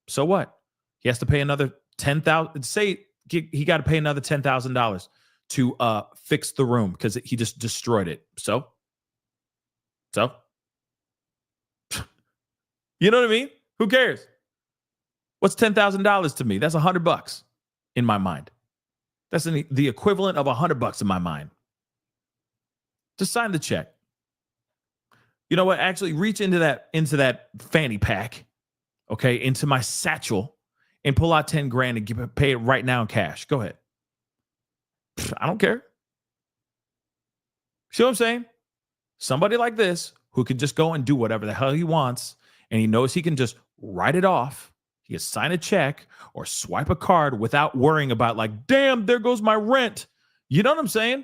So what? He has to pay another $10,000. Say he got to pay another $10,000 to fix the room because he just destroyed it. So, you know what I mean? Who cares? What's $10,000 to me? That's $100 in my mind. That's the equivalent of $100 in my mind. Just sign the check. You know what? Actually, reach into that fanny pack, okay, into my satchel, and pull out 10 grand and pay it right now in cash. Go ahead. I don't care. See what I'm saying? Somebody like this who can just go and do whatever the hell he wants, and he knows he can just write it off. He can sign a check or swipe a card without worrying about, like, damn, there goes my rent. You know what I'm saying?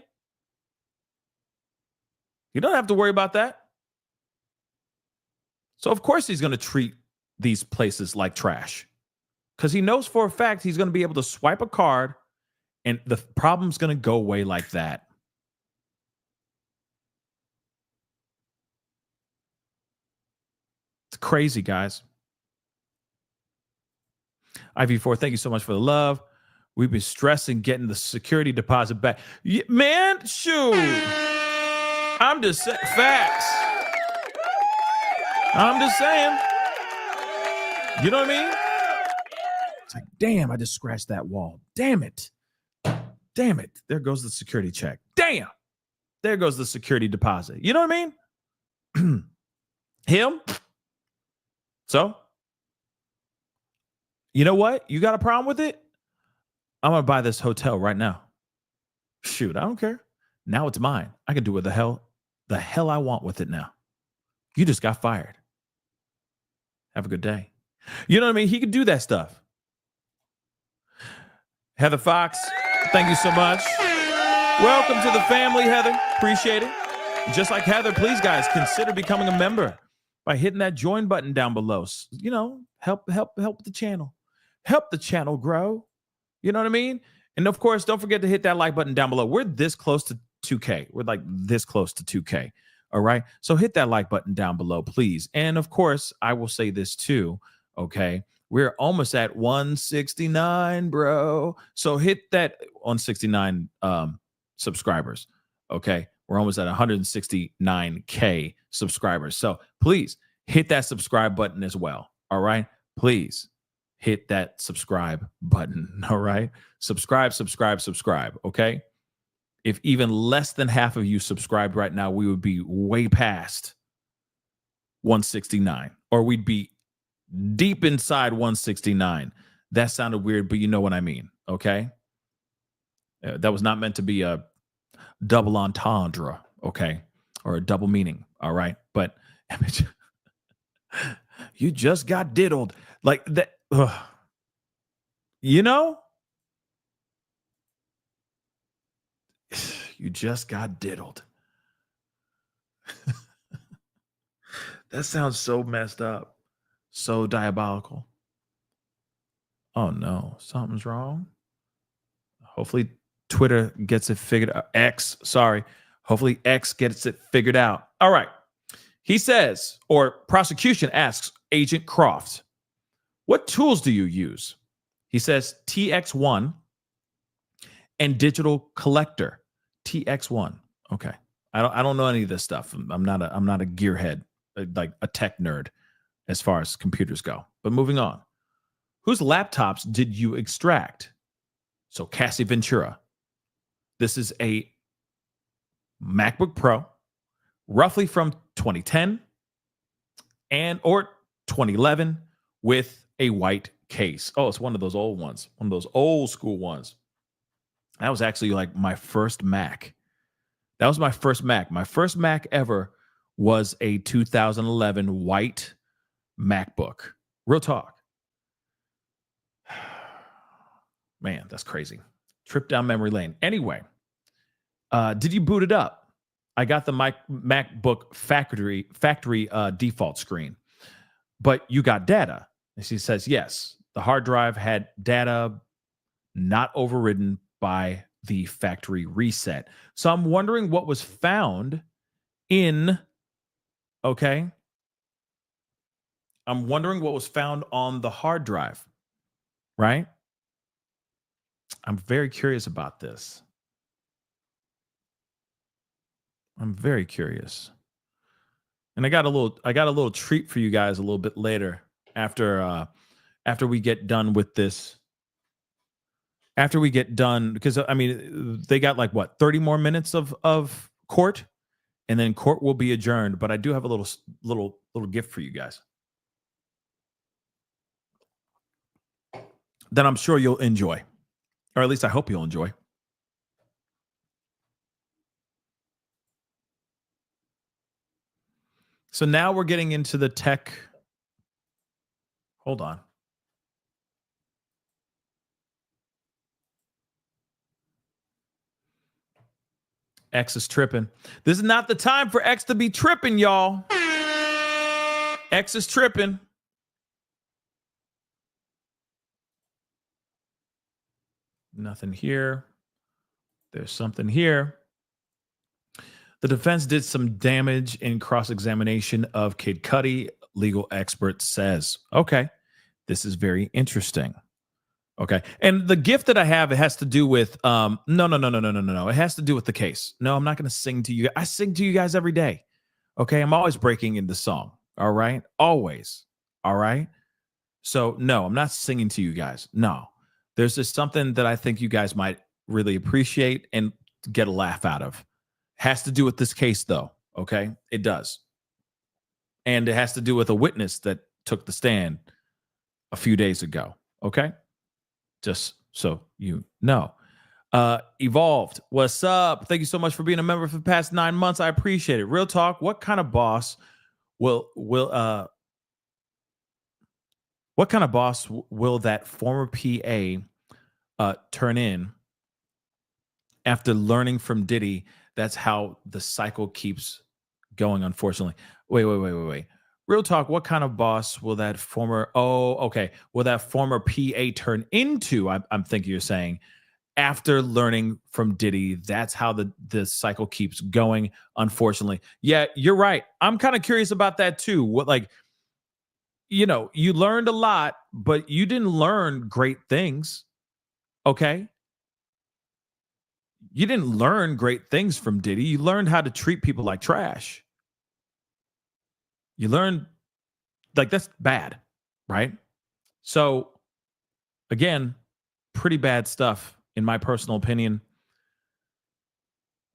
You don't have to worry about that. So, of course, he's going to treat these places like trash because he knows for a fact he's going to be able to swipe a card and the problem's going to go away like that. It's crazy, guys. IV4, thank you so much for the love. We've been stressing getting the security deposit back. Man, shoot. I'm just saying. Facts. I'm just saying. You know what I mean? It's like, damn, I just scratched that wall. Damn it. Damn it. There goes the security check. Damn. There goes the security deposit. You know what I mean? Him. So, you know what? You got a problem with it? I'm going to buy this hotel right now. Shoot, I don't care. Now it's mine. I can do what the hell I want with it now. You just got fired. Have a good day. You know what I mean? He could do that stuff. Heather Fox, thank you so much. Welcome to the family, Heather. Appreciate it. Just like Heather, please, guys, consider becoming a member by hitting that join button down below. You know, help the channel. Help the channel grow. You know what I mean? And of course, don't forget to hit that like button down below. We're this close to 2K. We're like this close to 2K. All right. So hit that like button down below, please. And of course, I will say this too. Okay. We're almost at 169, bro. So hit that 169 subscribers. Okay. We're almost at 169K subscribers. So please hit that subscribe button as well. All right. Please hit that subscribe button. All right. Subscribe. Okay. if even less than half of you subscribed right now, we would be way past 169, or we'd be deep inside 169. That sounded weird, but you know what I mean, okay? That was not meant to be a double entendre, okay? Or a double meaning, all right? But you just got diddled. Like that, you know? You just got diddled. That sounds so messed up, so diabolical. Oh no, something's wrong. Hopefully Twitter gets it figured out. Hopefully X gets it figured out. All right. He says, or prosecution asks Agent Croft, what tools do you use? He says TX1 and digital collector. TX1. Okay. I don't know any of this stuff. I'm not a gearhead, like a tech nerd as far as computers go. But moving on. Whose laptops did you extract? So Cassie Ventura. This is a MacBook Pro, roughly from 2010 or 2011 with a white case. Oh, it's one of those old ones, one of those old school ones. That was actually like my first Mac. That was my first Mac. My first Mac ever was a 2011 white MacBook. Real talk. Man, that's crazy. Trip down memory lane. Anyway, did you boot it up? I got the MacBook factory default screen, but you got data. And she says, yes, the hard drive had data not overridden by the factory reset. So I'm wondering what was found in, okay? I'm wondering what was found on the hard drive, right? I'm very curious about this. I'm very curious. And I got a little treat for you guys a little bit later after we get done with this. After we get done, because I mean, they got like what, 30 more minutes of court, and then court will be adjourned. But I do have a little gift for you guys that I'm sure you'll enjoy, or at least I hope you'll enjoy. So now we're getting into the tech. Hold on. X is tripping. This is not the time for X to be tripping, y'all. X is tripping. Nothing here. There's something here. The defense did some damage in cross-examination of Kid Cudi. Legal expert says, okay, this is very interesting. Okay. And the gift that I have, it has to do with, no. It has to do with the case. No, I'm not going to sing to you. I sing to you guys every day. Okay. I'm always breaking into song. All right. Always. All right. So no, I'm not singing to you guys. No, there's just something that I think you guys might really appreciate and get a laugh out of. Has to do with this case though. Okay. It does. And it has to do with a witness that took the stand a few days ago. Okay. Just so you know. Evolved, what's up? Thank you so much for being a member for the past 9 months. I appreciate it. Real talk. What kind of boss will that former PA turn in after learning from Diddy? That's how the cycle keeps going, unfortunately. Wait. Real talk, what kind of boss will that former PA turn into? I'm thinking you're saying after learning from Diddy, that's how the cycle keeps going, unfortunately. Yeah, you're right. I'm kind of curious about that too. What, like, you know, you learned a lot, but you didn't learn great things. Okay? You didn't learn great things from Diddy. You learned how to treat people like trash. You learn, like, that's bad, right? So, again, pretty bad stuff, in my personal opinion.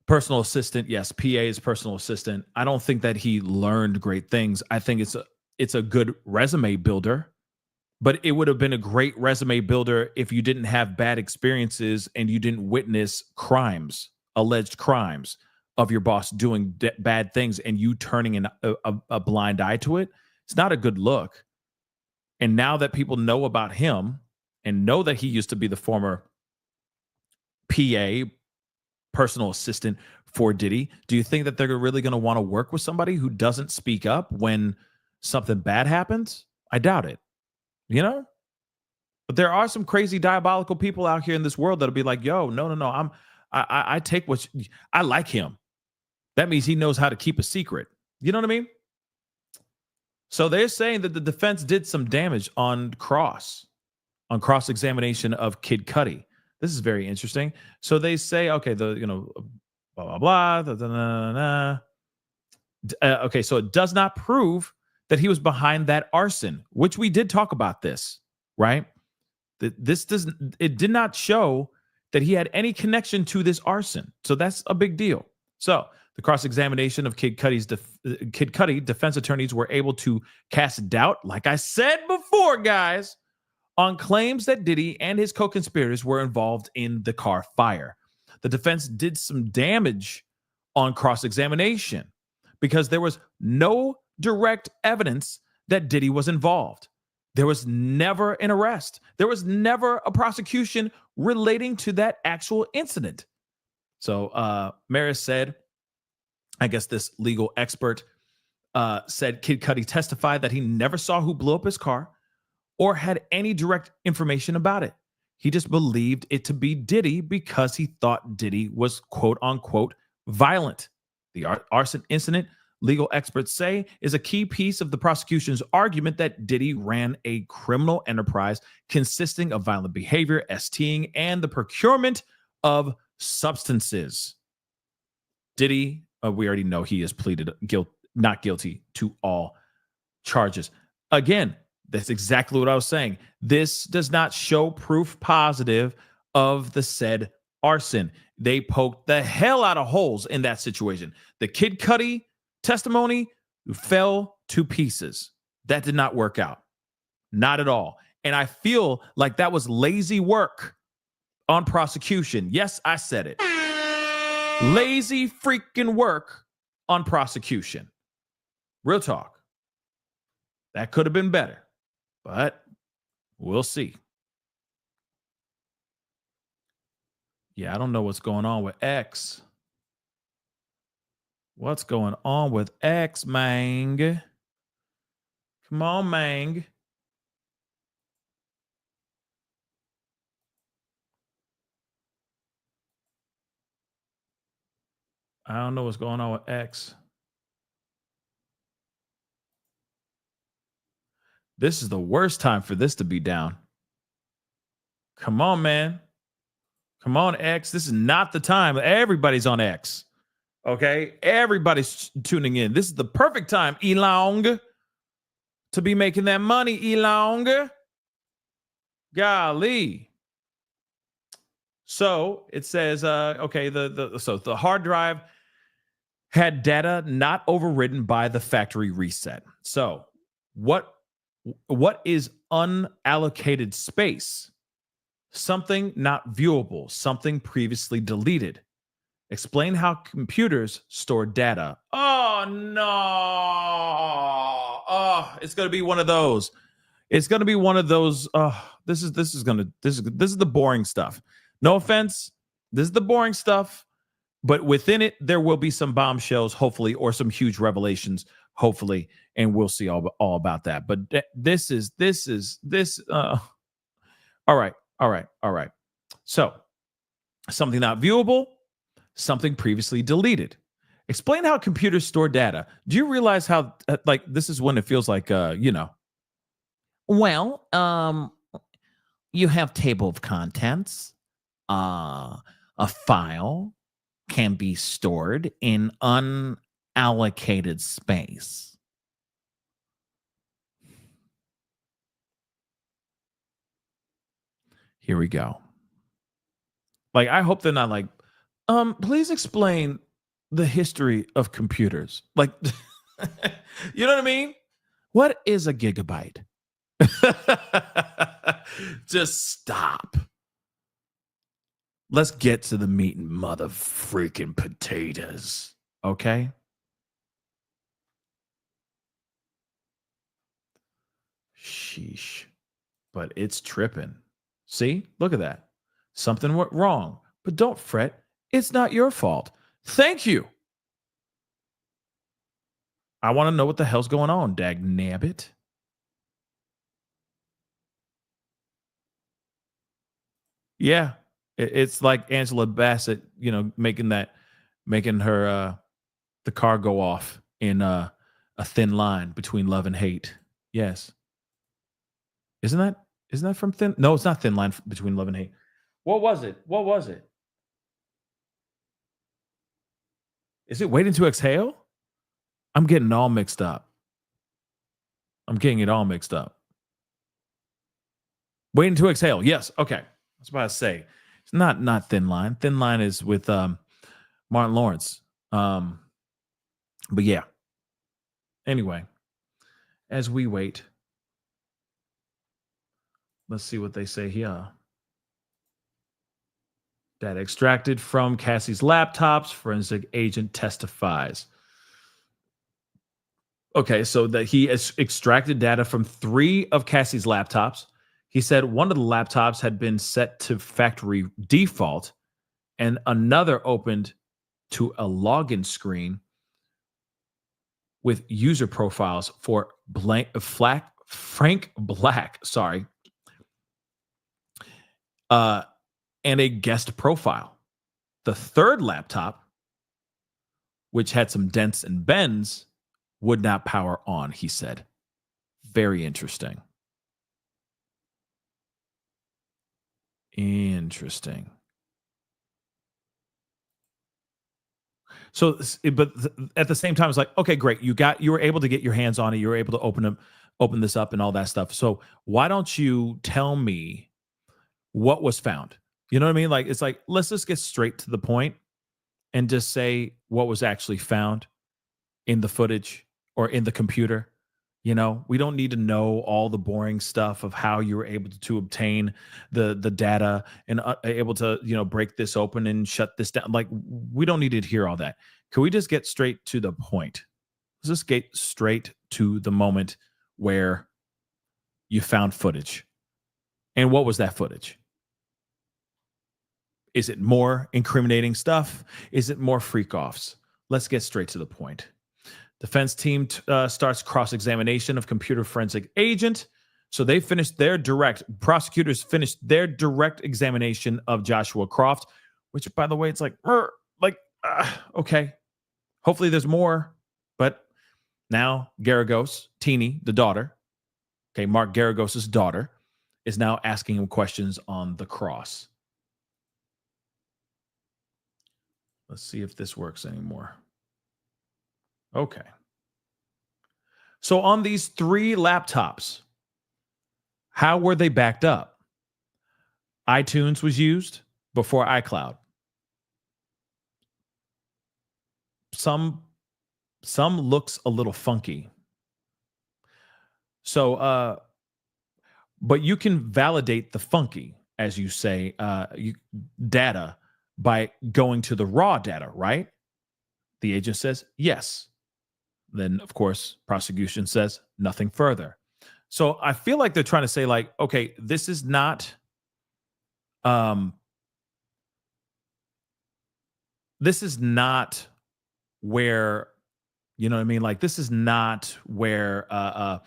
Personal assistant, yes. PA is personal assistant. I don't think that he learned great things. I think it's a good resume builder, but it would have been a great resume builder if you didn't have bad experiences and you didn't witness crimes, alleged crimes of your boss doing bad things and you turning a blind eye to it. It's not a good look. And now that people know about him and know that he used to be the former PA, personal assistant for Diddy, do you think that they're really going to want to work with somebody who doesn't speak up when something bad happens? I doubt it, you know? But there are some crazy diabolical people out here in this world that'll be like, yo, no, I take what I like him. That means he knows how to keep a secret. You know what I mean? So they're saying that the defense did some damage on cross-examination of Kid Cudi. This is very interesting. So they say, okay, blah, blah, blah, okay, so it does not prove that he was behind that arson, which we did talk about this, right? It did not show that he had any connection to this arson. So that's a big deal. So the cross-examination of Kid Cudi, defense attorneys were able to cast doubt, like I said before, guys, on claims that Diddy and his co-conspirators were involved in the car fire. The defense did some damage on cross-examination because there was no direct evidence that Diddy was involved. There was never an arrest. There was never a prosecution relating to that actual incident. So Maris said, I guess this legal expert said Kid Cudi testified that he never saw who blew up his car or had any direct information about it. He just believed it to be Diddy because he thought Diddy was quote unquote violent. The arson incident, legal experts say, is a key piece of the prosecution's argument that Diddy ran a criminal enterprise consisting of violent behavior, STing, and the procurement of substances. Diddy, we already know he has pleaded not guilty to all charges. Again, that's exactly what I was saying. This does not show proof positive of the said arson. They poked the hell out of holes in that situation. The Kid Cudi testimony fell to pieces. That did not work out. Not at all. And I feel like that was lazy work on prosecution. Yes, I said it. Lazy freaking work on prosecution. Real talk. That could have been better, but we'll see. Yeah, I don't know what's going on with X. What's going on with X, Mang? Come on, Mang. I don't know what's going on with X. This is the worst time for this to be down. Come on, man. Come on, X. This is not the time. Everybody's on X. Okay? Everybody's tuning in. This is the perfect time, Elong, to be making that money, Elong. Golly. So it says, okay, the hard drive had data not overridden by the factory reset. So what is unallocated space? Something not viewable, something previously deleted. Explain how computers store data. Oh no. Oh, it's going to be one of those. It's going to be one of those. This is the boring stuff. No offense. This is the boring stuff. But within it, there will be some bombshells, hopefully, or some huge revelations, hopefully, and we'll see all about that. But this is. All right. So, something not viewable, something previously deleted. Explain how computers store data. Do you realize how, like, this is when it feels like, well, you have table of contents. A file can be stored in unallocated space. Here we go. Like, I hope they're not like Please explain the history of computers. Like, you know what I mean? What is a gigabyte? Just stop. Let's get to the meat and mother freaking potatoes. Okay? Sheesh. But it's tripping. See? Look at that. Something went wrong. But don't fret. It's not your fault. Thank you. I want to know what the hell's going on, dag nabbit. Yeah. It's like Angela Bassett, making her the car go off in a thin line between love and hate. Yes. Isn't that from Thin? No, it's not Thin Line Between Love and Hate. What was it? Is it Waiting to Exhale? I'm getting it all mixed up. Waiting to Exhale. Yes. Okay. I was about to say. It's not Thin Line. Thin Line is with Martin Lawrence. But yeah. Anyway, as we wait, let's see what they say here. Data extracted from Cassie's laptops. Forensic agent testifies. Okay, so that he has extracted data from 3 of Cassie's laptops. He said one of the laptops had been set to factory default and another opened to a login screen with user profiles for Frank Black, and a guest profile. The third laptop, which had some dents and bends, would not power on, he said. Very interesting. So, but at the same time, it's like, okay, great. You were able to get your hands on it. You were able to open this up and all that stuff. So why don't you tell me what was found? You know what I mean? Like, it's like, let's just get straight to the point and just say what was actually found in the footage or in the computer. We don't need to know all the boring stuff of how you were able to obtain the data and able to, break this open and shut this down. Like, we don't need to hear all that. Can we just get straight to the point? Let's just get straight to the moment where you found footage. And what was that footage? Is it more incriminating stuff? Is it more freak-offs? Let's get straight to the point. Defense team starts cross-examination of computer forensic agent. So they prosecutors finished their direct examination of Joshua Croft, which, by the way, it's like, okay. Hopefully there's more. But now Garagos, Teeny, the daughter, Mark Garagos' daughter, is now asking him questions on the cross. Let's see if this works anymore. Okay. So on these 3 laptops, how were they backed up? iTunes was used before iCloud. Some looks a little funky. So, but you can validate the funky, as you say, data by going to the raw data, right? The agent says, yes. Then, of course, prosecution says nothing further. So I feel like they're trying to say, like, okay, this is not, where, you know what I mean? Like, this is not where, I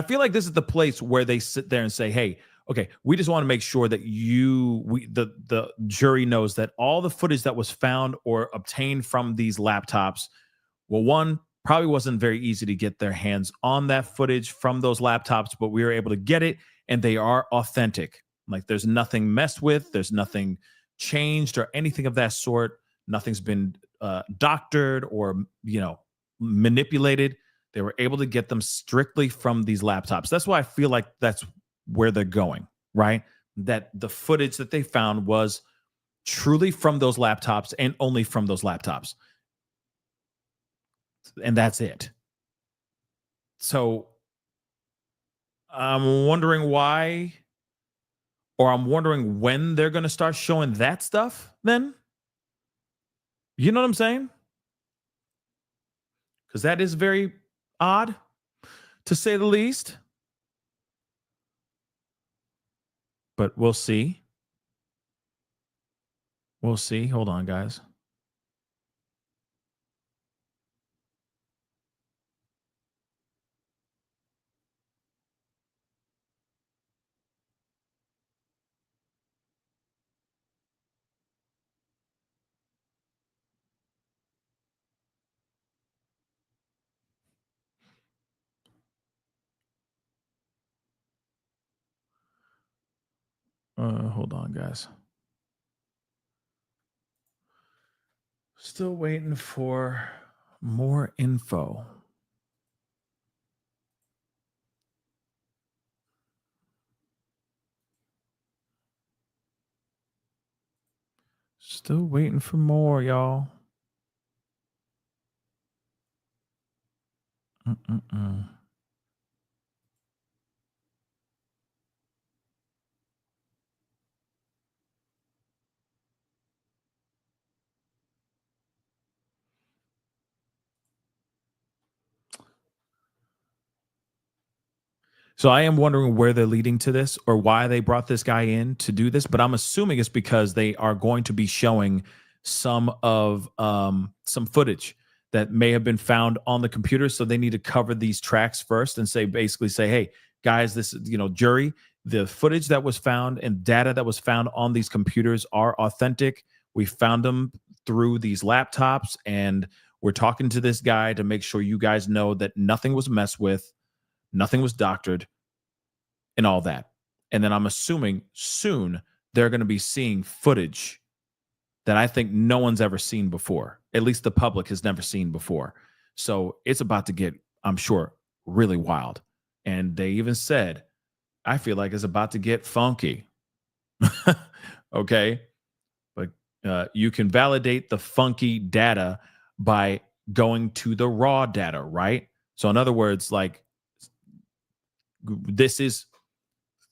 feel like this is the place where they sit there and say, hey, okay, we just want to make sure that the jury knows that all the footage that was found or obtained from these laptops, well, one, probably wasn't very easy to get their hands on that footage from those laptops, but we were able to get it, and they are authentic. Like, there's nothing messed with, there's nothing changed or anything of that sort. Nothing's been doctored or, manipulated. They were able to get them strictly from these laptops. That's why I feel like that's where they're going, right? That the footage that they found was truly from those laptops and only from those laptops. And that's it. So I'm wondering why, or I'm wondering when they're going to start showing that stuff then. You know what I'm saying? Because that is very odd, to say the least. But we'll see. We'll see. Hold on, guys. Hold on, guys. Still waiting for more info. Still waiting for more, y'all. So I am wondering where they're leading to this or why they brought this guy in to do this, but I'm assuming it's because they are going to be showing some of some footage that may have been found on the computer. So they need to cover these tracks first and basically say, hey, guys, this is, jury, the footage that was found and data that was found on these computers are authentic. We found them through these laptops, and we're talking to this guy to make sure you guys know that nothing was messed with. Nothing was doctored and all that. And then I'm assuming soon they're going to be seeing footage that I think no one's ever seen before. At least the public has never seen before. So it's about to get, I'm sure, really wild. And they even said, I feel like it's about to get funky. Okay. But you can validate the funky data by going to the raw data, right? So in other words, like, this is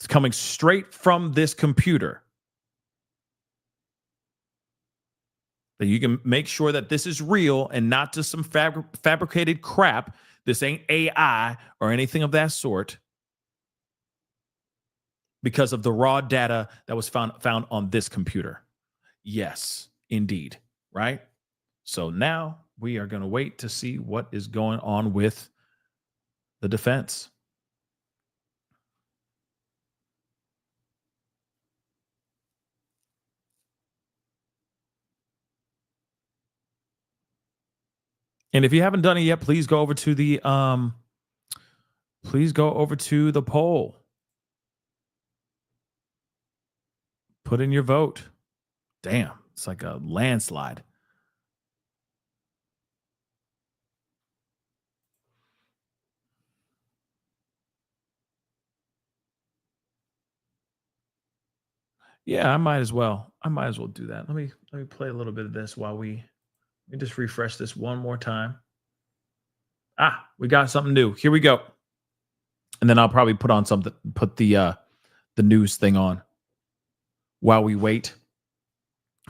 coming straight from this computer. That you can make sure that this is real and not just some fabricated crap. This ain't AI or anything of that sort, because of the raw data that was found on this computer. Yes, indeed. Right? So now we are going to wait to see what is going on with the defense. And if you haven't done it yet, please go over to the poll. Put in your vote. Damn, it's like a landslide. Yeah, I might as well do that. Let me play a little bit of this while let me just refresh this one more time. We got something new. Here we go. And then I'll probably put the news thing on while we wait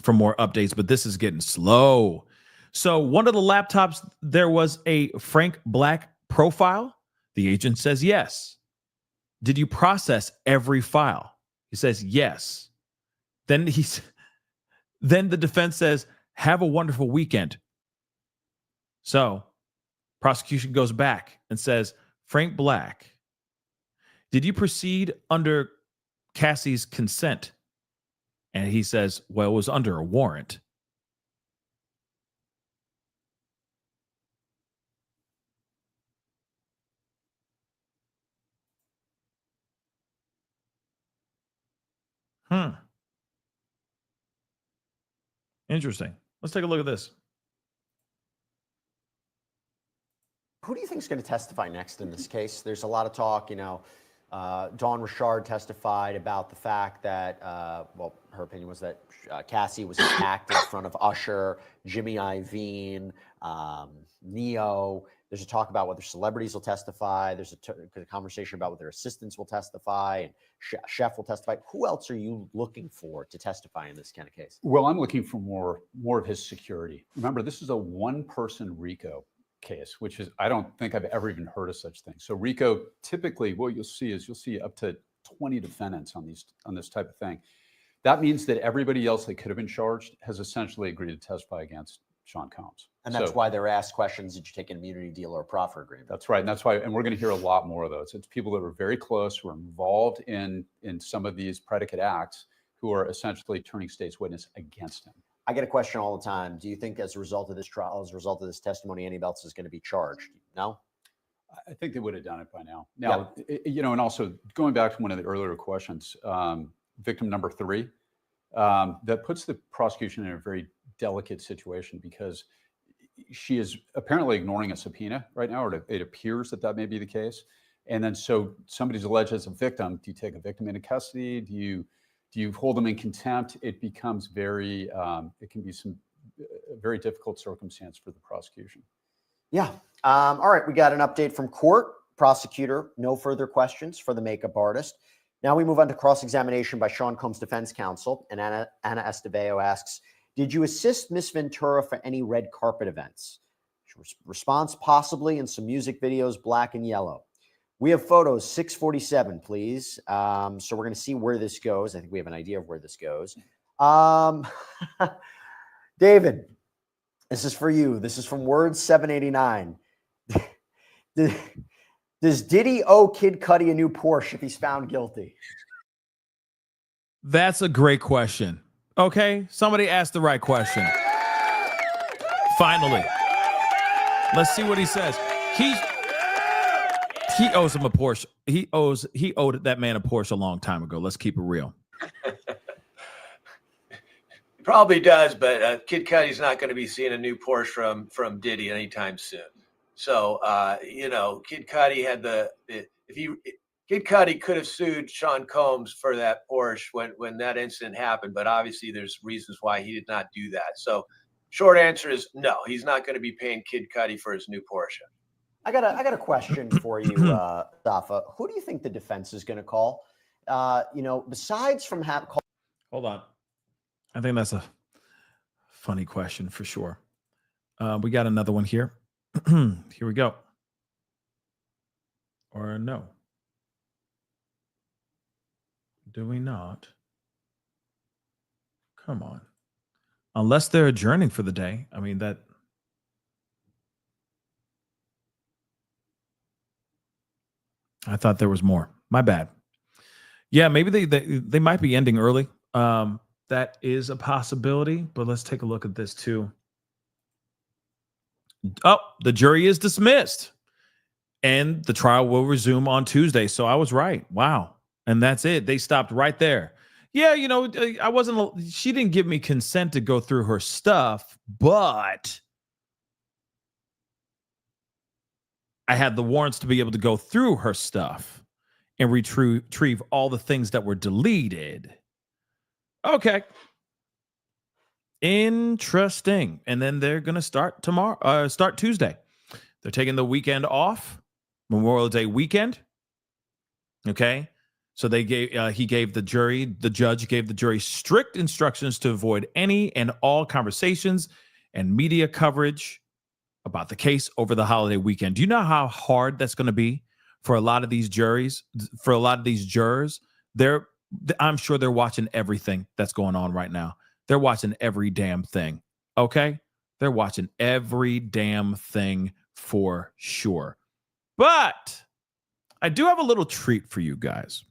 for more updates, but this is getting slow. So one of the laptops, there was a Frank Black profile. The agent says yes. Did you process every file? He says yes. Then the defense says, have a wonderful weekend. So prosecution goes back and says, Frank Black, did you proceed under Cassie's consent? And he says, well, it was under a warrant. Interesting. Let's take a look at this. Who do you think is going to testify next in this case? There's a lot of talk, Dawn Richard testified about the fact that, well, her opinion was that Cassie was attacked in front of Usher, Jimmy Iovine, Neo. There's a talk about whether celebrities will testify. There's a conversation about whether assistants will testify and Chef will testify. Who else are you looking for to testify in this kind of case? Well, I'm looking for more of his security. Remember, this is a one-person RICO case, which is, I don't think I've ever even heard of such thing. So RICO, typically what you'll see up to 20 defendants on this type of thing. That means that everybody else that could have been charged has essentially agreed to testify against Sean Combs. And that's why they're asked questions. Did you take an immunity deal or a proffer agreement? That's right. And that's why, and we're going to hear a lot more of those. It's people that were very close, who are involved in some of these predicate acts, who are essentially turning state's witness against him. I get a question all the time. Do you think as a result of this trial, as a result of this testimony, anybody else is going to be charged? No? I think they would have done it by now. Now, you know, and also going back to one of the earlier questions, victim number 3, that puts the prosecution in a very delicate situation because she is apparently ignoring a subpoena right now, or it appears that may be the case. And then so somebody's alleged as a victim. Do you take a victim into custody? Do you hold them in contempt? It becomes very, it can be some very difficult circumstance for the prosecution. Yeah. All right. We got an update from court. Prosecutor, no further questions for the makeup artist. Now we move on to cross-examination by Sean Combs' defense counsel. And Anna Esteveo asks, did you assist Miss Ventura for any red carpet events? Response, possibly, in some music videos, black and yellow. We have photos, 647, please. So we're going to see where this goes. I think we have an idea of where this goes. David, this is for you. This is from Word 789. Does Diddy owe Kid Cudi a new Porsche if he's found guilty? That's a great question. Okay, somebody asked the right question. Finally. Let's see what he says. He owes him a Porsche. He owed that man a Porsche a long time ago. Let's keep it real. He probably does, but Kid Cudi's not going to be seeing a new Porsche from Diddy anytime soon. So, you know, Kid Cudi had Kid Cudi could have sued Sean Combs for that Porsche when that incident happened, but obviously there's reasons why he did not do that. So short answer is no, he's not going to be paying Kid Cudi for his new Porsche. I got a question for you, Safa. Who do you think the defense is going to call? You know, besides from Hold on. I think that's a funny question for sure. We got another one here. Here we go. Or no. Do we not? Come on. Unless they're adjourning for the day. I mean, that. I thought there was more. My bad. Yeah, maybe they might be ending early. That is a possibility, but let's take a look at this too. Oh, the jury is dismissed and the trial will resume on Tuesday. So I was right. Wow. And that's it. They stopped right there. Yeah, you know, she didn't give me consent to go through her stuff, but I had the warrants to be able to go through her stuff and retrieve all the things that were deleted. Okay. Interesting. And then they're going to start Tuesday. They're taking the weekend off, Memorial Day weekend. Okay. So the judge gave the jury strict instructions to avoid any and all conversations and media coverage about the case over the holiday weekend. Do you know how hard that's going to be for a lot of these jurors? I'm sure they're watching everything that's going on right now. They're watching every damn thing. Okay? They're watching every damn thing for sure. But I do have a little treat for you guys.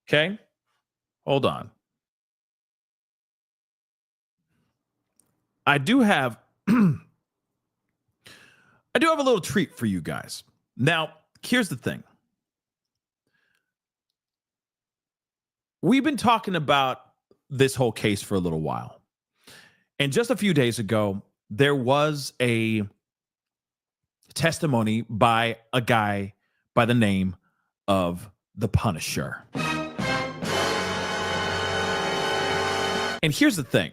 Okay? Hold on. I do have a little treat for you guys. Now, here's the thing. We've been talking about this whole case for a little while. And just a few days ago, there was a testimony by a guy by the name of the Punisher. And here's the thing.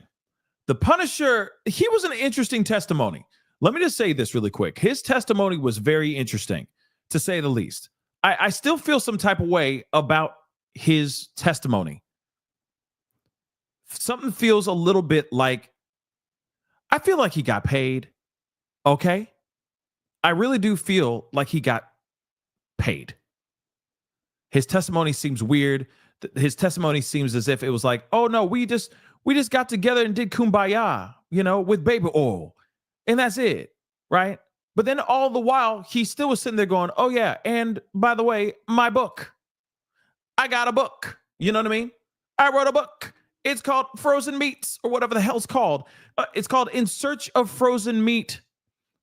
The Punisher, he was an interesting testimony. Let me just say this really quick. His testimony was very interesting, to say the least. I still feel some type of way about his testimony. Something feels a little bit like, I feel like he got paid. Okay? I really do feel like he got paid. His testimony seems weird. His testimony seems as if it was like, oh no, we just got together and did kumbaya, with baby oil. And that's it, right? But then all the while, he still was sitting there going, oh yeah, and by the way, my book. I got a book. You know what I mean? I wrote a book. It's called Frozen Meats, or whatever the hell it's called. It's called In Search of Frozen Meat,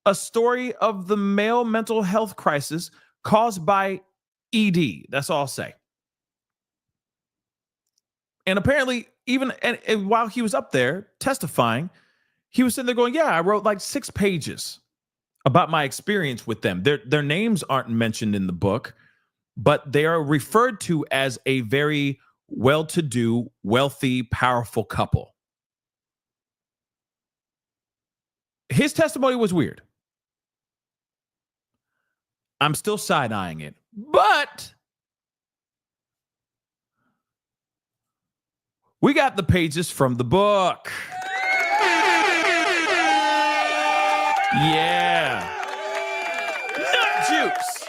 a story of the male mental health crisis caused by ED. That's all I'll say. And apparently, even and while he was up there testifying, he was sitting there going, yeah, I wrote like 6 pages about my experience with them. Their names aren't mentioned in the book, but they are referred to as a very well-to-do, wealthy, powerful couple. His testimony was weird. I'm still side-eyeing it, but we got the pages from the book. Yeah. Nut juice.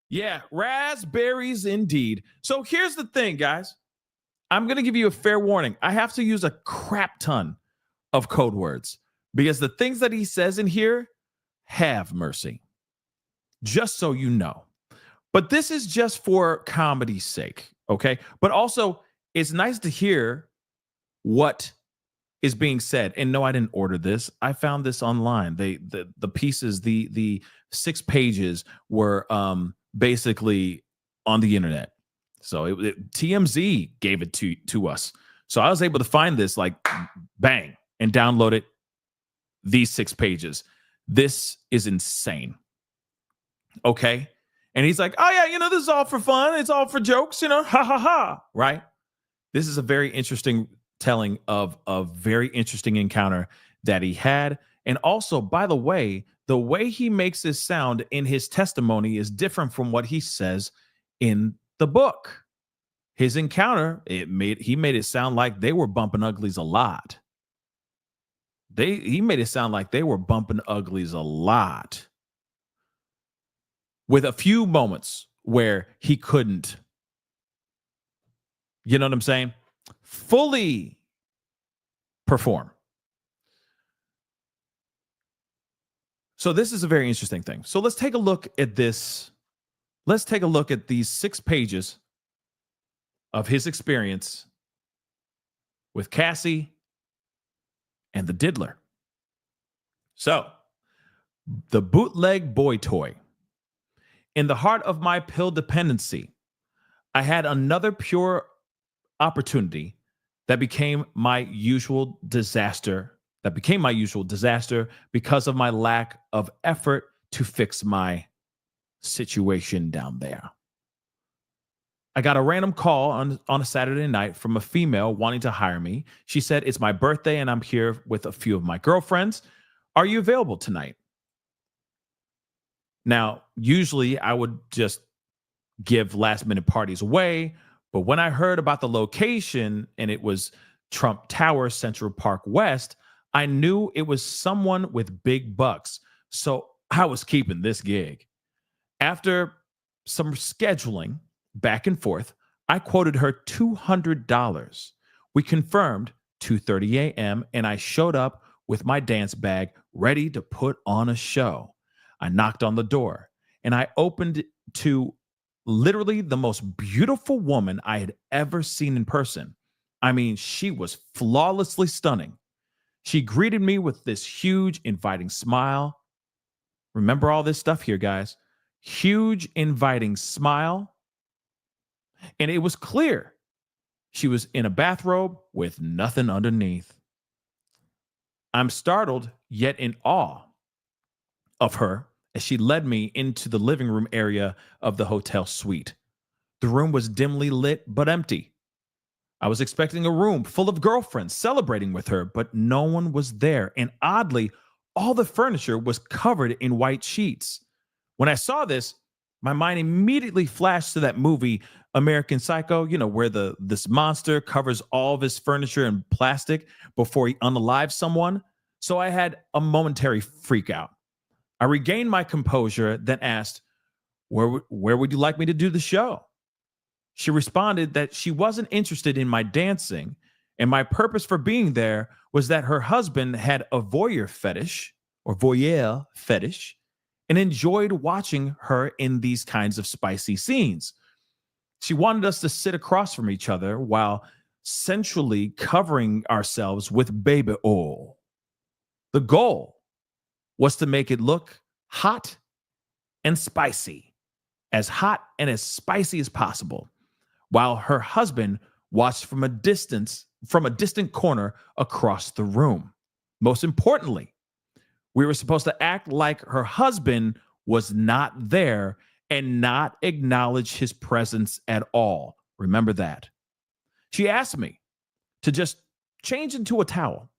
Yeah, raspberries indeed. So here's the thing, guys. I'm going to give you a fair warning. I have to use a crap ton of code words because the things that he says in here, have mercy. Just so you know. But this is just for comedy's sake, okay? But also, it's nice to hear what is being said. And no, I didn't order this. I found this online. The pieces, the 6 pages were basically on the internet. So TMZ gave it to us. So I was able to find this, like, bang, and download it. These 6 pages. This is insane. Okay. And he's like, oh yeah, this is all for fun. It's all for jokes, ha ha ha. Right. This is a very interesting telling of a very interesting encounter that he had. And also, by the way he makes this sound in his testimony is different from what he says in the book. His encounter, he made it sound like they were bumping uglies a lot. He made it sound like they were bumping uglies a lot. With a few moments where he couldn't, you know what I'm saying, fully perform. So this is a very interesting thing. So let's take a look at this. Let's take a look at these 6 pages of his experience with Cassie and the Diddler. So, the bootleg boy toy. In the heart of my pill dependency, I had another pure opportunity that became my usual disaster. Because of my lack of effort to fix my situation down there. I got a random call on a Saturday night from a female wanting to hire me. She said, it's my birthday and I'm here with a few of my girlfriends. Are you available tonight? Now, usually I would just give last minute parties away. But when I heard about the location and it was Trump Tower, Central Park West, I knew it was someone with big bucks. So I was keeping this gig. After some scheduling back and forth, I quoted her $200. We confirmed 2:30 a.m. and I showed up with my dance bag ready to put on a show. I knocked on the door and I opened to literally the most beautiful woman I had ever seen in person. I mean, she was flawlessly stunning. She greeted me with this huge, inviting smile. Remember all this stuff here, guys. Huge, inviting smile. And it was clear she was in a bathrobe with nothing underneath. I'm startled, yet in awe of her as she led me into the living room area of the hotel suite. The room was dimly lit but empty. I was expecting a room full of girlfriends celebrating with her, but no one was there. And oddly, all the furniture was covered in white sheets. When I saw this, my mind immediately flashed to that movie, American Psycho, where this monster covers all of his furniture in plastic before he unalives someone. So I had a momentary freak out. I regained my composure, then asked, where would you like me to do the show? She responded that she wasn't interested in my dancing, and my purpose for being there was that her husband had a voyeur fetish and enjoyed watching her in these kinds of spicy scenes. She wanted us to sit across from each other while sensually covering ourselves with baby oil. The goal was to make it look hot and spicy, as hot and as spicy as possible, while her husband watched from a distant corner across the room. Most importantly, we were supposed to act like her husband was not there and not acknowledge his presence at all. Remember that. She asked me to just change into a towel,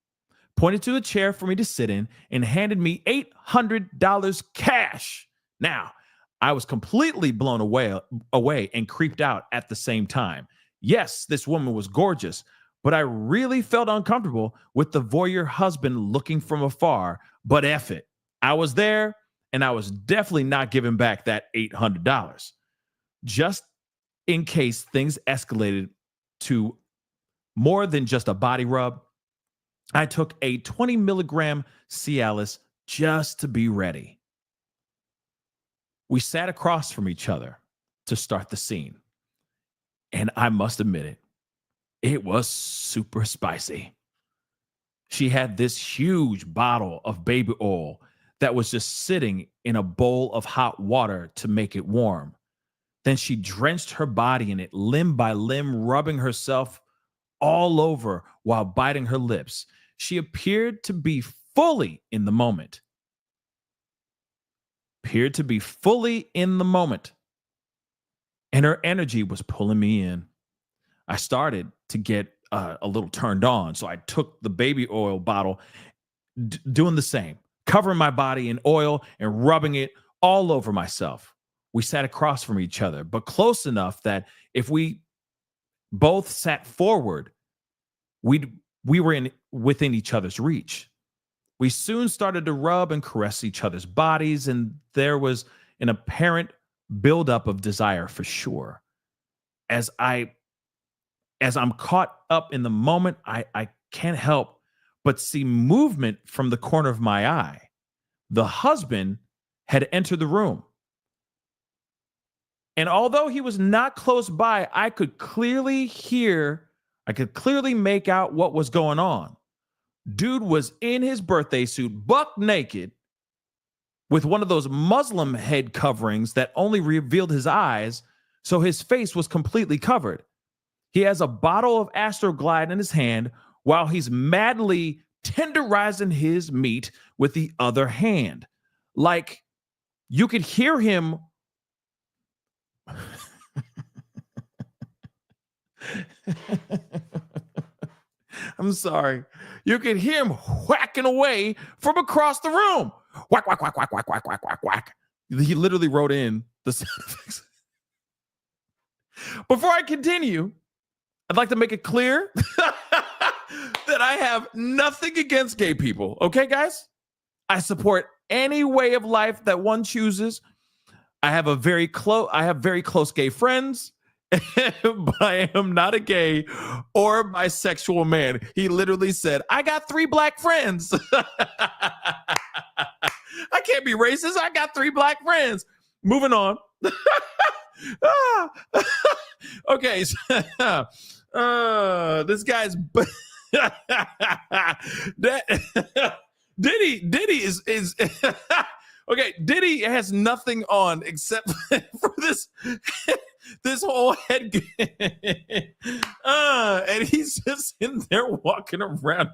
pointed to a chair for me to sit in, and handed me $800 cash. Now, I was completely blown away and creeped out at the same time. Yes, this woman was gorgeous, but I really felt uncomfortable with the voyeur husband looking from afar. But F it. I was there, and I was definitely not giving back that $800. Just in case things escalated to more than just a body rub, I took a 20 milligram Cialis just to be ready. We sat across from each other to start the scene. And I must admit it was super spicy. She had this huge bottle of baby oil that was just sitting in a bowl of hot water to make it warm. Then she drenched her body in it, limb by limb, rubbing herself all over while biting her lips. She appeared to be fully in the moment. And her energy was pulling me in. I started to get a little turned on, so I took the baby oil bottle, doing the same, covering my body in oil and rubbing it all over myself. We sat across from each other, but close enough that if we both sat forward, we were within each other's reach. We soon started to rub and caress each other's bodies, and there was an apparent buildup of desire for sure. As I'm caught up in the moment, I can't help but see movement from the corner of my eye. The husband had entered the room. And although he was not close by, I could clearly make out what was going on. Dude was in his birthday suit, buck naked, with one of those Muslim head coverings that only revealed his eyes, so his face was completely covered. He has a bottle of Astroglide in his hand while he's madly tenderizing his meat with the other hand. Like, you could hear him. I'm sorry. You could hear him whacking away from across the room. Whack, whack, whack, whack, whack, whack, whack, whack, whack. He literally wrote in the sound effects. Before I continue, I'd like to make it clear that I have nothing against gay people. Okay, guys? I support any way of life that one chooses. I have very close gay friends. But I am not a gay or bisexual man. He literally said, I got 3 black friends. I can't be racist. I got 3 black friends. Moving on. Okay. This guy's Diddy is okay. Diddy has nothing on except for this whole head, and he's just in there walking around.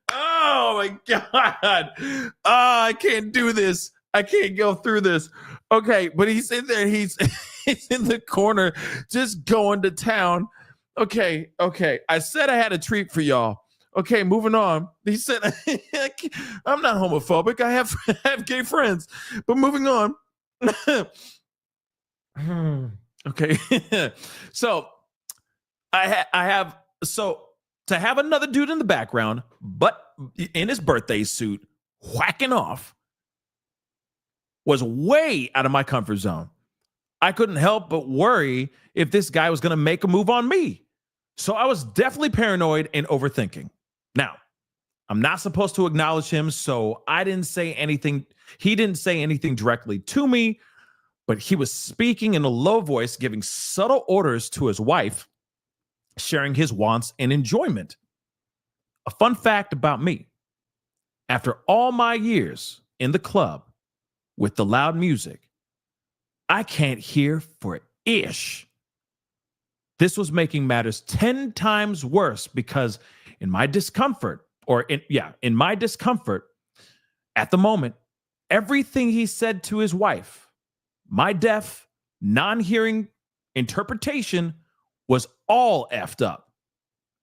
Oh my God! I can't do this. I can't go through this. Okay, but he's in there. He's he's in the corner, just going to town. Okay. I said I had a treat for y'all. Okay, moving on. He said, I'm not homophobic. I have gay friends. But moving on. Okay. So to have another dude in the background, but in his birthday suit, whacking off, was way out of my comfort zone. I couldn't help but worry if this guy was going to make a move on me. So I was definitely paranoid and overthinking. Now, I'm not supposed to acknowledge him, so I didn't say anything. He didn't say anything directly to me, but he was speaking in a low voice, giving subtle orders to his wife, sharing his wants and enjoyment. A fun fact about me: after all my years in the club with the loud music, I can't hear for ish. This was making matters 10 times worse because in my discomfort at the moment, everything he said to his wife, my deaf, non-hearing interpretation, was all effed up.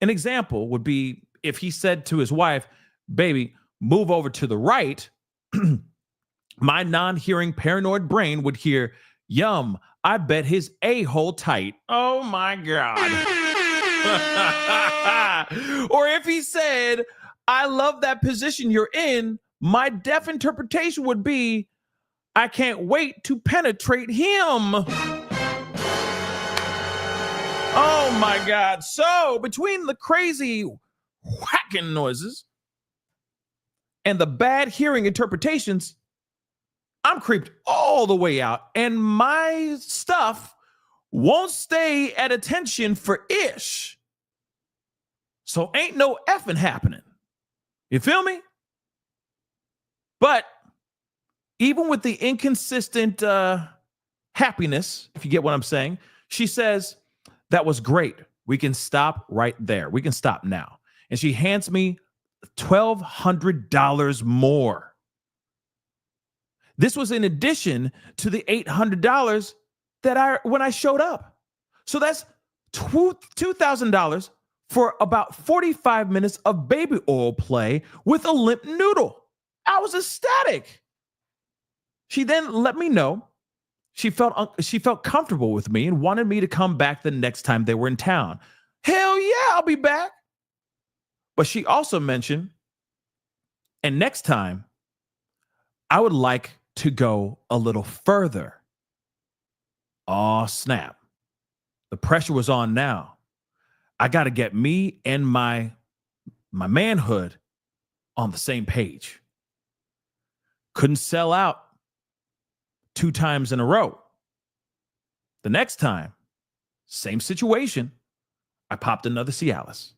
An example would be if he said to his wife, baby, move over to the right, my non-hearing paranoid brain would hear, yum, I bet his a-hole tight. Oh my God. Or if he said, I love that position you're in, my deaf interpretation would be, I can't wait to penetrate him. Oh my God. So between the crazy whacking noises and the bad hearing interpretations, I'm creeped all the way out, and my stuff won't stay at attention for ish. So ain't no effing happening. You feel me? But even with the inconsistent happiness, if you get what I'm saying, she says, that was great. We can stop right there. We can stop now. And she hands me $1,200 more. This was in addition to the $800 when I showed up. So that's $2,000 for about 45 minutes of baby oil play with a limp noodle. I was ecstatic. She then let me know she felt comfortable with me and wanted me to come back the next time they were in town. Hell yeah, I'll be back. But she also mentioned, and next time, I would like to go a little further. Oh, snap. The pressure was on now. I got to get me and my manhood on the same page. Couldn't sell out 2 times in a row. The next time, same situation, I popped another Cialis.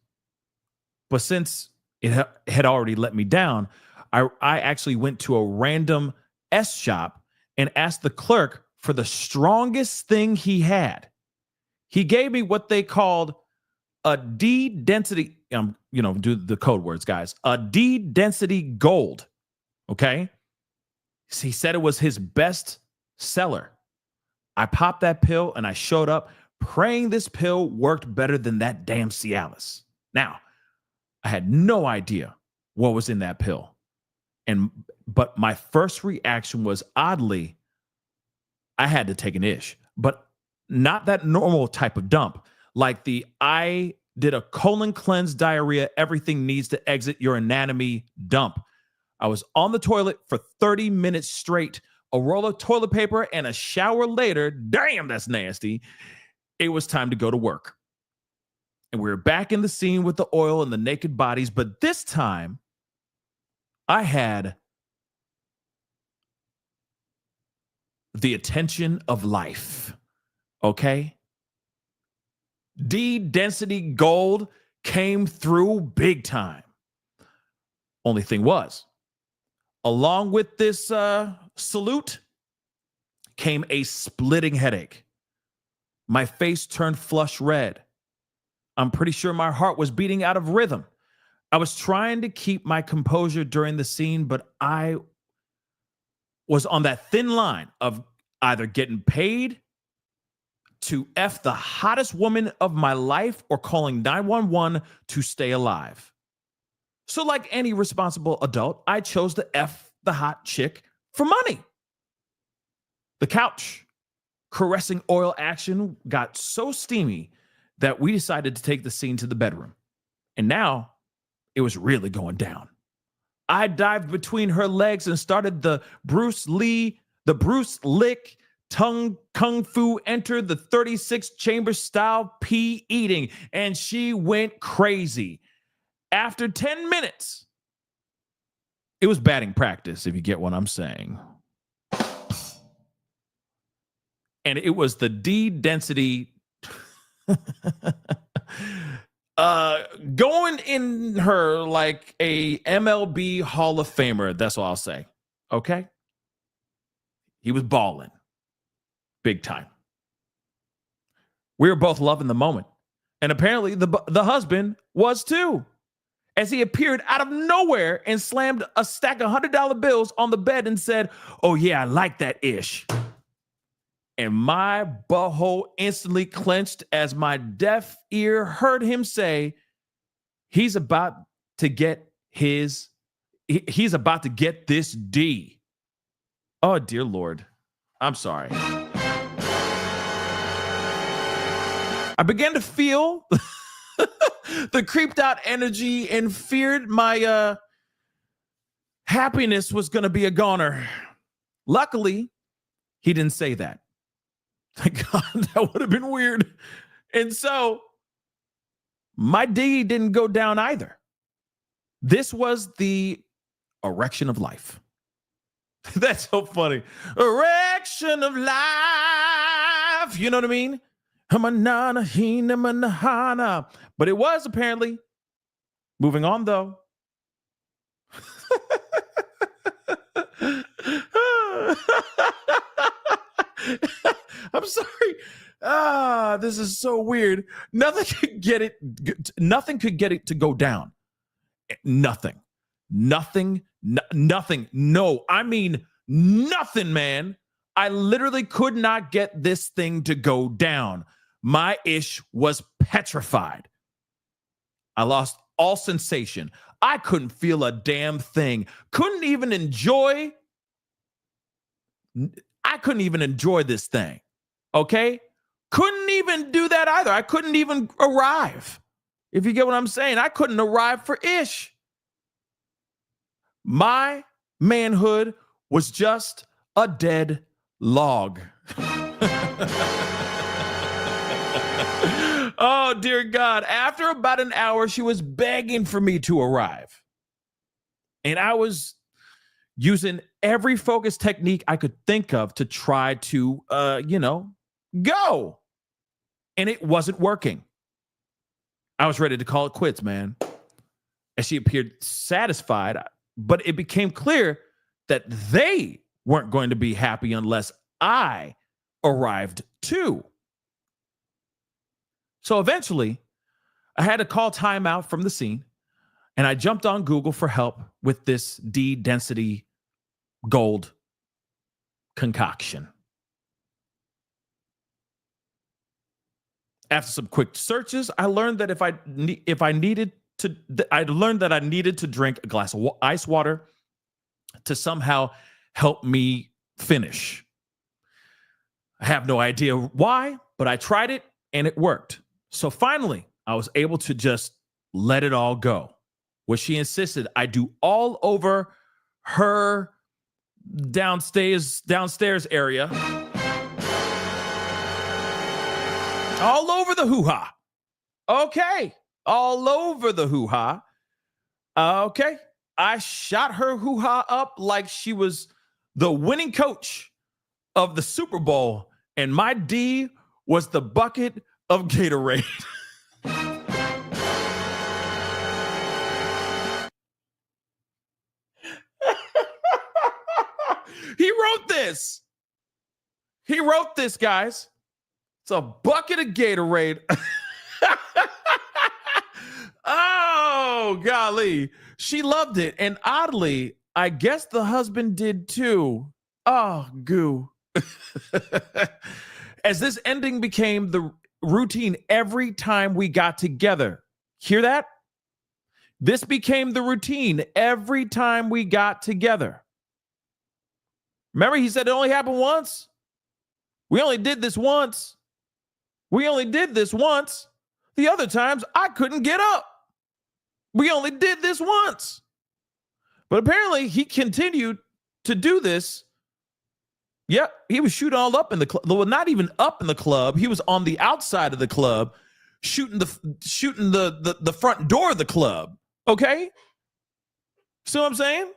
But since it had already let me down, I actually went to a random S shop and asked the clerk for the strongest thing he had. He gave me what they called a D density, do the code words, guys, a D density gold. Okay. He said it was his best seller. I popped that pill and I showed up praying this pill worked better than that damn Cialis. Now, I had no idea what was in that pill. But my first reaction was, oddly, I had to take an ish, but not that normal type of dump. Like I did a colon cleanse, diarrhea, everything needs to exit your anatomy dump. I was on the toilet for 30 minutes straight, a roll of toilet paper and a shower later. Damn, that's nasty. It was time to go to work. And we were back in the scene with the oil and the naked bodies, but this time I had the attention of life. Okay? D density gold came through big time. Only thing was, along with this salute came a splitting headache. My face turned flush red. I'm pretty sure my heart was beating out of rhythm. I was trying to keep my composure during the scene, but I was on that thin line of either getting paid to F the hottest woman of my life or calling 911 to stay alive. So like any responsible adult, I chose to F the hot chick for money. The couch caressing oil action got so steamy that we decided to take the scene to the bedroom. And now it was really going down. I dived between her legs and started the Bruce Lick tongue kung fu enter the 36 chamber style pee eating, and she went crazy. After 10 minutes, it was batting practice, if you get what I'm saying. And it was the D density going in her like a MLB Hall of Famer. That's all I'll say. Okay. He was balling big time. We were both loving the moment. And apparently the husband was too, as he appeared out of nowhere and slammed a stack of $100 bills on the bed and said, "Oh yeah, I like that ish." And my butthole instantly clenched as my deaf ear heard him say, he's about to get this D. Oh, dear Lord. I'm sorry. I began to feel the creeped out energy and feared my happiness was going to be a goner. Luckily, he didn't say that. Thank God, that would have been weird. And so my D didn't go down either. This was the erection of life. That's so funny. Erection of life. You know what I mean? But it was apparently. Moving on, though. I'm sorry. This is so weird. Nothing could get it to go down. Nothing. No, I mean nothing, man. I literally could not get this thing to go down. My ish was petrified. I lost all sensation. I couldn't feel a damn thing. Couldn't even enjoy this thing. Okay? Couldn't even do that either. I couldn't even arrive. If you get what I'm saying, I couldn't arrive for ish. My manhood was just a dead log. Oh, dear God. After about an hour, she was begging for me to arrive. And I was using every focus technique I could think of to try to, go. And it wasn't working. I was ready to call it quits, man. And she appeared satisfied, but it became clear that they weren't going to be happy unless I arrived too. So eventually, I had to call timeout from the scene, and I jumped on Google for help with this D density gold concoction. After some quick searches, I learned that I needed to drink a glass of ice water to somehow help me finish. I have no idea why, but I tried it and it worked. So finally, I was able to just let it all go, which she insisted I do all over her downstairs area. All over the hoo-ha. Okay. All over the hoo-ha. Okay. I shot her hoo-ha up like she was the winning coach of the Super Bowl, and my D was the bucket of Gatorade. He wrote this, guys. It's a bucket of Gatorade. Oh, golly. She loved it. And oddly, I guess the husband did too. Oh, goo. As this ending became the routine every time we got together. Hear that? This became the routine every time we got together. Remember, he said it only happened once? We only did this once. We only did this once. The other times, I couldn't get up. We only did this once. But apparently, he continued to do this. Yep, he was shooting all up in the club. Well, not even up in the club. He was on the outside of the club, shooting the front door of the club. Okay? See what I'm saying?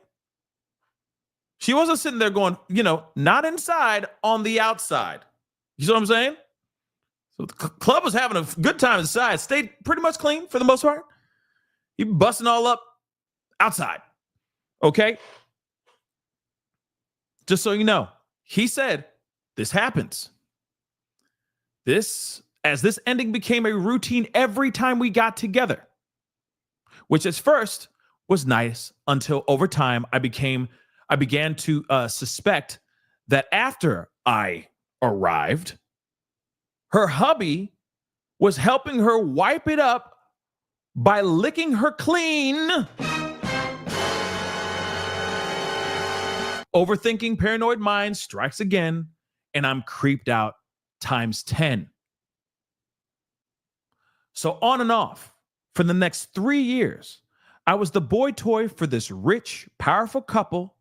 She wasn't sitting there going, not inside, on the outside. You see what I'm saying? So the club was having a good time inside. Stayed pretty much clean for the most part. He busting all up outside. Okay? Just so you know, he said this happens. As this ending became a routine every time we got together, which at first was nice until over time I began to suspect that after I arrived, her hubby was helping her wipe it up by licking her clean. Overthinking, paranoid mind strikes again, and I'm creeped out times 10. So on and off, for the next 3 years, I was the boy toy for this rich, powerful couple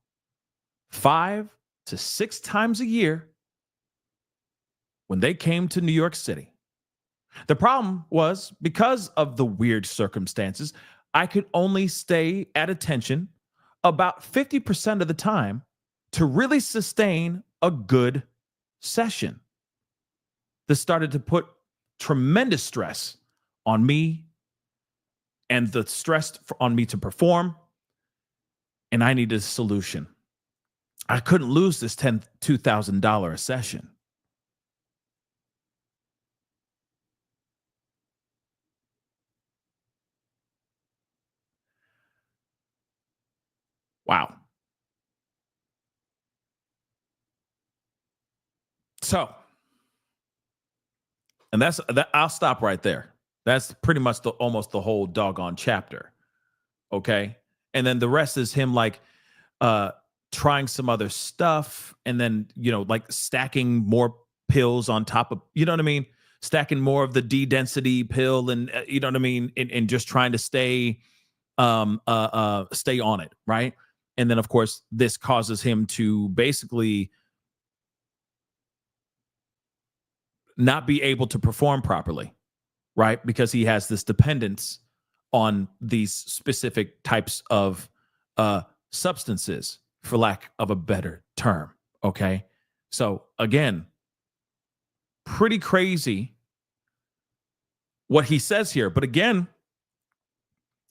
5 to 6 times a year when they came to New York City. The problem was, because of the weird circumstances, I could only stay at attention about 50% of the time to really sustain a good session. This started to put tremendous stress on me and the stress on me to perform, and I needed a solution. I couldn't lose this $2,000 a session. Wow. So, and that's that. I'll stop right there. That's pretty much almost the whole doggone chapter. Okay. And then the rest is him trying some other stuff, and then, stacking more pills on top of, you know what I mean? Stacking more of the D density pill, and you know what I mean? And just trying to stay on it. Right. And then of course, this causes him to basically not be able to perform properly, right? Because he has this dependence on these specific types of substances, for lack of a better term, okay? So again, pretty crazy what he says here. But again,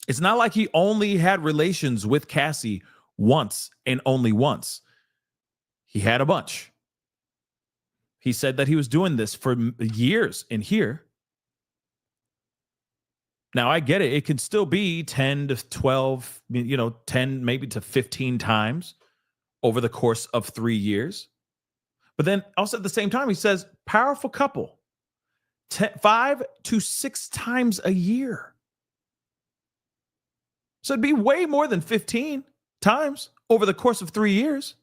it's not like he only had relations with Cassie once and only once. He had a bunch. He said that he was doing this for years in here. Now, I get it. It can still be 10 to 12, 10 maybe to 15 times over the course of 3 years. But then also at the same time, he says, powerful couple, 5 to 6 times a year. So it'd be way more than 15 times over the course of 3 years.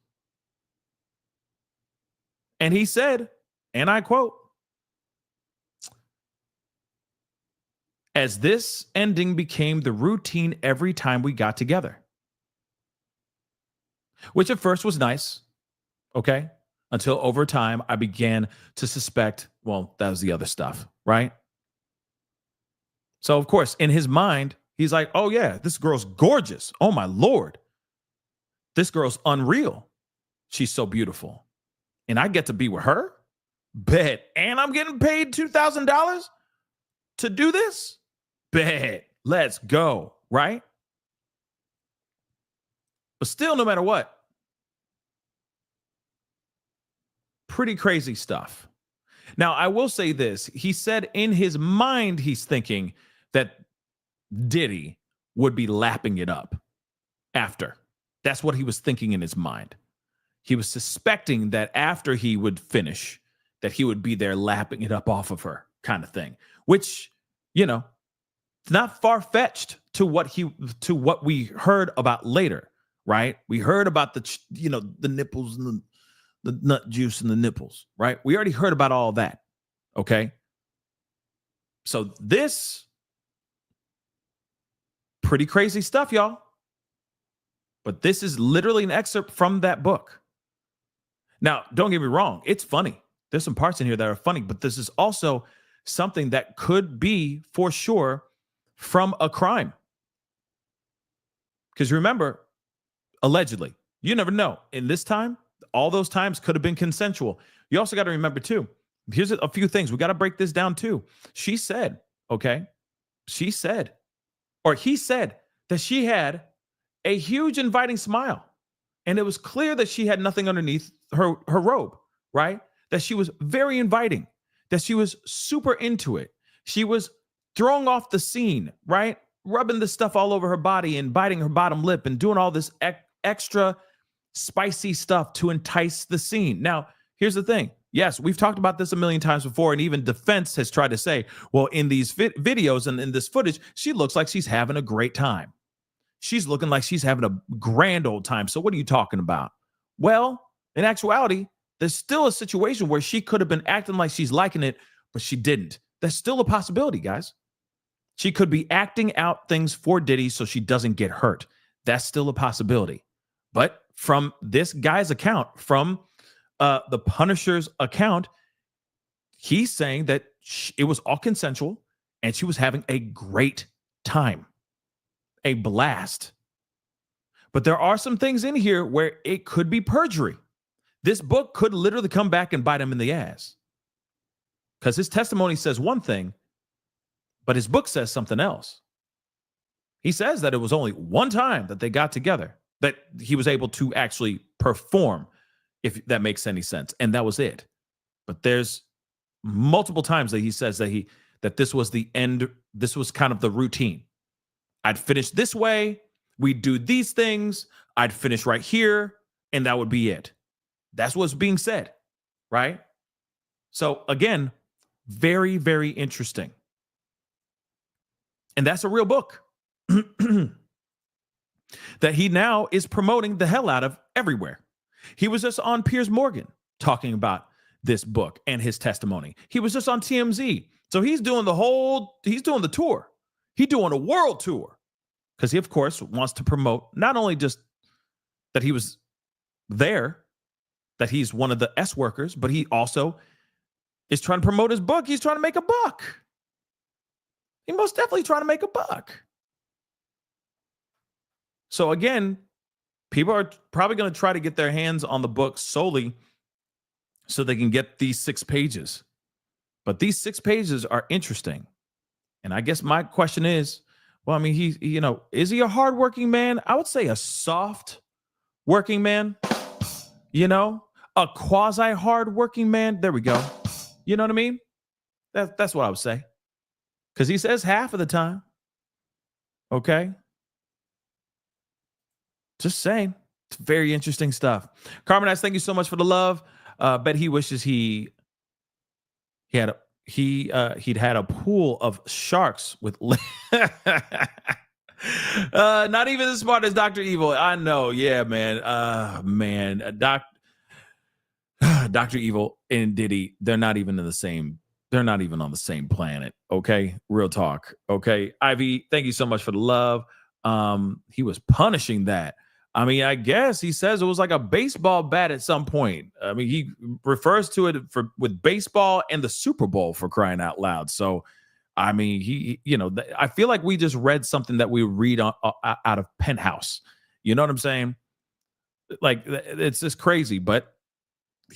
And he said, and I quote, as this ending became the routine every time we got together. Which at first was nice, okay? Until over time, I began to suspect, well, that was the other stuff, right? So of course, in his mind, he's like, oh yeah, this girl's gorgeous. Oh my Lord. This girl's unreal. She's so beautiful. And I get to be with her? Bet. And I'm getting paid $2,000 to do this? Bet. Let's go, right? But still, no matter what, pretty crazy stuff. Now, I will say this. He said in his mind, he's thinking that Diddy would be lapping it up after. That's what he was thinking in his mind. he was suspecting that after he would finish, that he would be there lapping it up off of her, kind of thing, which, you know, it's not far-fetched to what we heard about later, right? We heard about the nipples and the nut juice and the nipples, right? We already heard about all that, okay? So this, pretty crazy stuff, y'all. But this is literally an excerpt from that book. Now, don't get me wrong. It's funny. There's some parts in here that are funny, but this is also something that could be, for sure, from a crime. Because remember, allegedly, you never know. In this time, all those times could have been consensual. You also got to remember, too, here's a few things. We got to break this down, too. She said, okay, he said that she had a huge inviting smile. And it was clear that she had nothing underneath her robe, right? That she was very inviting, that she was super into it. She was throwing off the scene, right? Rubbing the stuff all over her body and biting her bottom lip and doing all this extra spicy stuff to entice the scene. Now, here's the thing. Yes, we've talked about this a million times before, and even defense has tried to say, well, in these videos and in this footage, she looks like she's having a great time. She's looking like she's having a grand old time. So what are you talking about? Well, in actuality, there's still a situation where she could have been acting like she's liking it, but she didn't. That's still a possibility, guys. She could be acting out things for Diddy so she doesn't get hurt. That's still a possibility. But from this guy's account, from the Punisher's account, he's saying that it was all consensual and she was having a great time, a blast. But there are some things in here where it could be perjury. This book could literally come back and bite him in the ass. Because his testimony says one thing, but his book says something else. He says that it was only one time that they got together, that he was able to actually perform, if that makes any sense. And that was it. But there's multiple times that he says that this was the end. This was kind of the routine. I'd finish this way. We'd do these things. I'd finish right here. And that would be it. That's what's being said, right? So again, very, very interesting. And that's a real book that he now is promoting the hell out of everywhere. He was just on Piers Morgan talking about this book and his testimony. He was just on TMZ. So he's doing the tour. He's doing a world tour because he, of course, wants to promote not only just that he was there, that he's one of the S workers, but he also is trying to promote his book. He's trying to make a buck. He's most definitely trying to make a buck. So again, people are probably going to try to get their hands on the book solely so they can get these 6 pages. But these 6 pages are interesting. And I guess my question is, well, I mean, is he a hardworking man? I would say a soft working man, a quasi hardworking man. There we go. You know what I mean? That's what I would say. Because he says half of the time. Okay. Just saying. It's very interesting stuff. Carmen, thank you so much for the love. Bet he wishes he'd had a pool of sharks with not even as smart as Dr. Evil. I know. Yeah, man. Dr. Evil and Diddy, they're not even on the same planet. Okay. Real talk. Okay. Ivy, thank you so much for the love. He was punishing that. I mean, I guess he says it was like a baseball bat at some point. I mean, he refers to it with baseball and the Super Bowl, for crying out loud. So, I mean, I feel like we just read something that we read out of Penthouse. You know what I'm saying? Like, it's just crazy. But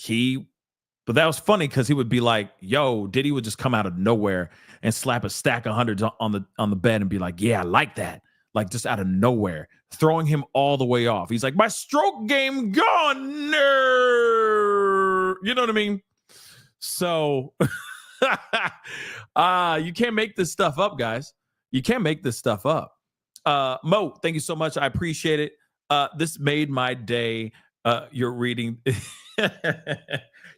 that was funny because he would be like, yo, Diddy would just come out of nowhere and slap a stack of hundreds on the bed and be like, yeah, I like that. Like, just out of nowhere, throwing him all the way off. He's like, my stroke game gone. You know what I mean? So you can't make this stuff up, guys. You can't make this stuff up. Mo, thank you so much. I appreciate it. This made my day. You're reading.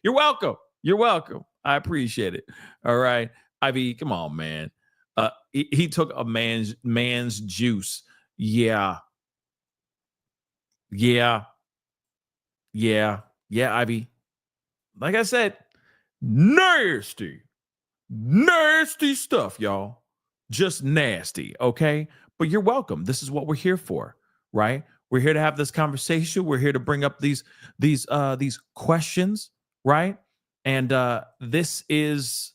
You're welcome. You're welcome. I appreciate it. All right. Ivy, come on, man. He took a man's juice. Yeah. Yeah. Yeah. Yeah, Ivy. Like I said, nasty stuff, y'all. Just nasty, okay? But you're welcome. This is what we're here for, right? We're here to have this conversation. We're here to bring up these questions, right? And this is,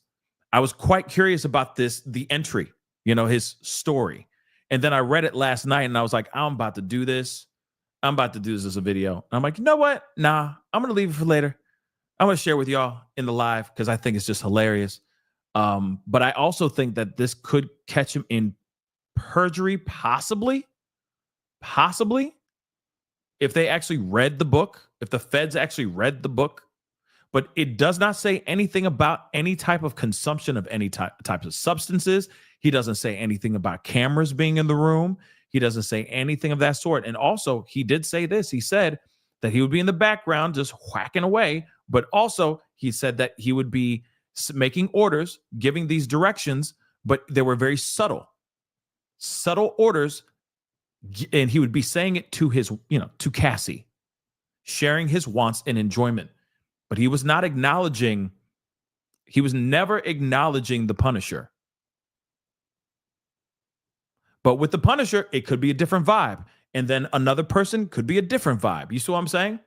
I was quite curious about the entry, his story. And then I read it last night and I was like, I'm about to do this. I'm about to do this as a video. And I'm like, you know what? Nah, I'm going to leave it for later. I'm going to share with y'all in the live because I think it's just hilarious. But I also think that this could catch him in perjury, possibly, if they actually read the book, if the feds actually read the book. But it does not say anything about any type of consumption of any types of substances. He doesn't say anything about cameras being in the room. He doesn't say anything of that sort. And also, he did say this. He said that he would be in the background just whacking away. But also, he said that he would be making orders, giving these directions, but they were very subtle orders. And he would be saying it to his, to Cassie, sharing his wants and enjoyment. But he was never acknowledging the Punisher. But with the Punisher, it could be a different vibe. And then another person could be a different vibe. You see what I'm saying?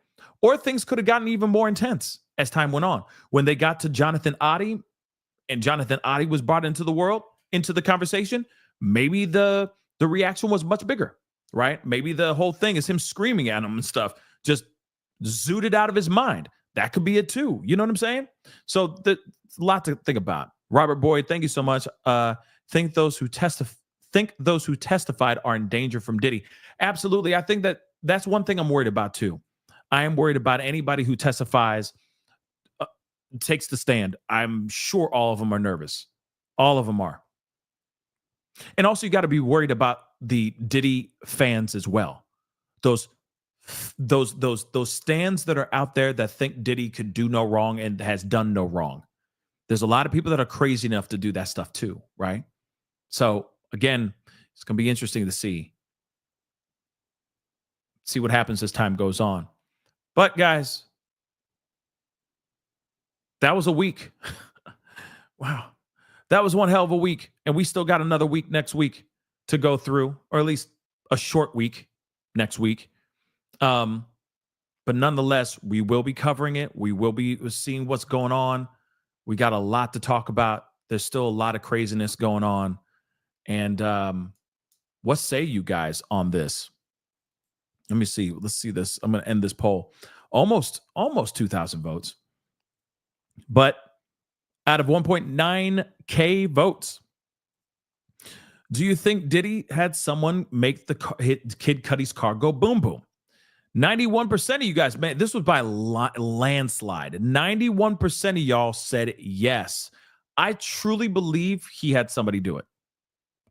Or things could have gotten even more intense as time went on. When they got to Jonathan Oddie, and Jonathan Oddie was brought into the conversation, maybe the reaction was much bigger, right? Maybe the whole thing is him screaming at him and stuff, just zooted out of his mind. That could be it too. You know what I'm saying? So there's a lot to think about. Robert Boyd, thank you so much. Think those who testified are in danger from Diddy. Absolutely. I think that's one thing I'm worried about too. I am worried about anybody who testifies, takes the stand. I'm sure all of them are nervous. All of them are. And also you got to be worried about the Diddy fans as well. Those stands that are out there that think Diddy could do no wrong and has done no wrong. There's a lot of people that are crazy enough to do that stuff too, right? So again, it's going to be interesting to see what happens as time goes on. But guys, that was a week. Wow. That was one hell of a week. And we still got another week next week to go through, or at least a short week next week. But nonetheless, we will be covering it. We will be seeing what's going on. We got a lot to talk about. There's still a lot of craziness going on. And what say you guys on this? Let me see. Let's see this. I'm going to end this poll. Almost 2,000 votes. But out of 1.9K votes, do you think Diddy had someone make hit Kid Cudi's car go boom boom? 91% of you guys, man, this was by landslide. 91% of y'all said yes. I truly believe he had somebody do it.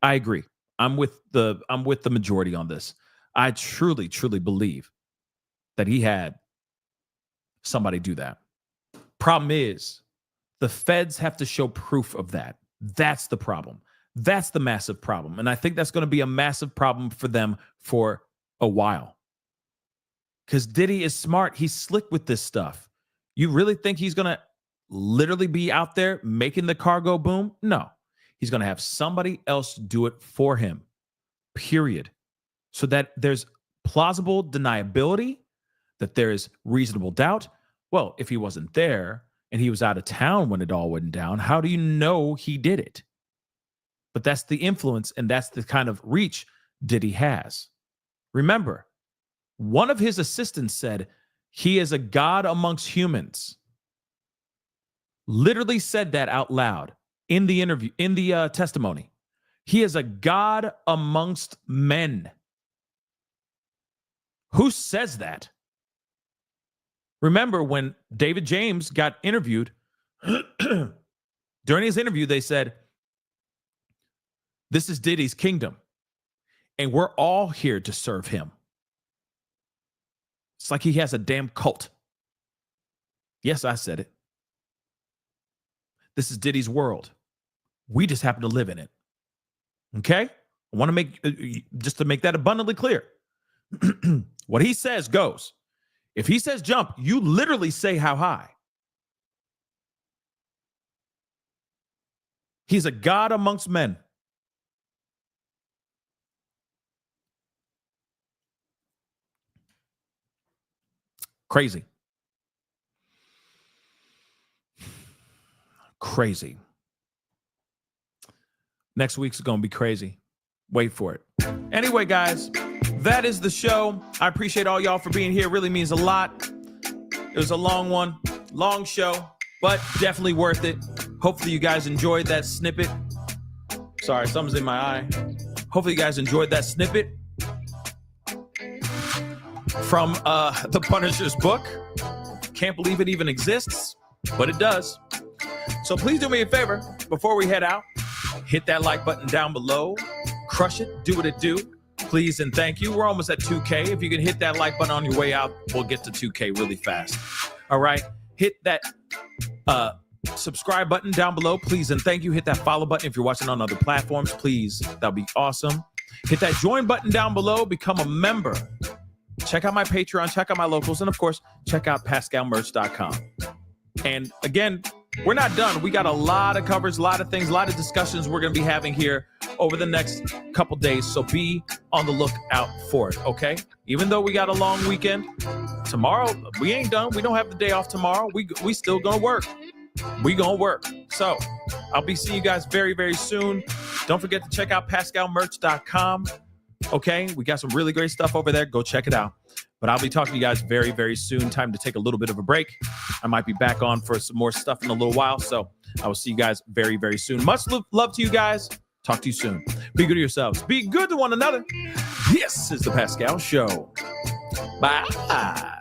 I agree. I'm with the majority on this. I truly believe that he had somebody do that. Problem is, the feds have to show proof of that. That's the problem. That's the massive problem. And I think that's going to be a massive problem for them for a while. Because Diddy is smart. He's slick with this stuff. You really think he's going to literally be out there making the car go boom? No. He's going to have somebody else do it for him, period. So that there's plausible deniability, that there is reasonable doubt. Well, if he wasn't there and he was out of town when it all went down, how do you know he did it? But that's the influence and that's the kind of reach Diddy has. Remember, one of his assistants said he is a god amongst humans. Literally said that out loud in the interview, in the testimony. He is a god amongst men. Who says that? Remember when David James got interviewed, during his interview, they said, this is Diddy's kingdom, and we're all here to serve him. It's like he has a damn cult. Yes, I said it. This is Diddy's world. We just happen to live in it. Okay? I want to make, just to make that abundantly clear. What he says goes. If he says jump, you literally say how high. He's a god amongst men. Crazy. Crazy. Next week's going to be crazy. Wait for it. Anyway, guys, that is the show. I appreciate all y'all for being here. It really means a lot. It was a long one, long show, but definitely worth it. Hopefully you guys enjoyed that snippet. Sorry, something's in my eye. Hopefully you guys enjoyed that snippet from the Punisher's book. Can't believe it even exists, but it does. So please do me a favor before we head out. Hit that like button down below. Crush it. Do what it do. Please and thank you. We're almost at 2K. If you can hit that like button on your way out, we'll get to 2K really fast. All right. Hit that subscribe button down below. Please and thank you. Hit that follow button if you're watching on other platforms. Please. That'll be awesome. Hit that join button down below. Become a member. Check out my Patreon. Check out my locals. And, of course, check out PascalMerch.com. And, again, we're not done. We got a lot of coverage, a lot of things, a lot of discussions we're going to be having here over the next couple days. So be on the lookout for it, okay? Even though we got a long weekend, tomorrow we ain't done. We don't have the day off tomorrow. We still going to work. We going to work. So I'll be seeing you guys very, very soon. Don't forget to check out PascalMerch.com, okay? We got some really great stuff over there. Go check it out. But I'll be talking to you guys very, very soon. Time to take a little bit of a break. I might be back on for some more stuff in a little while. So I will see you guys very, very soon. Much love to you guys. Talk to you soon. Be good to yourselves. Be good to one another. This is The Pascal Show. Bye.